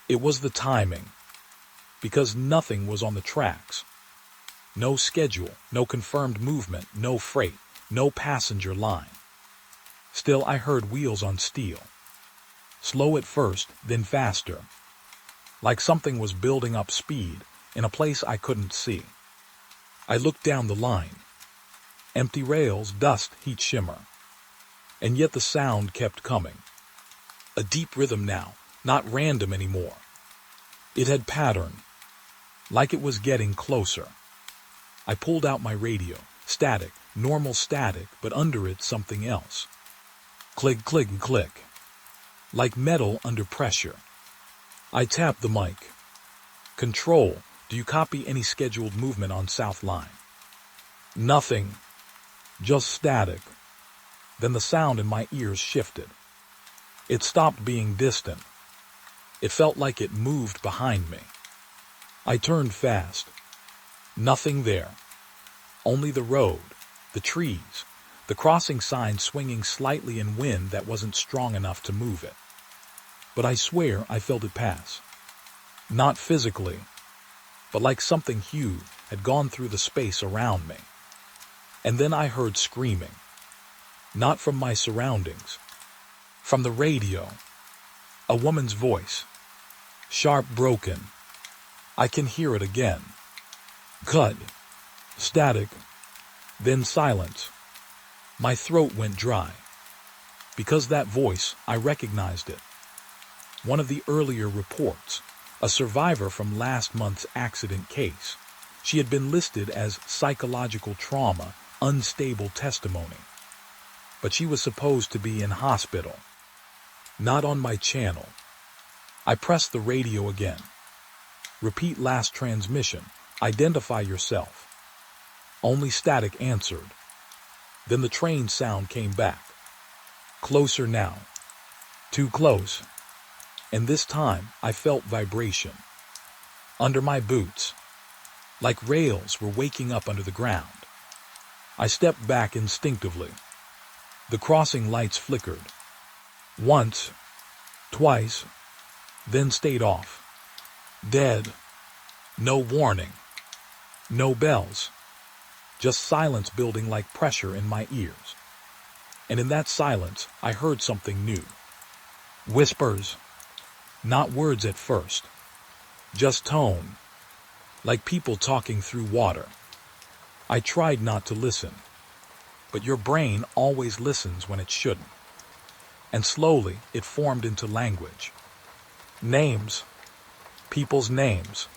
It was the timing. Because nothing was on the tracks. No schedule, no confirmed movement, no freight, no passenger line. Still, I heard wheels on steel. Slow at first, then faster. Like something was building up speed in a place I couldn't see. I looked down the line. Empty rails, dust, heat shimmer. And yet the sound kept coming. A deep rhythm now, not random anymore. It had pattern, like it was getting closer. I pulled out my radio, static, normal static, but under it something else. Click, click, and click. Like metal under pressure. I tapped the mic. "Control, do you copy any scheduled movement on South Line?" "Nothing. Just static." Then the sound in my ears shifted. It stopped being distant. It felt like it moved behind me. I turned fast. Nothing there. Only the road, the trees, the crossing sign swinging slightly in wind that wasn't strong enough to move it. But I swear I felt it pass. Not physically, but like something huge had gone through the space around me. And then I heard screaming. Not from my surroundings. From the radio. A woman's voice. Sharp, broken. I can hear it again. Cut. Static. Then silence. My throat went dry. Because that voice, I recognized it. One of the earlier reports, a survivor from last month's accident case. She had been listed as psychological trauma, unstable testimony. But she was supposed to be in hospital. Not on my channel. I pressed the radio again. Repeat last transmission. Identify yourself. Only static answered. Then the train sound came back. Closer now. Too close. And this time I felt vibration. Under my boots. Like rails were waking up under the ground. I stepped back instinctively. The crossing lights flickered. Once. Twice. Then stayed off. Dead. No warning. No bells. Just silence building like pressure in my ears. And in that silence, I heard something new. Whispers. Not words at first. Just tone. Like people talking through water. I tried not to listen. But your brain always listens when it shouldn't. And slowly, it formed into language. Names. People's names.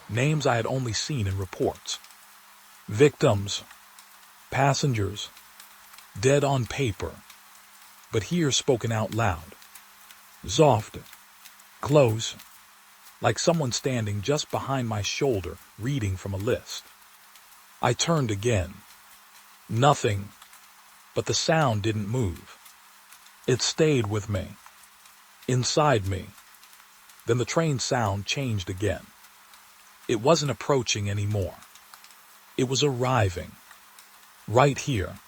Names I had only seen in reports. Victims. Passengers. Dead on paper. But here spoken out loud. Soft. Close. Like someone standing just behind my shoulder, reading from a list. I turned again. Nothing. But the sound didn't move. It stayed with me. Inside me. Then the train sound changed again. It wasn't approaching anymore. It was arriving. Right here.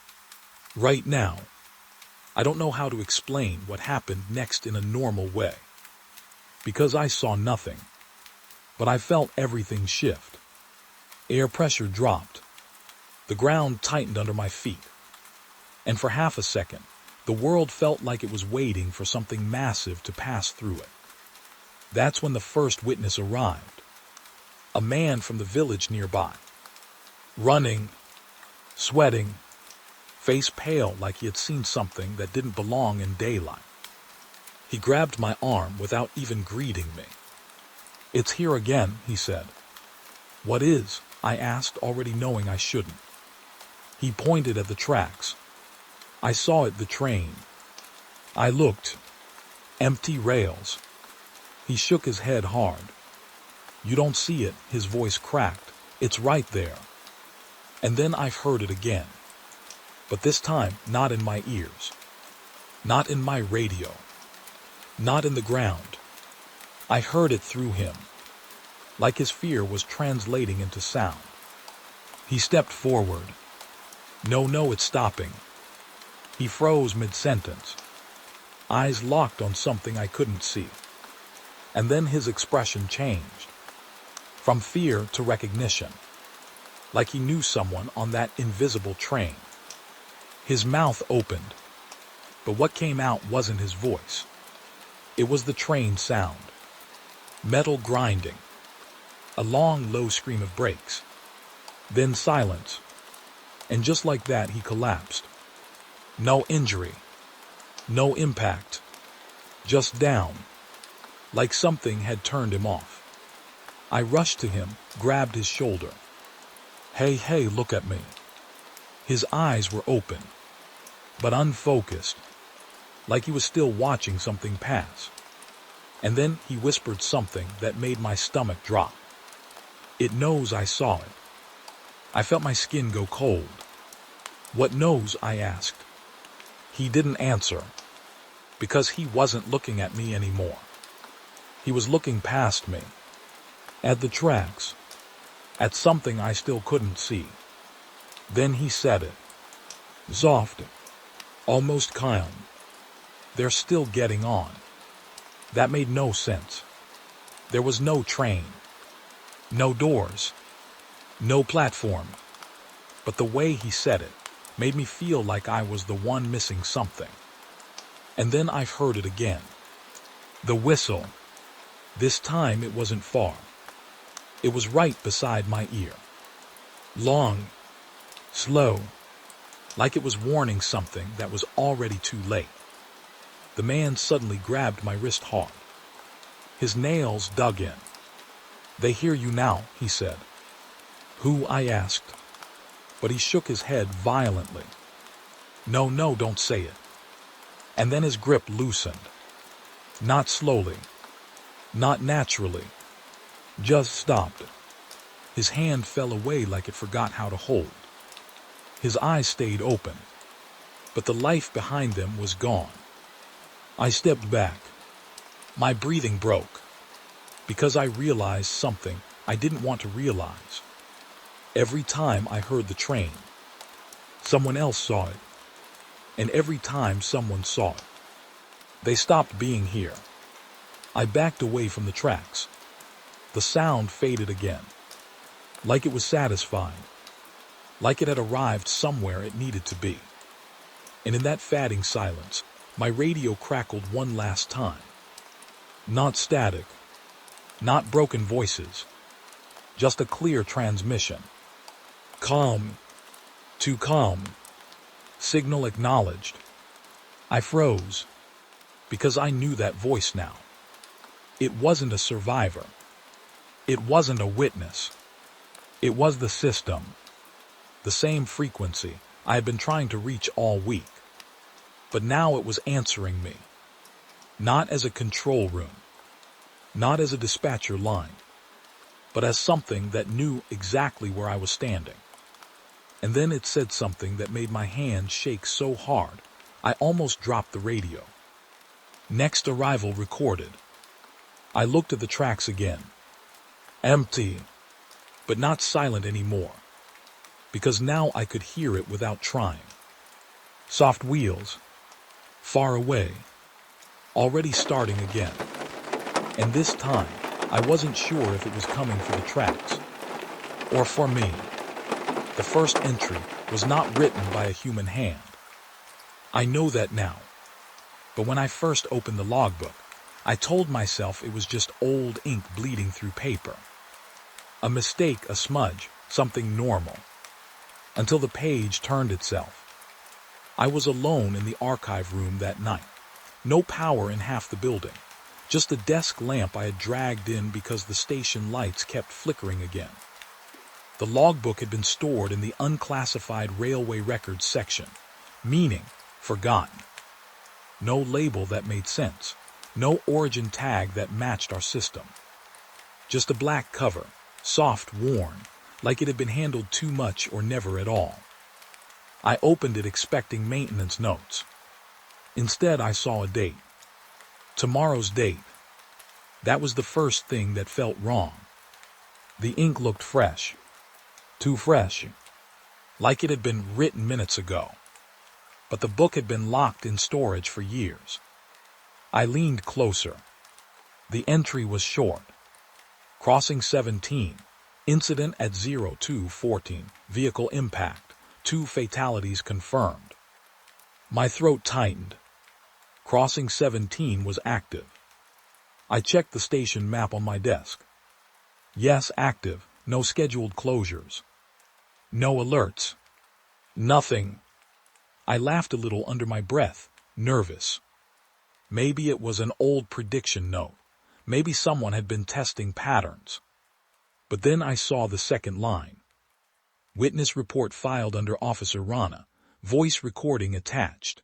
Right now. I don't know how to explain what happened next in a normal way. Because I saw nothing. But I felt everything shift. Air pressure dropped. The ground tightened under my feet. And for half a second, the world felt like it was waiting for something massive to pass through it. That's when the first witness arrived. A man from the village nearby. Running, sweating, face pale like he had seen something that didn't belong in daylight. He grabbed my arm without even greeting me. It's here again, he said. What is? I asked, already knowing I shouldn't. He pointed at the tracks. I saw it, the train. I looked. Empty rails. He shook his head hard. You don't see it, his voice cracked. It's right there. And then I've heard it again. But this time, not in my ears. Not in my radio. Not in the ground. I heard it through him. Like his fear was translating into sound. He stepped forward. No, it's stopping. He froze mid-sentence. Eyes locked on something I couldn't see. And then his expression changed. From fear to recognition. Like he knew someone on that invisible train. His mouth opened. But what came out wasn't his voice. It was the train sound. Metal grinding. A long, low scream of brakes. Then silence. And just like that, he collapsed. No injury. No impact. Just down. Like something had turned him off. I rushed to him, grabbed his shoulder. Hey, look at me. His eyes were open, but unfocused, like he was still watching something pass. And then he whispered something that made my stomach drop. It knows I saw it. I felt my skin go cold. What knows? I asked. He didn't answer, because he wasn't looking at me anymore. He was looking past me, at the tracks, at something I still couldn't see. Then he said it. Soft, almost calm. They're still getting on. That made no sense. There was no train, no doors, no platform. But the way he said it, made me feel like I was the one missing something. And then I've heard it again. The whistle. This time it wasn't far. It was right beside my ear. Long, slow, like it was warning something that was already too late. The man suddenly grabbed my wrist hard. His nails dug in. "They hear you now," he said. "Who?" I asked. But he shook his head violently. "No, no, don't say it." And then his grip loosened. Not slowly, not naturally, just stopped. His hand fell away like it forgot how to hold. His eyes stayed open, but the life behind them was gone. I stepped back. My breathing broke, because I realized something I didn't want to realize. Every time I heard the train, someone else saw it. And every time someone saw it, they stopped being here. I backed away from the tracks. The sound faded again, like it was satisfied, like it had arrived somewhere it needed to be. And in that fading silence, my radio crackled one last time. Not static, not broken voices, just a clear transmission. Calm, too calm. Signal acknowledged. I froze, because I knew that voice now. It wasn't a survivor. It wasn't a witness. It was the system. The same frequency I had been trying to reach all week. But now it was answering me. Not as a control room. Not as a dispatcher line. But as something that knew exactly where I was standing. And then it said something that made my hand shake so hard, I almost dropped the radio. Next arrival recorded. I looked at the tracks again. Empty, but not silent anymore. Because now I could hear it without trying. Soft wheels. Far away. Already starting again. And this time, I wasn't sure if it was coming for the tracks. Or for me. The first entry was not written by a human hand. I know that now. But when I first opened the logbook, I told myself it was just old ink bleeding through paper. A mistake, a smudge, something normal. Until the page turned itself. I was alone in the archive room that night. No power in half the building. Just a desk lamp I had dragged in because the station lights kept flickering again. The logbook had been stored in the unclassified railway records section, meaning forgotten. No label that made sense, no origin tag that matched our system. Just a black cover, soft, worn, like it had been handled too much or never at all. I opened it expecting maintenance notes. Instead, I saw a date. Tomorrow's date. That was the first thing that felt wrong. The ink looked fresh. Too fresh. Like it had been written minutes ago. But the book had been locked in storage for years. I leaned closer. The entry was short. Crossing 17. Incident at 02:14. Vehicle impact. 2 fatalities confirmed. My throat tightened. Crossing 17 was active. I checked the station map on my desk. Yes, active. No scheduled closures. No alerts. Nothing. I laughed a little under my breath, nervous. Maybe it was an old prediction note. Maybe someone had been testing patterns. But then I saw the second line. Witness report filed under Officer Rana. Voice recording attached.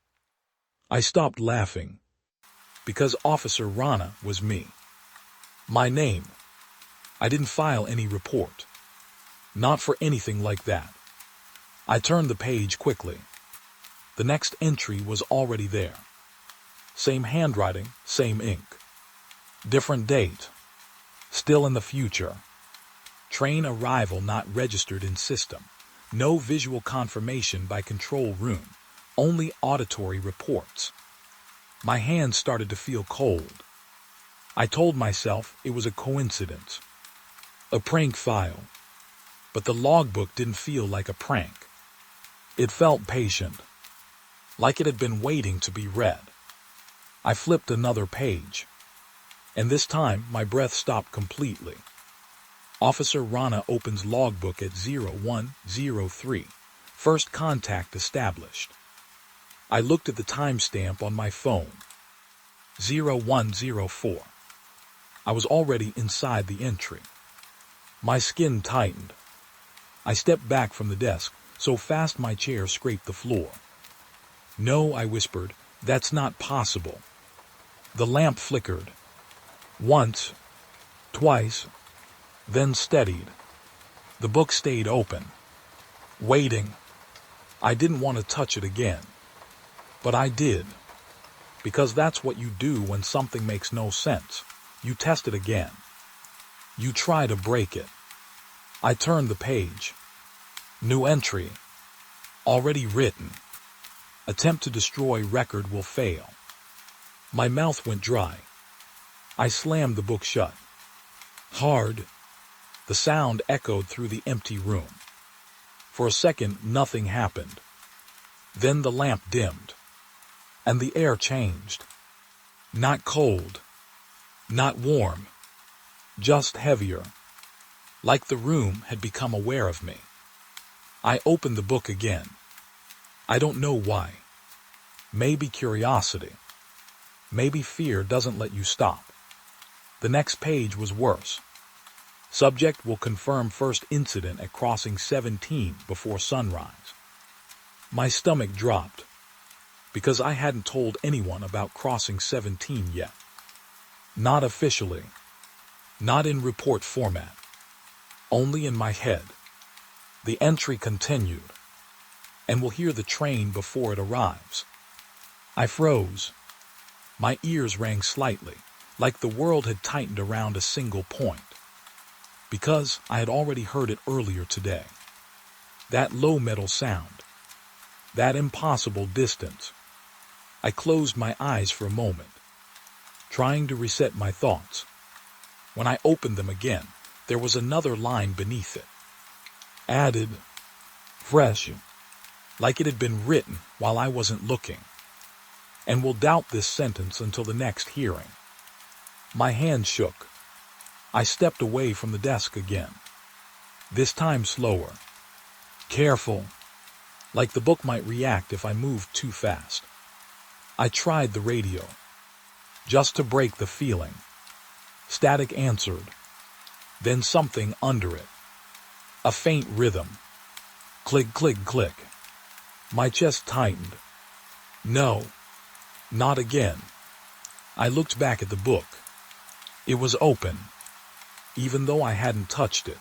I stopped laughing. Because Officer Rana was me. My name. I didn't file any report. Not for anything like that. I turned the page quickly. The next entry was already there. Same handwriting, same ink. Different date. Still in the future. Train arrival not registered in system. No visual confirmation by control room. Only auditory reports. My hands started to feel cold. I told myself it was a coincidence. A prank file. But the logbook didn't feel like a prank. It felt patient, like it had been waiting to be read. I flipped another page, and this time my breath stopped completely. Officer Rana opens logbook at 0103. First contact established. I looked at the timestamp on my phone. 0104. I was already inside the entry. My skin tightened. I stepped back from the desk, so fast my chair scraped the floor. "No," I whispered, "that's not possible." The lamp flickered. Once, twice, then steadied. The book stayed open, waiting. I didn't want to touch it again, but I did, because that's what you do when something makes no sense. You test it again. You try to break it. I turned the page. New entry. Already written. Attempt to destroy record will fail. My mouth went dry. I slammed the book shut. Hard. The sound echoed through the empty room. For a second, nothing happened. Then the lamp dimmed, and the air changed. Not cold, not warm, just heavier, like the room had become aware of me. I opened the book again. I don't know why. Maybe curiosity. Maybe fear doesn't let you stop. The next page was worse. Subject will confirm first incident at crossing 17 before sunrise. My stomach dropped, because I hadn't told anyone about crossing 17 yet. Not officially. Not in report format. Only in my head. The entry continued, and we'll hear the train before it arrives. I froze. My ears rang slightly, like the world had tightened around a single point. Because I had already heard it earlier today. That low metal sound. That impossible distance. I closed my eyes for a moment, trying to reset my thoughts. When I opened them again, there was another line beneath it. Added, fresh, like it had been written while I wasn't looking. And will doubt this sentence until the next hearing. My hand shook. I stepped away from the desk again. This time slower. Careful. Like the book might react if I moved too fast. I tried the radio, just to break the feeling. Static answered. Then something under it. A faint rhythm. Click, click, click. My chest tightened. No, not again. I looked back at the book. It was open, even though I hadn't touched it.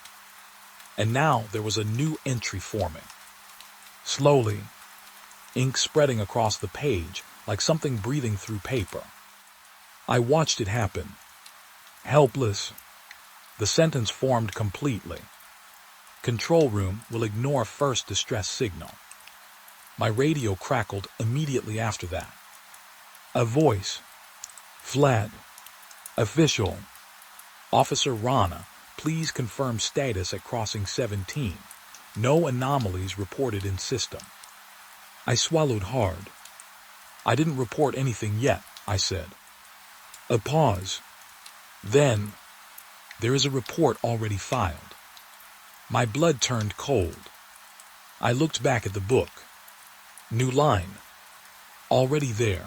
And now there was a new entry forming. Slowly, ink spreading across the page like something breathing through paper. I watched it happen. Helpless. The sentence formed completely. Control room will ignore first distress signal. My radio crackled immediately after that. A voice. Flat. Official. Officer Rana, please confirm status at crossing 17. No anomalies reported in system. I swallowed hard. I didn't report anything yet, I said. A pause. Then, there is a report already filed. My blood turned cold. I looked back at the book. New line. Already there.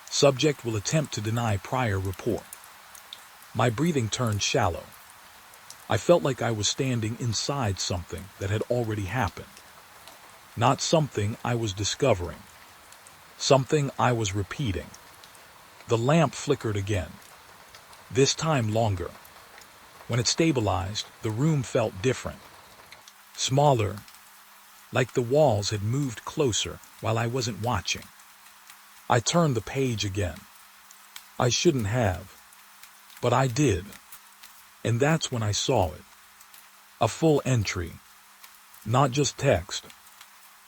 Subject will attempt to deny prior report. My breathing turned shallow. I felt like I was standing inside something that had already happened. Not something I was discovering. Something I was repeating. The lamp flickered again. This time longer. When it stabilized, the room felt different. Smaller. Like the walls had moved closer while I wasn't watching. I turned the page again. I shouldn't have. But I did. And that's when I saw it. A full entry. Not just text.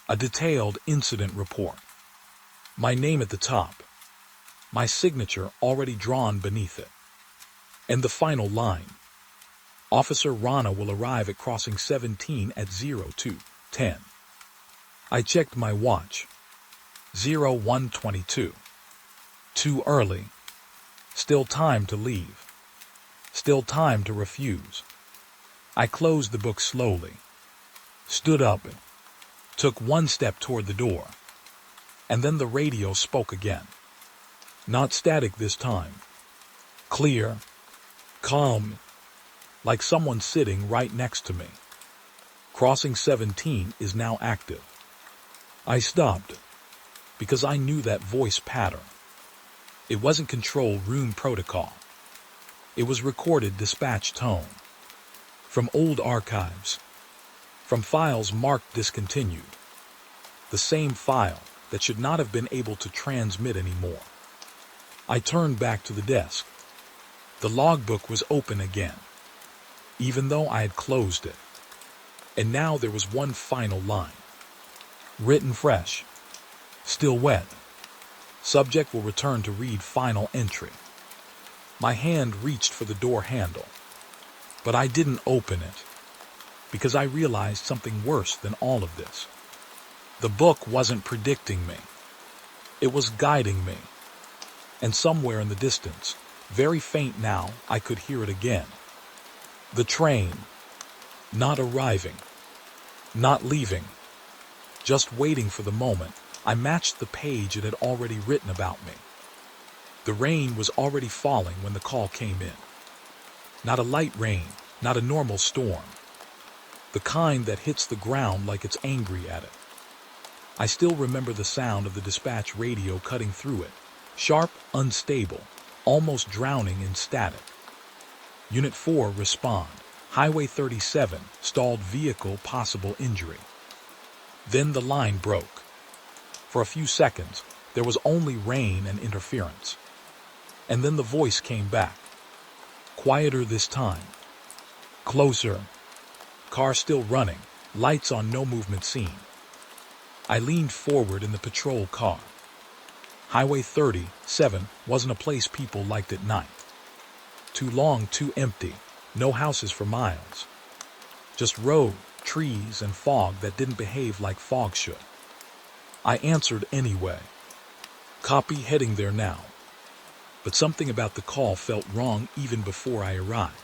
A detailed incident report. My name at the top. My signature already drawn beneath it. And the final line. Officer Rana will arrive at crossing 17 at 02:10. I checked my watch. 01:22. Too early. Still time to leave. Still time to refuse. I closed the book slowly, stood up, took one step toward the door, and then the radio spoke again. Not static this time. Clear, calm, like someone sitting right next to me. Crossing 17 is now active. I stopped, because I knew that voice pattern. It wasn't control room protocol. It was recorded dispatch tone. From old archives. From files marked discontinued. The same file that should not have been able to transmit anymore. I turned back to the desk. The logbook was open again, even though I had closed it. And now there was one final line. Written fresh. Still wet. Subject will return to read final entry. My hand reached for the door handle, but I didn't open it, because I realized something worse than all of this. The book wasn't predicting me. It was guiding me. And somewhere in the distance, very faint now, I could hear it again. The train. Not arriving. Not leaving. Just waiting for the moment. I matched the page it had already written about me. The rain was already falling when the call came in. Not a light rain, not a normal storm. The kind that hits the ground like it's angry at it. I still remember the sound of the dispatch radio cutting through it. Sharp, unstable, almost drowning in static. Unit 4 respond. Highway 37, stalled vehicle, possible injury. Then the line broke. For a few seconds, there was only rain and interference. And then the voice came back. Quieter this time. Closer. Car still running, lights on, no movement seen. I leaned forward in the patrol car. Highway 37 wasn't a place people liked at night. Too long, too empty, no houses for miles. Just road, trees, and fog that didn't behave like fog should. I answered anyway. Copy, heading there now. But something about the call felt wrong even before I arrived.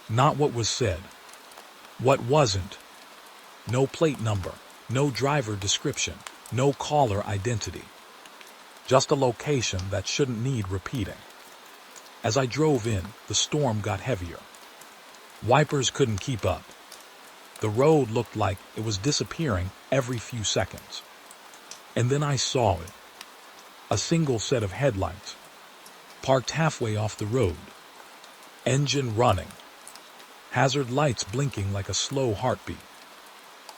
Not what was said. What wasn't. No plate number, no driver description, no caller identity. Just a location that shouldn't need repeating. As I drove in, the storm got heavier. Wipers couldn't keep up. The road looked like it was disappearing every few seconds. And then I saw it. A single set of headlights. Parked halfway off the road. Engine running. Hazard lights blinking like a slow heartbeat.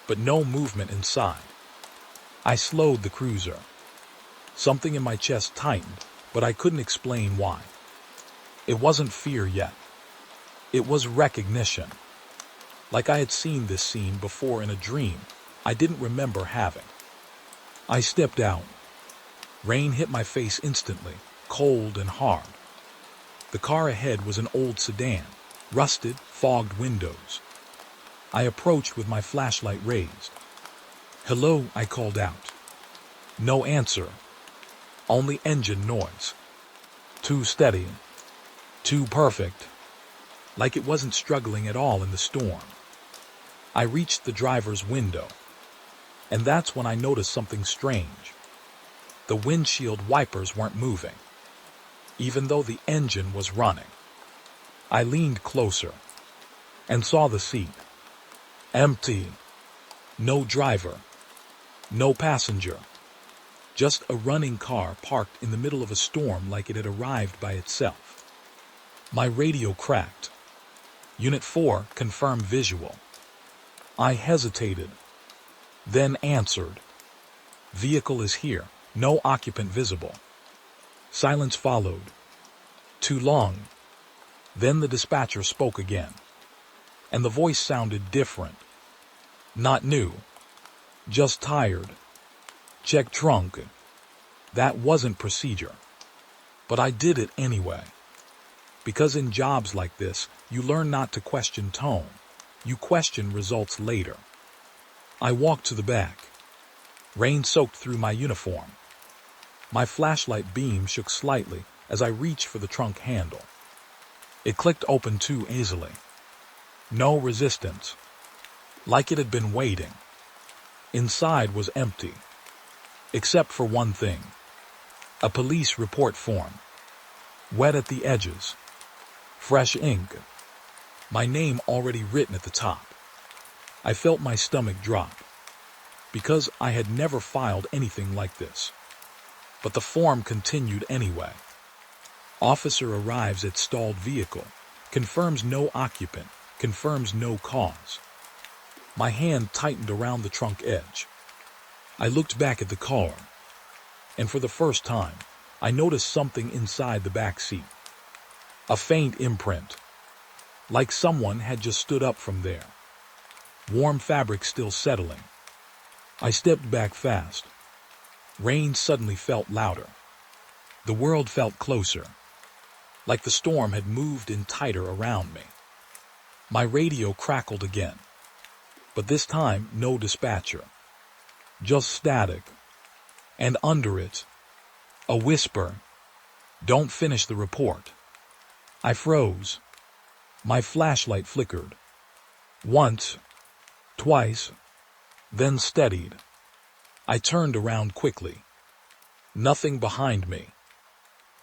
But no movement inside. I slowed the cruiser. Something in my chest tightened, but I couldn't explain why. It wasn't fear yet. It was recognition. Like I had seen this scene before in a dream I didn't remember having. I stepped out. Rain hit my face instantly, cold and hard. The car ahead was an old sedan, rusted, fogged windows. I approached with my flashlight raised. "Hello," I called out. No answer. Only engine noise. Too steady. Too perfect. Like it wasn't struggling at all in the storm. I reached the driver's window. And that's when I noticed something strange. The windshield wipers weren't moving, even though the engine was running. I leaned closer and saw the seat. Empty. No driver. No passenger. Just a running car parked in the middle of a storm like it had arrived by itself. My radio cracked. Unit 4 confirmed visual. I hesitated, then answered. Vehicle is here, no occupant visible. Silence followed. Too long. Then the dispatcher spoke again. And the voice sounded different. Not new. Just tired. Check trunk. That wasn't procedure. But I did it anyway. Because in jobs like this, you learn not to question tone. You question results later. I walked to the back. Rain soaked through my uniform. My flashlight beam shook slightly as I reached for the trunk handle. It clicked open too easily. No resistance. Like it had been waiting. Inside was empty. Except for one thing. A police report form. Wet at the edges. Fresh ink. My name already written at the top. I felt my stomach drop. Because I had never filed anything like this. But the form continued anyway. Officer arrives at stalled vehicle. Confirms no occupant. Confirms no cause. My hand tightened around the trunk edge. I looked back at the car. And for the first time, I noticed something inside the back seat. A faint imprint. Like someone had just stood up from there. Warm fabric still settling. I stepped back fast. Rain suddenly felt louder. The world felt closer. Like the storm had moved in tighter around me. My radio crackled again. But this time, no dispatcher. Just static. And under it, a whisper. Don't finish the report. I froze. My flashlight flickered. Once, twice, then steadied. I turned around quickly. Nothing behind me.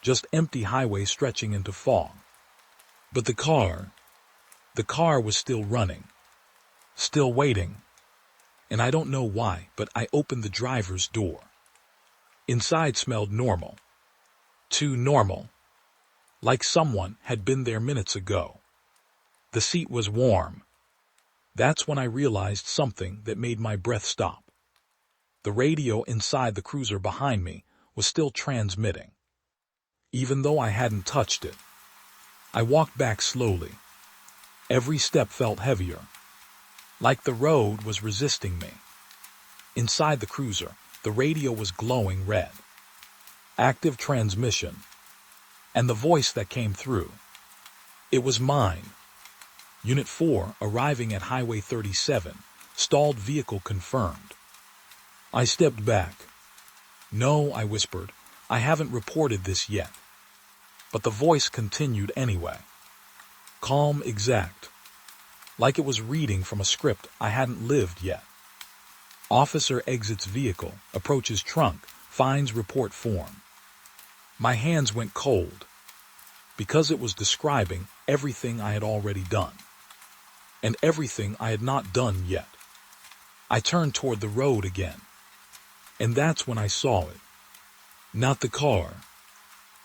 Just empty highway stretching into fog. But the car was still running. Still waiting. And I don't know why, but I opened the driver's door. Inside smelled normal. Too normal. Like someone had been there minutes ago. The seat was warm. That's when I realized something that made my breath stop. The radio inside the cruiser behind me was still transmitting. Even though I hadn't touched it. I walked back slowly. Every step felt heavier. Like the road was resisting me. Inside the cruiser, the radio was glowing red. Active transmission. And the voice that came through. It was mine. Unit 4 arriving at Highway 37, stalled vehicle confirmed. I stepped back. No, I whispered, I haven't reported this yet. But the voice continued anyway. Calm, exact. Like it was reading from a script I hadn't lived yet. Officer exits vehicle, approaches trunk, finds report form. My hands went cold. Because it was describing everything I had already done. And everything I had not done yet. I turned toward the road again. And that's when I saw it. Not the car.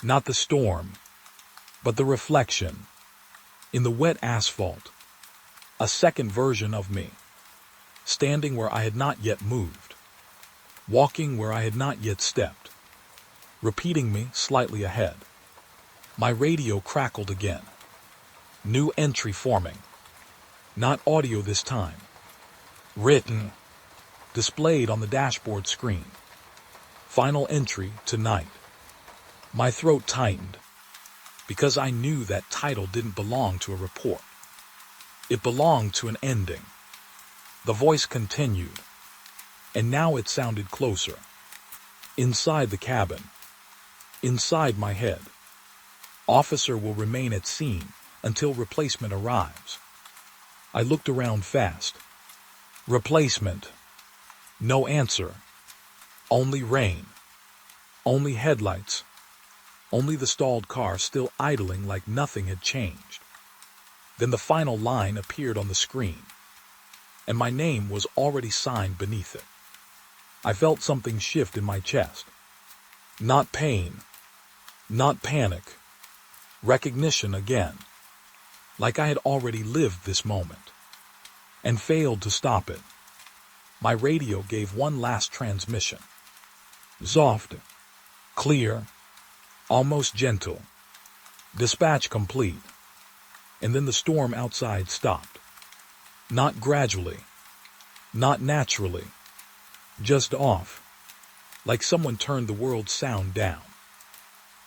Not the storm. But the reflection. In the wet asphalt. A second version of me. Standing where I had not yet moved. Walking where I had not yet stepped. Repeating me slightly ahead. My radio crackled again. New entry forming. Not audio this time. Written. Displayed on the dashboard screen. Final entry tonight. My throat tightened. Because I knew that title didn't belong to a report. It belonged to an ending. The voice continued. And now it sounded closer. Inside the cabin. Inside my head. Officer will remain at scene until replacement arrives. I looked around fast. Replacement. No answer. Only rain. Only headlights. Only the stalled car still idling like nothing had changed. Then the final line appeared on the screen. And my name was already signed beneath it. I felt something shift in my chest. Not pain. Not panic. Recognition again. Like I had already lived this moment. And failed to stop it. My radio gave one last transmission. Soft. Clear. Almost gentle. Dispatch complete. And then the storm outside stopped. Not gradually. Not naturally. Just off. Like someone turned the world's sound down.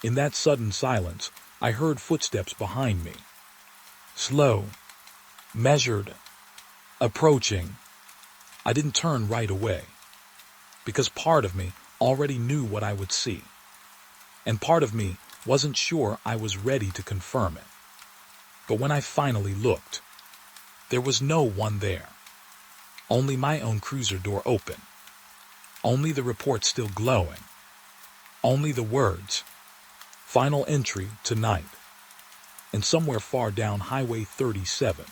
In that sudden silence, I heard footsteps behind me. Slow. Measured. Approaching. I didn't turn right away. because part of me already knew what I would see, and part of me wasn't sure I was ready to confirm it. But when I finally looked, there was no one there. Only my own cruiser door open. Only the report still glowing. Only the words, "Final entry tonight." And somewhere far down Highway 37,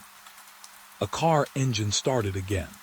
a car engine started again.